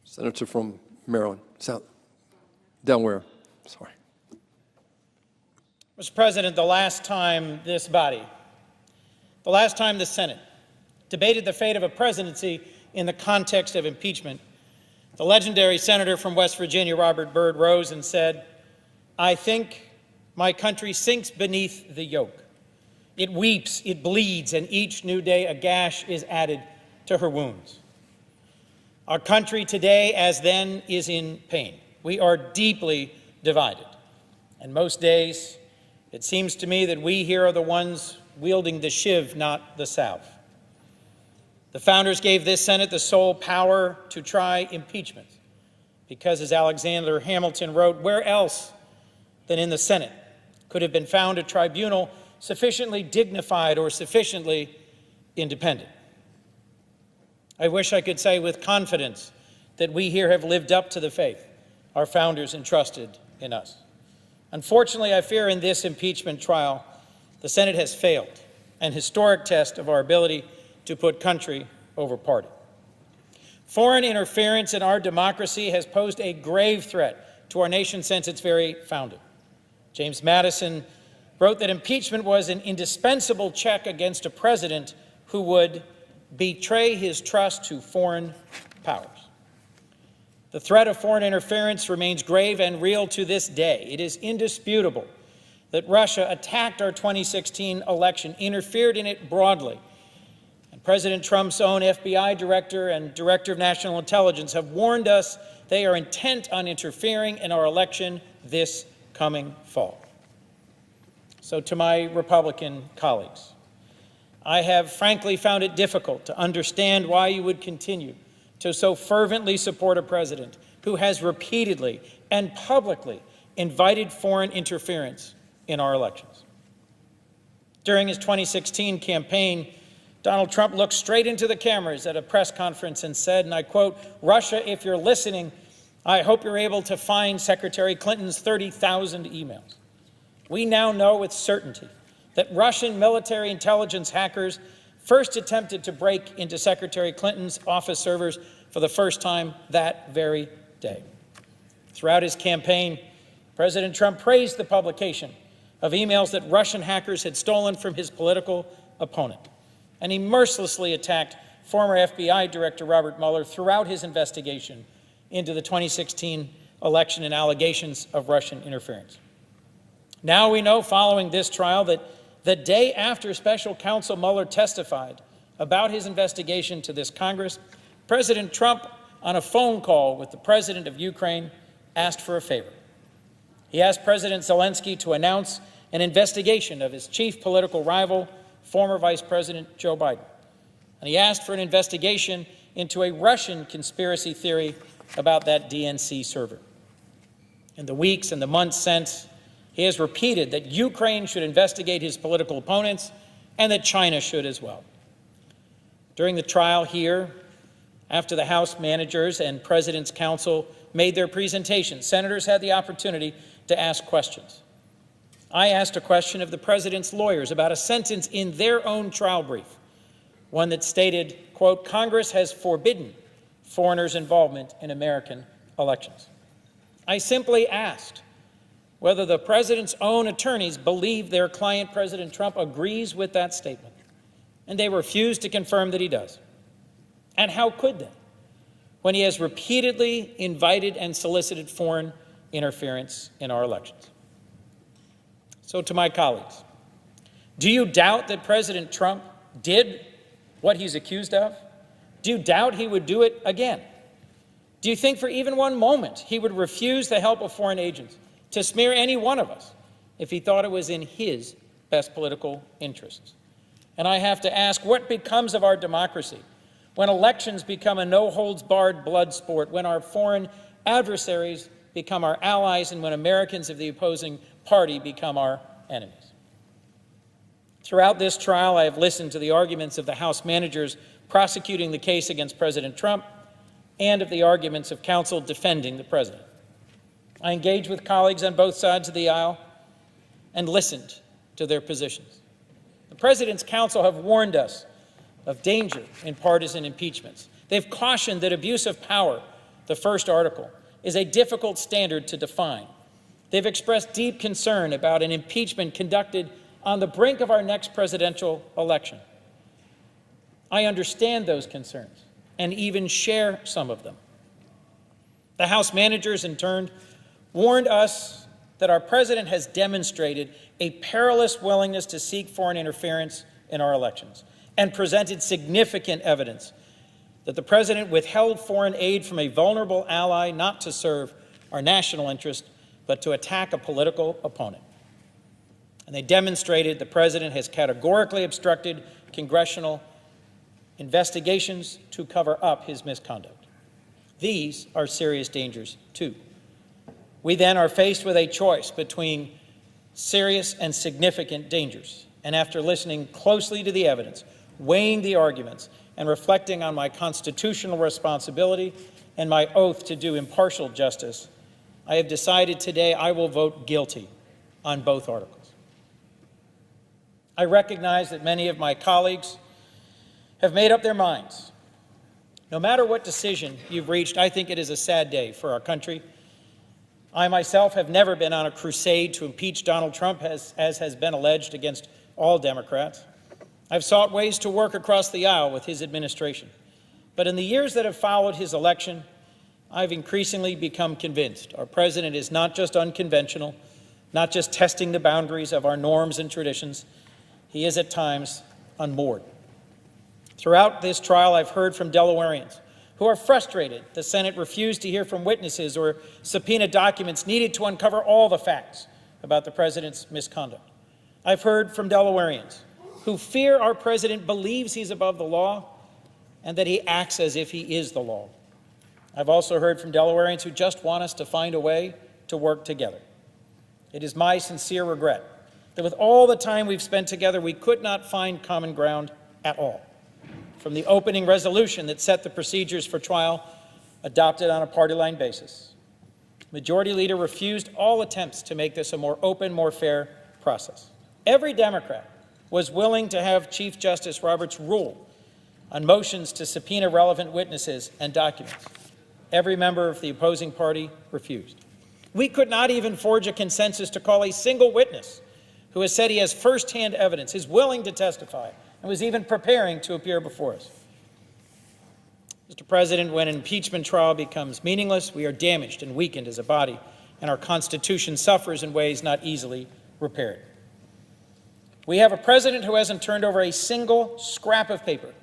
V: Senator from Maryland, Delaware, sorry.
L: Mr. President, the last time this body, the last time the Senate debated the fate of a presidency in the context of impeachment, the legendary senator from West Virginia, Robert Byrd, rose and said, "I think my country sinks beneath the yoke. It weeps, it bleeds, and each new day a gash is added to her wounds." Our country today, as then, is in pain. We are deeply divided. And most days, it seems to me that we here are the ones wielding the shiv, not the salve. The founders gave this Senate the sole power to try impeachment because, as Alexander Hamilton wrote, where else than in the Senate could have been found a tribunal sufficiently dignified or sufficiently independent? I wish I could say with confidence that we here have lived up to the faith our founders entrusted in us. Unfortunately, I fear in this impeachment trial, the Senate has failed, an historic test of our ability to put country over party. Foreign interference in our democracy has posed a grave threat to our nation since its very founding. James Madison wrote that impeachment was an indispensable check against a president who would betray his trust to foreign powers. The threat of foreign interference remains grave and real to this day. It is indisputable that Russia attacked our 2016 election, interfered in it broadly, and President Trump's own FBI director and director of national intelligence have warned us they are intent on interfering in our election this coming fall. So to my Republican colleagues, I have frankly found it difficult to understand why you would continue to so fervently support a president who has repeatedly and publicly invited foreign interference in our elections. During his 2016 campaign, Donald Trump looked straight into the cameras at a press conference and said, and I quote, "Russia, if you're listening, I hope you're able to find Secretary Clinton's 30,000 emails." We now know with certainty that Russian military intelligence hackers first attempted to break into Secretary Clinton's office servers for the first time that very day. Throughout his campaign, President Trump praised the publication of emails that Russian hackers had stolen from his political opponent, and he mercilessly attacked former FBI Director Robert Mueller throughout his investigation into the 2016 election and allegations of Russian interference. Now we know, following this trial, that the day after Special Counsel Mueller testified about his investigation to this Congress, President Trump, on a phone call with the president of Ukraine, asked for a favor. He asked President Zelensky to announce an investigation of his chief political rival, former Vice President Joe Biden. And he asked for an investigation into a Russian conspiracy theory about that DNC server. In the weeks and the months since, he has repeated that Ukraine should investigate his political opponents and that China should as well. During the trial here, after the House managers and President's counsel made their presentations, senators had the opportunity to ask questions. I asked a question of the President's lawyers about a sentence in their own trial brief, one that stated, quote, "Congress has forbidden foreigners' involvement in American elections." I simply asked whether the President's own attorneys believe their client, President Trump, agrees with that statement, and they refused to confirm that he does. And how could they, when he has repeatedly invited and solicited foreign interference in our elections? So to my colleagues, do you doubt that President Trump did what he's accused of? Do you doubt he would do it again? Do you think for even one moment he would refuse the help of foreign agents to smear any one of us if he thought it was in his best political interests? And I have to ask, what becomes of our democracy when elections become a no-holds-barred blood sport, when our foreign adversaries become our allies, and when Americans of the opposing party become our enemies? Throughout this trial, I have listened to the arguments of the House managers prosecuting the case against President Trump and of the arguments of counsel defending the president. I engaged with colleagues on both sides of the aisle and listened to their positions. The President's counsel have warned us of danger in partisan impeachments. They've cautioned that abuse of power, the first article, is a difficult standard to define. They've expressed deep concern about an impeachment conducted on the brink of our next presidential election. I understand those concerns and even share some of them. The House managers, in turn, warned us that our president has demonstrated a perilous willingness to seek foreign interference in our elections and presented significant evidence that the president withheld foreign aid from a vulnerable ally not to serve our national interest, but to attack a political opponent. And they demonstrated the president has categorically obstructed congressional investigations to cover up his misconduct. These are serious dangers, too. We then are faced with a choice between serious and significant dangers. And after listening closely to the evidence, weighing the arguments, and reflecting on my constitutional responsibility and my oath to do impartial justice, I have decided today I will vote guilty on both articles. I recognize that many of my colleagues have made up their minds. No matter what decision you've reached, I think it is a sad day for our country. I myself have never been on a crusade to impeach Donald Trump, as has been alleged against all Democrats. I've sought ways to work across the aisle with his administration. But in the years that have followed his election, I've increasingly become convinced our president is not just unconventional, not just testing the boundaries of our norms and traditions. He is at times unmoored. Throughout this trial, I've heard from Delawareans who are frustrated the Senate refused to hear from witnesses or subpoena documents needed to uncover all the facts about the president's misconduct. I've heard from Delawareans who fear our president believes he's above the law and that he acts as if he is the law. I've also heard from Delawareans who just want us to find a way to work together. It is my sincere regret that with all the time we've spent together, we could not find common ground at all. From the opening resolution that set the procedures for trial, adopted on a party-line basis, Majority Leader refused all attempts to make this a more open, more fair process. Every Democrat was willing to have Chief Justice Roberts rule on motions to subpoena relevant witnesses and documents. Every member of the opposing party refused. We could not even forge a consensus to call a single witness who has said he has firsthand evidence, is willing to testify, and was even preparing to appear before us. Mr. President, when an impeachment trial becomes meaningless, we are damaged and weakened as a body, and our Constitution suffers in ways not easily repaired. We have a president who hasn't turned over a single scrap of paper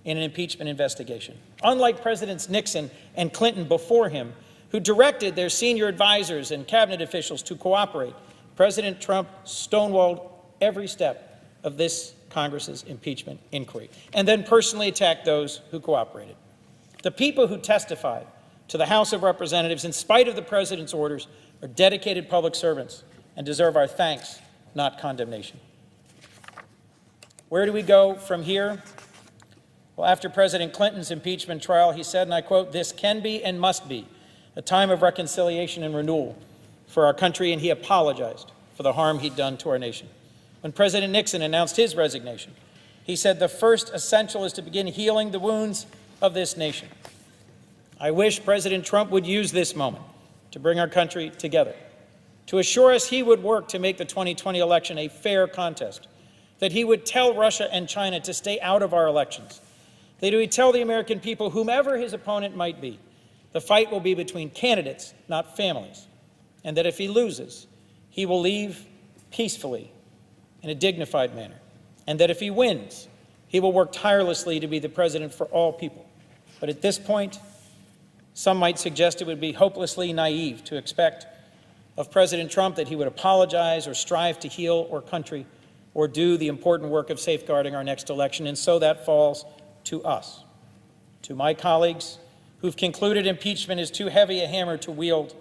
L: in an impeachment investigation, unlike Presidents Nixon and Clinton before him, who directed their senior advisors and cabinet officials to cooperate. President Trump stonewalled every step of this Congress's impeachment inquiry, and then personally attacked those who cooperated. The people who testified to the House of Representatives, in spite of the president's orders, are dedicated public servants and deserve our thanks, not condemnation. Where do we go from here? Well, after President Clinton's impeachment trial, he said, and I quote, "This can be and must be a time of reconciliation and renewal for our country," and he apologized for the harm he'd done to our nation. When President Nixon announced his resignation, he said, "The first essential is to begin healing the wounds of this nation." I wish President Trump would use this moment to bring our country together, to assure us he would work to make the 2020 election a fair contest, that he would tell Russia and China to stay out of our elections, that he would tell the American people, whomever his opponent might be, the fight will be between candidates, not families, and that if he loses, he will leave peacefully in a dignified manner, and that if he wins, he will work tirelessly to be the president for all people. But at this point, some might suggest it would be hopelessly naive to expect of President Trump that he would apologize or strive to heal our country or do the important work of safeguarding our next election, and so that falls to us, to my colleagues who've concluded impeachment is too heavy a hammer to wield.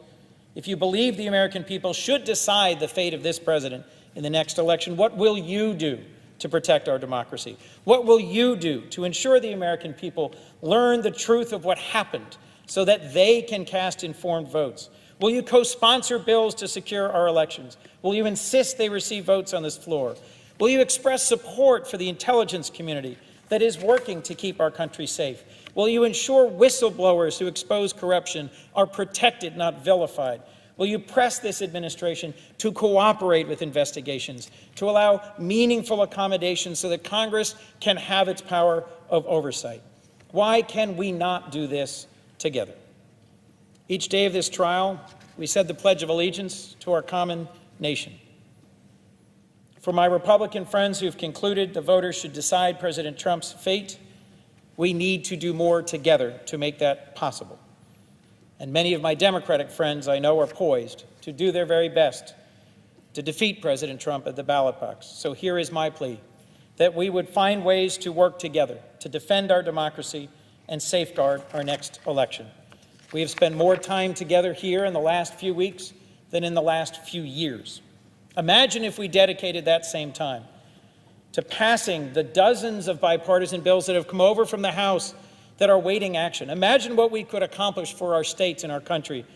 L: If you believe the American people should decide the fate of this president in the next election, what will you do to protect our democracy? What will you do to ensure the American people learn the truth of what happened so that they can cast informed votes? Will you co-sponsor bills to secure our elections? Will you insist they receive votes on this floor? Will you express support for the intelligence community that is working to keep our country safe? Will you ensure whistleblowers who expose corruption are protected, not vilified? Will you press this administration to cooperate with investigations, to allow meaningful accommodations so that Congress can have its power of oversight? Why can we not do this together? Each day of this trial, we said the Pledge of Allegiance to our common nation. For my Republican friends who've concluded the voters should decide President Trump's fate, we need to do more together to make that possible. And many of my Democratic friends I know are poised to do their very best to defeat President Trump at the ballot box. So here is my plea, that we would find ways to work together to defend our democracy and safeguard our next election. We have spent more time together here in the last few weeks than in the last few years. Imagine if we dedicated that same time to passing the dozens of bipartisan bills that have come over from the House that are waiting action. Imagine what we could accomplish for our states and our country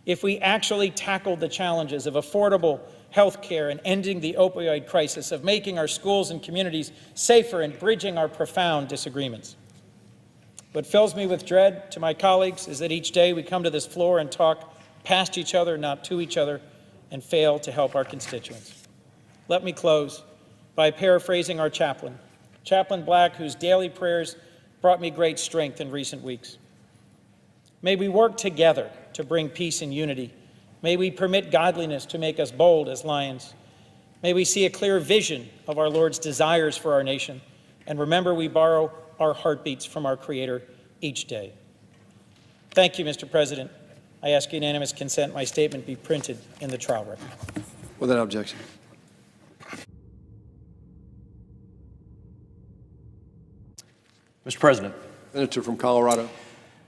L: if we actually tackled the challenges of affordable health care and ending the opioid crisis, of making our schools and communities safer and bridging our profound disagreements. What fills me with dread to my colleagues is that each day we come to this floor and talk past each other, not to each other, and fail to help our constituents. Let me close by paraphrasing our chaplain, Chaplain Black, whose daily prayers brought me great strength in recent weeks. May we work together to bring peace and unity. May we permit godliness to make us bold as lions. May we see a clear vision of our Lord's desires for our nation. And remember, we borrow our heartbeats from our Creator each day. Thank you, Mr. President. I ask unanimous consent my statement be printed in the trial record.
V: Without objection.
M: Mr. President.
V: Senator from Colorado.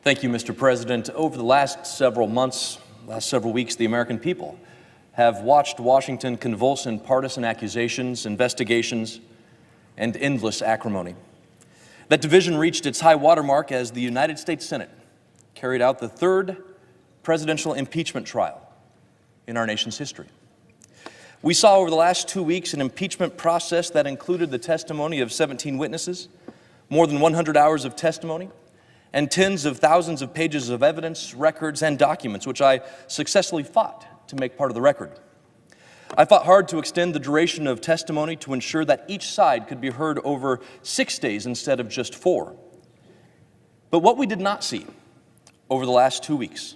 M: Thank you, Mr. President. Over the last several months, last several weeks, the American people have watched Washington convulse in partisan accusations, investigations, and endless acrimony. That division reached its high watermark as the United States Senate carried out the third presidential impeachment trial in our nation's history. We saw over the last 2 weeks an impeachment process that included the testimony of 17 witnesses, more than 100 hours of testimony, and tens of thousands of pages of evidence, records, and documents, which I successfully fought to make part of the record. I fought hard to extend the duration of testimony to ensure that each side could be heard over 6 days instead of just 4. But what we did not see over the last 2 weeks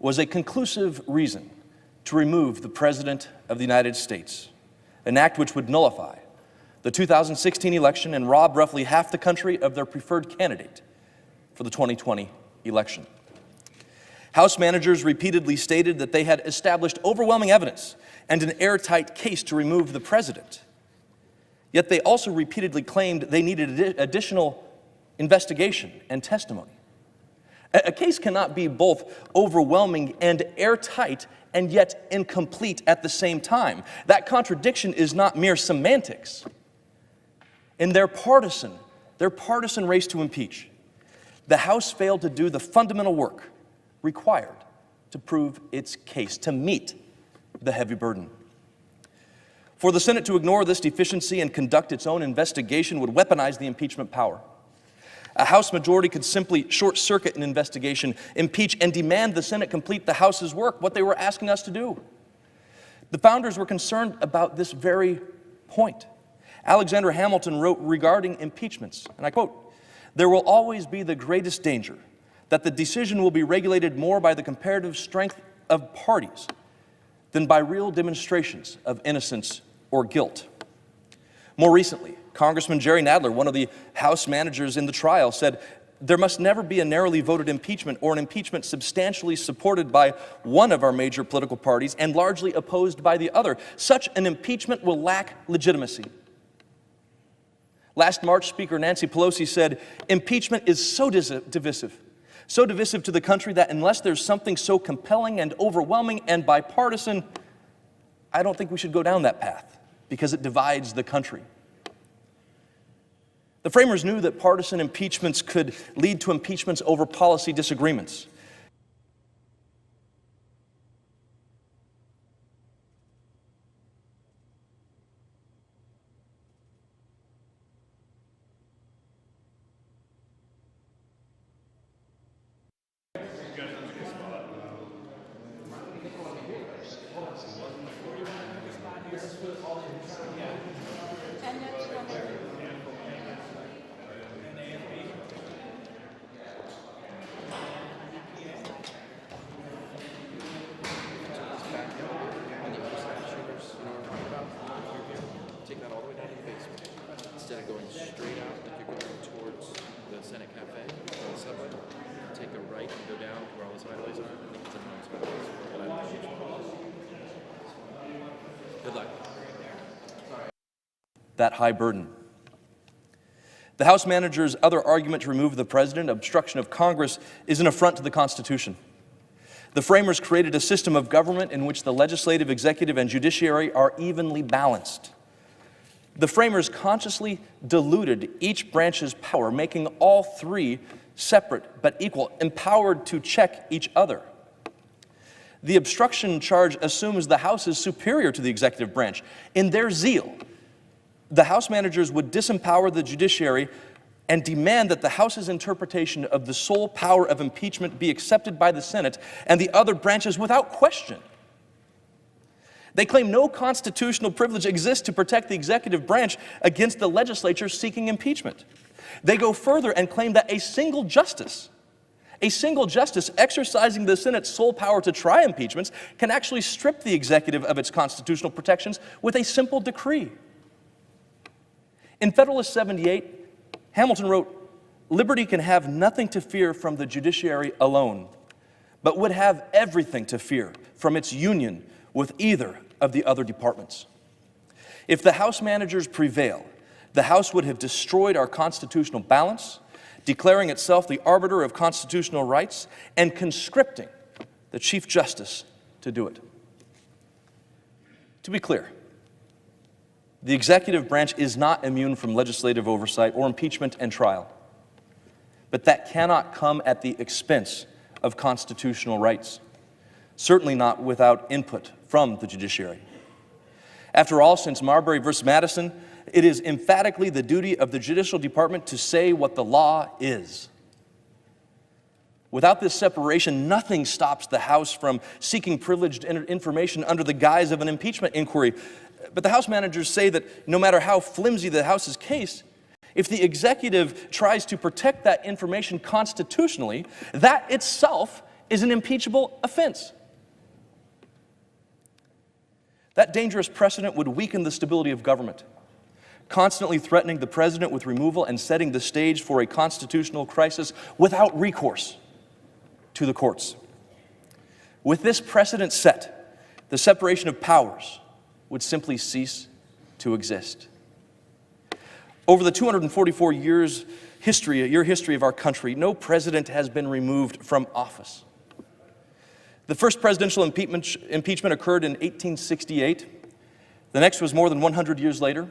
M: was a conclusive reason to remove the President of the United States, an act which would nullify the 2016 election and rob roughly half the country of their preferred candidate for the 2020 election. House managers repeatedly stated that they had established overwhelming evidence and an airtight case to remove the president. Yet they also repeatedly claimed they needed additional investigation and testimony. A case cannot be both overwhelming and airtight and yet incomplete at the same time. That contradiction is not mere semantics. In their partisan race to impeach, the House failed to do the fundamental work required to prove its case, to meet the heavy burden. For the Senate to ignore this deficiency and conduct its own investigation would weaponize the impeachment power. A House majority could simply short-circuit an investigation, impeach, and demand the Senate complete the House's work, what they were asking us to do. The founders were concerned about this very point. Alexander Hamilton wrote regarding impeachments, and I quote, "There will always be the greatest danger that the decision will be regulated more by the comparative strength of parties than by real demonstrations of innocence or guilt." More recently, Congressman Jerry Nadler, one of the House managers in the trial, said, "There must never be a narrowly voted impeachment or an impeachment substantially supported by one of our major political parties and largely opposed by the other. Such an impeachment will lack legitimacy." Last March, Speaker Nancy Pelosi said, "Impeachment is so divisive to the country that unless there's something so compelling and overwhelming and bipartisan, I don't think we should go down that path because it divides the country." The framers knew that partisan impeachments could lead to impeachments over policy disagreements. right and go down to where all the sideways are. I think it's in the sideways. But I don't know which one. Good luck. That high burden. The House manager's other argument to remove the president, obstruction of Congress, is an affront to the Constitution. The framers created a system of government in which the legislative, executive, and judiciary are evenly balanced. The framers consciously diluted each branch's power, making all three separate but equal, empowered to check each other. The obstruction charge assumes the House is superior to the executive branch. In their zeal, the House managers would disempower the judiciary and demand that the House's interpretation of the sole power of impeachment be accepted by the Senate and the other branches without question. They claim no constitutional privilege exists to protect the executive branch against the legislature seeking impeachment. They go further and claim that a single justice exercising the Senate's sole power to try impeachments can actually strip the executive of its constitutional protections with a simple decree. In Federalist 78, Hamilton wrote, "Liberty can have nothing to fear from the judiciary alone, but would have everything to fear from its union with either of the other departments." If the House managers prevail, the House would have destroyed our constitutional balance, declaring itself the arbiter of constitutional rights, and conscripting the Chief Justice to do it. To be clear, the executive branch is not immune from legislative oversight or impeachment and trial, but that cannot come at the expense of constitutional rights, certainly not without input from the judiciary. After all, since Marbury versus Madison, it is emphatically the duty of the judicial department to say what the law is. Without this separation, nothing stops the House from seeking privileged information under the guise of an impeachment inquiry. But the House managers say that no matter how flimsy the House's case, if the executive tries to protect that information constitutionally, that itself is an impeachable offense. That dangerous precedent would weaken the stability of government, constantly threatening the president with removal and setting the stage for a constitutional crisis without recourse to the courts. With this precedent set, the separation of powers would simply cease to exist. Over the 244 years history of our country, no president has been removed from office. The first presidential impeachment occurred in 1868. The next was more than 100 years later.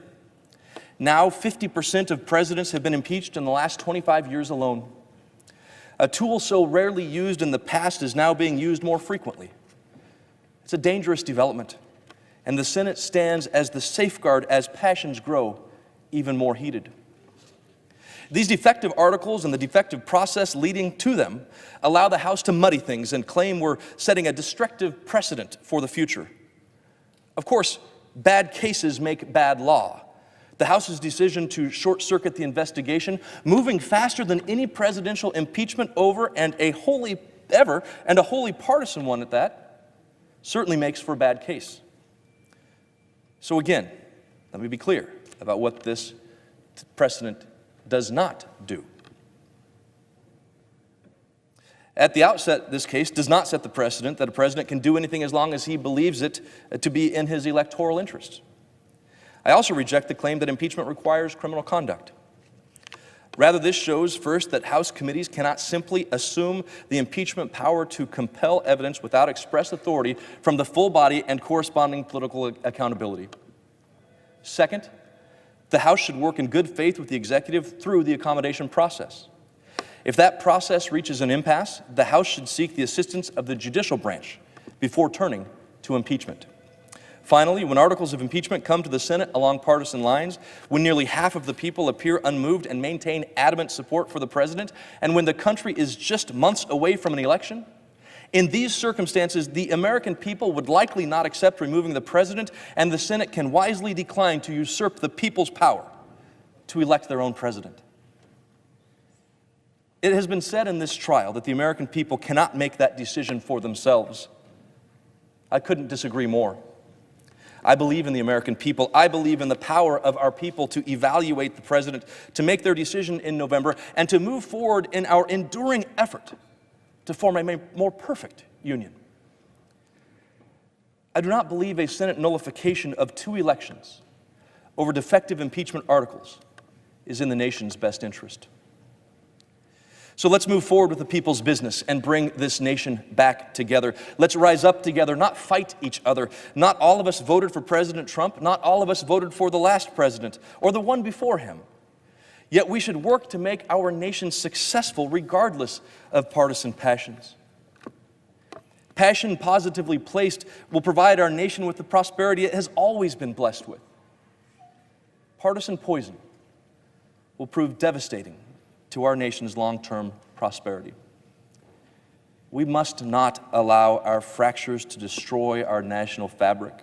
M: Now, 50% of presidents have been impeached in the last 25 years alone. A tool so rarely used in the past is now being used more frequently. It's a dangerous development, and the Senate stands as the safeguard as passions grow even more heated. These defective articles and the defective process leading to them allow the House to muddy things and claim we're setting a destructive precedent for the future. Of course, bad cases make bad law. The House's decision to short-circuit the investigation, moving faster than any presidential impeachment and a wholly partisan one at that, certainly makes for a bad case. So again, let me be clear about what this precedent does not do. At the outset, this case does not set the precedent that a president can do anything as long as he believes it to be in his electoral interest. I also reject the claim that impeachment requires criminal conduct. Rather, this shows first that House committees cannot simply assume the impeachment power to compel evidence without express authority from the full body and corresponding political accountability. Second, the House should work in good faith with the executive through the accommodation process. If that process reaches an impasse, the House should seek the assistance of the judicial branch before turning to impeachment. Finally, when articles of impeachment come to the Senate along partisan lines, when nearly half of the people appear unmoved and maintain adamant support for the president, and when the country is just months away from an election, in these circumstances, the American people would likely not accept removing the president, and the Senate can wisely decline to usurp the people's power to elect their own president. It has been said in this trial that the American people cannot make that decision for themselves. I couldn't disagree more. I believe in the American people. I believe in the power of our people to evaluate the president, to make their decision in November, and to move forward in our enduring effort to form a more perfect union. I do not believe a Senate nullification of 2 elections over defective impeachment articles is in the nation's best interest. So let's move forward with the people's business and bring this nation back together. Let's rise up together, not fight each other. Not all of us voted for President Trump. Not all of us voted for the last president or the one before him. Yet we should work to make our nation successful regardless of partisan passions. Passion positively placed will provide our nation with the prosperity it has always been blessed with. Partisan poison will prove devastating to our nation's long-term prosperity. We must not allow our fractures to destroy our national fabric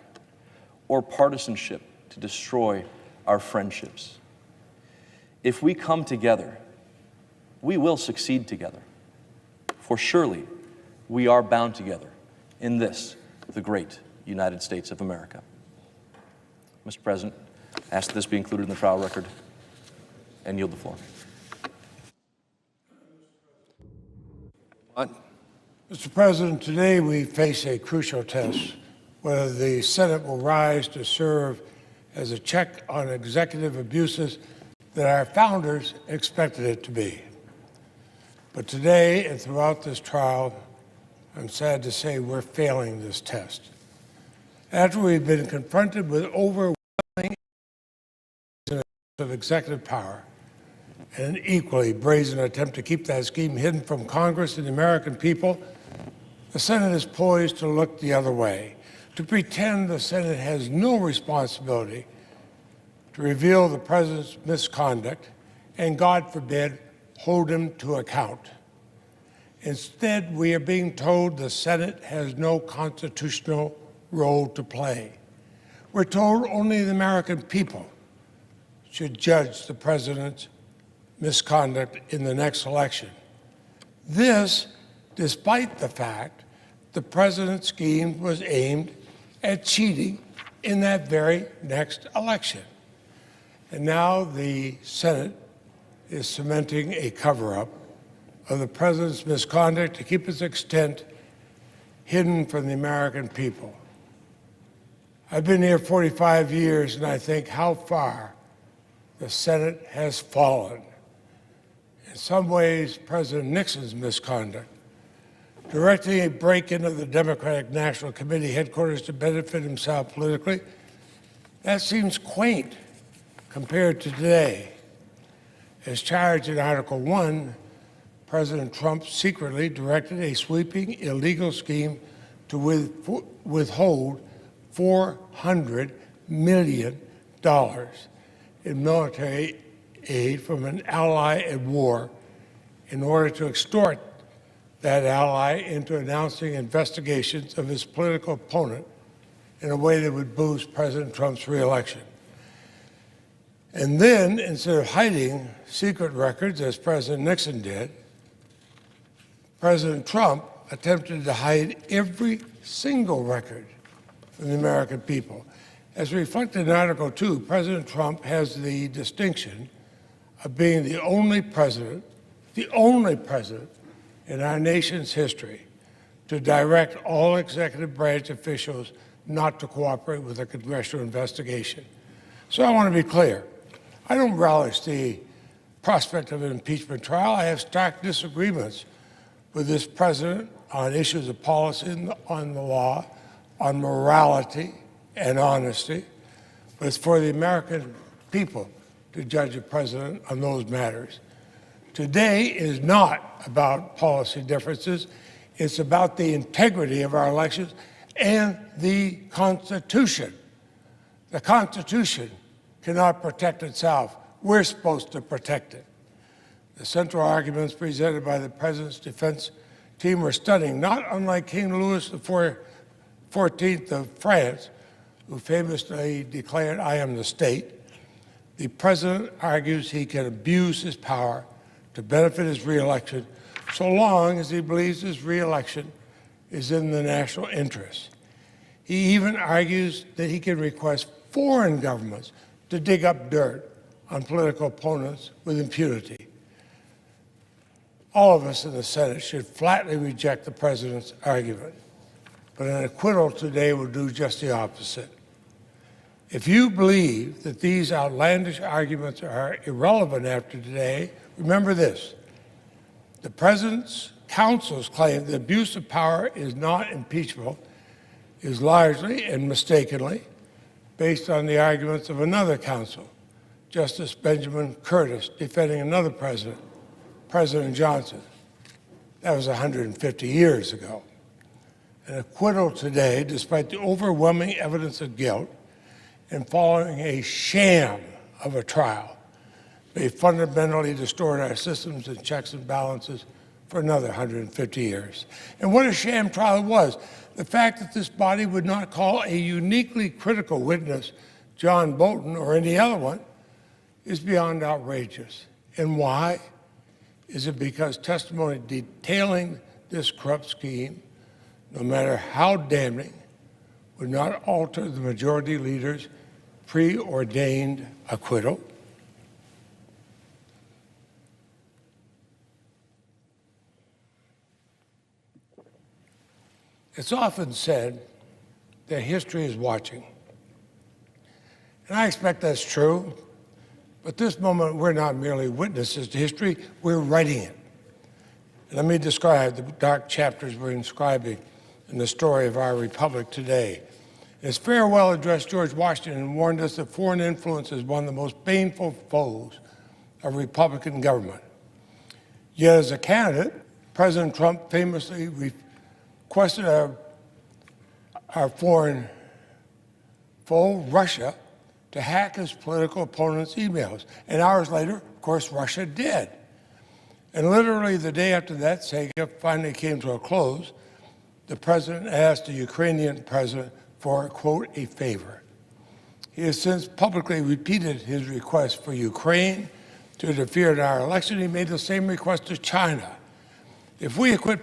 M: or partisanship to destroy our friendships. If we come together, we will succeed together. For surely we are bound together in this, the great United States of America. Mr. President, I ask that this be included in the trial record and yield the floor.
J: Mr. President, today we face a crucial test, whether the Senate will rise to serve as a check on executive abuses that our founders expected it to be. But today and throughout this trial, I'm sad to say we're failing this test. After we've been confronted with overwhelming of executive power, and an equally brazen attempt to keep that scheme hidden from Congress and the American people, the Senate is poised to look the other way, to pretend the Senate has no responsibility to reveal the president's misconduct and, God forbid, hold him to account. Instead, we are being told the Senate has no constitutional role to play. We're told only the American people should judge the president's misconduct in the next election. This, despite the fact the president's scheme was aimed at cheating in that very next election. And now the Senate is cementing a cover-up of the president's misconduct to keep its extent hidden from the American people. I've been here 45 years, and I think how far the Senate has fallen. In some ways, President Nixon's misconduct, directing a break-in of the Democratic National Committee headquarters to benefit himself politically, that seems quaint compared to today. As charged in Article 1, President Trump secretly directed a sweeping illegal scheme to withhold $400 million in military aid from an ally at war in order to extort that ally into announcing investigations of his political opponent in a way that would boost President Trump's reelection. And then, instead of hiding secret records, as President Nixon did, President Trump attempted to hide every single record from the American people. As reflected in Article 2, President Trump has the distinction of being the only president in our nation's history to direct all executive branch officials not to cooperate with a congressional investigation. So I want to be clear. I don't relish the prospect of an impeachment trial. I have stark disagreements with this president on issues of policy, on the law, on morality and honesty. But it's for the American people to judge a president on those matters. Today is not about policy differences. It's about the integrity of our elections and the Constitution. The Constitution cannot protect itself. We're supposed to protect it. The central arguments presented by the president's defense team were stunning, not unlike King Louis XIV of France, who famously declared, "I am the state." The president argues he can abuse his power to benefit his reelection so long as he believes his reelection is in the national interest. He even argues that he can request foreign governments to dig up dirt on political opponents with impunity. All of us in the Senate should flatly reject the president's argument. But an acquittal today will do just the opposite. If you believe that these outlandish arguments are irrelevant after today, remember this. The president's counsel's claim that abuse of power is not impeachable is largely and mistakenly based on the arguments of another counsel, Justice Benjamin Curtis, defending another president, President Johnson. That was 150 years ago. An acquittal today, despite the overwhelming evidence of guilt and following a sham of a trial, may fundamentally distort our systems and checks and balances for another 150 years. And what a sham trial it was. The fact that this body would not call a uniquely critical witness, John Bolton, or any other one, is beyond outrageous. And why? Is it because testimony detailing this corrupt scheme, no matter how damning, would not alter the majority leader's preordained acquittal? It's often said that history is watching. And I expect that's true. But this moment, we're not merely witnesses to history, we're writing it. And let me describe the dark chapters we're inscribing in the story of our republic today. In his farewell address, George Washington warned us that foreign influence is one of the most baneful foes of Republican government. Yet as a candidate, President Trump famously requested our foreign foe, Russia, to hack his political opponent's emails. And hours later, of course, Russia did. And literally the day after that saga finally came to a close, the president asked the Ukrainian president for, quote, a favor. He has since publicly repeated his request for Ukraine to interfere in our election. He made the same request to China. If we acquit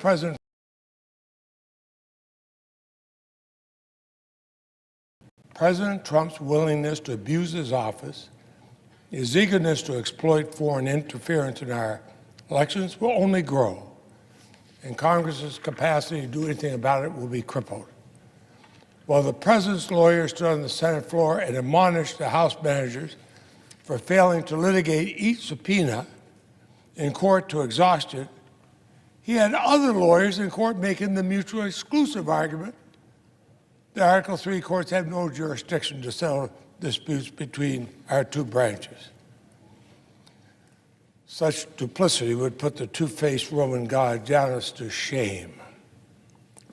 J: President Trump's willingness to abuse his office, his eagerness to exploit foreign interference in our elections will only grow, and Congress's capacity to do anything about it will be crippled. While the president's lawyers stood on the Senate floor and admonished the House managers for failing to litigate each subpoena in court to exhaustion, he had other lawyers in court making the mutually exclusive argument the Article III courts have no jurisdiction to settle disputes between our two branches. Such duplicity would put the two-faced Roman god Janus to shame.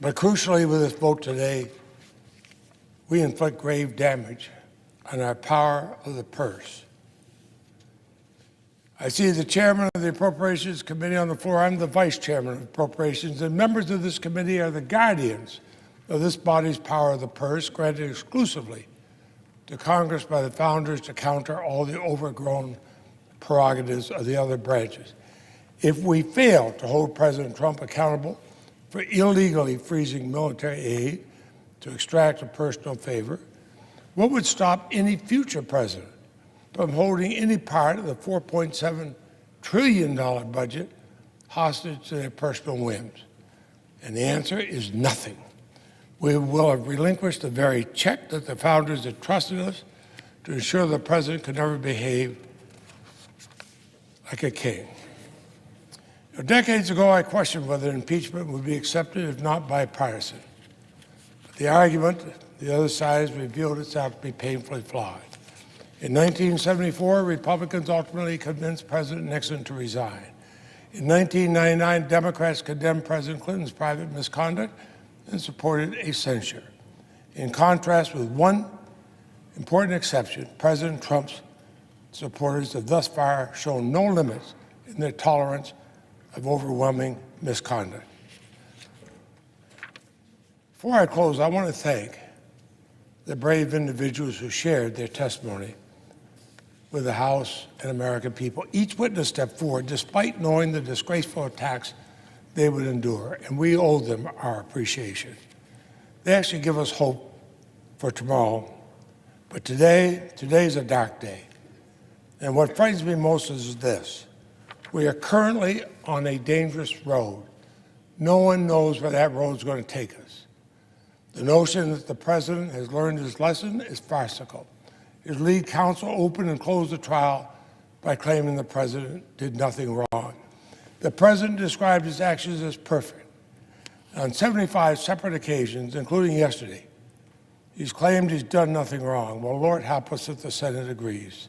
J: But crucially, with this vote today, we inflict grave damage on our power of the purse. I see the chairman of the Appropriations Committee on the floor. I'm the vice chairman of Appropriations, and members of this committee are the guardians of this body's power of the purse, granted exclusively to Congress by the founders to counter all the overgrown prerogatives of the other branches. If we fail to hold President Trump accountable for illegally freezing military aid to extract a personal favor, what would stop any future president from holding any part of the $4.7 trillion budget hostage to their personal whims? And the answer is nothing. We will have relinquished the very check that the founders had trusted us to ensure the president could never behave like a king. Decades ago, I questioned whether impeachment would be accepted if not bipartisan. But the argument, the other side has revealed itself to be painfully flawed. In 1974, Republicans ultimately convinced President Nixon to resign. In 1999, Democrats condemned President Clinton's private misconduct and supported a censure. In contrast, with one important exception, President Trump's supporters have thus far shown no limits in their tolerance of overwhelming misconduct. Before I close, I want to thank the brave individuals who shared their testimony with the House and American people. Each witness stepped forward despite knowing the disgraceful attacks they would endure, and we owe them our appreciation. They actually give us hope for tomorrow, but today's a dark day. And what frightens me most is this. We are currently on a dangerous road. No one knows where that road is going to take us. The notion that the president has learned his lesson is farcical. His lead counsel opened and closed the trial by claiming the president did nothing wrong. The president described his actions as perfect. On 75 separate occasions, including yesterday, he's claimed he's done nothing wrong. Well, Lord help us if the Senate agrees.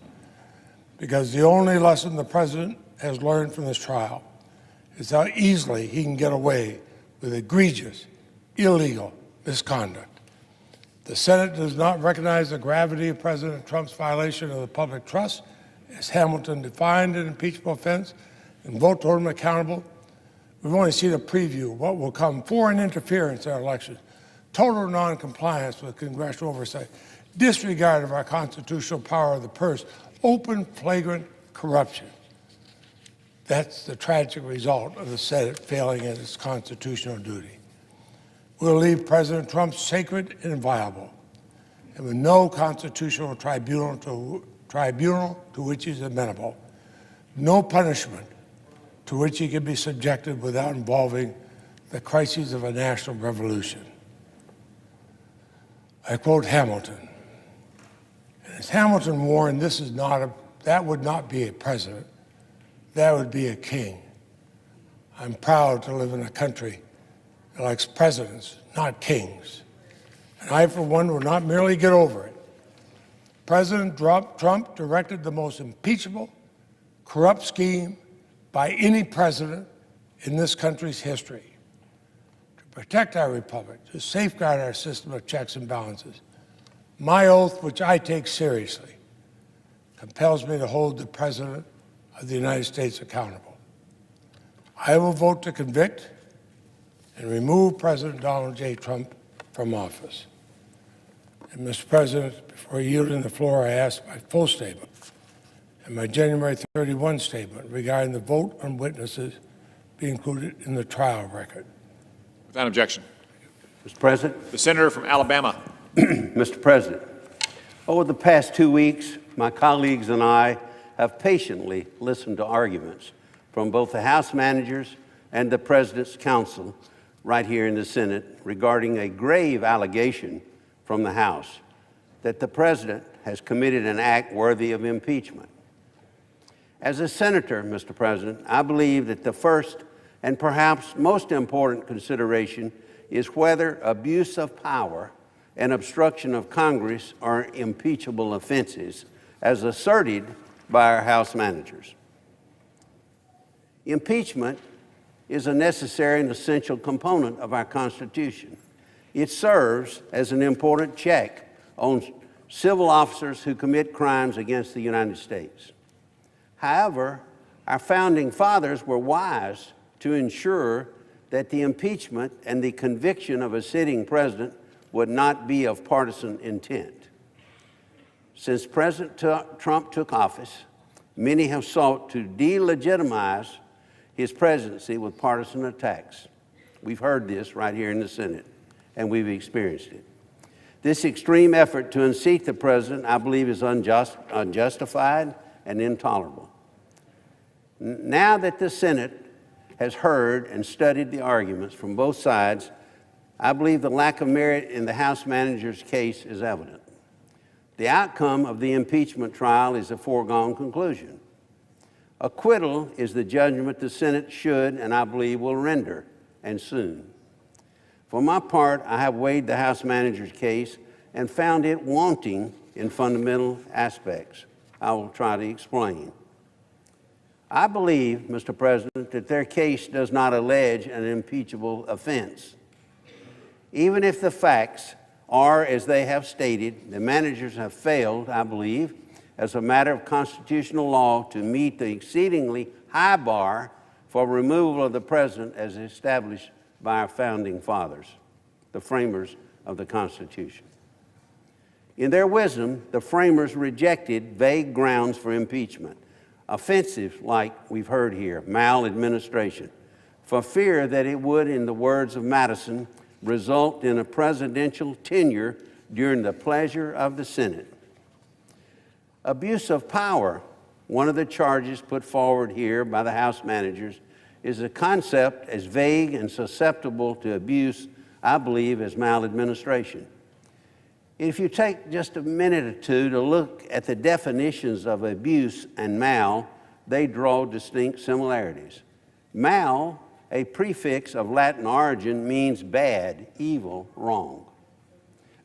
J: Because the only lesson the president has learned from this trial is how easily he can get away with egregious, illegal misconduct. The Senate does not recognize the gravity of President Trump's violation of the public trust, as Hamilton defined an impeachable offense, and vote to hold him accountable. We've only seen a preview of what will come: foreign interference in our elections, total noncompliance with congressional oversight, disregard of our constitutional power of the purse, open, flagrant corruption. That's the tragic result of the Senate failing in its constitutional duty. We'll leave President Trump sacred and inviolable, and with no constitutional tribunal to which he's amenable, no punishment to which he can be subjected without involving the crises of a national revolution. I quote Hamilton. And as Hamilton warned, that would not be a president, that would be a king. I'm proud to live in a country that likes presidents, not kings. And I, for one, will not merely get over it. President Trump directed the most impeachable, corrupt scheme by any president in this country's history. To protect our republic, to safeguard our system of checks and balances, my oath, which I take seriously, compels me to hold the President of the United States accountable. I will vote to convict and remove President Donald J. Trump from office. And Mr. President, before yielding the floor, I ask my full statement and my January 31 statement regarding the vote on witnesses be included in the trial record.
N: Without objection.
Q: Mr. President.
N: The senator from Alabama.
Q: Mr. President, over the past 2 weeks, my colleagues and I have patiently listened to arguments from both the House managers and the President's counsel right here in the Senate regarding a grave allegation from the House that the President has committed an act worthy of impeachment. As a senator, Mr. President, I believe that the first and perhaps most important consideration is whether abuse of power and obstruction of Congress are impeachable offenses, as asserted by our House managers. Impeachment is a necessary and essential component of our Constitution. It serves as an important check on civil officers who commit crimes against the United States. However, our founding fathers were wise to ensure that the impeachment and the conviction of a sitting president would not be of partisan intent. Since President Trump took office, many have sought to delegitimize his presidency with partisan attacks. We've heard this right here in the Senate, and we've experienced it. This extreme effort to unseat the president, I believe, is unjustified and intolerable. Now that the Senate has heard and studied the arguments from both sides, I believe the lack of merit in the House manager's case is evident. The outcome of the impeachment trial is a foregone conclusion. Acquittal is the judgment the Senate should and I believe will render, and soon. For my part, I have weighed the House manager's case and found it wanting in fundamental aspects. I will try to explain. I believe, Mr. President, that their case does not allege an impeachable offense. Even if the facts are as they have stated, the managers have failed, I believe, as a matter of constitutional law to meet the exceedingly high bar for removal of the president as established by our founding fathers, the framers of the Constitution. In their wisdom, the framers rejected vague grounds for impeachment, offensive like we've heard here, maladministration, for fear that it would, in the words of Madison, result in a presidential tenure during the pleasure of the Senate. Abuse of power
P: One of the charges put forward here by the House managers is a concept as vague and susceptible to abuse, I believe, as maladministration. If you take just a minute or two to look at the definitions of abuse and mal, they draw distinct similarities. Mal, a prefix of Latin origin, means bad, evil, wrong.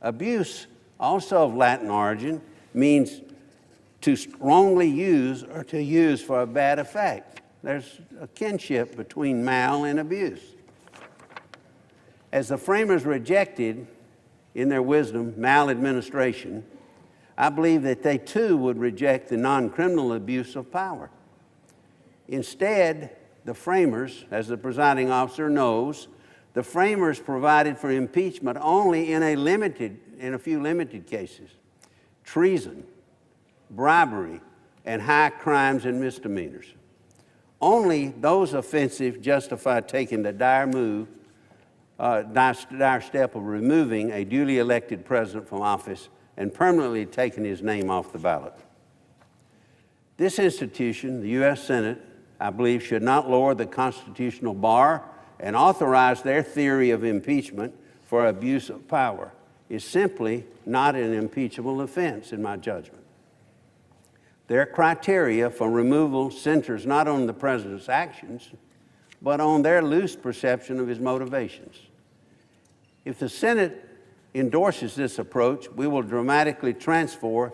P: Abuse, also of Latin origin, means to wrongly use or to use for a bad effect. There's a kinship between mal and abuse. As the framers rejected, in their wisdom, maladministration, I believe that they too would reject the non-criminal abuse of power. Instead, the framers, as the presiding officer knows, the framers provided for impeachment only in a few limited cases: treason, bribery, and high crimes and misdemeanors. Only those offensive justify taking the dire step of removing a duly elected president from office and permanently taking his name off the ballot. This institution, the U.S. Senate, I believe, should not lower the constitutional bar and authorize their theory of impeachment for abuse of power. Is simply not an impeachable offense, in my judgment. Their criteria for removal centers not on the president's actions, but on their loose perception of his motivations. If the Senate endorses this approach, we will dramatically transform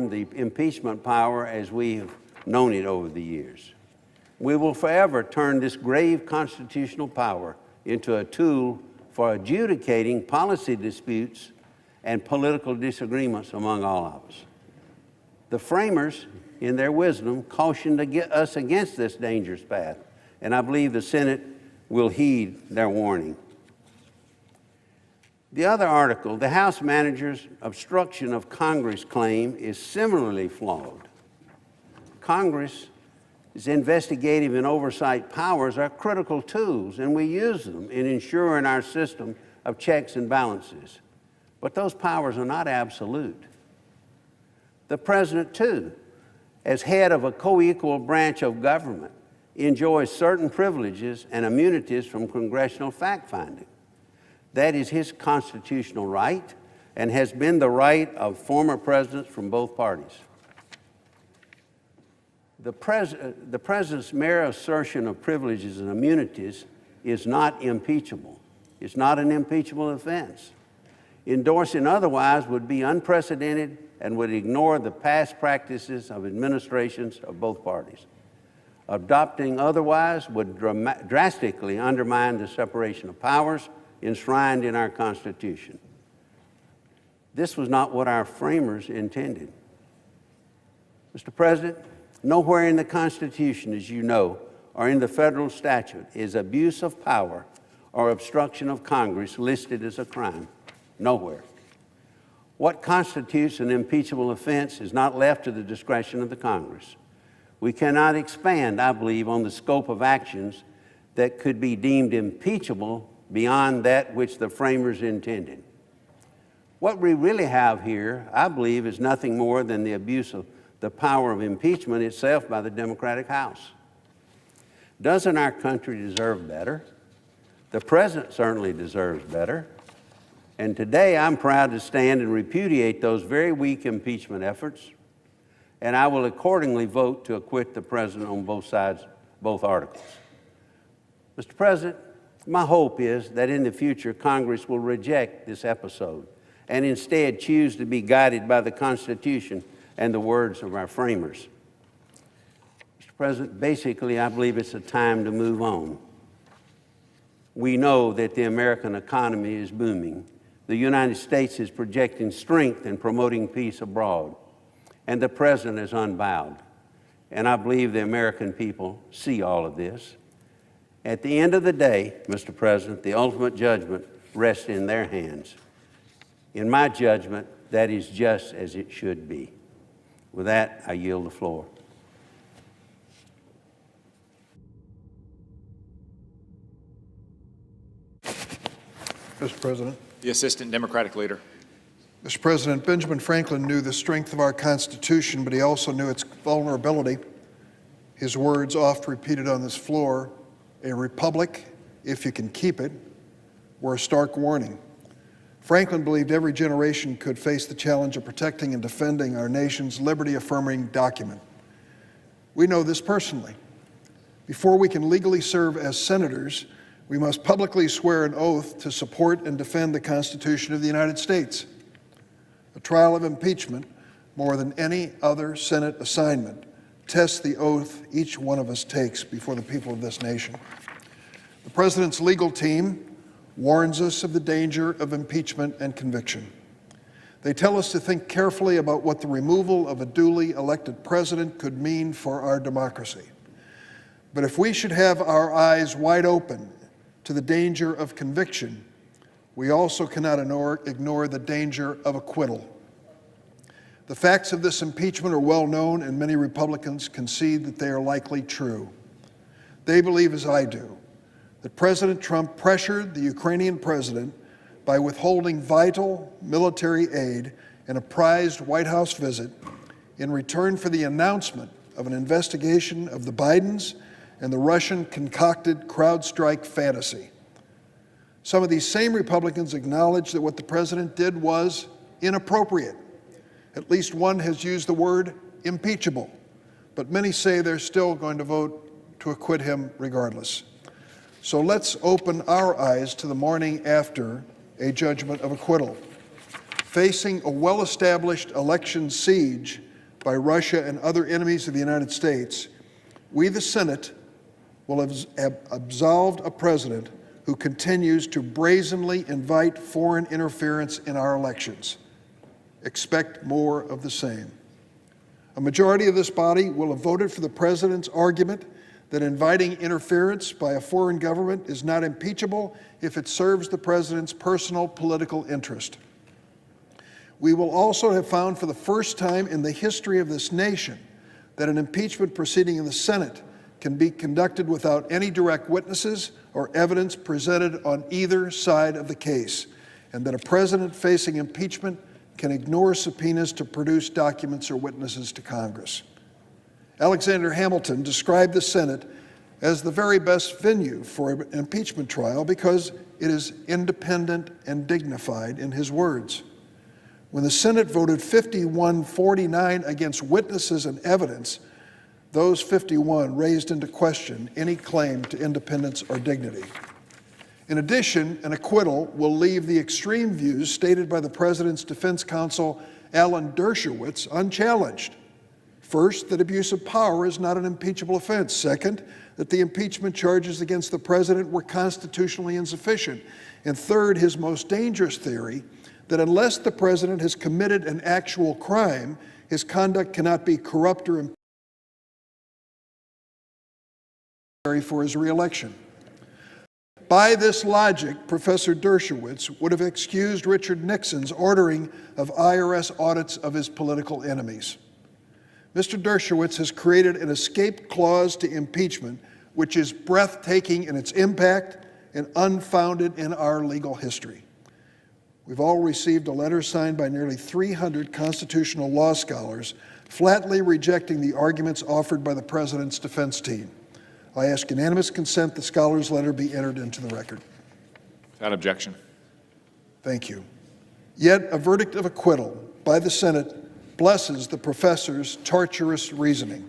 P: the impeachment power as we have known it over the years. We will forever turn this grave constitutional power into a tool for adjudicating policy disputes and political disagreements among all of us. The framers, in their wisdom, cautioned us against this dangerous path, and I believe the Senate will heed their warning. The other article, the House manager's obstruction of Congress claim, is similarly flawed. Congress's investigative and oversight powers are critical tools, and we use them in ensuring our system of checks and balances. But those powers are not absolute. The president, too, as head of a co-equal branch of government, enjoys certain privileges and immunities from congressional fact-finding. That is his constitutional right and has been the right of former presidents from both parties. The president's mere assertion of privileges and immunities is not impeachable. It's not an impeachable offense. Endorsing otherwise would be unprecedented and would ignore the past practices of administrations of both parties. Adopting otherwise would drastically undermine the separation of powers enshrined in our Constitution. This was not what our framers intended. Mr. President, nowhere in the Constitution, as you know, or in the federal statute is abuse of power or obstruction of Congress listed as a crime. Nowhere. What constitutes an impeachable offense is not left to the discretion of the Congress. We cannot expand, I believe, on the scope of actions that could be deemed impeachable beyond that which the framers intended. What we really have here, I believe, is nothing more than the abuse of the power of impeachment itself by the Democratic House. Doesn't our country deserve better? The president certainly deserves better. And today I'm proud to stand and repudiate those very weak impeachment efforts, and I will accordingly vote to acquit the president on both sides, both articles. Mr. President, my hope is that in the future Congress will reject this episode and instead choose to be guided by the Constitution and the words of our framers. Mr. President, basically I believe it's a time to move on. We know that the American economy is booming. The United States is projecting strength and promoting peace abroad, and the president is unbowed. And I believe the American people see all of this. At the end of the day, Mr. President, the ultimate judgment rests in their hands. In my judgment, that is just as it should be. With that, I yield the floor.
V: Mr. President.
N: The Assistant Democratic Leader.
B: Mr. President, Benjamin Franklin knew the strength of our Constitution, but he also knew its vulnerability. His words, oft repeated on this floor, "A republic, if you can keep it," were a stark warning. Franklin believed every generation could face the challenge of protecting and defending our nation's liberty-affirming document. We know this personally. Before we can legally serve as senators, we must publicly swear an oath to support and defend the Constitution of the United States. A trial of impeachment, more than any other Senate assignment, tests the oath each one of us takes before the people of this nation. The President's legal team warns us of the danger of impeachment and conviction. They tell us to think carefully about what the removal of a duly elected president could mean for our democracy. But if we should have our eyes wide open to the danger of conviction, we also cannot ignore the danger of acquittal. The facts of this impeachment are well known, and many Republicans concede that they are likely true. They believe, as I do, that President Trump pressured the Ukrainian president by withholding vital military aid and a prized White House visit in return for the announcement of an investigation of the Bidens and the Russian-concocted CrowdStrike fantasy. Some of these same Republicans acknowledge that what the president did was inappropriate. At least one has used the word impeachable, but many say they're still going to vote to acquit him regardless. So let's open our eyes to the morning after a judgment of acquittal. Facing a well-established election siege by Russia and other enemies of the United States, we, the Senate, will have absolved a president who continues to brazenly invite foreign interference in our elections. Expect more of the same. A majority of this body will have voted for the president's argument that inviting interference by a foreign government is not impeachable if it serves the president's personal political interest. We will also have found for the first time in the history of this nation that an impeachment proceeding in the Senate can be conducted without any direct witnesses or evidence presented on either side of the case, and that a president facing impeachment can ignore subpoenas to produce documents or witnesses to Congress. Alexander Hamilton described the Senate as the very best venue for an impeachment trial because it is independent and dignified, in his words. When the Senate voted 51-49 against witnesses and evidence, those 51 raised into question any claim to independence or dignity. In addition, an acquittal will leave the extreme views stated by the President's defense counsel, Alan Dershowitz, unchallenged. First, that abuse of power is not an impeachable offense. Second, that the impeachment charges against the President were constitutionally insufficient. And third, his most dangerous theory, that unless the President has committed an actual crime, his conduct cannot be corrupt or for his reelection. By this logic, Professor Dershowitz would have excused Richard Nixon's ordering of IRS audits of his political enemies. Mr. Dershowitz has created an escape clause to impeachment which is breathtaking in its impact and unfounded in our legal history. We've all received a letter signed by nearly 300 constitutional law scholars flatly rejecting the arguments offered by the President's defense team. I ask unanimous consent the scholar's letter be entered into the record.
N: Without objection.
B: Thank you. Yet a verdict of acquittal by the Senate blesses the professor's tortuous reasoning.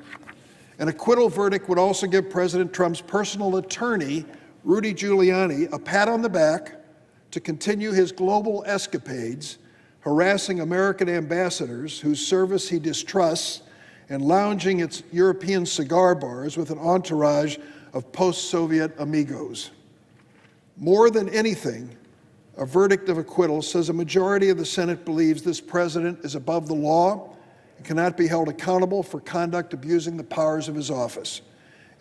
B: An acquittal verdict would also give President Trump's personal attorney, Rudy Giuliani, a pat on the back to continue his global escapades, harassing American ambassadors whose service he distrusts and lounging at European cigar bars with an entourage of post-Soviet amigos. More than anything, a verdict of acquittal says a majority of the Senate believes this president is above the law and cannot be held accountable for conduct abusing the powers of his office.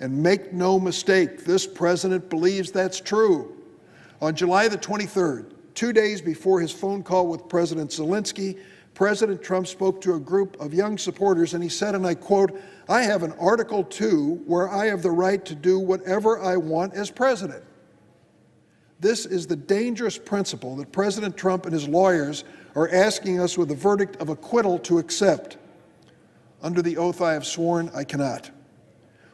B: And make no mistake, this president believes that's true. On July the 23rd, 2 days before his phone call with President Zelensky, President Trump spoke to a group of young supporters and he said, and I quote, "I have an Article 2 where I have the right to do whatever I want as president." This is the dangerous principle that President Trump and his lawyers are asking us with a verdict of acquittal to accept. Under the oath I have sworn, I cannot.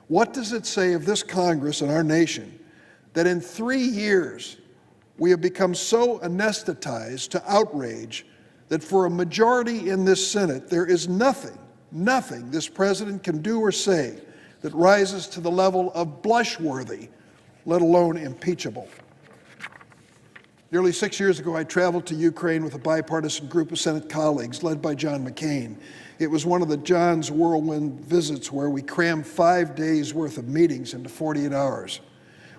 B: What does it say of this Congress and our nation that in 3 years we have become so anesthetized to outrage that for a majority in this Senate, there is nothing this president can do or say that rises to the level of blush-worthy, let alone impeachable? Nearly 6 years ago, I traveled to Ukraine with a bipartisan group of Senate colleagues led by John McCain. It was one of the John's whirlwind visits where we crammed 5 days' worth of meetings into 48 hours.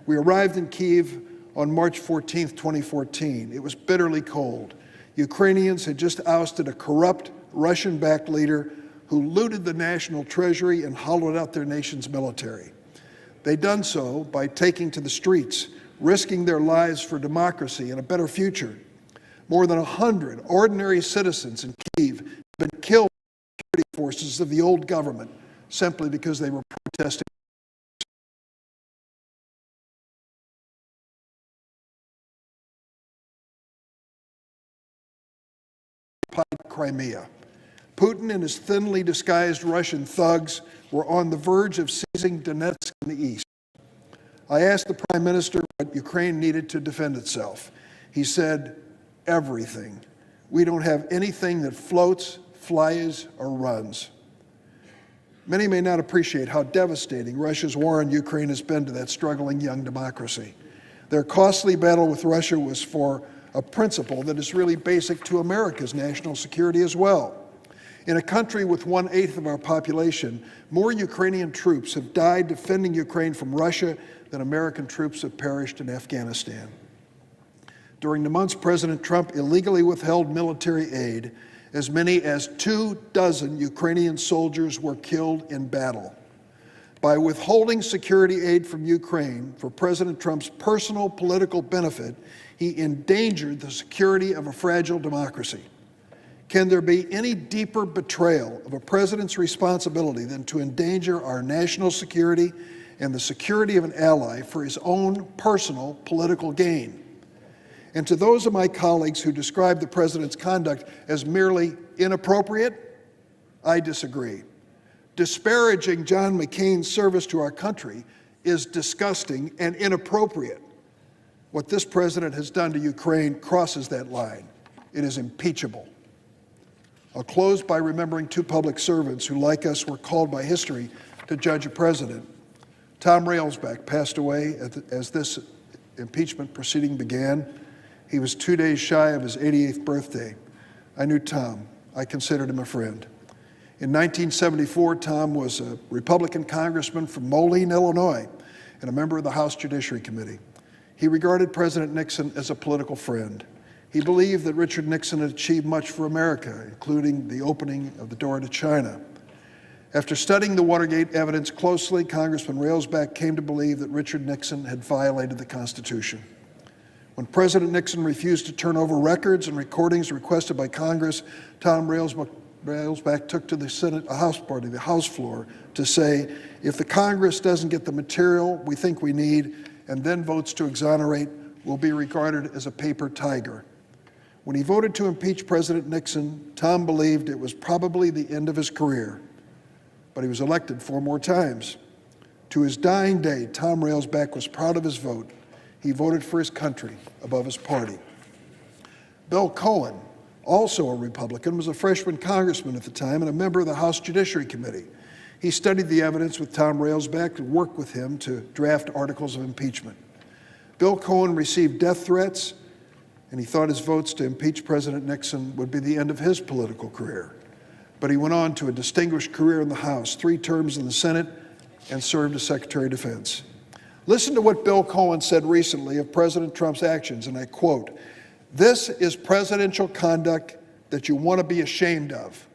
B: We arrived in Kyiv on March 14, 2014. It was bitterly cold. Ukrainians had just ousted a corrupt, Russian-backed leader who looted the national treasury and hollowed out their nation's military. They'd done so by taking to the streets, risking their lives for democracy and a better future. More than 100 ordinary citizens in Kyiv have been killed by security forces of the old government simply because they were protesting. Crimea. Putin and his thinly disguised Russian thugs were on the verge of seizing Donetsk in the east. I asked the Prime Minister what Ukraine needed to defend itself. He said, everything. We don't have anything that floats, flies, or runs. Many may not appreciate how devastating Russia's war on Ukraine has been to that struggling young democracy. Their costly battle with Russia was for a principle that is really basic to America's national security as well. In a country with 1/8 of our population, more Ukrainian troops have died defending Ukraine from Russia than American troops have perished in Afghanistan. During the months President Trump illegally withheld military aid, as many as 24 Ukrainian soldiers were killed in battle. By withholding security aid from Ukraine for President Trump's personal political benefit, he endangered the security of a fragile democracy. Can there be any deeper betrayal of a president's responsibility than to endanger our national security and the security of an ally for his own personal political gain? And to those of my colleagues who describe the president's conduct as merely inappropriate, I disagree. Disparaging John McCain's service to our country is disgusting and inappropriate. What this president has done to Ukraine crosses that line. It is impeachable. I'll close by remembering two public servants who, like us, were called by history to judge a president. Tom Railsback passed away as this impeachment proceeding began. He was 2 days shy of his 88th birthday. I knew Tom. I considered him a friend. In 1974, Tom was a Republican congressman from Moline, Illinois, and a member of the House Judiciary Committee. He regarded President Nixon as a political friend. He believed that Richard Nixon had achieved much for America, including the opening of the door to China. After studying the Watergate evidence closely, Congressman Railsback came to believe that Richard Nixon had violated the Constitution. When President Nixon refused to turn over records and recordings requested by Congress, Tom Railsback took to the House floor to say, if the Congress doesn't get the material we think we need and then votes to exonerate, we'll be regarded as a paper tiger. When he voted to impeach President Nixon, Tom believed it was probably the end of his career, but he was elected 4 more times. To his dying day, Tom Railsback was proud of his vote. He voted for his country above his party. Bill Cohen, also a Republican, was a freshman congressman at the time and a member of the House Judiciary Committee. He studied the evidence with Tom Railsback and worked with him to draft articles of impeachment. Bill Cohen received death threats, and he thought his votes to impeach President Nixon would be the end of his political career. But he went on to a distinguished career in the House, 3 terms in the Senate, and served as Secretary of Defense. Listen to what Bill Cohen said recently of President Trump's actions, and I quote, "This is presidential conduct that you want to be ashamed of.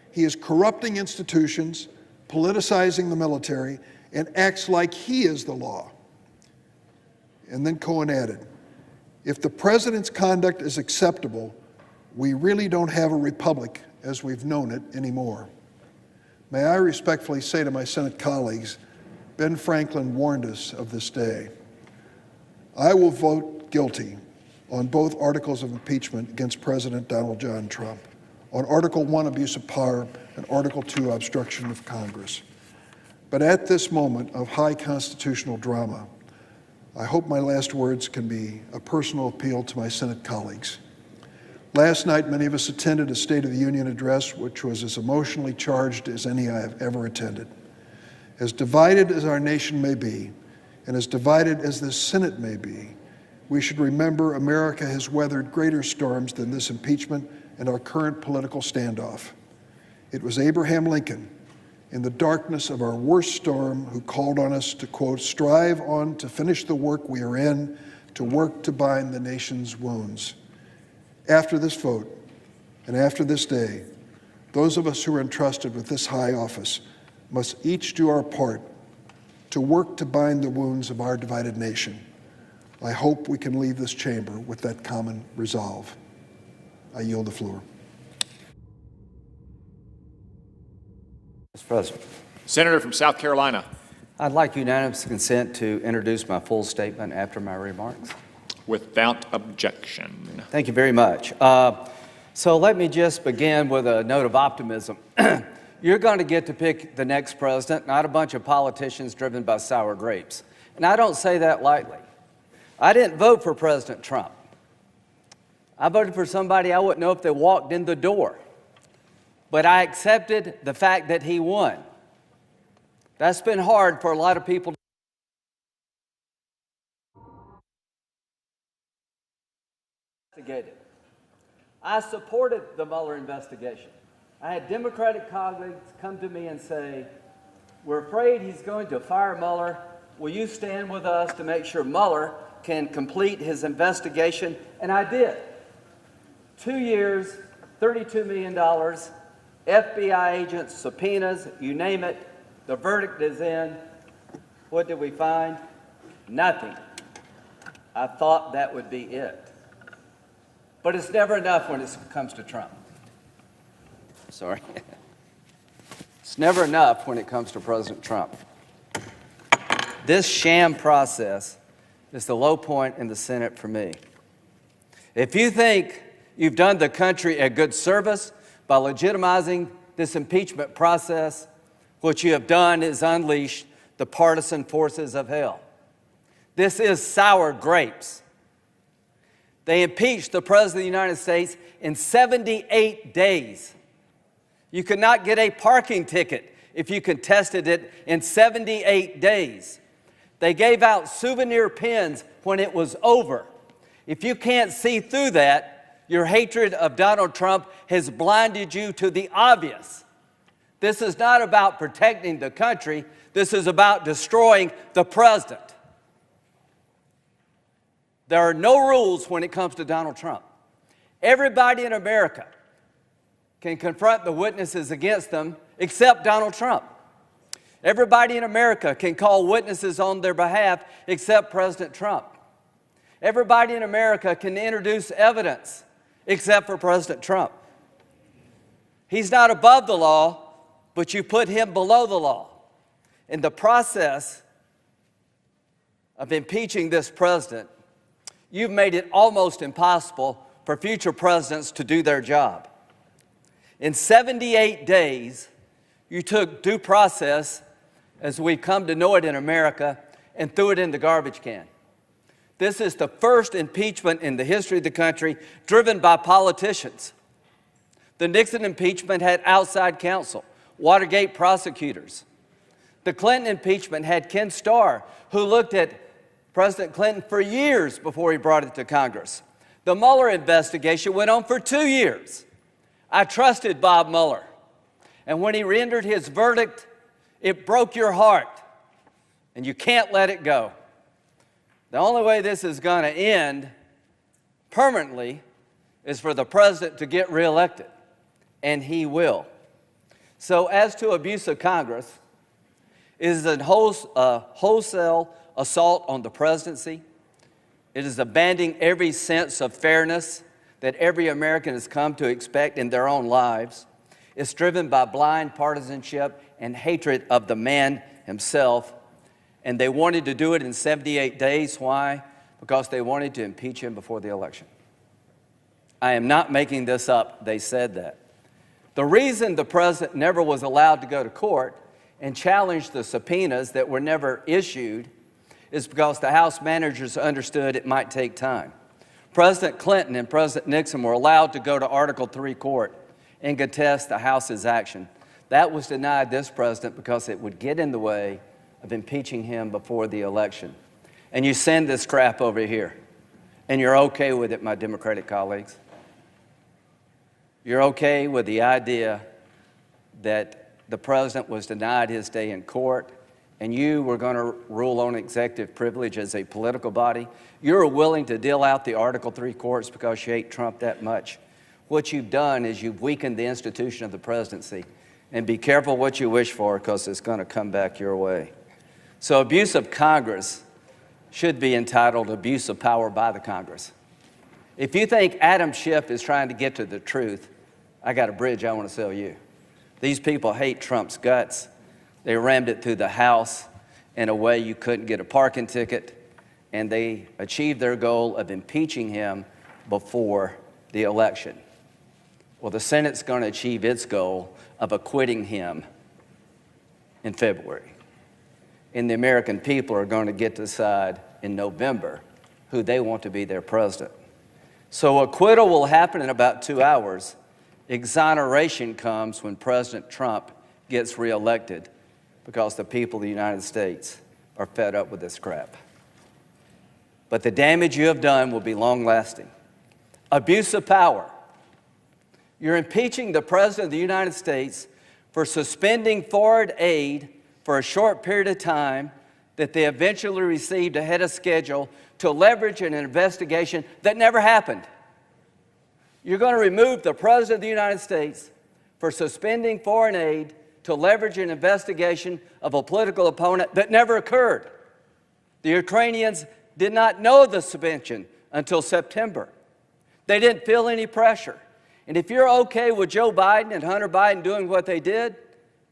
B: He is corrupting institutions, politicizing the military, and acts like he is the law." And then Cohen added, "If the president's conduct is acceptable, we really don't have a republic as we've known it anymore." May I respectfully say to my Senate colleagues, Ben Franklin warned us of this day. I will vote guilty on both articles of impeachment against President Donald John Trump, on Article 1, abuse of power, and Article 2, obstruction of Congress. But at this moment of high constitutional drama, I hope my last words can be a personal appeal to my Senate colleagues. Last night, many of us attended a State of the Union address which was as emotionally charged as any I have ever attended. As divided as our nation may be, and as divided as this Senate may be, we should remember America has weathered greater storms than this impeachment and our current political standoff. It was Abraham Lincoln, in the darkness of our worst storm, who called on us to, quote, strive on to finish the work we are in, to work to bind the nation's wounds. After this vote, and after this day, those of us who are entrusted with this high office must each do our part to work to bind the wounds of our divided nation. I hope we can leave this chamber with that common resolve. I yield the floor.
R: Mr. President.
N: Senator from South Carolina.
R: I'd like unanimous consent to introduce my full statement after my remarks.
N: Without objection.
R: Thank you very much. So let me just begin with a note of optimism. You're going to get to pick the next president, not a bunch of politicians driven by sour grapes. And I don't say that lightly. I didn't vote for President Trump. I voted for somebody I wouldn't know if they walked in the door. But I accepted the fact that he won. That's been hard for a lot of people. I supported the Mueller investigation. I had Democratic colleagues come to me and say, we're afraid he's going to fire Mueller. Will you stand with us to make sure Mueller can complete his investigation? And I did. 2 years, $32 million, FBI agents, subpoenas, you name it. The verdict is in. What did we find? Nothing. I thought that would be it. But it's never enough when it comes to Trump. Sorry. It's never enough when it comes to President Trump. This sham process is the low point in the Senate for me. If you think you've done the country a good service by legitimizing this impeachment process, what you have done is unleash the partisan forces of hell. This is sour grapes. They impeached the President of the United States in 78 days. You could not get a parking ticket if you contested it in 78 days. They gave out souvenir pins when it was over. If you can't see through that, your hatred of Donald Trump has blinded you to the obvious. This is not about protecting the country. This is about destroying the president. There are no rules when it comes to Donald Trump. Everybody in America can confront the witnesses against them except Donald Trump. Everybody in America can call witnesses on their behalf except President Trump. Everybody in America can introduce evidence except for President Trump. He's not above the law, but you put him below the law. In the process of impeaching this president, you've made it almost impossible for future presidents to do their job. In 78 days, you took due process, as we've come to know it in America, and threw it in the garbage can. This is the first impeachment in the history of the country driven by politicians. The Nixon impeachment had outside counsel, Watergate prosecutors. The Clinton impeachment had Ken Starr, who looked at President Clinton for years before he brought it to Congress. The Mueller investigation went on for 2 years. I trusted Bob Mueller. And when he rendered his verdict, it broke your heart. And you can't let it go. The only way this is going to end permanently is for the president to get reelected. And he will. So as to abuse of Congress, it is a wholesale assault on the presidency. It is abandoning every sense of fairness that every American has come to expect in their own lives. It's driven by blind partisanship and hatred of the man himself. And they wanted to do it in 78 days. Why? because they wanted to impeach him before the election. I am not making this up. They said that. The reason the president never was allowed to go to court and challenge the subpoenas that were never issued is because the House managers understood it might take time. President Clinton and President Nixon were allowed to go to Article III court and contest the House's action. That was denied this president because it would get in the way of impeaching him before the election. And you send this crap over here, and you're okay with it, my Democratic colleagues. You're okay with the idea that the president was denied his day in court, and you were going to rule on executive privilege as a political body. You're willing to deal out the Article III courts because you hate Trump that much. What you've done is you've weakened the institution of the presidency. And be careful what you wish for, because it's going to come back your way. So abuse of Congress should be entitled abuse of power by the Congress. If you think Adam Schiff is trying to get to the truth, I got a bridge I want to sell you. These people hate Trump's guts. They rammed it through the House in a way you couldn't get a parking ticket, and they achieved their goal of impeaching him before the election. Well, the Senate's going to achieve its goal of acquitting him in February. And the American people are going to get to decide in November who they want to be their president. So acquittal will happen in about 2 hours. Exoneration comes when President Trump gets reelected, because the people of the United States are fed up with this crap. But the damage you have done will be long-lasting. Abuse of power. You're impeaching the President of the United States for suspending foreign aid for a short period of time that they eventually received ahead of schedule to leverage an investigation that never happened. You're going to remove the President of the United States for suspending foreign aid to leverage an investigation of a political opponent that never occurred. The Ukrainians did not know the suspension until September. They didn't feel any pressure. And if you're okay with Joe Biden and Hunter Biden doing what they did,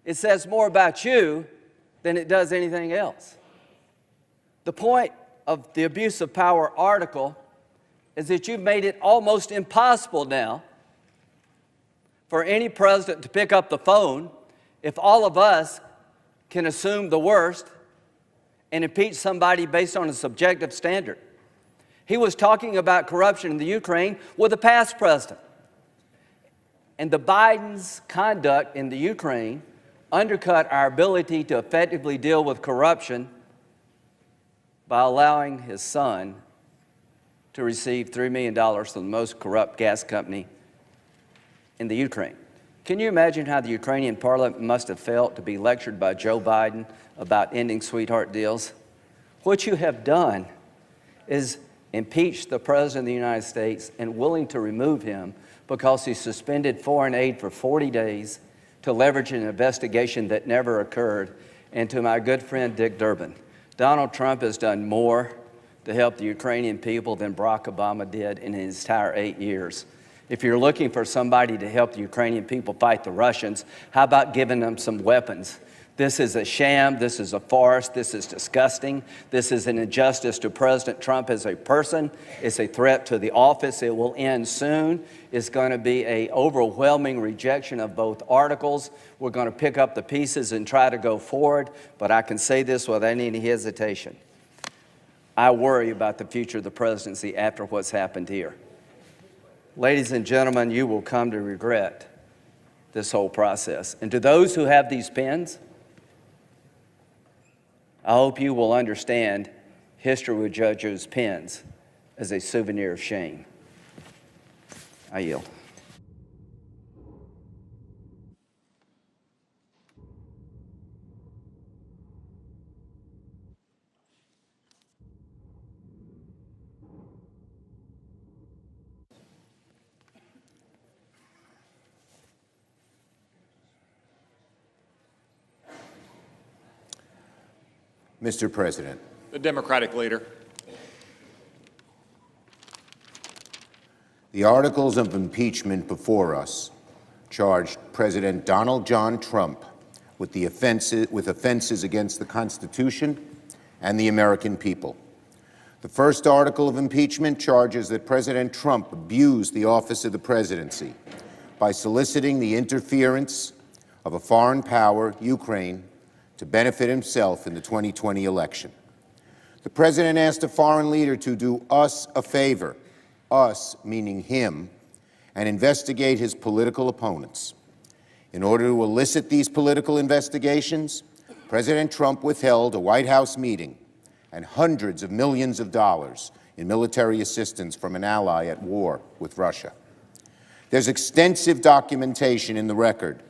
R: it says more about you than it does anything else. The point of the abuse of power article is that you've made it almost impossible now for any president to pick up the phone if all of us can assume the worst and impeach somebody based on a subjective standard. He was talking about corruption in the Ukraine with a past president. And the Biden's conduct in the Ukraine undercut our ability to effectively deal with corruption by allowing his son to receive $3 million from the most corrupt gas company in the Ukraine. Can you imagine how the Ukrainian parliament must have felt to be lectured by Joe Biden about ending sweetheart deals? What you have done is impeach the President of the United States and willing to remove him because he suspended foreign aid for 40 days to leverage an investigation that never occurred. And to my good friend Dick Durbin, Donald Trump has done more to help the Ukrainian people than Barack Obama did in his entire 8 years. If you're looking for somebody to help the Ukrainian people fight the Russians, how about giving them some weapons? This is a sham. This is a farce. This is disgusting. This is an injustice to President Trump as a person. It's a threat to the office. It will end soon. It's going to be an overwhelming rejection of both articles. We're going to pick up the pieces and try to go forward, but I can say this without any hesitation. I worry about the future of the presidency after what's happened here. Ladies and gentlemen, you will come to regret this whole process. And to those who have these pens, I hope you will understand history will judge those pens as a souvenir of shame. I yield.
S: Mr. President.
N: The Democratic leader.
S: The articles of impeachment before us charged President Donald John Trump with offenses against the Constitution and the American people. The first article of impeachment charges that President Trump abused the office of the presidency by soliciting the interference of a foreign power, Ukraine, to benefit himself in the 2020 election. The president asked a foreign leader to do us a favor, us meaning him, and investigate his political opponents. In order to elicit these political investigations, President Trump withheld a White House meeting and hundreds of millions of dollars in military assistance from an ally at war with Russia. There's extensive documentation in the record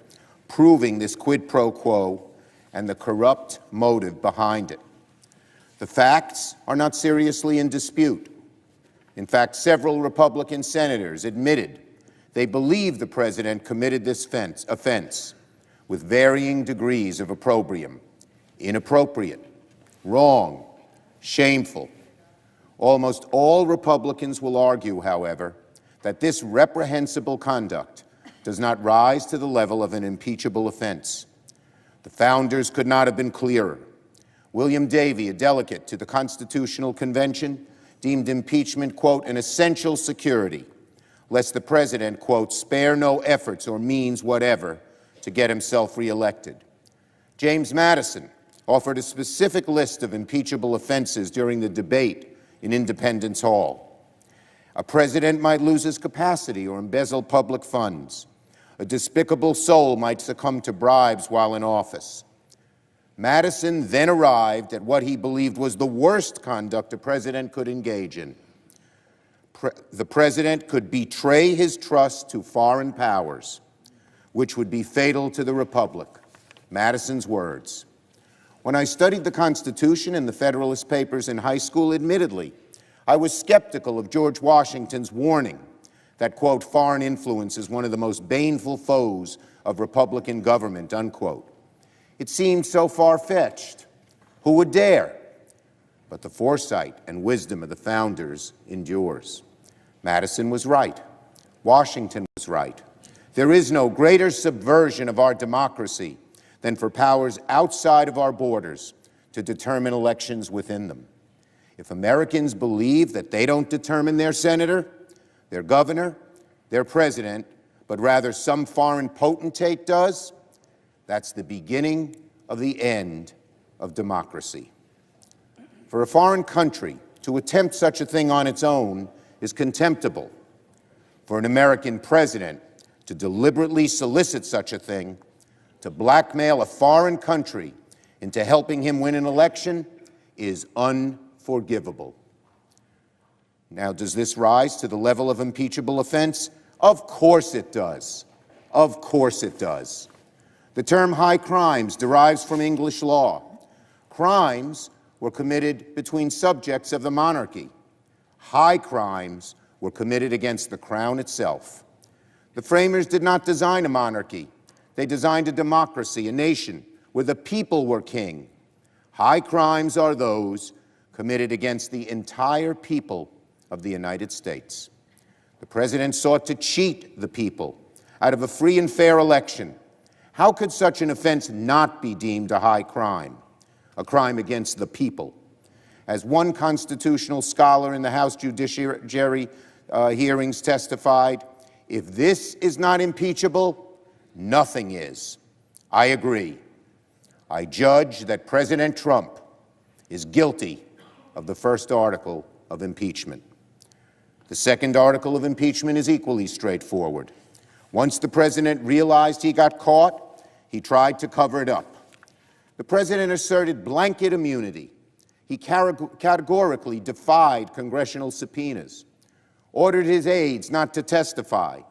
S: proving this quid pro quo and the corrupt motive behind it. The facts are not seriously in dispute. In fact, several Republican senators admitted they believe the president committed this offense with varying degrees of opprobrium: inappropriate, wrong, shameful. Almost all Republicans will argue, however, that this reprehensible conduct does not rise to the level of an impeachable offense. The founders could not have been clearer. William Davey, a delegate to the Constitutional Convention, deemed impeachment, quote, an essential security, lest the president, quote, spare no efforts or means whatever to get himself reelected. James Madison offered a specific list of impeachable offenses during the debate in Independence Hall. A president might lose his capacity or embezzle public funds. A despicable soul might succumb to bribes while in office. Madison then arrived at what he believed was the worst conduct a president could engage in. The president could betray his trust to foreign powers, which would be fatal to the republic. Madison's words. When I studied the Constitution and the Federalist Papers in high school, admittedly, I was skeptical of George Washington's warning that, quote, foreign influence is one of the most baneful foes of Republican government, unquote. It seemed so far-fetched. Who would dare? But the foresight and wisdom of the founders endures. Madison was right. Washington was right. There is no greater subversion of our democracy than for powers outside of our borders to determine elections within them. If Americans believe that they don't determine their senator, their governor, their president, but rather some foreign potentate does, that's the beginning of the end of democracy. For a foreign country to attempt such a thing on its own is contemptible. For an American president to deliberately solicit such a thing, to blackmail a foreign country into helping him win an election, is unforgivable. Now, does this rise to the level of impeachable offense? Of course it does. Of course it does. The term high crimes derives from English law. Crimes were committed between subjects of the monarchy. High crimes were committed against the crown itself. The framers did not design a monarchy. They designed a democracy, a nation, where the people were king. High crimes are those committed against the entire people of the United States. The president sought to cheat the people out of a free and fair election. How could such an offense not be deemed a high crime, a crime against the people? As one constitutional scholar in the House Judiciary hearings testified, if this is not impeachable, nothing is. I agree. I judge that President Trump is guilty of the first article of impeachment. The second article of impeachment is equally straightforward. Once the president realized he got caught, he tried to cover it up. The president asserted blanket immunity. He categorically defied congressional subpoenas, ordered his aides not to testify,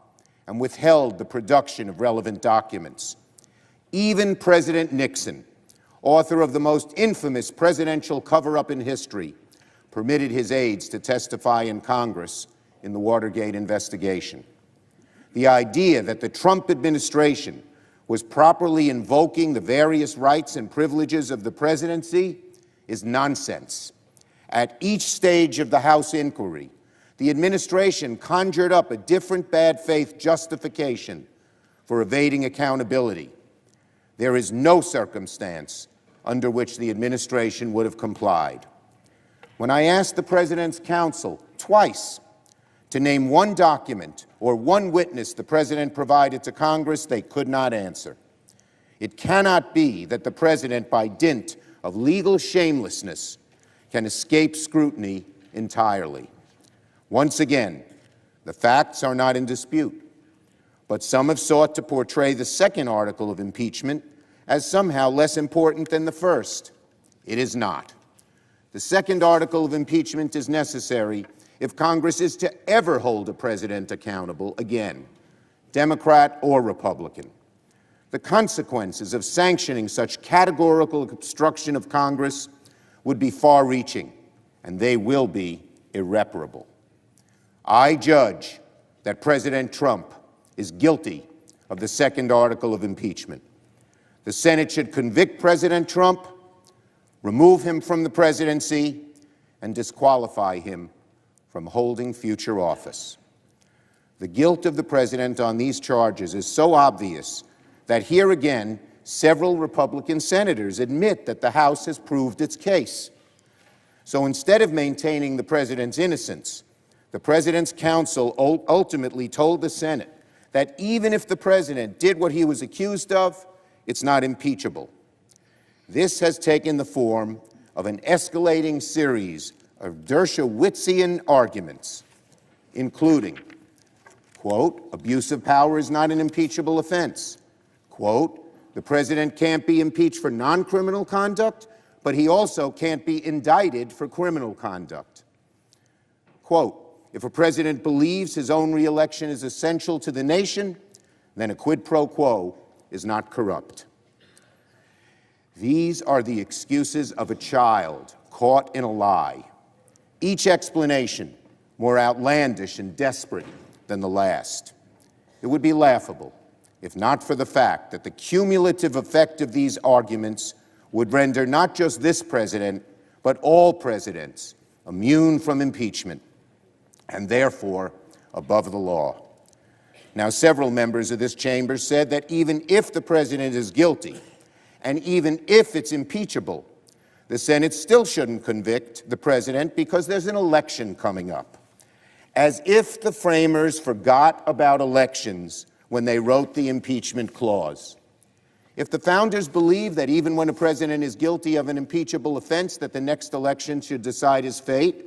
S: and withheld the production of relevant documents. Even President Nixon, author of the most infamous presidential cover-up in history, permitted his aides to testify in Congress in the Watergate investigation. The idea that the Trump administration was properly invoking the various rights and privileges of the presidency is nonsense. At each stage of the House inquiry, the administration conjured up a different bad faith justification for evading accountability. There is no circumstance under which the administration would have complied. When I asked the President's counsel twice to name one document or one witness the President provided to Congress, they could not answer. It cannot be that the President, by dint of legal shamelessness, can escape scrutiny entirely. Once again, the facts are not in dispute, but some have sought to portray the second article of impeachment as somehow less important than the first. It is not. The second article of impeachment is necessary if Congress is to ever hold a president accountable again, Democrat or Republican. The consequences of sanctioning such categorical obstruction of Congress would be far-reaching, and they will be irreparable. I judge that President Trump is guilty of the second article of impeachment. The Senate should convict President Trump, remove him from the presidency, and disqualify him from holding future office. The guilt of the President on these charges is so obvious that here again, several Republican senators admit that the House has proved its case. So instead of maintaining the President's innocence, the President's counsel ultimately told the Senate that even if the President did what he was accused of, it's not impeachable. This has taken the form of an escalating series of Dershowitzian arguments, including, quote, abuse of power is not an impeachable offense. Quote, the President can't be impeached for non-criminal conduct, but he also can't be indicted for criminal conduct. Quote, if a president believes his own re-election is essential to the nation, then a quid pro quo is not corrupt. These are the excuses of a child caught in a lie, each explanation more outlandish and desperate than the last. It would be laughable if not for the fact that the cumulative effect of these arguments would render not just this president, but all presidents immune from impeachment and therefore above the law. Now, several members of this chamber said that even if the president is guilty, and even if it's impeachable, the Senate still shouldn't convict the president because there's an election coming up. As if the framers forgot about elections when they wrote the impeachment clause. If the founders believed that even when a president is guilty of an impeachable offense, that the next election should decide his fate,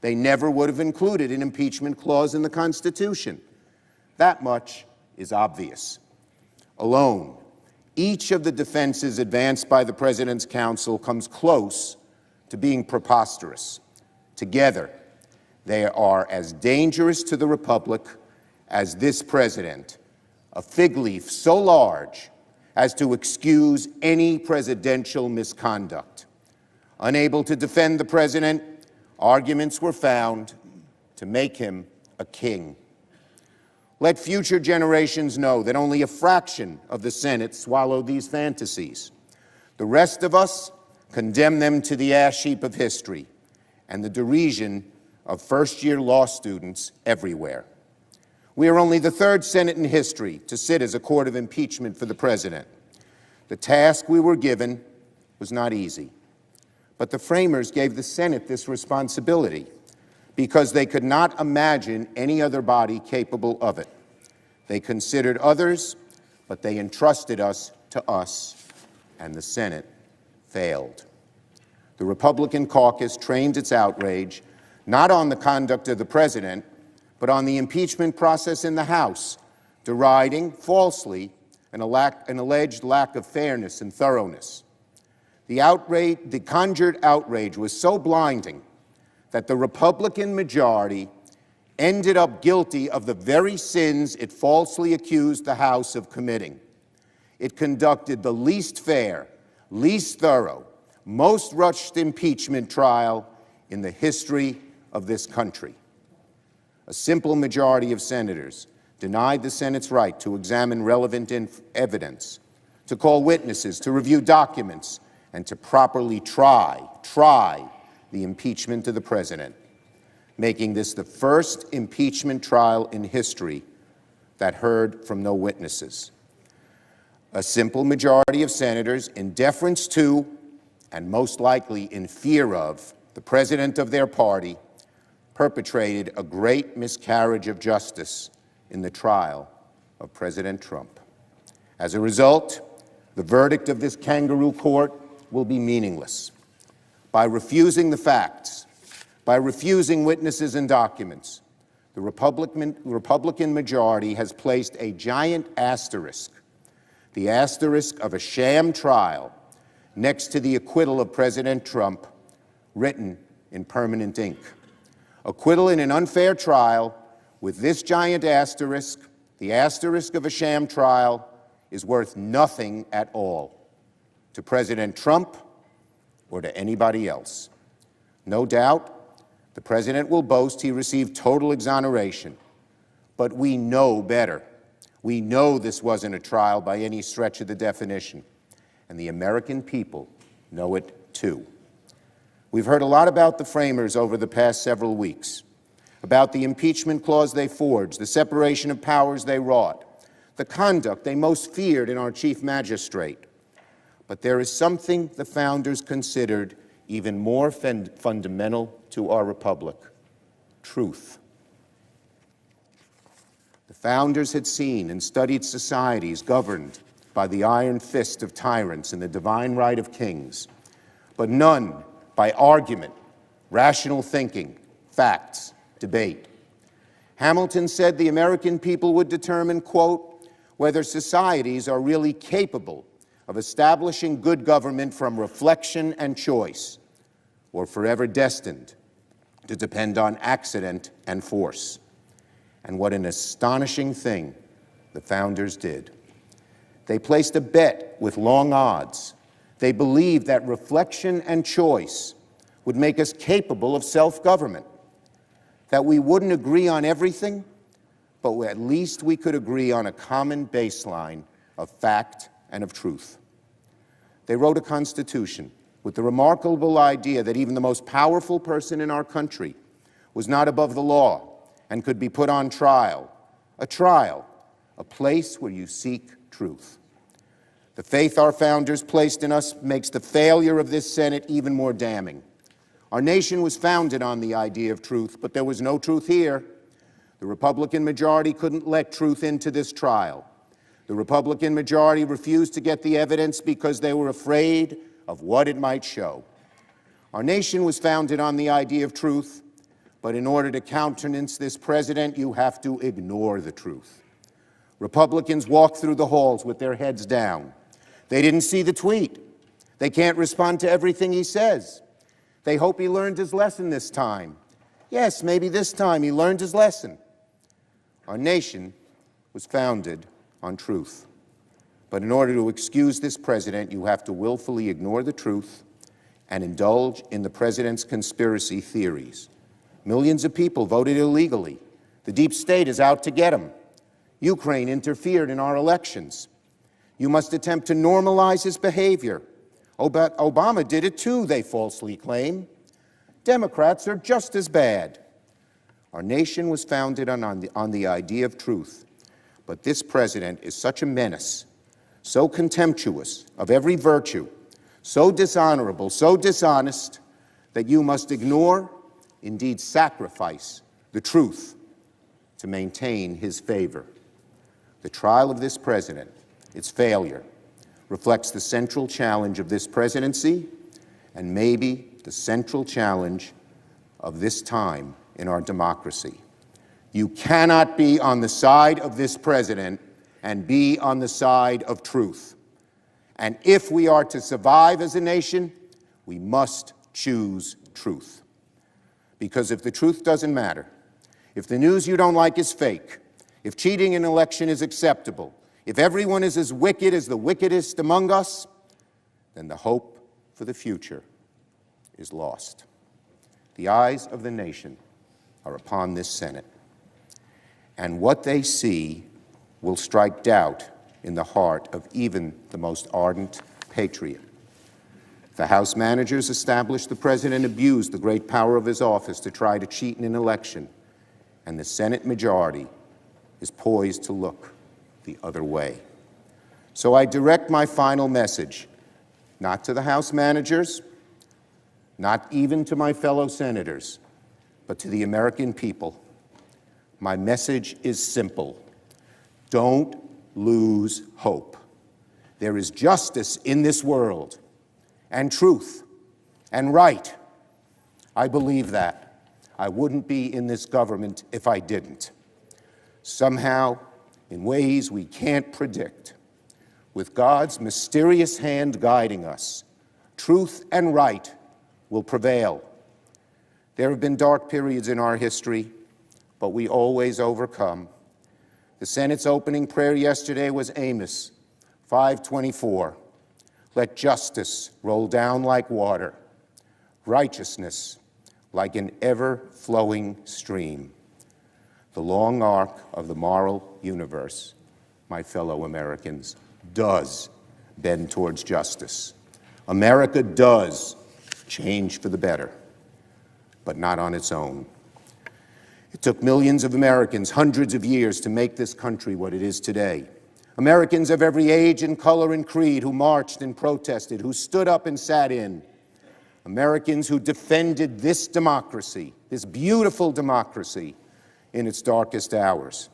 S: they never would have included an impeachment clause in the Constitution. That much is obvious. Alone, each of the defenses advanced by the President's counsel comes close to being preposterous. Together, they are as dangerous to the Republic as this president, a fig leaf so large as to excuse any presidential misconduct. Unable to defend the president, arguments were found to make him a king. Let future generations know that only a fraction of the Senate swallowed these fantasies. The rest of us condemn them to the ash heap of history and the derision of first-year law students everywhere. We are only the third Senate in history to sit as a court of impeachment for the president. The task we were given was not easy, but the framers gave the Senate this responsibility because they could not imagine any other body capable of it. They considered others, but they entrusted us to us, and the Senate failed. The Republican caucus trained its outrage not on the conduct of the president, but on the impeachment process in the House, deriding falsely an alleged lack of fairness and thoroughness. The conjured outrage was so blinding that the Republican majority ended up guilty of the very sins it falsely accused the House of committing. It conducted the least fair, least thorough, most rushed impeachment trial in the history of this country. A simple majority of senators denied the Senate's right to examine relevant evidence, to call witnesses, to review documents, and to properly try the impeachment of the president, making this the first impeachment trial in history that heard from no witnesses. A simple majority of senators, in deference to, and most likely in fear of, the president of their party, perpetrated a great miscarriage of justice in the trial of President Trump. As a result, the verdict of this kangaroo court will be meaningless. By refusing the facts, by refusing witnesses and documents, the Republican majority has placed a giant asterisk, the asterisk of a sham trial, next to the acquittal of President Trump, written in permanent ink. Acquittal in an unfair trial with this giant asterisk, the asterisk of a sham trial, is worth nothing at all to President Trump or to anybody else. No doubt, the president will boast he received total exoneration, but we know better. We know this wasn't a trial by any stretch of the definition, and the American people know it too. We've heard a lot about the framers over the past several weeks, about the impeachment clause they forged, the separation of powers they wrought, the conduct they most feared in our chief magistrate. But there is something the founders considered even more fundamental to our republic: truth. The founders had seen and studied societies governed by the iron fist of tyrants and the divine right of kings, but none by argument, rational thinking, facts, debate. Hamilton said the American people would determine, quote, whether societies are really capable of establishing good government from reflection and choice, or forever destined to depend on accident and force. And what an astonishing thing the founders did. They placed a bet with long odds. They believed that reflection and choice would make us capable of self-government, that we wouldn't agree on everything, but at least we could agree on a common baseline of fact and of truth. They wrote a constitution with the remarkable idea that even the most powerful person in our country was not above the law and could be put on trial, a place where you seek truth. The faith our founders placed in us makes the failure of this Senate even more damning. Our nation was founded on the idea of truth, but there was no truth here. The Republican majority couldn't let truth into this trial. The Republican majority refused to get the evidence because they were afraid of what it might show. Our nation was founded on the idea of truth, but in order to countenance this president, you have to ignore the truth. Republicans walk through the halls with their heads down. They didn't see the tweet. They can't respond to everything he says. They hope he learned his lesson this time. Yes, maybe this time he learned his lesson. Our nation was founded on truth. But in order to excuse this president, you have to willfully ignore the truth and indulge in the president's conspiracy theories. Millions of people voted illegally. The deep state is out to get them. Ukraine interfered in our elections. You must attempt to normalize his behavior. Obama did it too, they falsely claim. Democrats are just as bad. Our nation was founded on the idea of truth. But this president is such a menace, so contemptuous of every virtue, so dishonorable, so dishonest, that you must ignore, indeed sacrifice, the truth to maintain his favor. The trial of this president, its failure, reflects the central challenge of this presidency and maybe the central challenge of this time in our democracy. You cannot be on the side of this president and be on the side of truth. And if we are to survive as a nation, we must choose truth. Because if the truth doesn't matter, if the news you don't like is fake, if cheating in an election is acceptable, if everyone is as wicked as the wickedest among us, then the hope for the future is lost. The eyes of the nation are upon this Senate, and what they see will strike doubt in the heart of even the most ardent patriot. The House managers established the president abused the great power of his office to try to cheat in an election, and the Senate majority is poised to look the other way. So I direct my final message, not to the House managers, not even to my fellow senators, but to the American people. My message is simple. Don't lose hope. There is justice in this world, and truth, and right. I believe that. I wouldn't be in this government if I didn't. Somehow, in ways we can't predict, with God's mysterious hand guiding us, truth and right will prevail. There have been dark periods in our history, but we always overcome. The Senate's opening prayer yesterday was Amos 5:24. Let justice roll down like water, righteousness like an ever-flowing stream. The long arc of the moral universe, my fellow Americans, does bend towards justice. America does change for the better, but not on its own. It took millions of Americans hundreds of years to make this country what it is today. Americans of every age and color and creed who marched and protested, who stood up and sat in. Americans who defended this democracy, this beautiful democracy, in its darkest hours.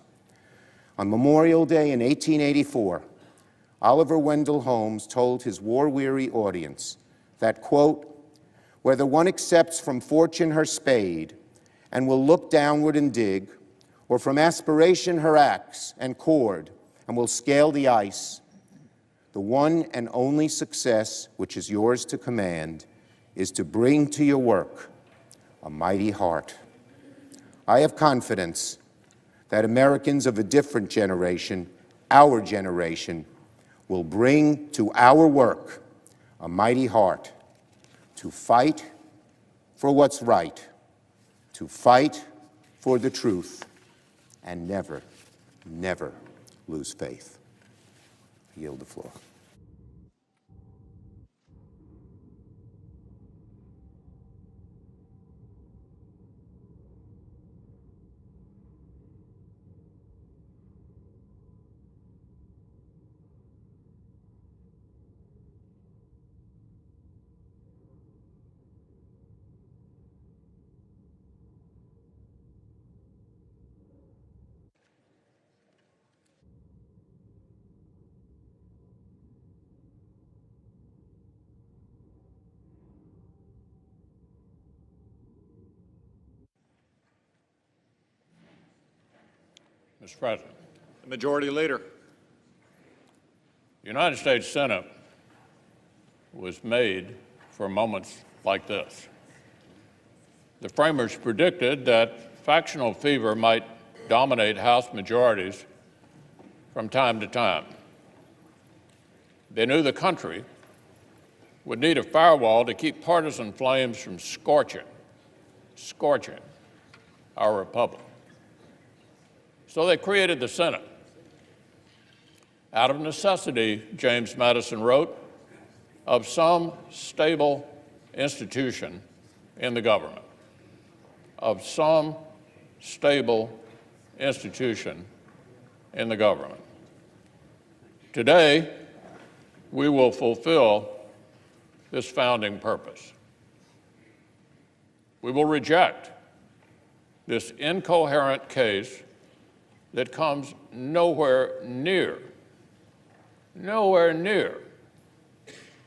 S: On Memorial Day in 1884, Oliver Wendell Holmes told his war-weary audience that, quote, whether one accepts from fortune her spade and will look downward and dig, or from aspiration her axe and cord and will scale the ice, the one and only success which is yours to command is to bring to your work a mighty heart. I have confidence that Americans of a different generation, our generation, will bring to our work a mighty heart to fight for what's right, to fight for the truth, and never, never lose faith. I yield the floor.
T: Mr. President.
N: The Majority Leader.
T: The United States Senate was made for moments like this. The framers predicted that factional fever might dominate House majorities from time to time. They knew the country would need a firewall to keep partisan flames from scorching our republic. So they created the Senate. Out of necessity, James Madison wrote, of some stable institution in the government. Of some stable institution in the government. Today, we will fulfill this founding purpose. We will reject this incoherent case that comes nowhere near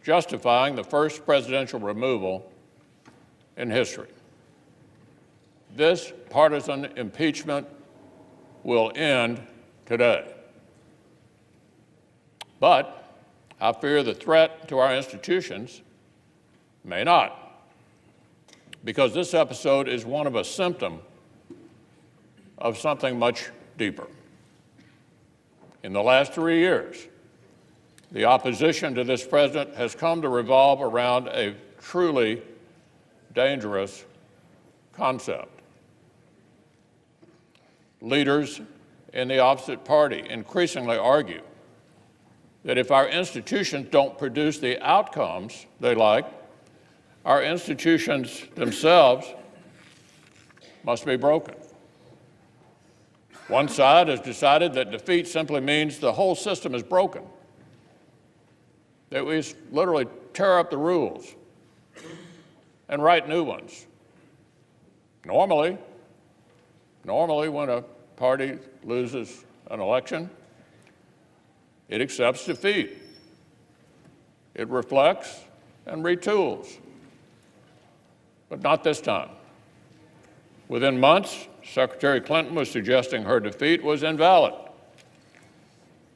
T: justifying the first presidential removal in history. This partisan impeachment will end today. But I fear the threat to our institutions may not, because this episode is one of a symptom of something much deeper. In the last 3 years, the opposition to this president has come to revolve around a truly dangerous concept. Leaders in the opposite party increasingly argue that if our institutions don't produce the outcomes they like, our institutions themselves must be broken. One side has decided that defeat simply means the whole system is broken, that we literally tear up the rules. and write new ones. Normally, when a party loses an election, it accepts defeat. It reflects and retools. But not this time. Within months, Secretary Clinton was suggesting her defeat was invalid.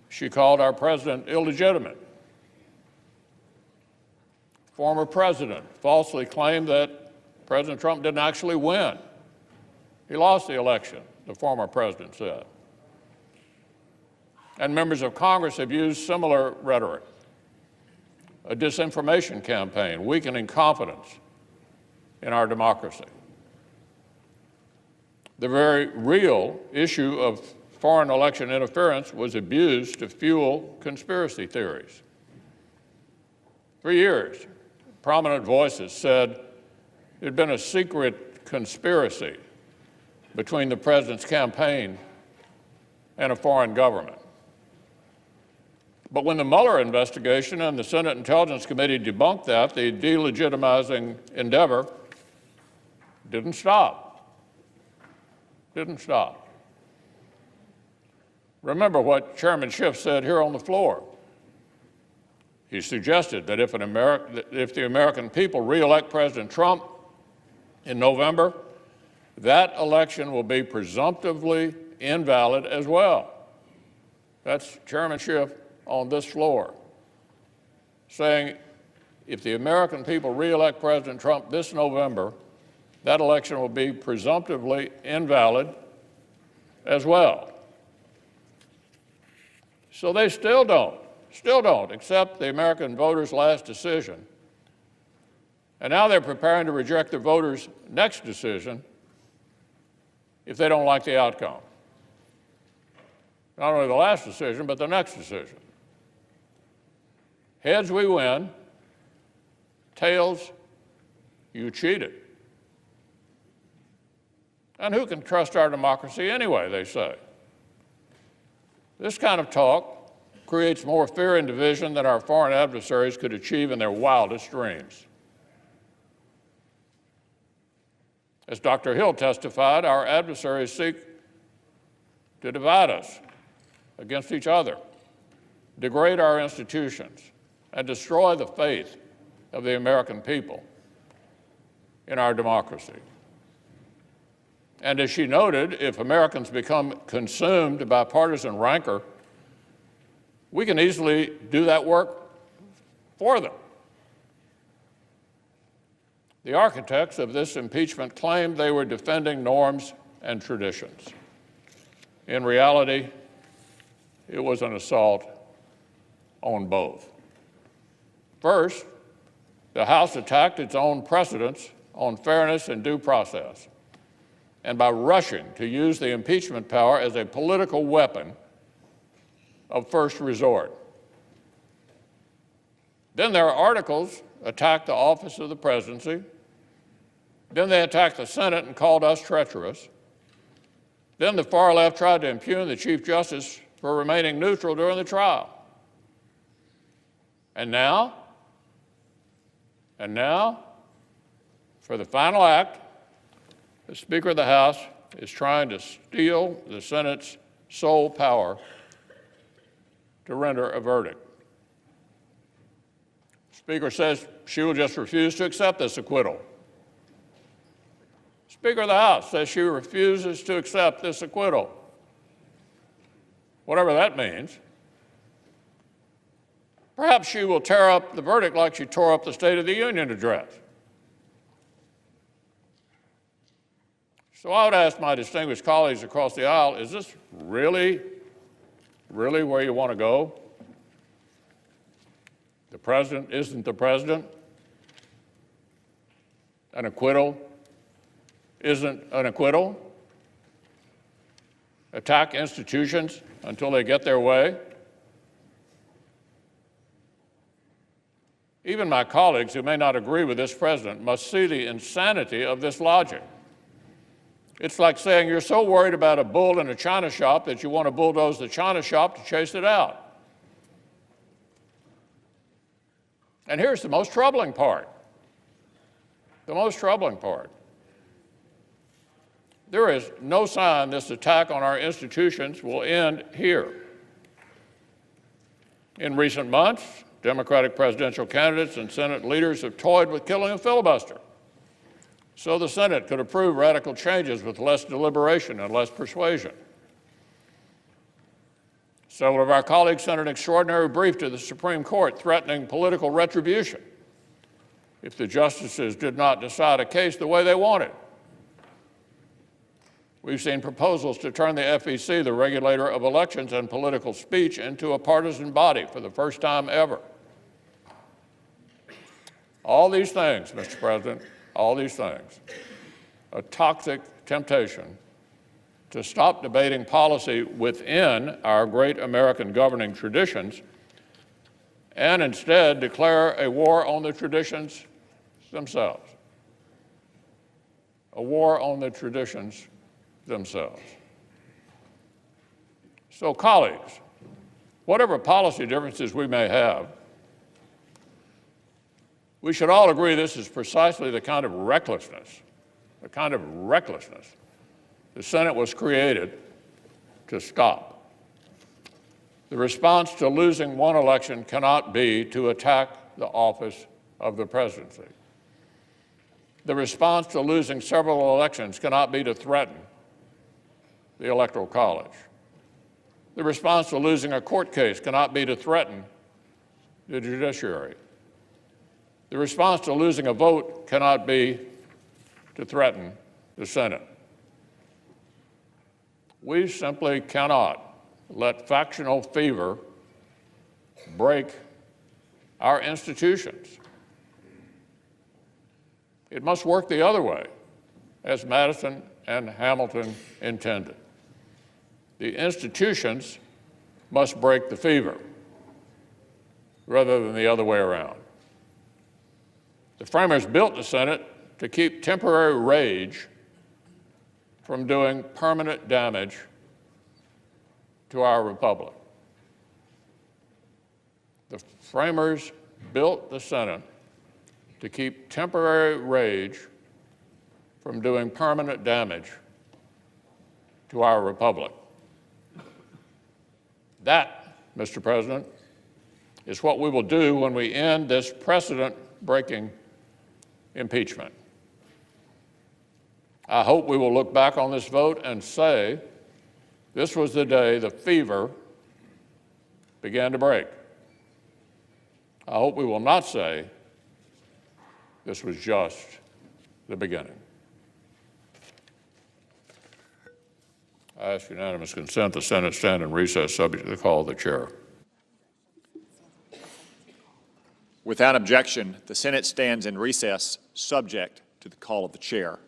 T: She called our president illegitimate. Former president falsely claimed that President Trump didn't actually win. He lost the election, the former president said. And members of Congress have used similar rhetoric. A disinformation campaign, weakening confidence in our democracy. The very real issue of foreign election interference was abused to fuel conspiracy theories. For years, prominent voices said it had been a secret conspiracy between the president's campaign and a foreign government. But when the Mueller investigation and the Senate Intelligence Committee debunked that, the delegitimizing endeavor didn't stop. Didn't stop. Remember what Chairman Schiff said here on the floor. He suggested that if the American people re-elect President Trump in November, that election will be presumptively invalid as well. That's Chairman Schiff on this floor, saying if the American people re-elect President Trump this November, that election will be presumptively invalid as well. So they still don't accept the American voters' last decision. And now they're preparing to reject the voters' next decision if they don't like the outcome. Not only the last decision, but the next decision. Heads, we win. Tails, you cheated. And who can trust our democracy anyway, they say. This kind of talk creates more fear and division than our foreign adversaries could achieve in their wildest dreams. As Dr. Hill testified, our adversaries seek to divide us against each other, degrade our institutions, and destroy the faith of the American people in our democracy. And as she noted, if Americans become consumed by partisan rancor, we can easily do that work for them. The architects of this impeachment claimed they were defending norms and traditions. In reality, it was an assault on both. First, the House attacked its own precedents on fairness and due process, and by rushing to use the impeachment power as a political weapon of first resort. Then their articles attacked the office of the presidency. Then they attacked the Senate and called us treacherous. Then the far left tried to impugn the Chief Justice for remaining neutral during the trial. And now, for the final act, the Speaker of the House is trying to steal the Senate's sole power to render a verdict. The Speaker says she will just refuse to accept this acquittal. Speaker of the House says she refuses to accept this acquittal. Whatever that means. Perhaps she will tear up the verdict like she tore up the State of the Union address. So I would ask my distinguished colleagues across the aisle, is this really where you want to go? The president isn't the president. An acquittal isn't an acquittal. Attack institutions until they get their way. Even my colleagues who may not agree with this president must see the insanity of this logic. It's like saying you're so worried about a bull in a china shop that you want to bulldoze the china shop to chase it out. And here's the most troubling part. the most troubling part. There is no sign this attack on our institutions will end here. In recent months, Democratic presidential candidates and Senate leaders have toyed with killing a filibuster so the Senate could approve radical changes with less deliberation and less persuasion. Several of our colleagues sent an extraordinary brief to the Supreme Court threatening political retribution if the justices did not decide a case the way they wanted. We've seen proposals to turn the FEC, the regulator of elections and political speech, into a partisan body for the first time ever. All these things, Mr. President, all these things, a toxic temptation to stop debating policy within our great American governing traditions and instead declare a war on the traditions themselves. A war on the traditions themselves. So, colleagues, whatever policy differences we may have, we should all agree this is precisely the kind of recklessness the Senate was created to stop. The response to losing one election cannot be to attack the office of the presidency. The response to losing several elections cannot be to threaten the Electoral College. The response to losing a court case cannot be to threaten the judiciary. The response to losing a vote cannot be to threaten the Senate. We simply cannot let factional fever break our institutions. It must work the other way, as Madison and Hamilton intended. The institutions must break the fever, rather than the other way around. The framers built the Senate to keep temporary rage from doing permanent damage to our republic. The framers built the Senate to keep temporary rage from doing permanent damage to our republic. That, Mr. President, is what we will do when we end this precedent-breaking impeachment. I hope we will look back on this vote and say, this was the day the fever began to break. I hope we will not say, this was just the beginning. I ask unanimous consent the Senate stand in recess subject to the call of the chair.
N: Without objection, the Senate stands in recess subject to the call of the chair.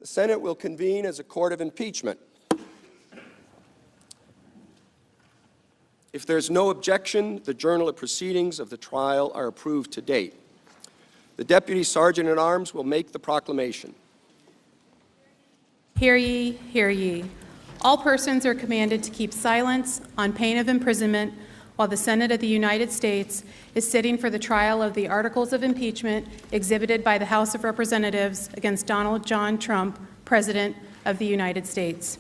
V: The Senate will convene as a court of impeachment. If there's no objection, the journal of proceedings of the trial are approved to date. The Deputy Sergeant at Arms will make the proclamation.
A: Hear ye, hear ye. All persons are commanded to keep silence on pain of imprisonment while the Senate of the United States is sitting for the trial of the articles of impeachment exhibited by the House of Representatives against Donald John Trump, President of the United States.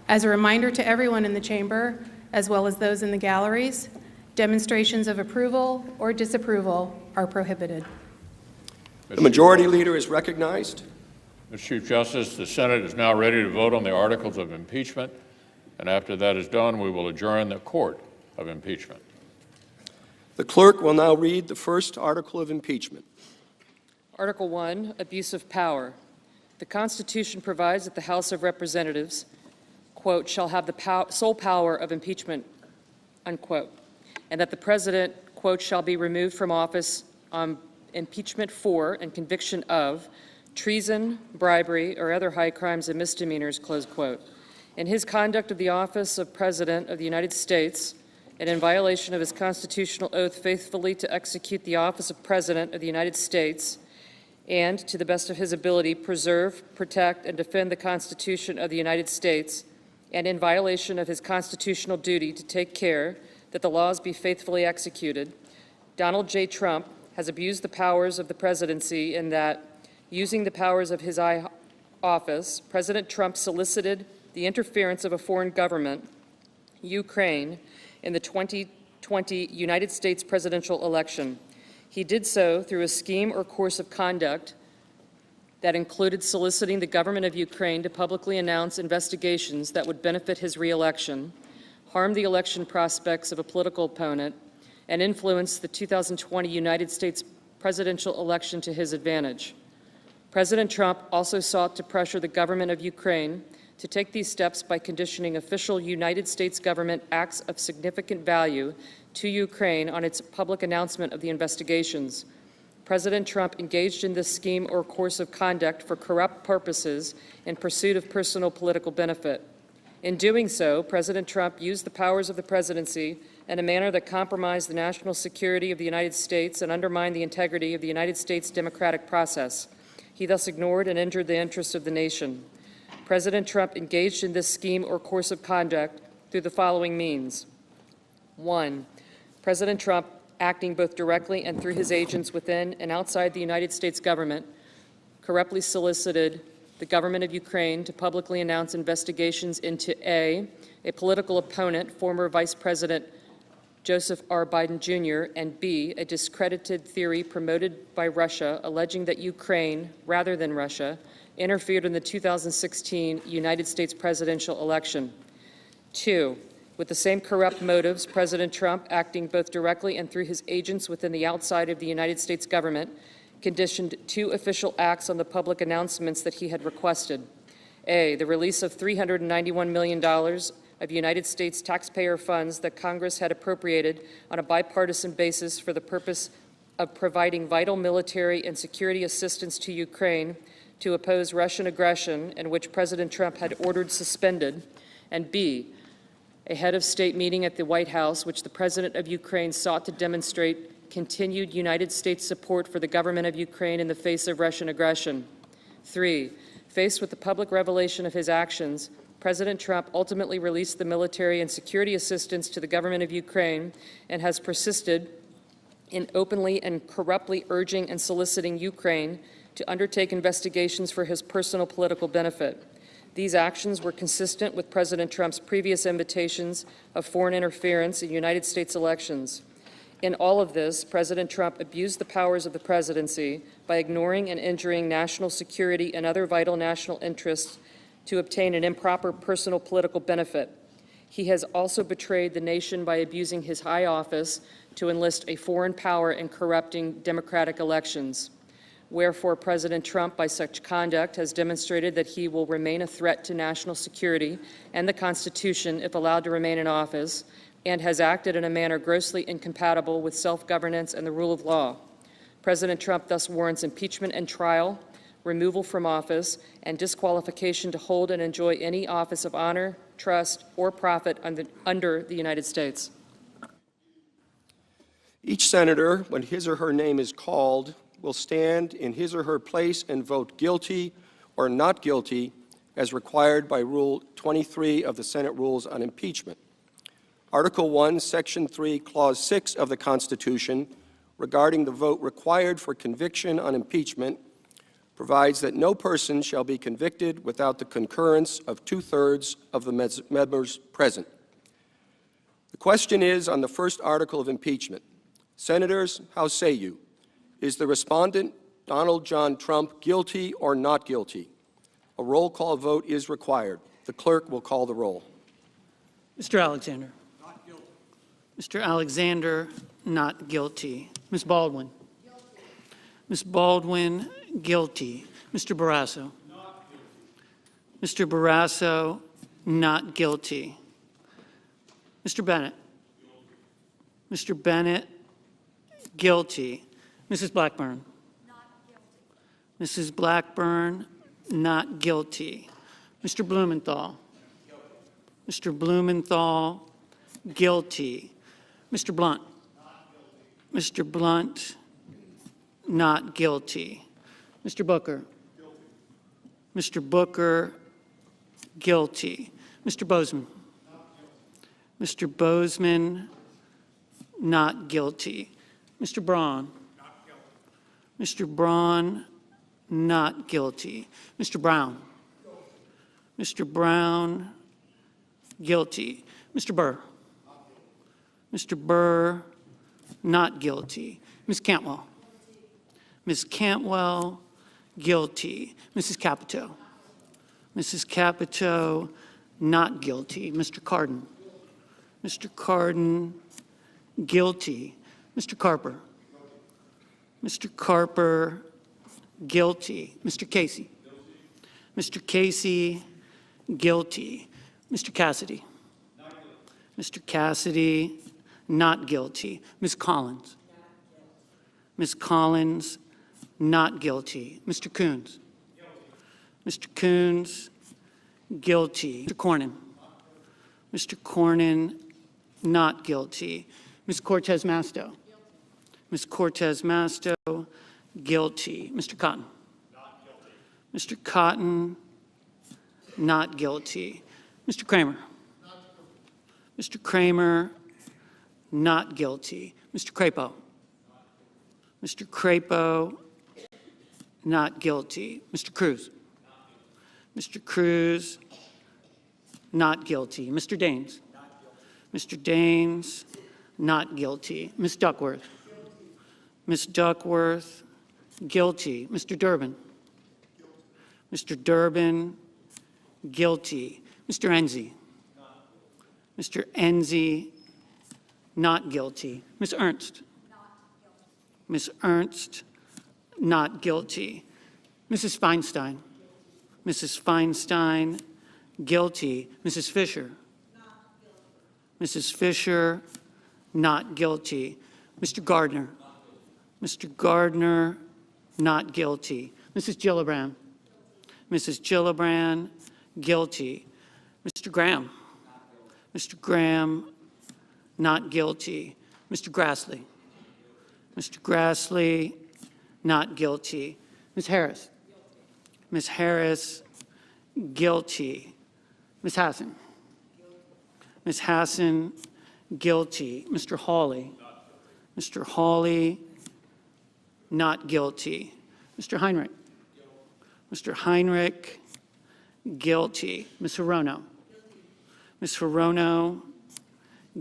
A: As a reminder to everyone in the chamber, as well as those in the galleries, demonstrations of approval or disapproval are prohibited.
V: The Majority Leader is recognized.
T: Mr. Chief Justice, the Senate is now ready to vote on the articles of impeachment, and after that is done, we will adjourn the court of impeachment.
V: The clerk will now read the first article of impeachment.
F: Article 1, Abuse of Power. The Constitution provides that the House of Representatives, quote, shall have the sole power of impeachment, unquote, and that the President, quote, shall be removed from office on impeachment for and conviction of treason, bribery, or other high crimes and misdemeanors, close quote. In his conduct of the office of President of the United States, and in violation of his constitutional oath faithfully to execute the office of President of the United States, and, to the best of his ability, preserve, protect, and defend the Constitution of the United States, and in violation of his constitutional duty to take care that the laws be faithfully executed, Donald J. Trump has abused the powers of the presidency in that, using the powers of his office, President Trump solicited the interference of a foreign government, Ukraine, in the 2020 United States presidential election. He did so through a scheme or course of conduct that included soliciting the government of Ukraine to publicly announce investigations that would benefit his re-election, harm the election prospects of a political opponent, and influence the 2020 United States presidential election to his advantage. President Trump also sought to pressure the government of Ukraine to take these steps by conditioning official United States government acts of significant value to Ukraine on its public announcement of the investigations. President Trump engaged in this scheme or course of conduct for corrupt purposes in pursuit of personal political benefit. In doing so, President Trump used the powers of the presidency in a manner that compromised the national security of the United States and undermined the integrity of the United States democratic process. He thus ignored and injured the interests of the nation. President Trump engaged in this scheme or course of conduct through the following means. 1. President Trump, acting both directly and through his agents within and outside the United States government, corruptly solicited the government of Ukraine to publicly announce investigations into A, political opponent, former Vice President Joseph R. Biden Jr., and B, a discredited theory promoted by Russia alleging that Ukraine, rather than Russia, interfered in the 2016 United States presidential election. 2, with the same corrupt motives, President Trump, acting both directly and through his agents within the outside of the United States government, conditioned 2 official acts on the public announcements that he had requested. A, the release of $391 million of United States taxpayer funds that Congress had appropriated on a bipartisan basis for the purpose of providing vital military and security assistance to Ukraine to oppose Russian aggression, and which President Trump had ordered suspended, and B, a head of state meeting at the White House, which the President of Ukraine sought to demonstrate continued United States support for the government of Ukraine in the face of Russian aggression. 3, faced with the public revelation of his actions, President Trump ultimately released the military and security assistance to the government of Ukraine and has persisted in openly and corruptly urging and soliciting Ukraine to undertake investigations for his personal political benefit. These actions were consistent with President Trump's previous invitations of foreign interference in United States elections. In all of this, President Trump abused the powers of the presidency by ignoring and injuring national security and other vital national interests to obtain an improper personal political benefit. He has also betrayed the nation by abusing his high office to enlist a foreign power in corrupting democratic elections. Wherefore, President Trump, by such conduct, has demonstrated that he will remain a threat to national security and the Constitution if allowed to remain in office, and has acted in a manner grossly incompatible with self-governance and the rule of law. President Trump thus warrants impeachment and trial removal from office, and disqualification to hold and enjoy any office of honor, trust, or profit under the United States.
V: Each senator, when his or her name is called, will stand in his or her place and vote guilty or not guilty as required by Rule 23 of the Senate Rules on Impeachment. Article 1, Section 3, Clause 6 of the Constitution, regarding the vote required for conviction on impeachment, provides that no person shall be convicted without the concurrence of 2/3 of the members present. The question is on the first article of impeachment. Senators, how say you? Is the respondent, Donald John Trump, guilty or not guilty? A roll call vote is required. The clerk will call the roll.
D: Mr. Alexander. Not guilty. Mr. Alexander, not guilty. Ms. Baldwin. Guilty. Ms. Baldwin, guilty. Mr. Barrasso. Not guilty. Mr. Barrasso, not guilty. Mr. Bennett. Guilty. Mr. Bennett, guilty. Mrs. Blackburn. Not guilty. Mrs. Blackburn, not guilty. Mr. Blumenthal. Guilty. Mr. Blumenthal, guilty. Mr. Blunt. Not guilty. Mr. Blunt, not guilty. Mr. Booker. Guilty. Mr. Booker, guilty. Mr. Bozeman. Not guilty. Mr. Bozeman, not guilty. Mr. Braun. Not guilty. Mr. Braun, not guilty. Mr. Brown. Guilty. Mr. Brown, guilty. Mr. Burr. Not guilty. Mr. Burr, not guilty. Ms. Cantwell. Guilty. Ms. Cantwell, guilty. Mrs. Capito. Mrs. Capito, not guilty. Mr. Cardin. Mr. Cardin, guilty. Mr. Carper. Mr. Carper, guilty. Mr. Casey. Mr. Casey, guilty. Mr. Cassidy. Mr. Cassidy, not guilty. Ms. Collins. Ms. Collins, not guilty. Mr. Coons. Mr. Coons, guilty. Mr. Cornyn. Mr. Cornyn, not guilty. Ms. Cortez Masto. Ms. Cortez Masto, guilty. Mr. Cotton. Not guilty. Mr. Cotton, not guilty. Mr. Kramer. Not guilty. Mr. Kramer, not guilty. Mr. Crapo. Mr. Crapo, not guilty. Mr. Cruz. Mr. Cruz, not guilty. Mr. Daines. Mr. Daines, not guilty. Ms. Duckworth. Ms. Duckworth, guilty. Mr. Durbin. Mr. Durbin, guilty. Mr. Enzi. Mr. Enzi, not guilty. Ms. Ernst. Ms. Ernst, not guilty. Mrs. Feinstein. Mrs. Feinstein, guilty. Mrs. Fisher. Mrs. Fisher, not guilty. Mr. Gardner. Mr. Gardner, not guilty. Mrs. Gillibrand. Mrs. Gillibrand, guilty. Mr. Graham. Mr. Graham, not guilty. Mr. Grassley. Mr. Grassley, not guilty. Ms. Harris. Ms. Harris, guilty. Ms. Hassan. Ms. Hassan, guilty. Mr. Hawley. Mr. Hawley, not guilty. Mr. Heinrich. Mr. Heinrich, guilty. Ms. Hirono. Ms. Hirono,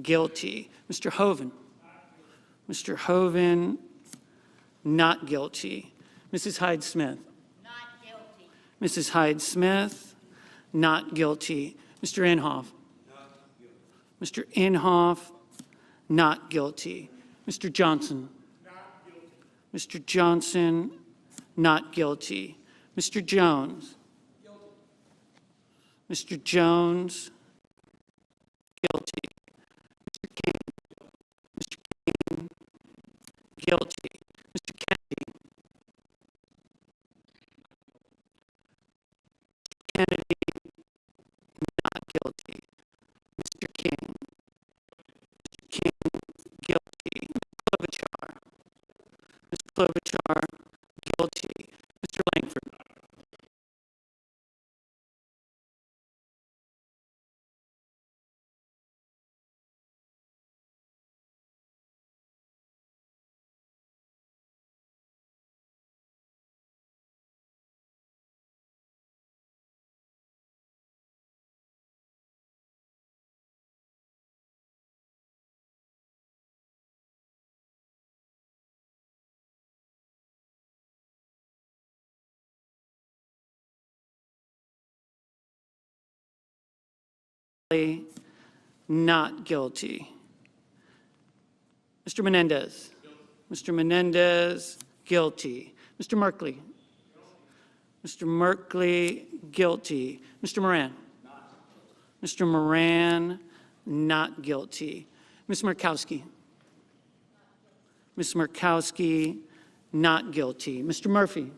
D: guilty. Mr. Hoven. Mr. Hoven, not guilty. Mrs. Hyde-Smith. Not guilty. Mrs. Hyde-Smith, not guilty. Mr. Inhofe. Mr. Inhofe, not guilty. Mr. Johnson. Not guilty. Mr. Johnson, not guilty. Mr. Jones. Guilty. Mr. Jones, guilty. Mr. King. Mr. King, guilty. Mr. Kennedy. Kennedy, not guilty. Mr. King, guilty. Klobuchar, Ms. Klobuchar, guilty. Mr. Langford. Not guilty. Mr. Menendez. Mr. Menendez, guilty. Mr. Merkley. Mr. Merkley, guilty. Mr. Moran. Mr. Moran, not guilty. Ms. Murkowski. Ms. Murkowski, not guilty. Mr. Murphy.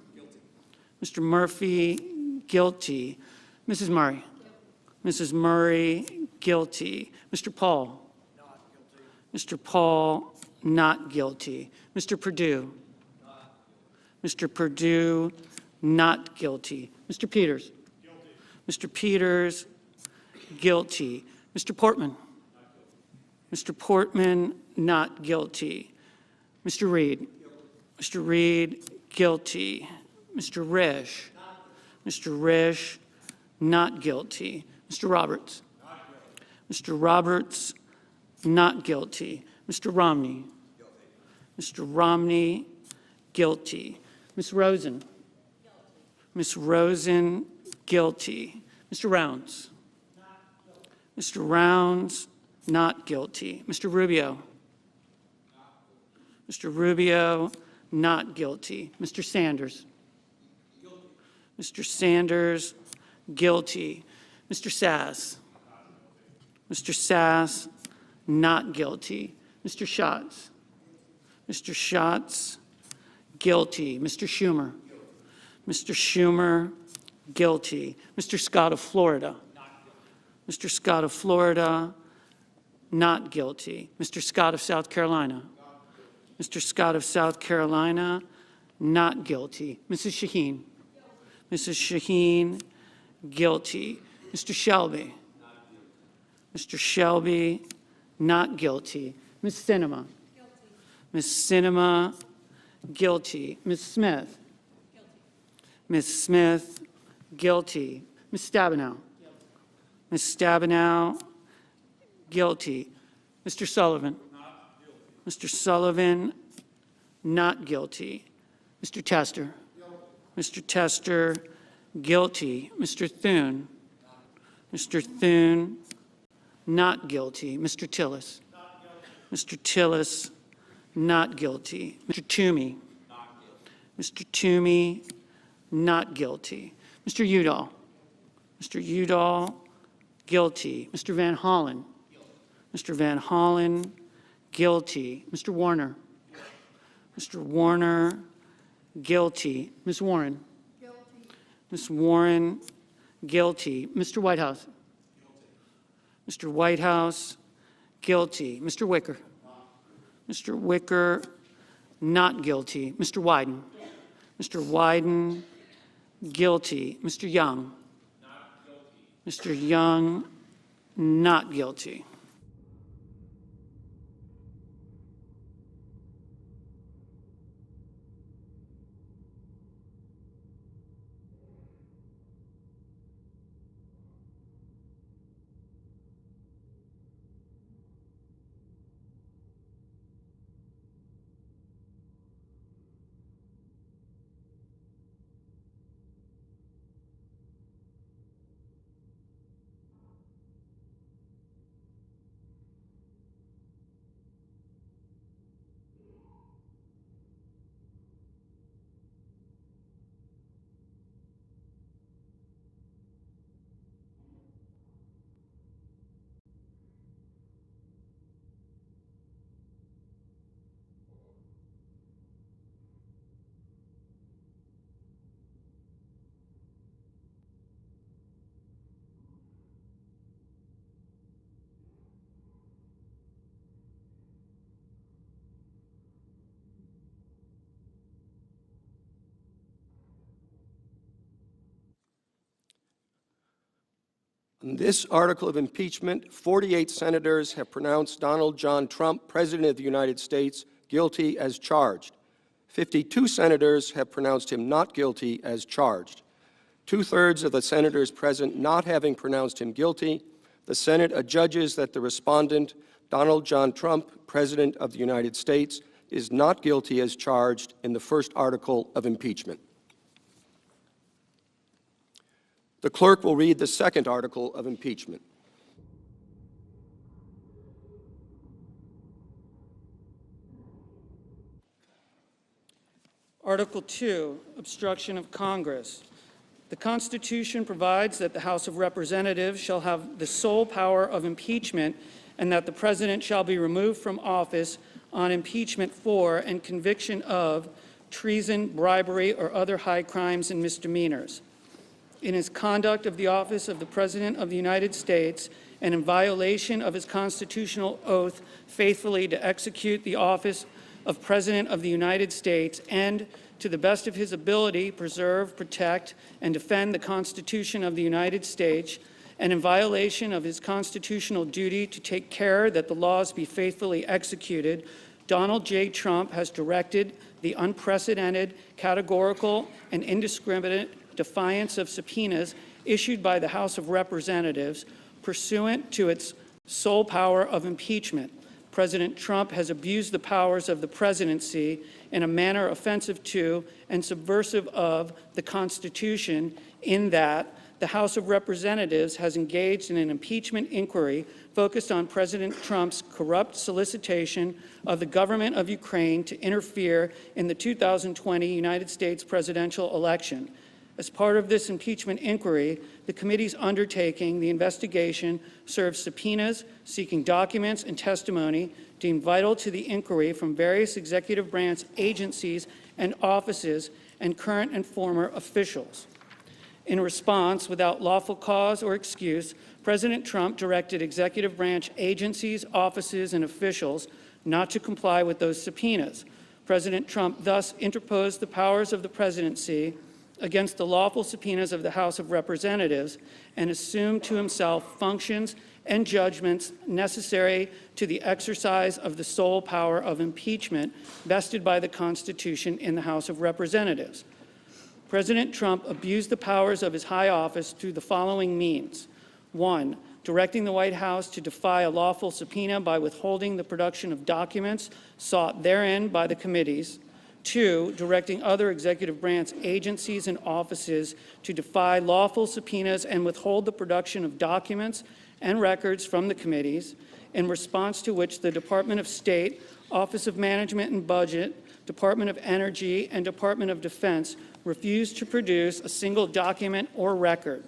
D: Mr. Murphy, guilty. Mrs. Murray. Mrs. Murray, guilty. Mr. Paul. Mr. Paul, not guilty. Mr. Perdue. Mr. Perdue, not guilty. Mr. Peters. Mr. Peters, guilty. Mr. Portman. Mr. Portman, not guilty. Mr. Reed. Mr. Reed, guilty. Mr. Risch. Mr. Risch, not guilty. Mr. Roberts. Mr. Roberts, not guilty. Mr. Romney. Mr. Romney, guilty. Ms. Rosen. Ms. Rosen, guilty. Mr. Rounds. Mr. Rounds, not guilty. Mr. Rubio. Mr. Rubio, not guilty. Mr. Sanders. Mr. Sanders, guilty. Mr. Sass. Mr. Sass, not guilty. Mr. Schatz. Mr. Schatz, guilty. Mr. Schumer. Mr. Schumer, guilty. Mr. Scott of Florida. Mr. Scott of Florida, not guilty. Mr. Scott of South Carolina. Mr. Scott of South Carolina, not guilty. Mrs. Shaheen. Mrs. Shaheen, guilty. Mr. Shelby. Mr. Shelby, not guilty. Ms. Sinema. Ms. Sinema, guilty. Ms. Smith. Ms. Smith, guilty. Ms. Stabenow. Ms. Stabenow, guilty. Mr. Sullivan. Mr. Sullivan, not guilty. Mr. Tester. Mr. Tester, guilty. Mr. Thune. Mr. Thune, not guilty. Mr. Tillis. Mr. Tillis, not guilty. Mr. Toomey. Mr. Toomey, not guilty. Mr. Udall. Mr. Udall, guilty. Mr. Van Hollen. Mr. Van Hollen, guilty. Mr. Warner. Mr. Warner, guilty. Ms. Warren. Ms. Warren, guilty. Mr. Whitehouse. Mr. Whitehouse, guilty. Mr. Wicker. Mr. Wicker, not guilty. Mr. Wyden. Mr. Wyden, guilty. Mr. Young. Mr. Young, not guilty.
V: On this article of impeachment, 48 senators have pronounced Donald John Trump, President of the United States, guilty as charged. 52 senators have pronounced him not guilty as charged. 2/3 of the senators present not having pronounced him guilty, the Senate adjudges that the respondent, Donald John Trump, President of the United States, is not guilty as charged in the first article of impeachment. The clerk will read the second article of impeachment.
D: Article 2, obstruction of Congress. The Constitution provides that the House of Representatives shall have the sole power of impeachment and that the President shall be removed from office on impeachment for and conviction of treason, bribery, or other high crimes and misdemeanors. In his conduct of the office of the President of the United States and in violation of his constitutional oath faithfully to execute the office of President of the United States and, to the best of his ability, preserve, protect, and defend the Constitution of the United States, and in violation of his constitutional duty to take care that the laws be faithfully executed, Donald J. Trump has directed the unprecedented, categorical, and indiscriminate defiance of subpoenas issued by the House of Representatives pursuant to its sole power of impeachment. President Trump has abused the powers of the presidency in a manner offensive to and subversive of the Constitution, in that the House of Representatives has engaged in an impeachment inquiry focused on President Trump's corrupt solicitation of the government of Ukraine to interfere in the 2020 United States presidential election. As part of this impeachment inquiry, the committees undertaking the investigation served subpoenas seeking documents and testimony deemed vital to the inquiry from various executive branch agencies and offices and current and former officials. In response, without lawful cause or excuse, President Trump directed executive branch agencies, offices, and officials not to comply with those subpoenas. President Trump thus interposed the powers of the presidency against the lawful subpoenas of the House of Representatives and assumed to himself functions and judgments necessary to the exercise of the sole power of impeachment vested by the Constitution in the House of Representatives. President Trump abused the powers of his high office through the following means. 1, directing the White House to defy a lawful subpoena by withholding the production of documents sought therein by the committees. 2, directing other executive branch agencies and offices to defy lawful subpoenas and withhold the production of documents and records from the committees, in response to which the Department of State, Office of Management and Budget, Department of Energy, and Department of Defense refused to produce a single document or record.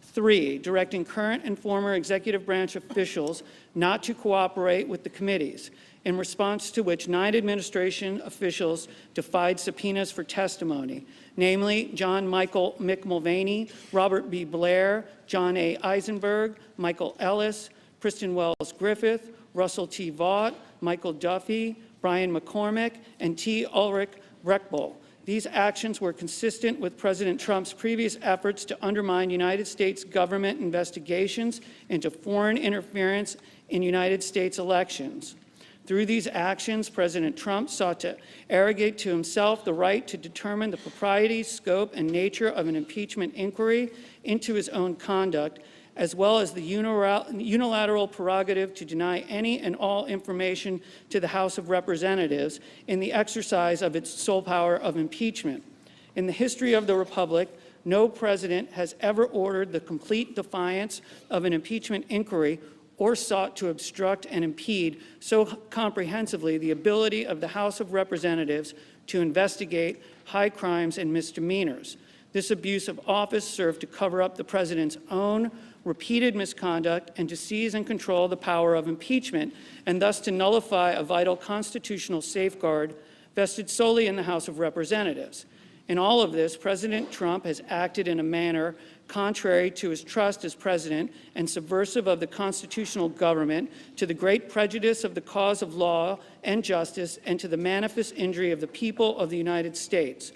D: 3, directing current and former executive branch officials not to cooperate with the committees, in response to which 9 administration officials defied subpoenas for testimony, namely John Michael Mick Mulvaney, Robert B. Blair, John A. Eisenberg, Michael Ellis, Kristen Wells Griffith, Russell T. Vaught, Michael Duffy, Brian McCormick, and T. Ulrich Breckbull. These actions were consistent with President Trump's previous efforts to undermine United States government investigations into foreign interference in United States elections. Through these actions, President Trump sought to arrogate to himself the right to determine the propriety, scope, and nature of an impeachment inquiry into his own conduct, as well as the unilateral prerogative to deny any and all information to the House of Representatives in the exercise of its sole power of impeachment. In the history of the Republic, no president has ever ordered the complete defiance of an impeachment inquiry or sought to obstruct and impede so comprehensively the ability of the House of Representatives to investigate high crimes and misdemeanors. This abuse of office served to cover up the president's own repeated misconduct and to seize and control the power of impeachment, and thus to nullify a vital constitutional safeguard vested solely in the House of Representatives. In all of this, President Trump has acted in a manner contrary to his trust as president and subversive of the constitutional government, to the great prejudice of the cause of law and justice, and to the manifest injury of the people of the United States.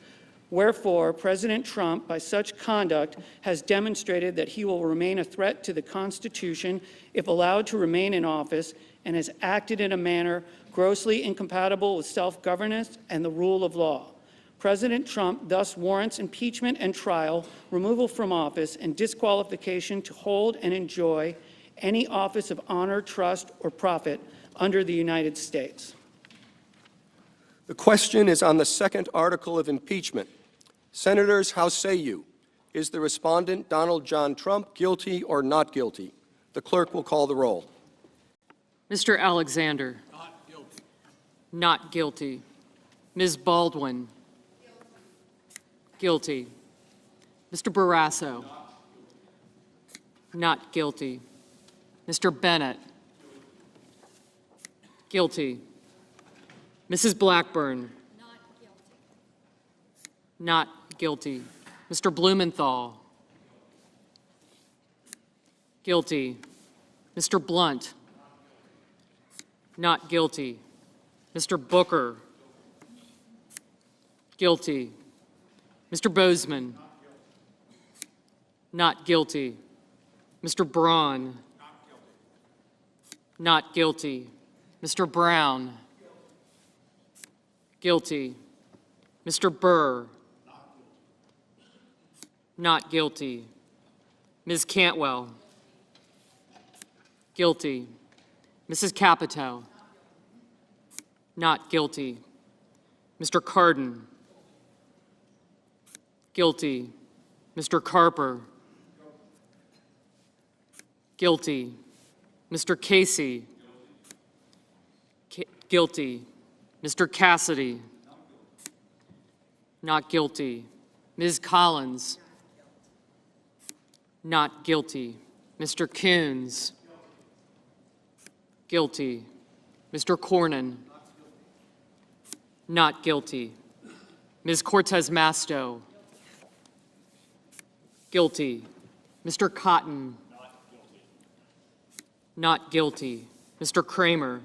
D: Wherefore, President Trump, by such conduct, has demonstrated that he will remain a threat to the Constitution if allowed to remain in office, and has acted in a manner grossly incompatible with self-governance and the rule of law. President Trump thus warrants impeachment and trial, removal from office, and disqualification to hold and enjoy any office of honor, trust, or profit under the United States.
V: The question is on the second article of impeachment. Senators, how say you? Is the respondent, Donald John Trump, guilty or not guilty? The clerk will call the roll.
F: Mr. Alexander. Not guilty. Not guilty. Ms. Baldwin. Guilty. Mr. Barrasso. Not guilty. Mr. Bennett. Guilty. Mrs. Blackburn. Not guilty. Mr. Blumenthal. Guilty. Mr. Blunt. Not guilty. Mr. Booker. Guilty. Mr. Bozeman. Not guilty. Mr. Braun. Not guilty. Mr. Brown. Guilty. Mr. Burr. Not guilty. Ms. Cantwell. Guilty. Mrs. Capito. Not guilty. Mr. Cardin. Guilty. Mr. Carper. Guilty. Mr. Casey. Guilty. Mr. Cassidy. Not guilty. Ms. Collins. Not guilty. Mr. Coons. Guilty. Mr. Cornyn. Not guilty. Ms. Cortez Masto. Guilty. Mr. Cotton. Not guilty. Mr. Kramer.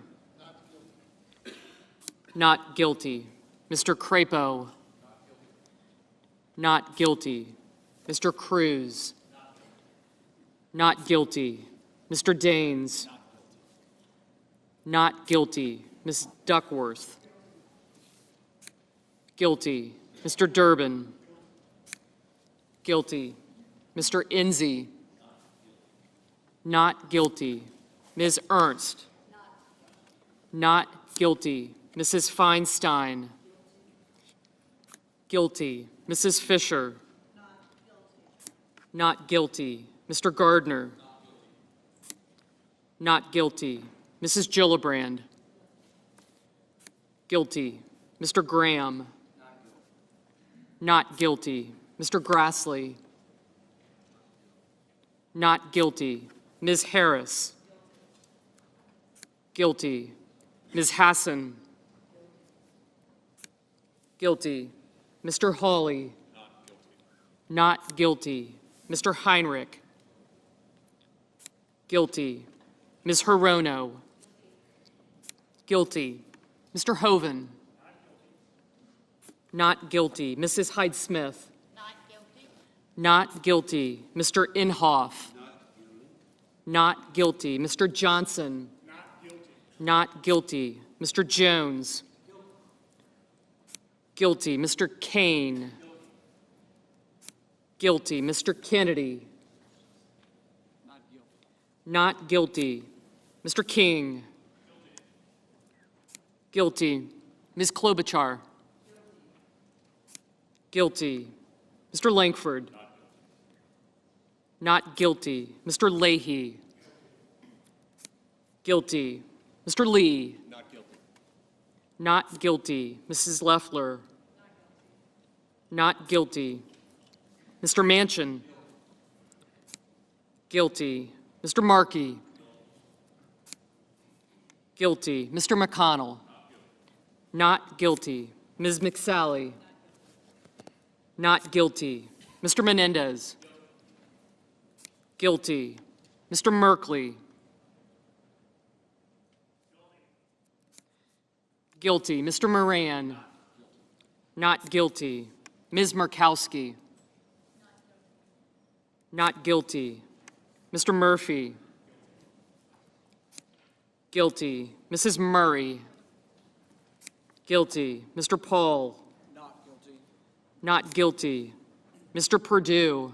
F: Not guilty. Mr. Crapo. Not guilty. Mr. Cruz. Not guilty. Mr. Daines. Not guilty. Ms. Duckworth. Guilty. Mr. Durbin. Guilty. Mr. Enzi. Not guilty. Ms. Ernst. Not guilty. Mrs. Feinstein. Guilty. Mrs. Fisher. Not guilty. Mr. Gardner. Not guilty. Mrs. Gillibrand. Guilty. Mr. Graham. Not guilty. Mr. Grassley. Not guilty. Ms. Harris. Guilty. Ms. Hassan. Guilty. Mr. Hawley. Not guilty. Mr. Heinrich. Guilty. Ms. Hirono. Guilty. Mr. Hoven. Not guilty. Mrs. Hyde-Smith. Not guilty. Mr. Inhofe. Not guilty. Mr. Johnson. Not guilty. Mr. Jones. Guilty. Mr. Kane. Guilty. Mr. Kennedy. Not guilty. Mr. King. Guilty. Ms. Klobuchar. Guilty. Mr. Langford. Not guilty. Mr. Leahy. Guilty. Mr. Lee. Not guilty. Mrs. Loeffler. Not guilty. Mr. Manchin. Guilty. Mr. Markey. Guilty. Mr. McConnell. Not guilty. Ms. McSally. Not guilty. Mr. Menendez. Guilty. Mr. Merkley. Guilty. Mr. Moran. Not guilty. Ms. Murkowski? Not guilty. Mr. Murphy? Guilty. Mrs. Murray? Guilty. Mr. Paul?
L: Not guilty.
F: Not guilty. Mr. Perdue?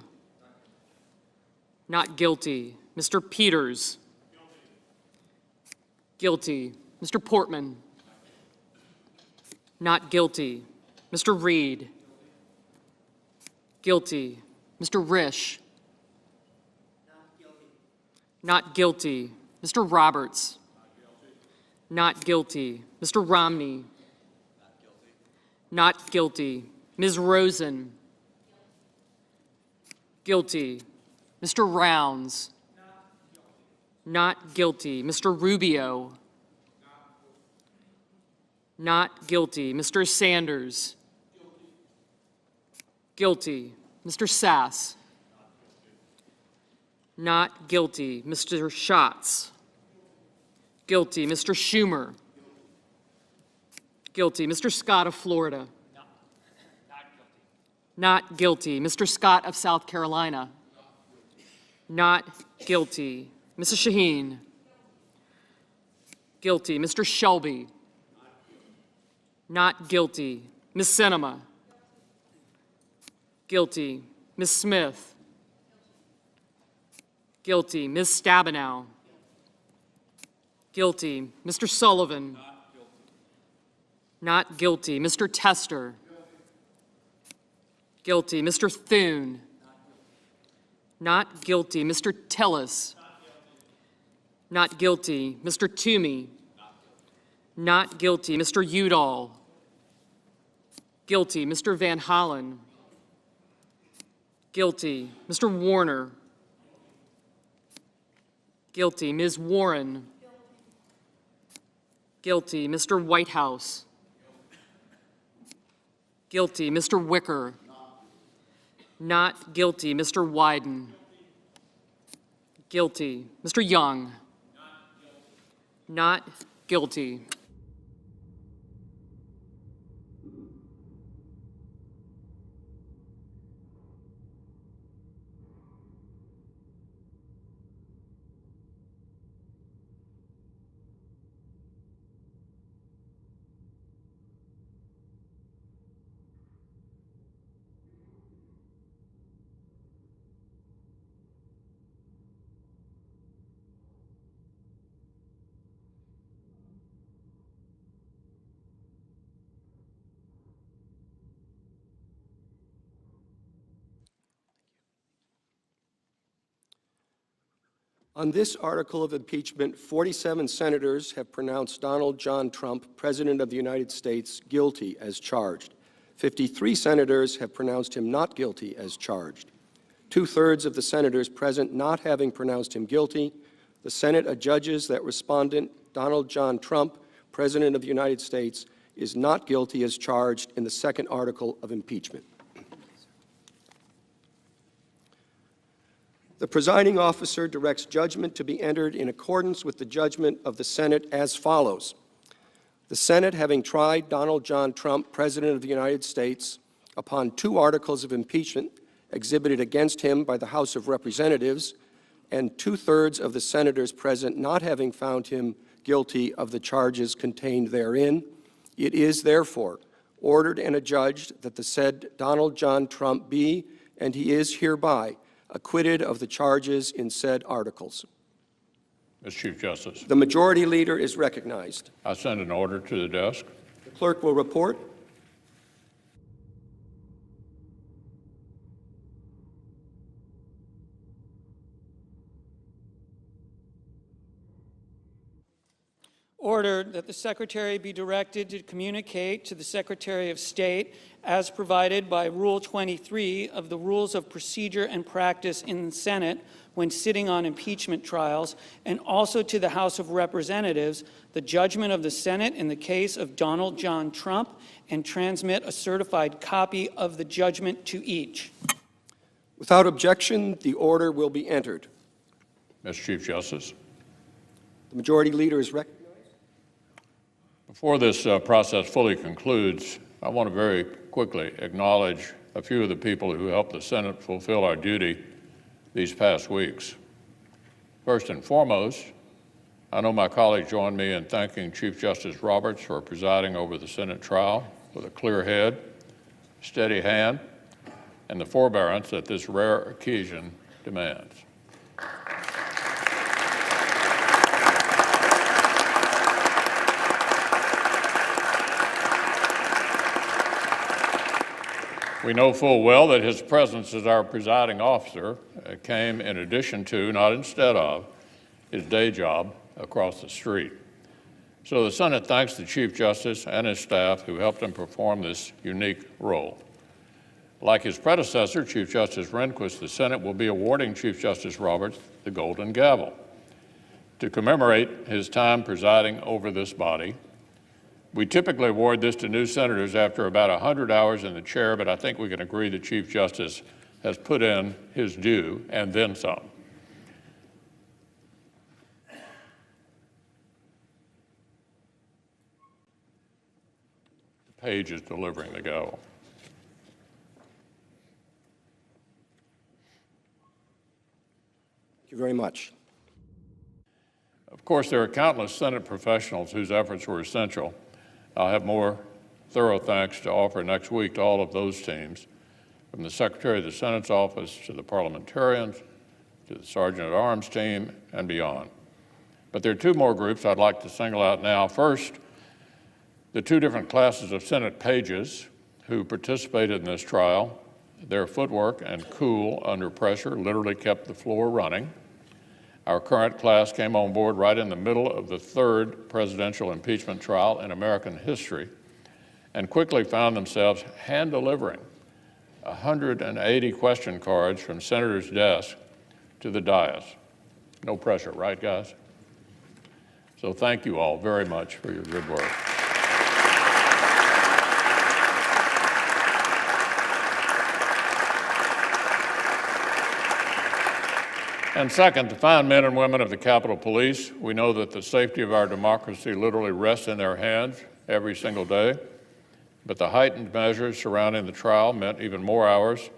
F: Not guilty. Mr. Peters? Guilty. Mr. Portman? Not guilty. Mr. Reed? Guilty. Mr. Risch? Not guilty. Mr. Roberts? Not guilty. Mr. Romney? Not guilty. Ms. Rosen? Guilty. Mr. Rounds? Not guilty. Mr. Rubio? Not guilty. Mr. Sanders? Guilty. Mr. Sass? Not guilty. Mr. Schatz? Guilty. Mr. Schumer? Guilty. Mr. Scott of Florida? Not guilty. Mr. Scott of South Carolina? Not guilty. Mrs. Shaheen? Guilty. Mr. Shelby? Not guilty. Ms. Sinema? Guilty. Ms. Smith? Guilty. Ms. Stabenow? Guilty. Mr. Sullivan? Not guilty. Mr. Tester? Guilty. Mr. Thune? Not guilty. Mr. Tillis? Not guilty. Mr. Toomey? Not guilty. Mr. Udall? Guilty. Mr. Van Hollen? Guilty. Mr. Warner? Guilty. Ms. Warren? Guilty. Mr. Whitehouse? Guilty. Mr. Wicker? Not guilty. Mr. Wyden? Guilty. Mr. Young? Not guilty.
V: On this article of impeachment, 47 senators have pronounced Donald John Trump, President of the United States, guilty as charged. 53 senators have pronounced him not guilty as charged. 2/3 of the senators present not having pronounced him guilty, the Senate adjudges that respondent Donald John Trump, President of the United States, is not guilty as charged in the second article of impeachment. The presiding officer directs judgment to be entered in accordance with the judgment of the Senate as follows. The Senate, having tried Donald John Trump, President of the United States, upon 2 articles of impeachment exhibited against him by the House of Representatives, and 2/3 of the senators present not having found him guilty of the charges contained therein, it is therefore ordered and adjudged that the said Donald John Trump be, and he is hereby, acquitted of the charges in said articles.
T: Mr. Chief Justice.
V: The Majority Leader is recognized.
T: I send an order to the desk.
V: The clerk will report.
D: Ordered that the Secretary be directed to communicate to the Secretary of State as provided by Rule 23 of the Rules of Procedure and Practice in the Senate when sitting on impeachment trials, and also to the House of Representatives, the judgment of the Senate in the case of Donald John Trump, and transmit a certified copy of the judgment to each.
V: Without objection, the order will be entered.
T: Mr. Chief Justice.
V: The Majority Leader is recognized.
T: Before this process fully concludes, I want to very quickly acknowledge a few of the people who helped the Senate fulfill our duty these past weeks. First and foremost, I know my colleagues join me in thanking Chief Justice Roberts for presiding over the Senate trial with a clear head, steady hand, and the forbearance that this rare occasion demands. We know full well that his presence as our presiding officer came in addition to, not instead of, his day job across the street. So the Senate thanks the Chief Justice and his staff who helped him perform this unique role. Like his predecessor, Chief Justice Rehnquist, the Senate will be awarding Chief Justice Roberts the Golden Gavel to commemorate his time presiding over this body. We typically award this to new senators after about 100 hours in the chair, but I think we can agree the Chief Justice has put in his due and then some. The page is delivering the gavel.
V: Thank you very much.
T: Of course, there are countless Senate professionals whose efforts were essential. I'll have more thorough thanks to offer next week to all of those teams, from the Secretary of the Senate's office to the parliamentarians, to the Sergeant at Arms team, and beyond. But there are two more groups I'd like to single out now. First, the two different classes of Senate pages who participated in this trial. Their footwork and cool under pressure literally kept the floor running. Our current class came on board right in the middle of the third presidential impeachment trial in American history and quickly found themselves hand-delivering 180 question cards from senators' desks to the dais. No pressure, right, guys? So thank you all very much for your good work. And second, the fine men and women of the Capitol Police, we know that the safety of our democracy literally rests in their hands every single day, but the heightened measures surrounding the trial meant even more hours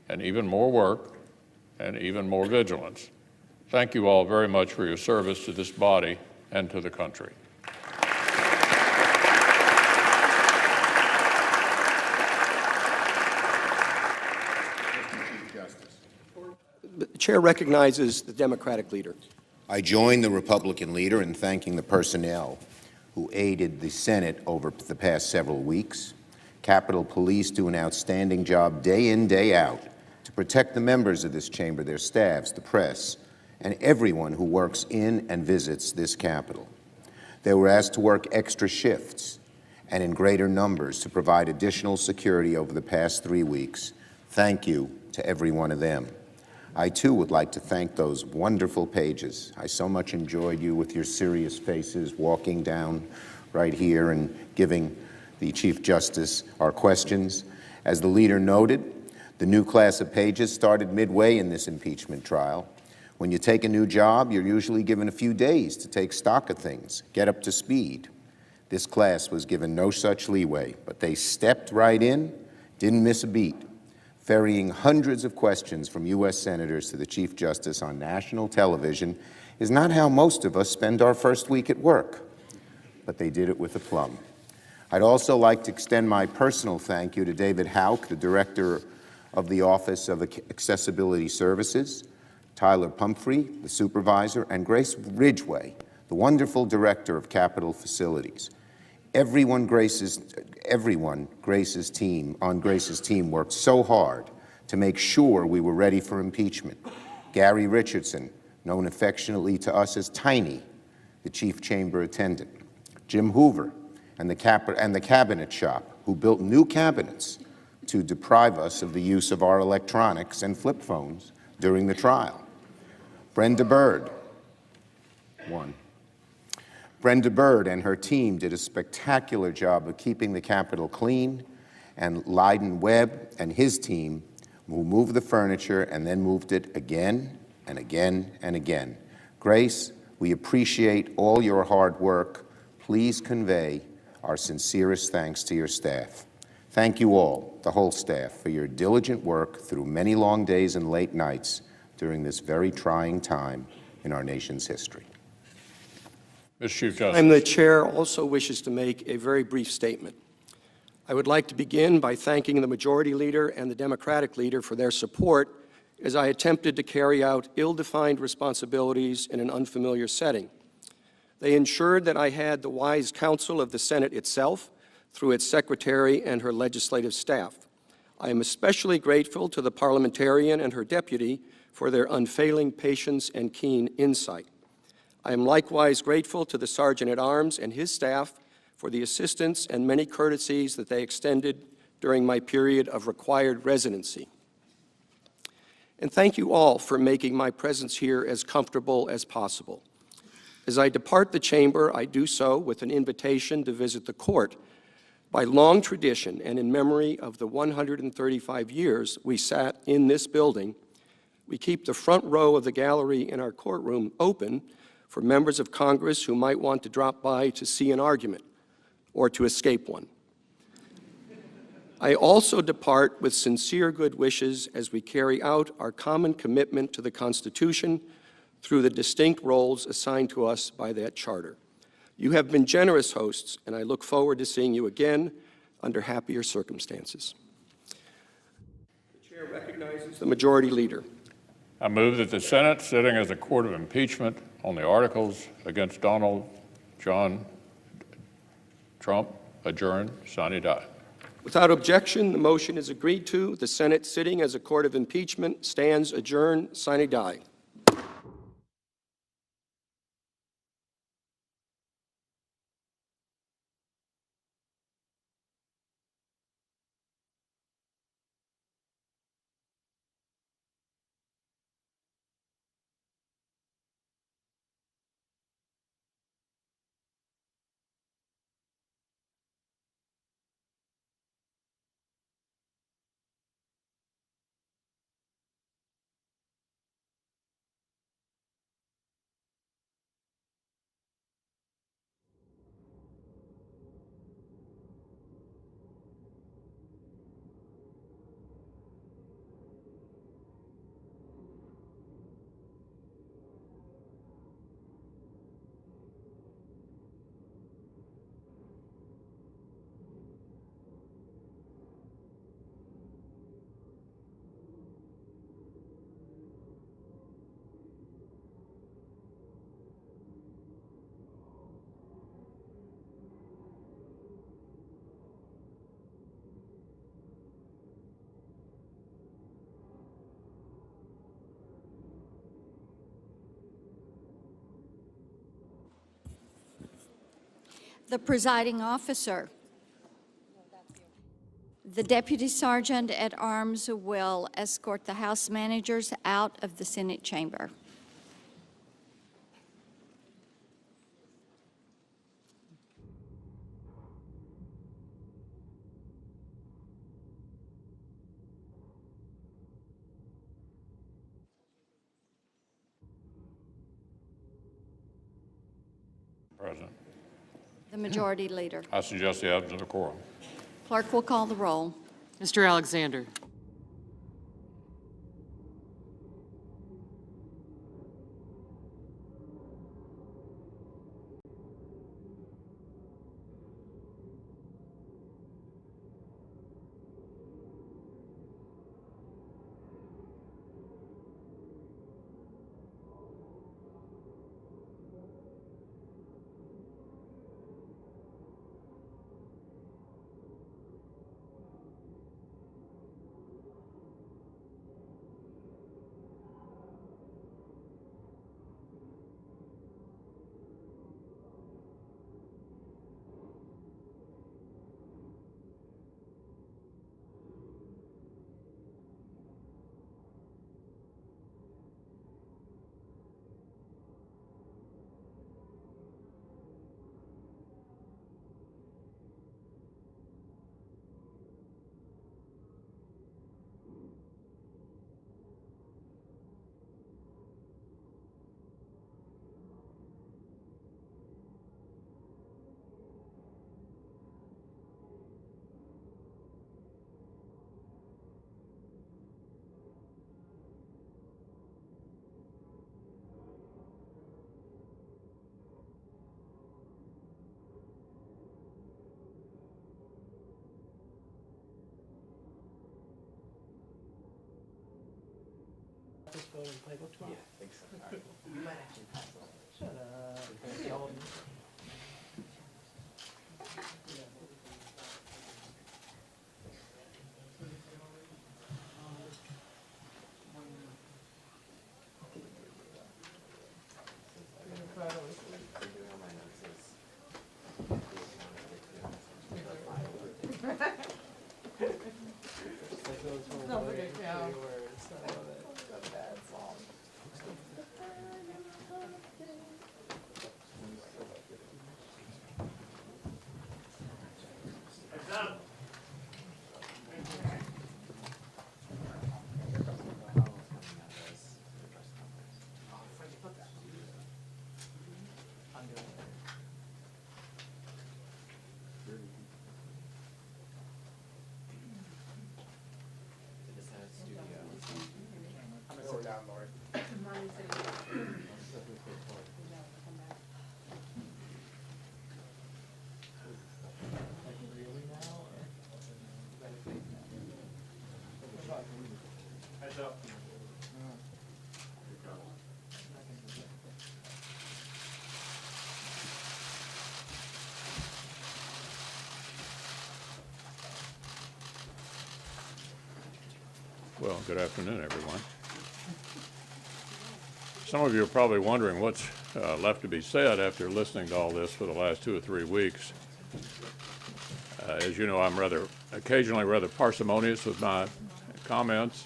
T: and even more work and even more vigilance. Thank you all very much for your service to this body and to the country.
V: The chair recognizes the Democratic leader.
S: I join the Republican leader in thanking the personnel who aided the Senate over the past several weeks. Capitol Police do an outstanding job day in, day out to protect the members of this chamber, their staffs, the press, and everyone who works in and visits this Capitol. They were asked to work extra shifts and in greater numbers to provide additional security over the past 3 weeks. Thank you to every one of them. I, too, would like to thank those wonderful pages. I so much enjoyed you with your serious faces walking down right here and giving the Chief Justice our questions. As the leader noted, the new class of pages started midway in this impeachment trial. When you take a new job, you're usually given a few days to take stock of things, get up to speed. This class was given no such leeway, but they stepped right in, didn't miss a beat, ferrying hundreds of questions from U.S. senators to the Chief Justice on national television is not how most of us spend our first week at work, but they did it with aplomb. I'd also like to extend my personal thank you to David Houck, the Director of the Office of Accessibility Services, Tyler Pumphrey, the Supervisor, and Grace Ridgway, the wonderful Director of Capitol Facilities. Everyone Grace's team worked so hard to make sure we were ready for impeachment. Gary Richardson, known affectionately to us as Tiny, the Chief Chamber Attendant. Jim Hoover and the Cabinet Shop, who built new cabinets to deprive us of the use of our electronics and flip phones during the trial. Brenda Bird and her team did a spectacular job of keeping the Capitol clean, and Lyden Webb and his team who moved the furniture and then moved it again and again and again. Grace, we appreciate all your hard work. Please convey our sincerest thanks to your staff. Thank you all, the whole staff, for your diligent work through many long days and late nights during this very trying time in our nation's history.
T: Mr. Chief Justice.
V: The chair also wishes to make a very brief statement. I would like to begin by thanking the Majority Leader and the Democratic Leader for their support as I attempted to carry out ill-defined responsibilities in an unfamiliar setting. They ensured that I had the wise counsel of the Senate itself through its secretary and her legislative staff. I am especially grateful to the parliamentarian and her deputy for their unfailing patience and keen insight. I am likewise grateful to the Sergeant-at-Arms and his staff for the assistance and many courtesies that they extended during my period of required residency. And thank you all for making my presence here as comfortable as possible. As I depart the chamber, I do so with an invitation to visit the court. By long tradition and in memory of the 135 years we sat in this building, we keep the front row of the gallery in our courtroom open for members of Congress who might want to drop by to see an argument or to escape one. I also depart with sincere good wishes as we carry out our common commitment to the Constitution through the distinct roles assigned to us by that charter. You have been generous hosts, and I look forward to seeing you again under happier circumstances. The chair recognizes the Majority Leader.
T: I move that the Senate, sitting as a court of impeachment on the articles against Donald John Trump, adjourn, sine die.
V: Without objection, the motion is agreed to. The Senate, sitting as a court of impeachment, stands adjourned, sine die.
E: The presiding officer. The Deputy Sergeant at Arms will escort the House managers out of the Senate chamber.
T: President.
E: The Majority Leader.
T: I suggest the absence of a quorum.
E: Clerk will call the roll.
F: Mr. Alexander.
T: Well, good afternoon, everyone. Some of you are probably wondering what's left to be said after listening to all this for the last 2 or 3 weeks. As you know, I'm occasionally rather parsimonious with my comments,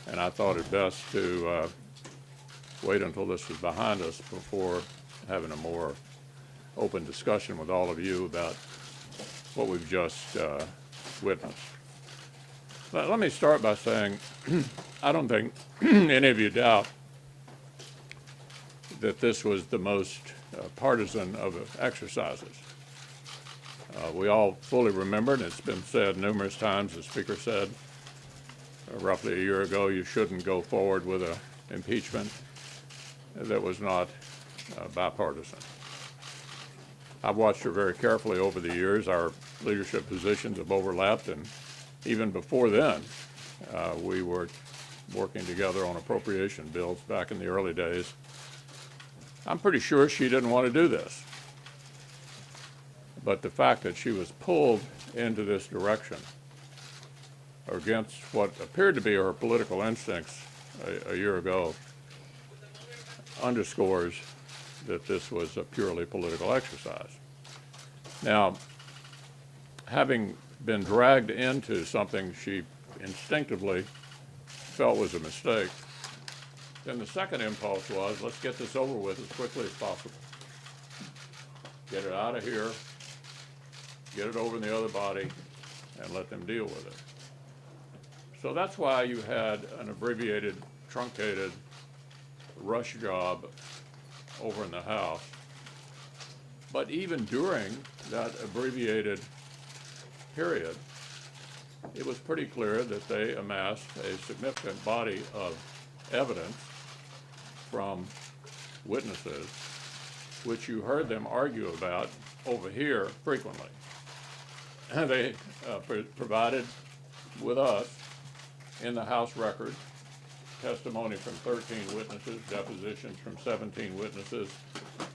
T: and I thought it best to wait until this was behind us before having a more open discussion with all of you about what we've just witnessed. Let me start by saying I don't think any of you doubt that this was the most partisan of exercises. We all fully remember, and it's been said numerous times, the Speaker said roughly a year ago, you shouldn't go forward with an impeachment that was not bipartisan. I've watched her very carefully over the years. Our leadership positions have overlapped, and even before then, we were working together on appropriation bills back in the early days. I'm pretty sure she didn't want to do this. But the fact that she was pulled into this direction against what appeared to be her political instincts a year ago underscores that this was a purely political exercise. Now, having been dragged into something she instinctively felt was a mistake, then the second impulse was, let's get this over with as quickly as possible. Get it out of here, get it over in the other body, and let them deal with it. So that's why you had an abbreviated, truncated rush job over in the House. But even during that abbreviated period, it was pretty clear that they amassed a significant body of evidence from witnesses, which you heard them argue about over here frequently. And they provided with us in the House record testimony from 13 witnesses, depositions from 17 witnesses.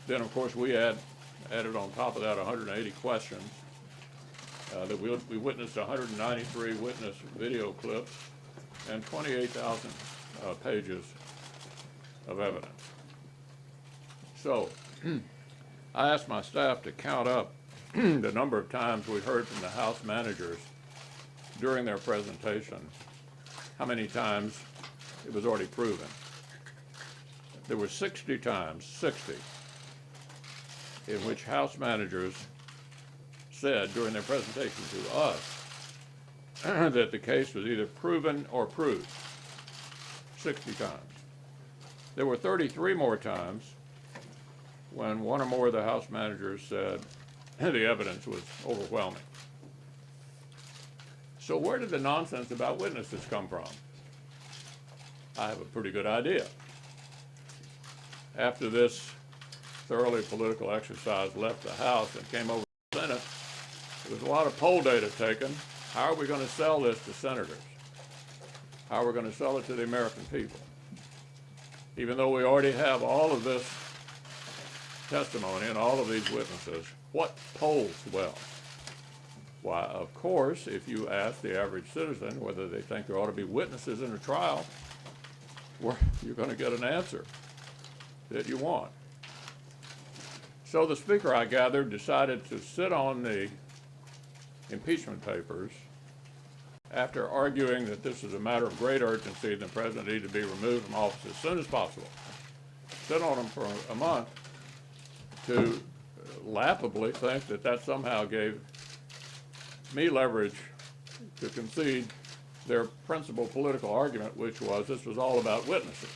T: Then, of course, we added on top of that 180 questions. That we witnessed 193 witness video clips and 28,000 pages of evidence. So I asked my staff to count up the number of times we heard from the House managers during their presentation, how many times it was already proven. There were 60 times, 60, in which House managers said during their presentation to us that the case was either proven or proved, 60 times. There were 33 more times when one or more of the House managers said the evidence was overwhelming. So where did the nonsense about witnesses come from? I have a pretty good idea. After this thoroughly political exercise left the House and came over to the Senate, there was a lot of poll data taken. How are we going to sell this to senators? how we're going to sell it to the American people. Even though we already have all of this testimony and all of these witnesses, what polls well? Why, of course, if you ask the average citizen whether they think there ought to be witnesses in a trial, well, you're going to get an answer that you want. So the Speaker, I gathered, decided to sit on the impeachment papers after arguing that this is a matter of great urgency and the President needed to be removed from office as soon as possible. Sit on them for a month to laughably think that that somehow gave me leverage to concede their principal political argument, which was this was all about witnesses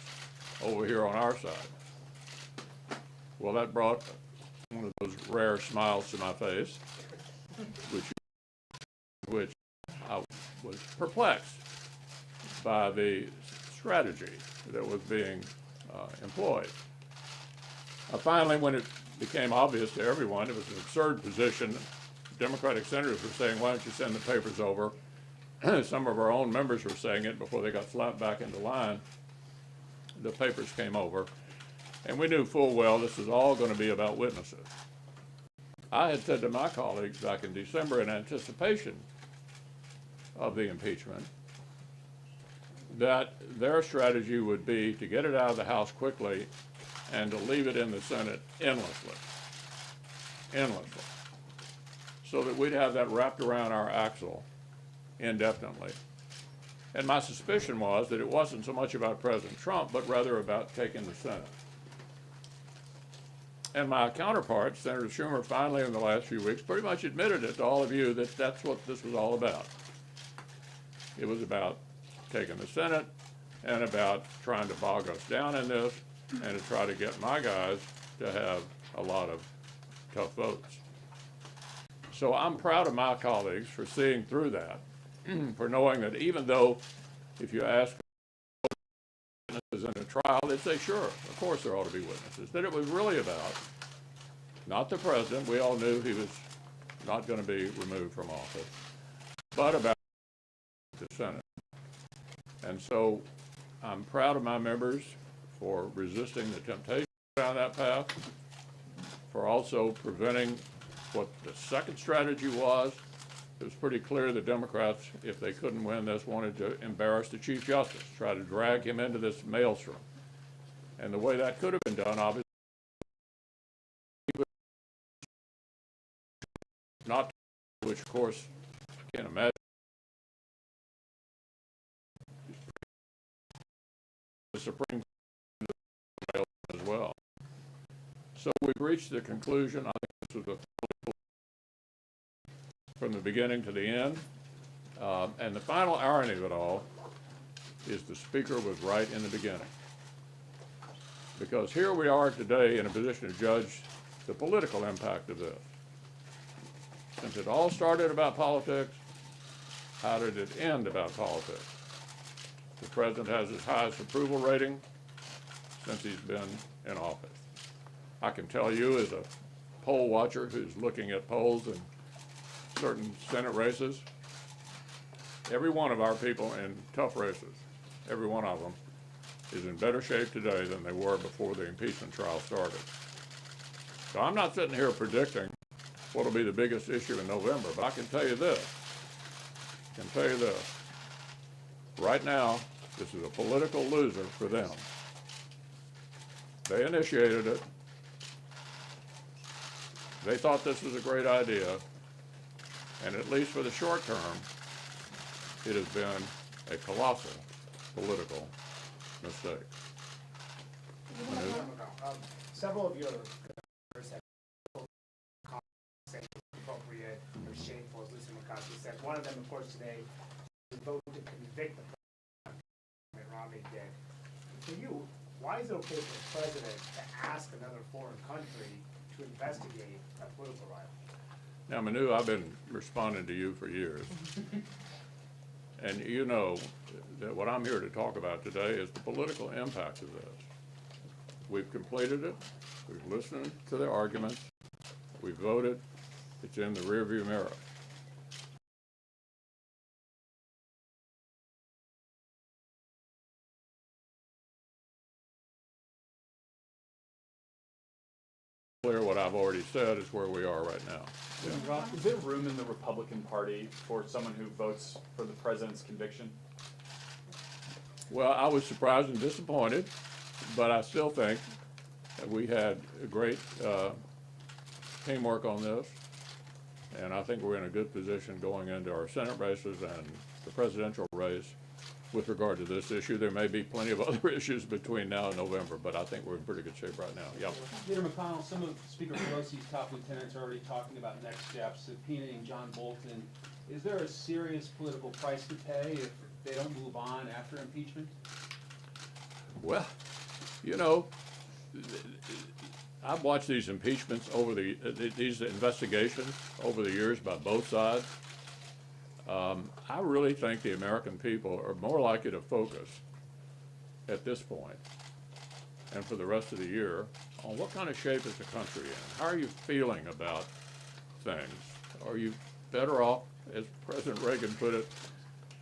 T: over here on our side. Well, that brought one of those rare smiles to my face, which I was perplexed by the strategy that was being employed. Finally, when it became obvious to everyone, it was an absurd position. Democratic senators were saying, why don't you send the papers over? Some of our own members were saying it before they got slapped back into line. The papers came over, and we knew full well this was all going to be about witnesses. I had said to my colleagues back in December in anticipation of the impeachment that their strategy would be to get it out of the House quickly and to leave it in the Senate endlessly, so that we'd have that wrapped around our axle indefinitely. And my suspicion was that it wasn't so much about President Trump, but rather about taking the Senate. And my counterpart, Senator Schumer, finally in the last few weeks pretty much admitted it to all of you that that's what this was all about. It was about taking the Senate and about trying to bog us down in this and to try to get my guys to have a lot of tough votes. So I'm proud of my colleagues for seeing through that, for knowing that even though if you ask witnesses in a trial, they'd say, sure, of course there ought to be witnesses, that it was really about not the president, we all knew he was not going to be removed from office, but about the Senate. And so I'm proud of my members for resisting the temptation down that path, for also preventing what the second strategy was. It was pretty clear the Democrats, if they couldn't win this, wanted to embarrass the Chief Justice, try to drag him into this maelstrom. And the way that could have been done, obviously, not, which of course, I can't imagine, the Supreme Court as well. So we've reached the conclusion, I think this was from the beginning to the end. And the final irony of it all is the Speaker was right in the beginning. Because here we are today in a position to judge the political impact of this. Since it all started about politics, how did it end about politics? The President has his highest approval rating since he's been in office. I can tell you as a poll watcher who's looking at polls in certain Senate races, every one of our people in tough races, every one of them, is in better shape today than they were before the impeachment trial started. So I'm not sitting here predicting what will be the biggest issue in November, but I can tell you this. Right now, this is a political loser for them. They initiated it. They thought this was a great idea. And at least for the short term, it has been a colossal political mistake.
C: Several of your governors have said appropriate or shameful, as Lucy McConnell said. One of them, of course, today is vote to convict the president, Mitt Romney did. For you, why is it okay for the president to ask another foreign country to investigate a political rival?
T: Now, Manu, I've been responding to you for years. And you know that what I'm here to talk about today is the political impact of this. We've completed it. We've listened to their arguments. We've voted. It's in the rearview mirror. clear what I've already said is where we are right now.
G: Rob, is there room in the Republican Party for someone who votes for the president's conviction?
T: Well, I was surprised and disappointed, but I still think that we had a great teamwork on this, and I think we're in a good position going into our Senate races and the presidential race with regard to this issue. There may be plenty of other issues between now and November, but I think we're in pretty good shape right now. Yeah.
U: Leader McConnell, some of Speaker Pelosi's top lieutenants are already talking about next steps, subpoenaing John Bolton. Is there a serious political price to pay if they don't move on after impeachment?
T: Well, you know, I've watched these impeachments over these investigations over the years by both sides. I really think the American people are more likely to focus at this point and for the rest of the year on what kind of shape is the country in. How are you feeling about things? Are you better off, as President Reagan put it,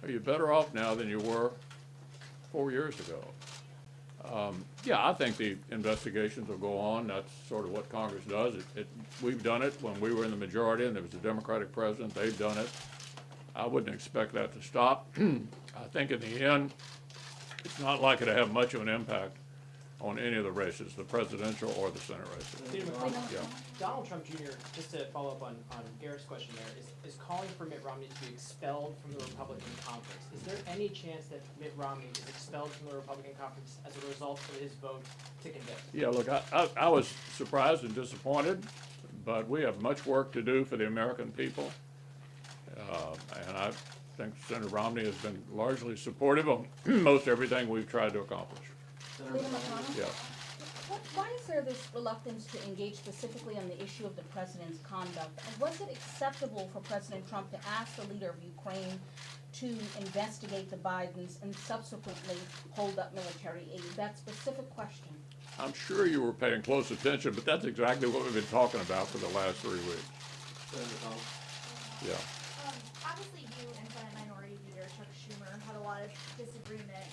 T: are you better off now than you were 4 years ago? Yeah, I think the investigations will go on. That's sort of what Congress does. We've done it when we were in the majority and there was a Democratic president. They've done it. I wouldn't expect that to stop. I think in the end, it's not likely to have much of an impact on any of the races, the presidential or the Senate races. Yeah.
W: Donald Trump Jr., just to follow up on Garrett's question there, is calling for Mitt Romney to be expelled from the Republican conference. Is there any chance that Mitt Romney is expelled from the Republican conference as a result of his vote to convict?
T: Yeah, look, I was surprised and disappointed, but we have much work to do for the American people. And I think Senator Romney has been largely supportive of most everything we've tried to accomplish.
X: Leader McConnell?
T: Yeah.
X: Why is there this reluctance to engage specifically on the issue of the president's conduct? And was it acceptable for President Trump to ask the leader of Ukraine to investigate the Bidens and subsequently hold up military aid? That specific question.
T: I'm sure you were paying close attention, but that's exactly what we've been talking about for the last 3 weeks. Yeah.
Y: Obviously, you and Senate Minority Leader Chuck Schumer had a lot of disagreement.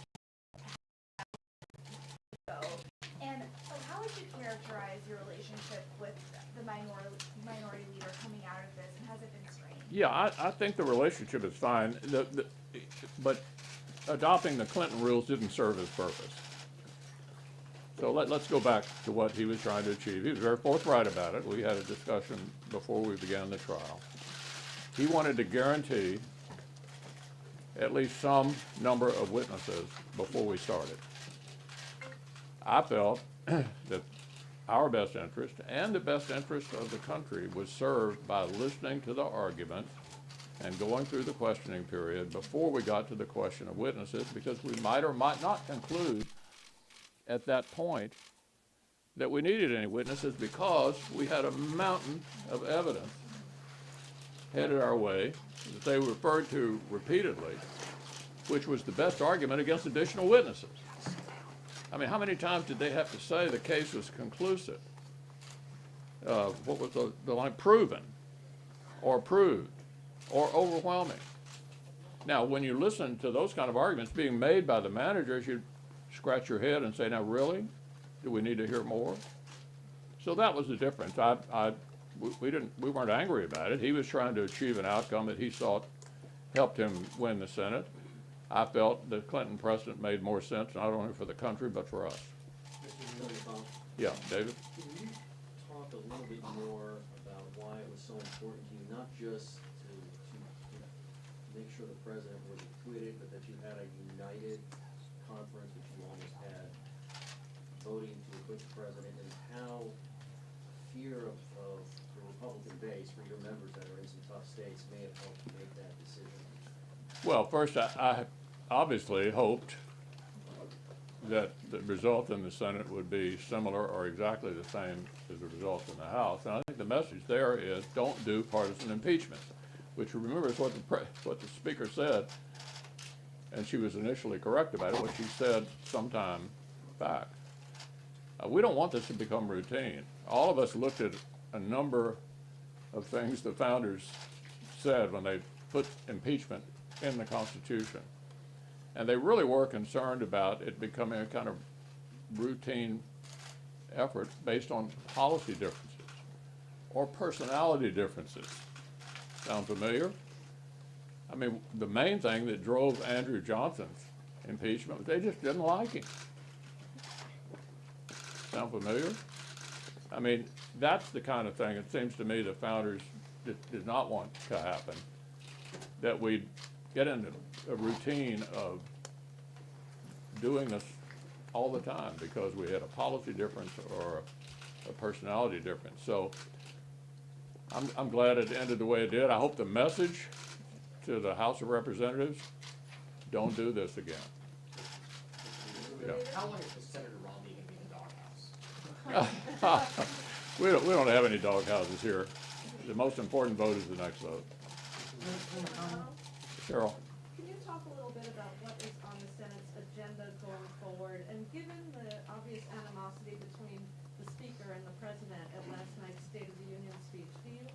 Y: And how would you characterize your relationship with the minority leader coming out of this, and has it been strained?
T: Yeah, I think the relationship is fine, but adopting the Clinton rules didn't serve his purpose. So let's go back to what he was trying to achieve. He was very forthright about it. We had a discussion before we began the trial. He wanted to guarantee at least some number of witnesses before we started. I felt that our best interest and the best interest of the country was served by listening to the arguments and going through the questioning period before we got to the question of witnesses, because we might or might not conclude at that point that we needed any witnesses because we had a mountain of evidence headed our way that they referred to repeatedly, which was the best argument against additional witnesses. I mean, how many times did they have to say the case was conclusive? What was the line? Proven, or proved, or overwhelming. Now, when you listen to those kind of arguments being made by the managers, you scratch your head and say, now really? Do we need to hear more? So that was the difference. We weren't angry about it. He was trying to achieve an outcome that he thought helped him win the Senate. I felt the Clinton precedent made more sense, not only for the country, but for us. Yeah, David?
Z: Can you talk a little bit more about why it was so important to you, not just to make sure the president was acquitted, but that you had a united conference, which you almost had, voting to acquit the president, and how fear of the Republican base for your members that are in some tough states may have helped make that decision?
T: Well, first, I obviously hoped that the result in the Senate would be similar or exactly the same as the result in the House. And I think the message there is don't do partisan impeachment, which, remember, is what the Speaker said, and she was initially correct about it, what she said sometime back. We don't want this to become routine. All of us looked at a number of things the founders said when they put impeachment in the Constitution. And they really were concerned about it becoming a kind of routine effort based on policy differences. or personality differences. Sound familiar? I mean, the main thing that drove Andrew Johnson's impeachment was they just didn't like him. Sound familiar? I mean, that's the kind of thing, it seems to me, the founders did not want to happen, that we get into a routine of doing this all the time because we had a policy difference or a personality difference. So I'm glad it ended the way it did. I hope the message to the House of Representatives, don't do this again. Yeah.
C: How long is Senator Romney going to be in the doghouse?
T: We don't have any doghouses here. The most important vote is the next vote. Cheryl.
H: Can you talk a little bit about what is on the Senate's agenda going forward? And given the obvious animosity between the Speaker and the President at last night's State of the Union speech, do you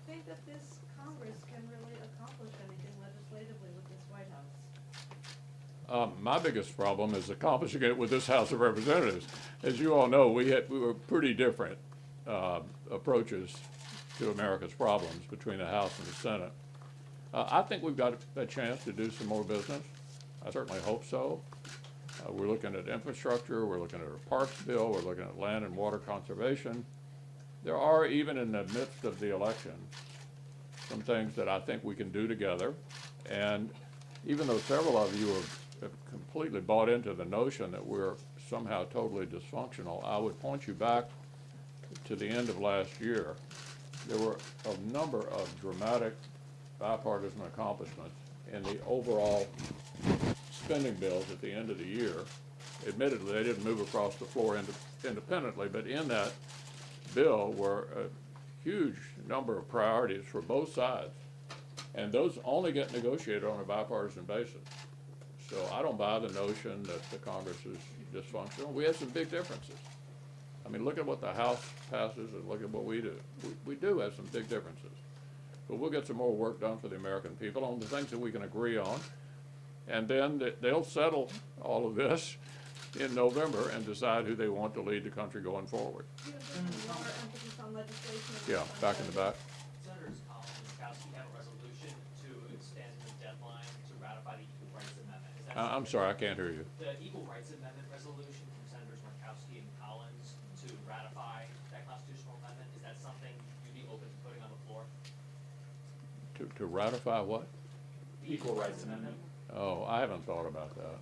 H: think that this Congress can really accomplish anything legislatively with this White House?
T: My biggest problem is accomplishing it with this House of Representatives. As you all know, we were pretty different approaches to America's problems between the House and the Senate. I think we've got a chance to do some more business. I certainly hope so. We're looking at infrastructure, we're looking at a parks bill, we're looking at land and water conservation. There are, even in the midst of the election, some things that I think we can do together. And even though several of you have completely bought into the notion that we're somehow totally dysfunctional, I would point you back to the end of last year. There were a number of dramatic bipartisan accomplishments in the overall spending bills at the end of the year. Admittedly, they didn't move across the floor independently, but in that bill were a huge number of priorities for both sides. And those only get negotiated on a bipartisan basis. So I don't buy the notion that the Congress is dysfunctional. We have some big differences. I mean, look at what the House passes and look at what we do. We do have some big differences. But we'll get some more work done for the American people on the things that we can agree on. And then they'll settle all of this in November and decide who they want to lead the country going forward. Yeah, back in the back.
W: Senators Collins and Murkowski have a resolution to extend the deadline to ratify the Equal Rights Amendment. Is that
T: I'm sorry, I can't hear you.
W: The Equal Rights Amendment resolution from Senators Murkowski and Collins to ratify that constitutional amendment, is that something you'd be open to putting on the floor?
T: To ratify what?
W: Equal Rights Amendment.
T: Oh, I haven't thought about that.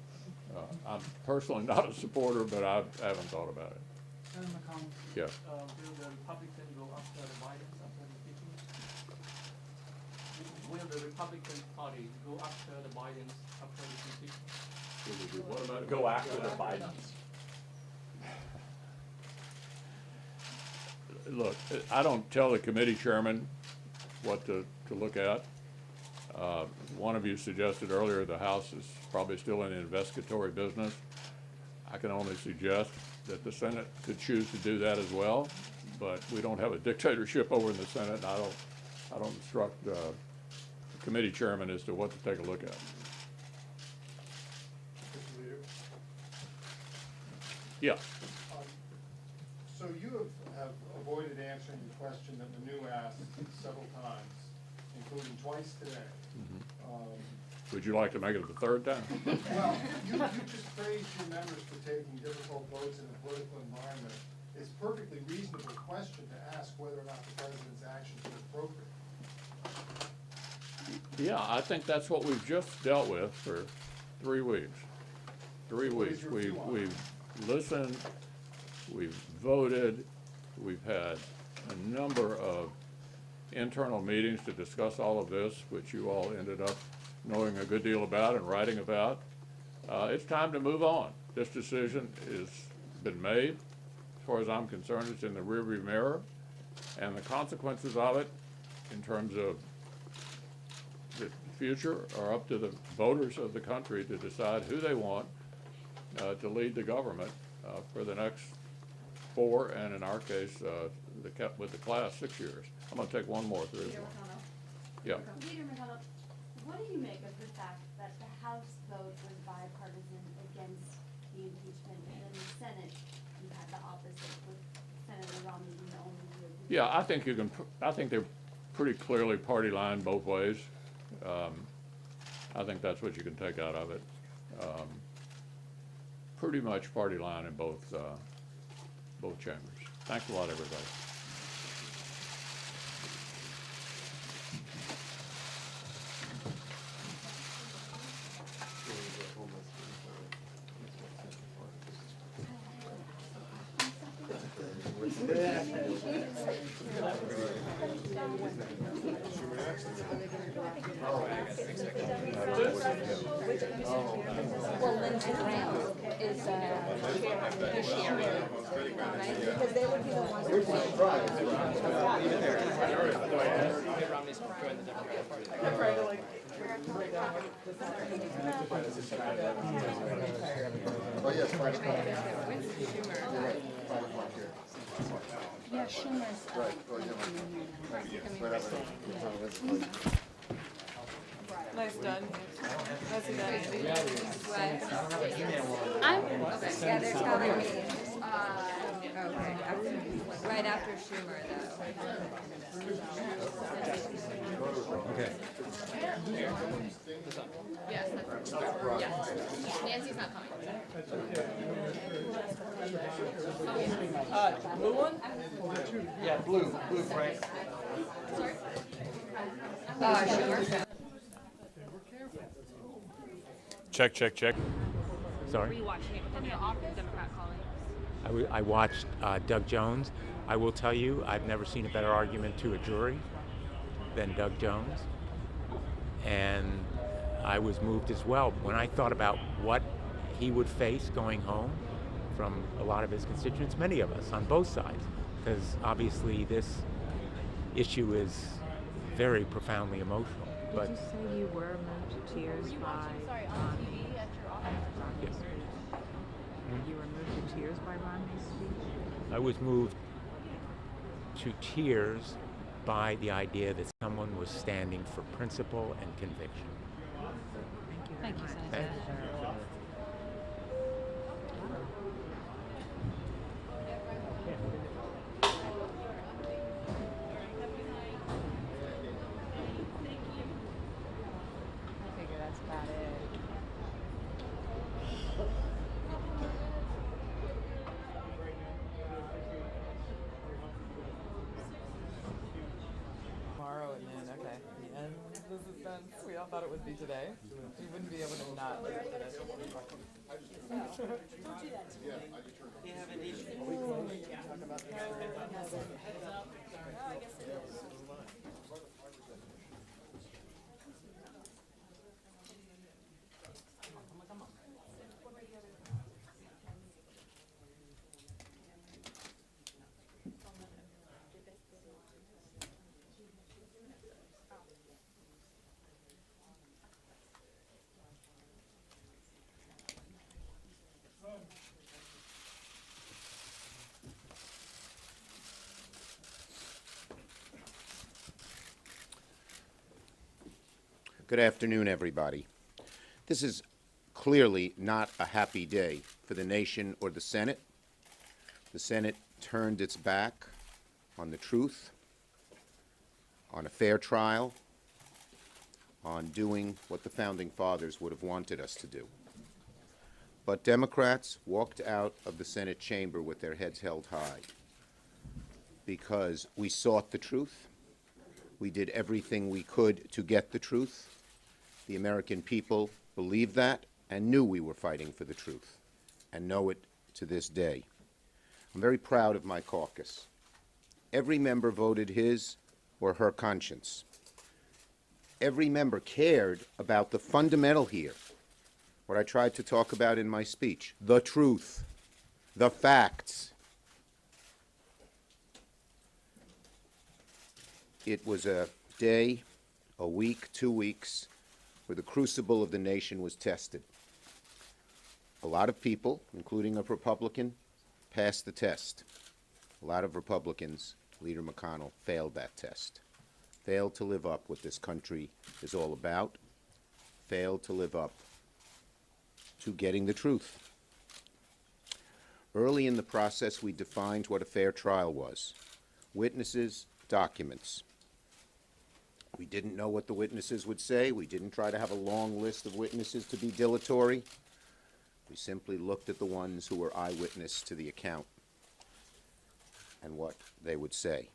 T: I'm personally not a supporter, but I haven't thought about it.
I: Senator McConnell.
T: Yes.
I: Will the Republican go after the Bidens after the impeachment? Will the Republican Party go after the Bidens after the impeachment?
T: What about
G: Go after the Bidens.
T: Look, I don't tell the committee chairman what to look at. One of you suggested earlier the House is probably still in the investigatory business. I can only suggest that the Senate could choose to do that as well, but we don't have a dictatorship over in the Senate, and I don't instruct the committee chairman as to what to take a look at. Yeah.
J: So you have avoided answering the question that Manu asked several times, including twice today.
T: Would you like to make it the third time?
J: Well, you just praised your members for taking difficult votes in a political environment. It's a perfectly reasonable question to ask whether or not the president's actions were appropriate.
T: Yeah, I think that's what we've just dealt with for 3 weeks. 3 weeks. We've listened, we've voted, we've had a number of internal meetings to discuss all of this, which you all ended up knowing a good deal about and writing about. It's time to move on. This decision has been made. As far as I'm concerned, it's in the rearview mirror, and the consequences of it in terms of the future are up to the voters of the country to decide who they want to lead the government for the next 4, and in our case, with the class, 6 years. I'm going to take one more through. Yeah.
K: Leader McConnell, what do you make of the fact that the House vote was bipartisan against the impeachment, and in the Senate, you had the opposite, with Senator Romney being the only
T: Yeah, I think you can, I think they're pretty clearly party line both ways. I think that's what you can take out of it. Pretty much party line in both chambers. Thanks a lot, everybody.
X: Well, Lindsey Graham is judiciary, right? Because they would be the ones who
W: Mitt Romney's joined the Democratic Party.
K: Yeah, Schumer's.
B: Nice done. Nicely done, Andy.
E: I'm, okay, yeah, there's gotta be, okay, right after Schumer, though.
M: Okay.
K: Yes, that's right. Yes. Nancy's not coming.
B: Blue one?
O: Yeah, blue, Frank.
K: Sorry?
E: Schumer.
M: Check, check, check.
K: Were
M: Sorry.
K: you watching it within the office? Democrat calling?
M: I watched Doug Jones. I will tell you, I've never seen a better argument to a jury than Doug Jones. And I was moved as well when I thought about what he would face going home from a lot of his constituents, many of us on both sides, because obviously this issue is very profoundly emotional. But
P: did you say you were moved to tears by Romney?
M: yes.
P: You were moved to tears by Romney's speech?
M: I was moved to tears by the idea that someone was standing for principle and conviction.
P: Thank you,
M: Thank
P: Senator.
M: you.
P: I figure that's about it.
B: Tomorrow at noon, okay. The end of the suspense. We all thought it would be today. We wouldn't be able to not do it today.
K: Don't do that to me.
O: You have an issue?
K: I guess it is.
S: Good afternoon, everybody. This is clearly not a happy day for the nation or the Senate. The Senate turned its back on the truth, on a fair trial, on doing what the Founding Fathers would have wanted us to do. But Democrats walked out of the Senate chamber with their heads held high because we sought the truth. We did everything we could to get the truth. The American people believed that and knew we were fighting for the truth, and know it to this day. I'm very proud of my caucus. Every member voted his or her conscience. Every member cared about the fundamental here, what I tried to talk about in my speech, the truth, the facts. It was a day, a week, 2 weeks, where the crucible of the nation was tested. A lot of people, including a Republican, passed the test. A lot of Republicans, Leader McConnell, failed that test. Failed to live up what this country is all about. Failed to live up to getting the truth. Early in the process, we defined what a fair trial was. witnesses, documents. We didn't know what the witnesses would say. We didn't try to have a long list of witnesses to be dilatory. We simply looked at the ones who were eyewitness to the account and what they would say.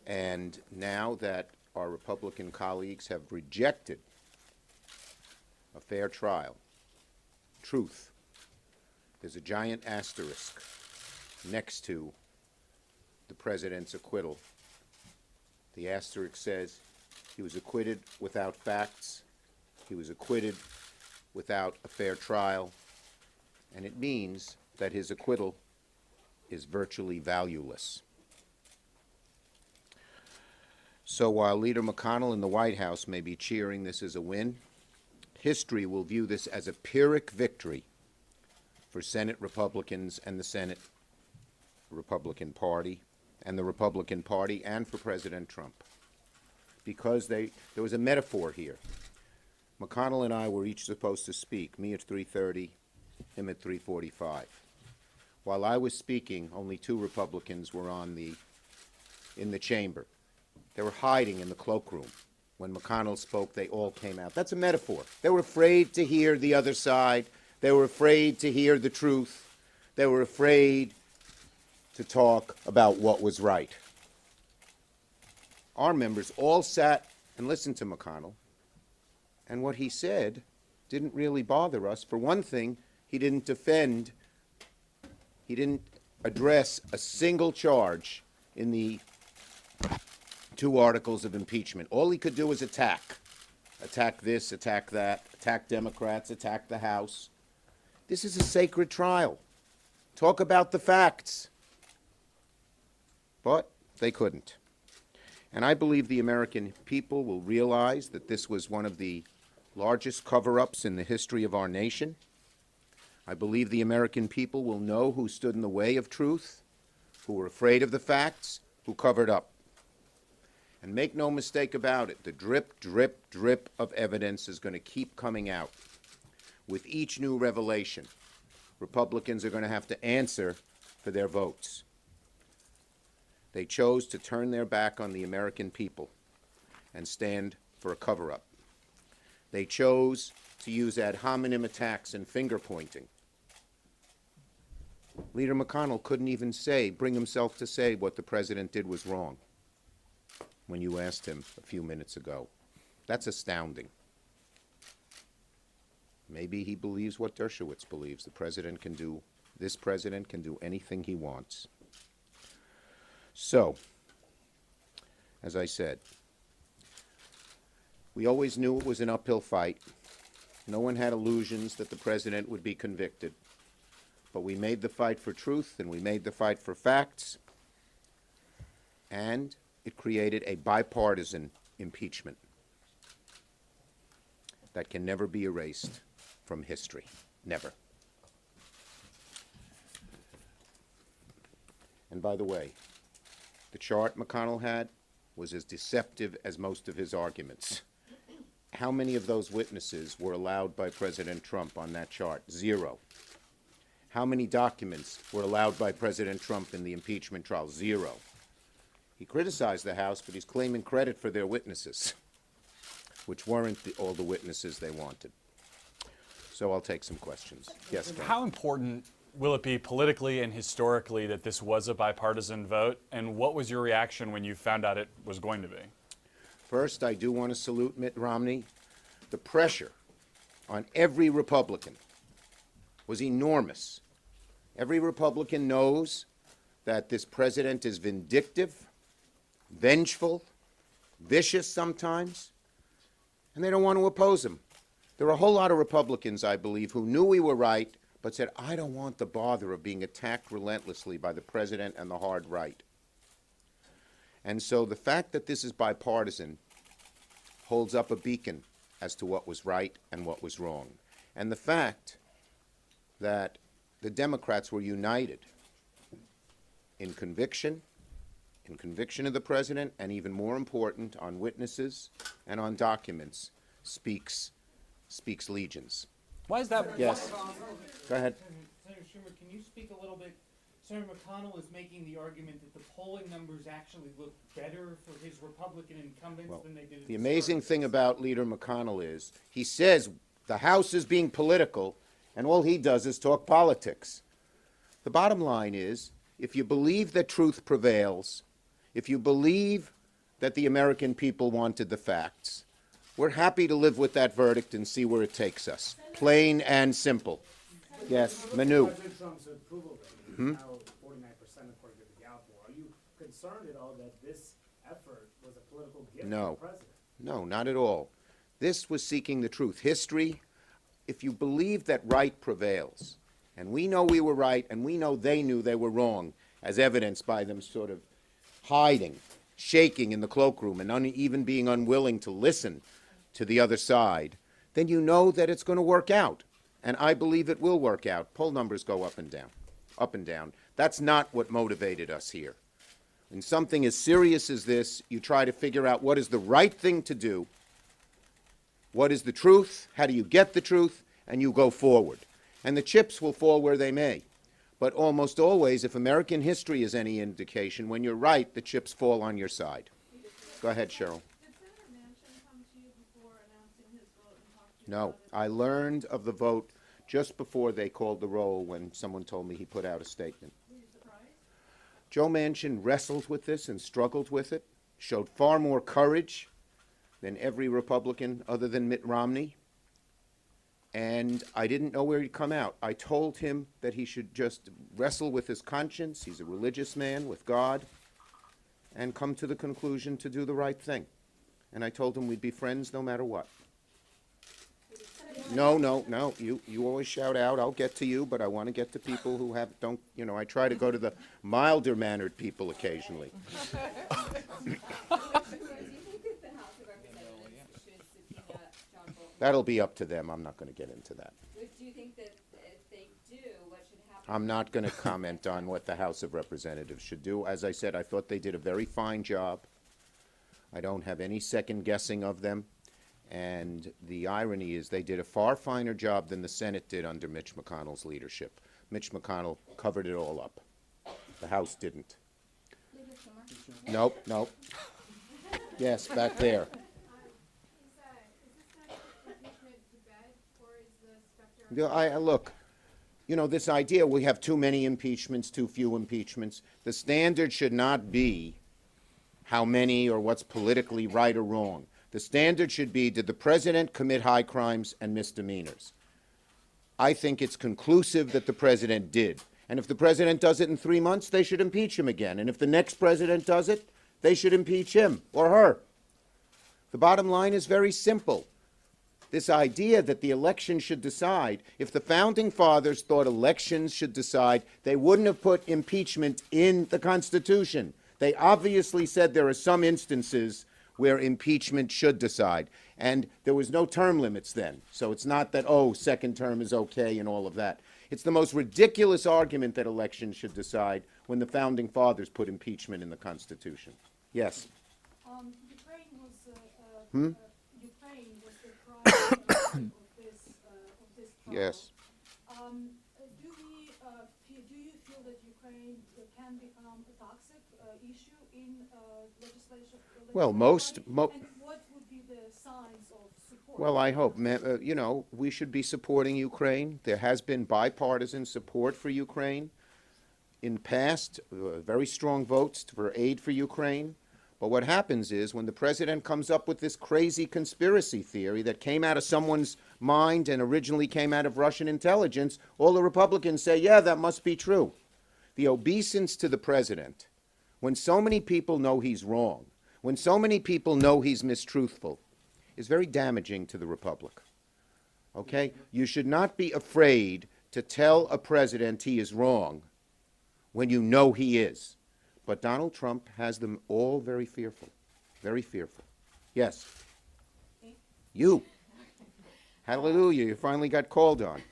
S: And now that our Republican colleagues have rejected a fair trial, truth, there's a giant asterisk next to the president's acquittal. The asterisk says he was acquitted without facts, he was acquitted without a fair trial, and it means that his acquittal is virtually valueless. So while Leader McConnell in the White House may be cheering this as a win, history will view this as a Pyrrhic victory for Senate Republicans and the Senate Republican Party, and the Republican Party, and for President Trump. Because there was a metaphor here. McConnell and I were each supposed to speak, me at 3:30, him at 3:45. While I was speaking, only 2 Republicans were in the chamber. They were hiding in the cloakroom. When McConnell spoke, they all came out. That's a metaphor. They were afraid to hear the other side. They were afraid to hear the truth. They were afraid to talk about what was right. Our members all sat and listened to McConnell, and what he said didn't really bother us. For one thing, he didn't address a single charge in the 2 articles of impeachment. All he could do was attack this, attack that, attack Democrats, attack the House. This is a sacred trial. Talk about the facts. But they couldn't. And I believe the American people will realize that this was one of the largest cover-ups in the history of our nation. I believe the American people will know who stood in the way of truth, who were afraid of the facts, who covered up. And make no mistake about it, the drip, drip, drip of evidence is going to keep coming out. With each new revelation, Republicans are going to have to answer for their votes. They chose to turn their back on the American people and stand for a cover-up. They chose to use ad hominem attacks and finger-pointing. Leader McConnell couldn't even bring himself to say what the president did was wrong when you asked him a few minutes ago. That's astounding. Maybe he believes what Dershowitz believes. This president can do anything he wants. So, as I said, we always knew it was an uphill fight. No one had illusions that the president would be convicted. But we made the fight for truth, and we made the fight for facts, and it created a bipartisan impeachment that can never be erased from history. Never. And by the way, the chart McConnell had was as deceptive as most of his arguments. How many of those witnesses were allowed by President Trump on that chart? 0. How many documents were allowed by President Trump in the impeachment trial? 0. He criticized the House, but he's claiming credit for their witnesses, which weren't all the witnesses they wanted. So I'll take some questions. Yes, Frank.
G: How important will it be politically and historically that this was a bipartisan vote? And what was your reaction when you found out it was going to be?
S: First, I do want to salute Mitt Romney. The pressure on every Republican was enormous. Every Republican knows that this president is vindictive, vengeful, vicious sometimes, and they don't want to oppose him. There are a whole lot of Republicans, I believe, who knew we were right, but said, I don't want the bother of being attacked relentlessly by the president and the hard right. And so the fact that this is bipartisan holds up a beacon as to what was right and what was wrong. And the fact that the Democrats were united in conviction of the president, and even more important, on witnesses and on documents, speaks legions.
G: Why is that?
S: Yes. Go ahead.
W: Senator Schumer, can you speak a little bit
A: Senator McConnell is making the argument that the polling numbers actually look better for his Republican incumbents than they did.
S: The amazing thing about Leader McConnell is he says the House is being political, and all he does is talk politics. The bottom line is, if you believe that truth prevails, if you believe that the American people wanted the facts, we're happy to live with that verdict and see where it takes us. Plain and simple. Yes, Manu.
C: President Trump's approval rating is now 49% according to the Gallup poll. Are you concerned at all that this effort was a political gift
S: No.
C: to the president?
S: No, not at all. This was seeking the truth. History, if you believe that right prevails, and we know we were right, and we know they knew they were wrong, as evidenced by them sort of hiding, shaking in the cloakroom, and even being unwilling to listen to the other side, then you know that it's going to work out. And I believe it will work out. Poll numbers go up and down, up and down. That's not what motivated us here. In something as serious as this, you try to figure out what is the right thing to do, what is the truth, how do you get the truth, and you go forward. And the chips will fall where they may. But almost always, if American history is any indication, when you're right, the chips fall on your side. Go ahead, Cheryl. No, I learned of the vote just before they called the roll when someone told me he put out a statement. Joe Manchin wrestled with this and struggled with it, showed far more courage than every Republican other than Mitt Romney, and I didn't know where he'd come out. I told him that he should just wrestle with his conscience, he's a religious man with God, and come to the conclusion to do the right thing. And I told him we'd be friends no matter what. No, you always shout out, I'll get to you, but I want to get to people who don't, I try to go to the milder-mannered people occasionally. That'll be up to them. I'm not going to get into that.
D: Do you think that if they do, what should happen?
S: I'm not going to comment on what the House of Representatives should do. As I said, I thought they did a very fine job. I don't have any second guessing of them. And the irony is they did a far finer job than the Senate did under Mitch McConnell's leadership. Mitch McConnell covered it all up. The House didn't. Nope. Yes, back there. Look, this idea we have too many impeachments, too few impeachments. The standard should not be how many or what's politically right or wrong. The standard should be, did the president commit high crimes and misdemeanors? I think it's conclusive that the president did. And if the president does it in 3 months, they should impeach him again. And if the next president does it, they should impeach him or her. The bottom line is very simple. This idea that the election should decide, if the Founding Fathers thought elections should decide, they wouldn't have put impeachment in the Constitution. They obviously said there are some instances where impeachment should decide. And there was no term limits then. So it's not that, second term is okay and all of that. It's the most ridiculous argument that elections should decide when the Founding Fathers put impeachment in the Constitution. Yes?
H: Ukraine was the prize of this trial.
S: Yes.
H: Do you feel that Ukraine can become a toxic issue in legislation?
S: Well,
H: and what would be the signs of support?
S: Well, I hope. We should be supporting Ukraine. There has been bipartisan support for Ukraine. In past, very strong votes for aid for Ukraine. But what happens is when the president comes up with this crazy conspiracy theory that came out of someone's mind and originally came out of Russian intelligence, all the Republicans say, yeah, that must be true. The obeisance to the president, when so many people know he's wrong, when so many people know he's mistruthful, is very damaging to the Republic. Okay? You should not be afraid to tell a president he is wrong when you know he is. But Donald Trump has them all very fearful, very fearful. Yes? You. Hallelujah, you finally got called on.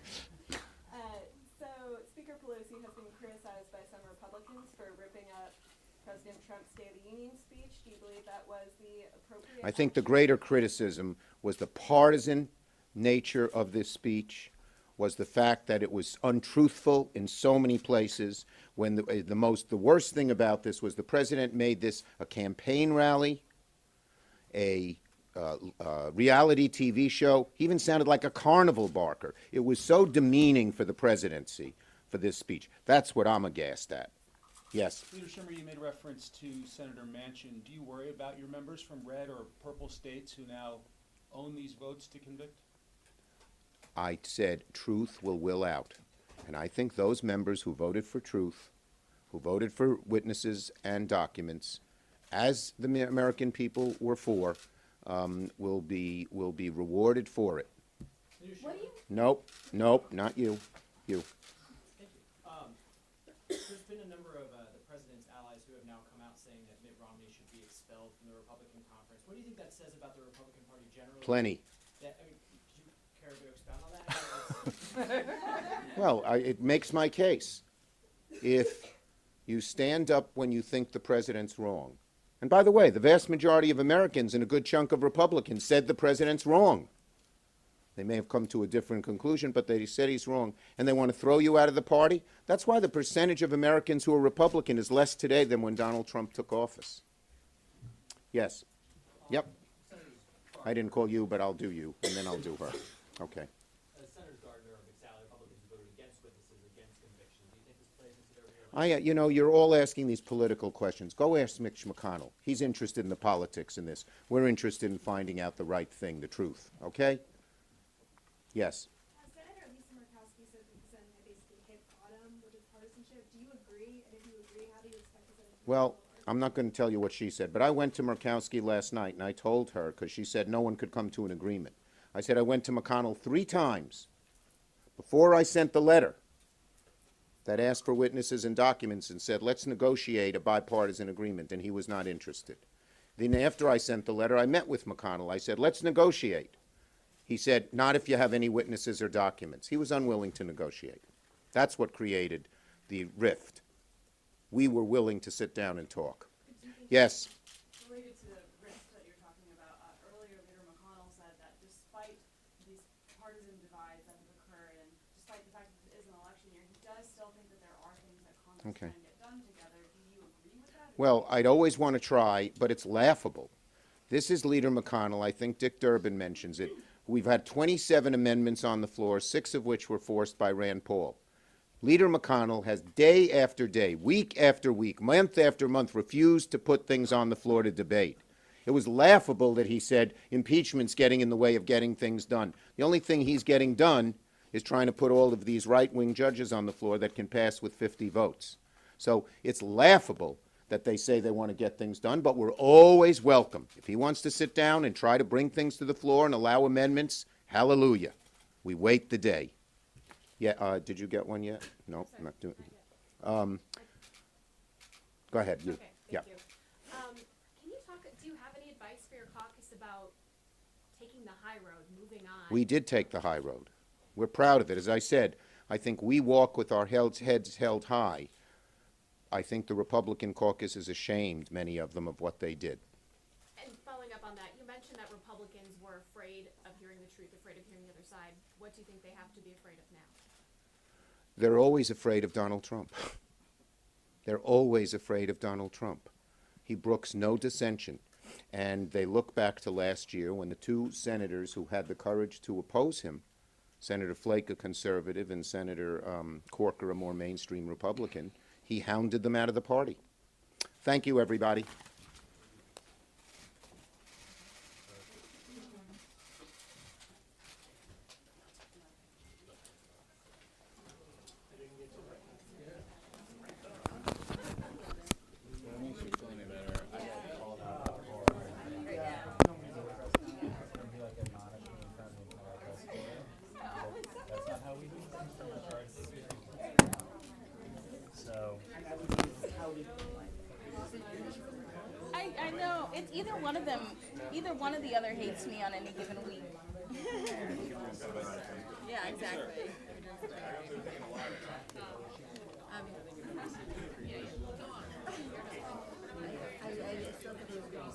L: So Speaker Pelosi has been criticized by some Republicans for ripping up President Trump's State of the Union speech. Do you believe that was the appropriate?
S: I think the greater criticism was the partisan nature of this speech, was the fact that it was untruthful in so many places. When the worst thing about this was the president made this a campaign rally, a reality TV show. He even sounded like a carnival barker. It was so demeaning for the presidency for this speech. That's what I'm aghast at. Yes.
F: Leader Schumer, you made reference to Senator Manchin. Do you worry about your members from red or purple states who now own these votes to convict?
S: I said truth will will out. And I think those members who voted for truth, who voted for witnesses and documents, as the American people were for, will be rewarded for it.
X: What do you?
S: Nope, not you. You.
W: There's been a number of the president's allies who have now come out saying that Mitt Romney should be expelled from the Republican conference. What do you think that says about the Republican Party generally?
S: Plenty.
W: Could you care to expound on that?
S: Well, it makes my case. If you stand up when you think the president's wrong, and by the way, the vast majority of Americans and a good chunk of Republicans said the president's wrong. They may have come to a different conclusion, but they said he's wrong, and they want to throw you out of the party. That's why the percentage of Americans who are Republican is less today than when Donald Trump took office. Yes. Yep. I didn't call you, but I'll do you, and then I'll do her. Okay.
W: Senator Gardner of McSally, Republicans voted against witnesses, against conviction. Do you think this plays into their
S: You know, you're all asking these political questions. Go ask Mitch McConnell. He's interested in the politics in this. We're interested in finding out the right thing, the truth. Okay? Yes.
D: Senator Lisa Murkowski said that the Senate had basically hit bottom with its partisanship. Do you agree? And if you agree, how do you expect the Senate to
S: Well, I'm not going to tell you what she said, but I went to Murkowski last night, and I told her, because she said no one could come to an agreement. I said I went to McConnell 3 times before I sent the letter that asked for witnesses and documents and said, let's negotiate a bipartisan agreement, and he was not interested. Then after I sent the letter, I met with McConnell. I said, let's negotiate. He said, not if you have any witnesses or documents. He was unwilling to negotiate. That's what created the rift. We were willing to sit down and talk. Yes.
N: Related to the rift that you're talking about, earlier Leader McConnell said that despite these partisan divides that have occurred, and despite the fact that it is an election year, he does still think that there are things that Congress can get done together. Do you agree with that?
S: Well, I'd always want to try, but it's laughable. This is Leader McConnell. I think Dick Durbin mentions it. We've had 27 amendments on the floor, 6 of which were forced by Rand Paul. Leader McConnell has day after day, week after week, month after month refused to put things on the floor to debate. It was laughable that he said impeachment's getting in the way of getting things done. The only thing he's getting done is trying to put all of these right-wing judges on the floor that can pass with 50 votes. So it's laughable that they say they want to get things done, but we're always welcome. If he wants to sit down and try to bring things to the floor and allow amendments, hallelujah. We wait the day. Yeah, did you get one yet? No, I'm not doing it. Go ahead. You.
N: Okay, thank you. Can you talk, do you have any advice for your caucus about taking the high road, moving on?
S: We did take the high road. We're proud of it. As I said, I think we walk with our heads held high. I think the Republican caucus is ashamed, many of them, of what they did.
N: And following up on that, you mentioned that Republicans were afraid of hearing the truth, afraid of hearing the other side. What do you think they have to be afraid of now?
S: They're always afraid of Donald Trump. They're always afraid of Donald Trump. He brooks no dissension. And they look back to last year when the 2 senators who had the courage to oppose him, Senator Flake, a conservative, and Senator Corker, a more mainstream Republican, he hounded them out of the party. Thank you, everybody.
X: I know. It's either one of them, either one or the other hates me on any given week. Yeah, exactly. I still think it was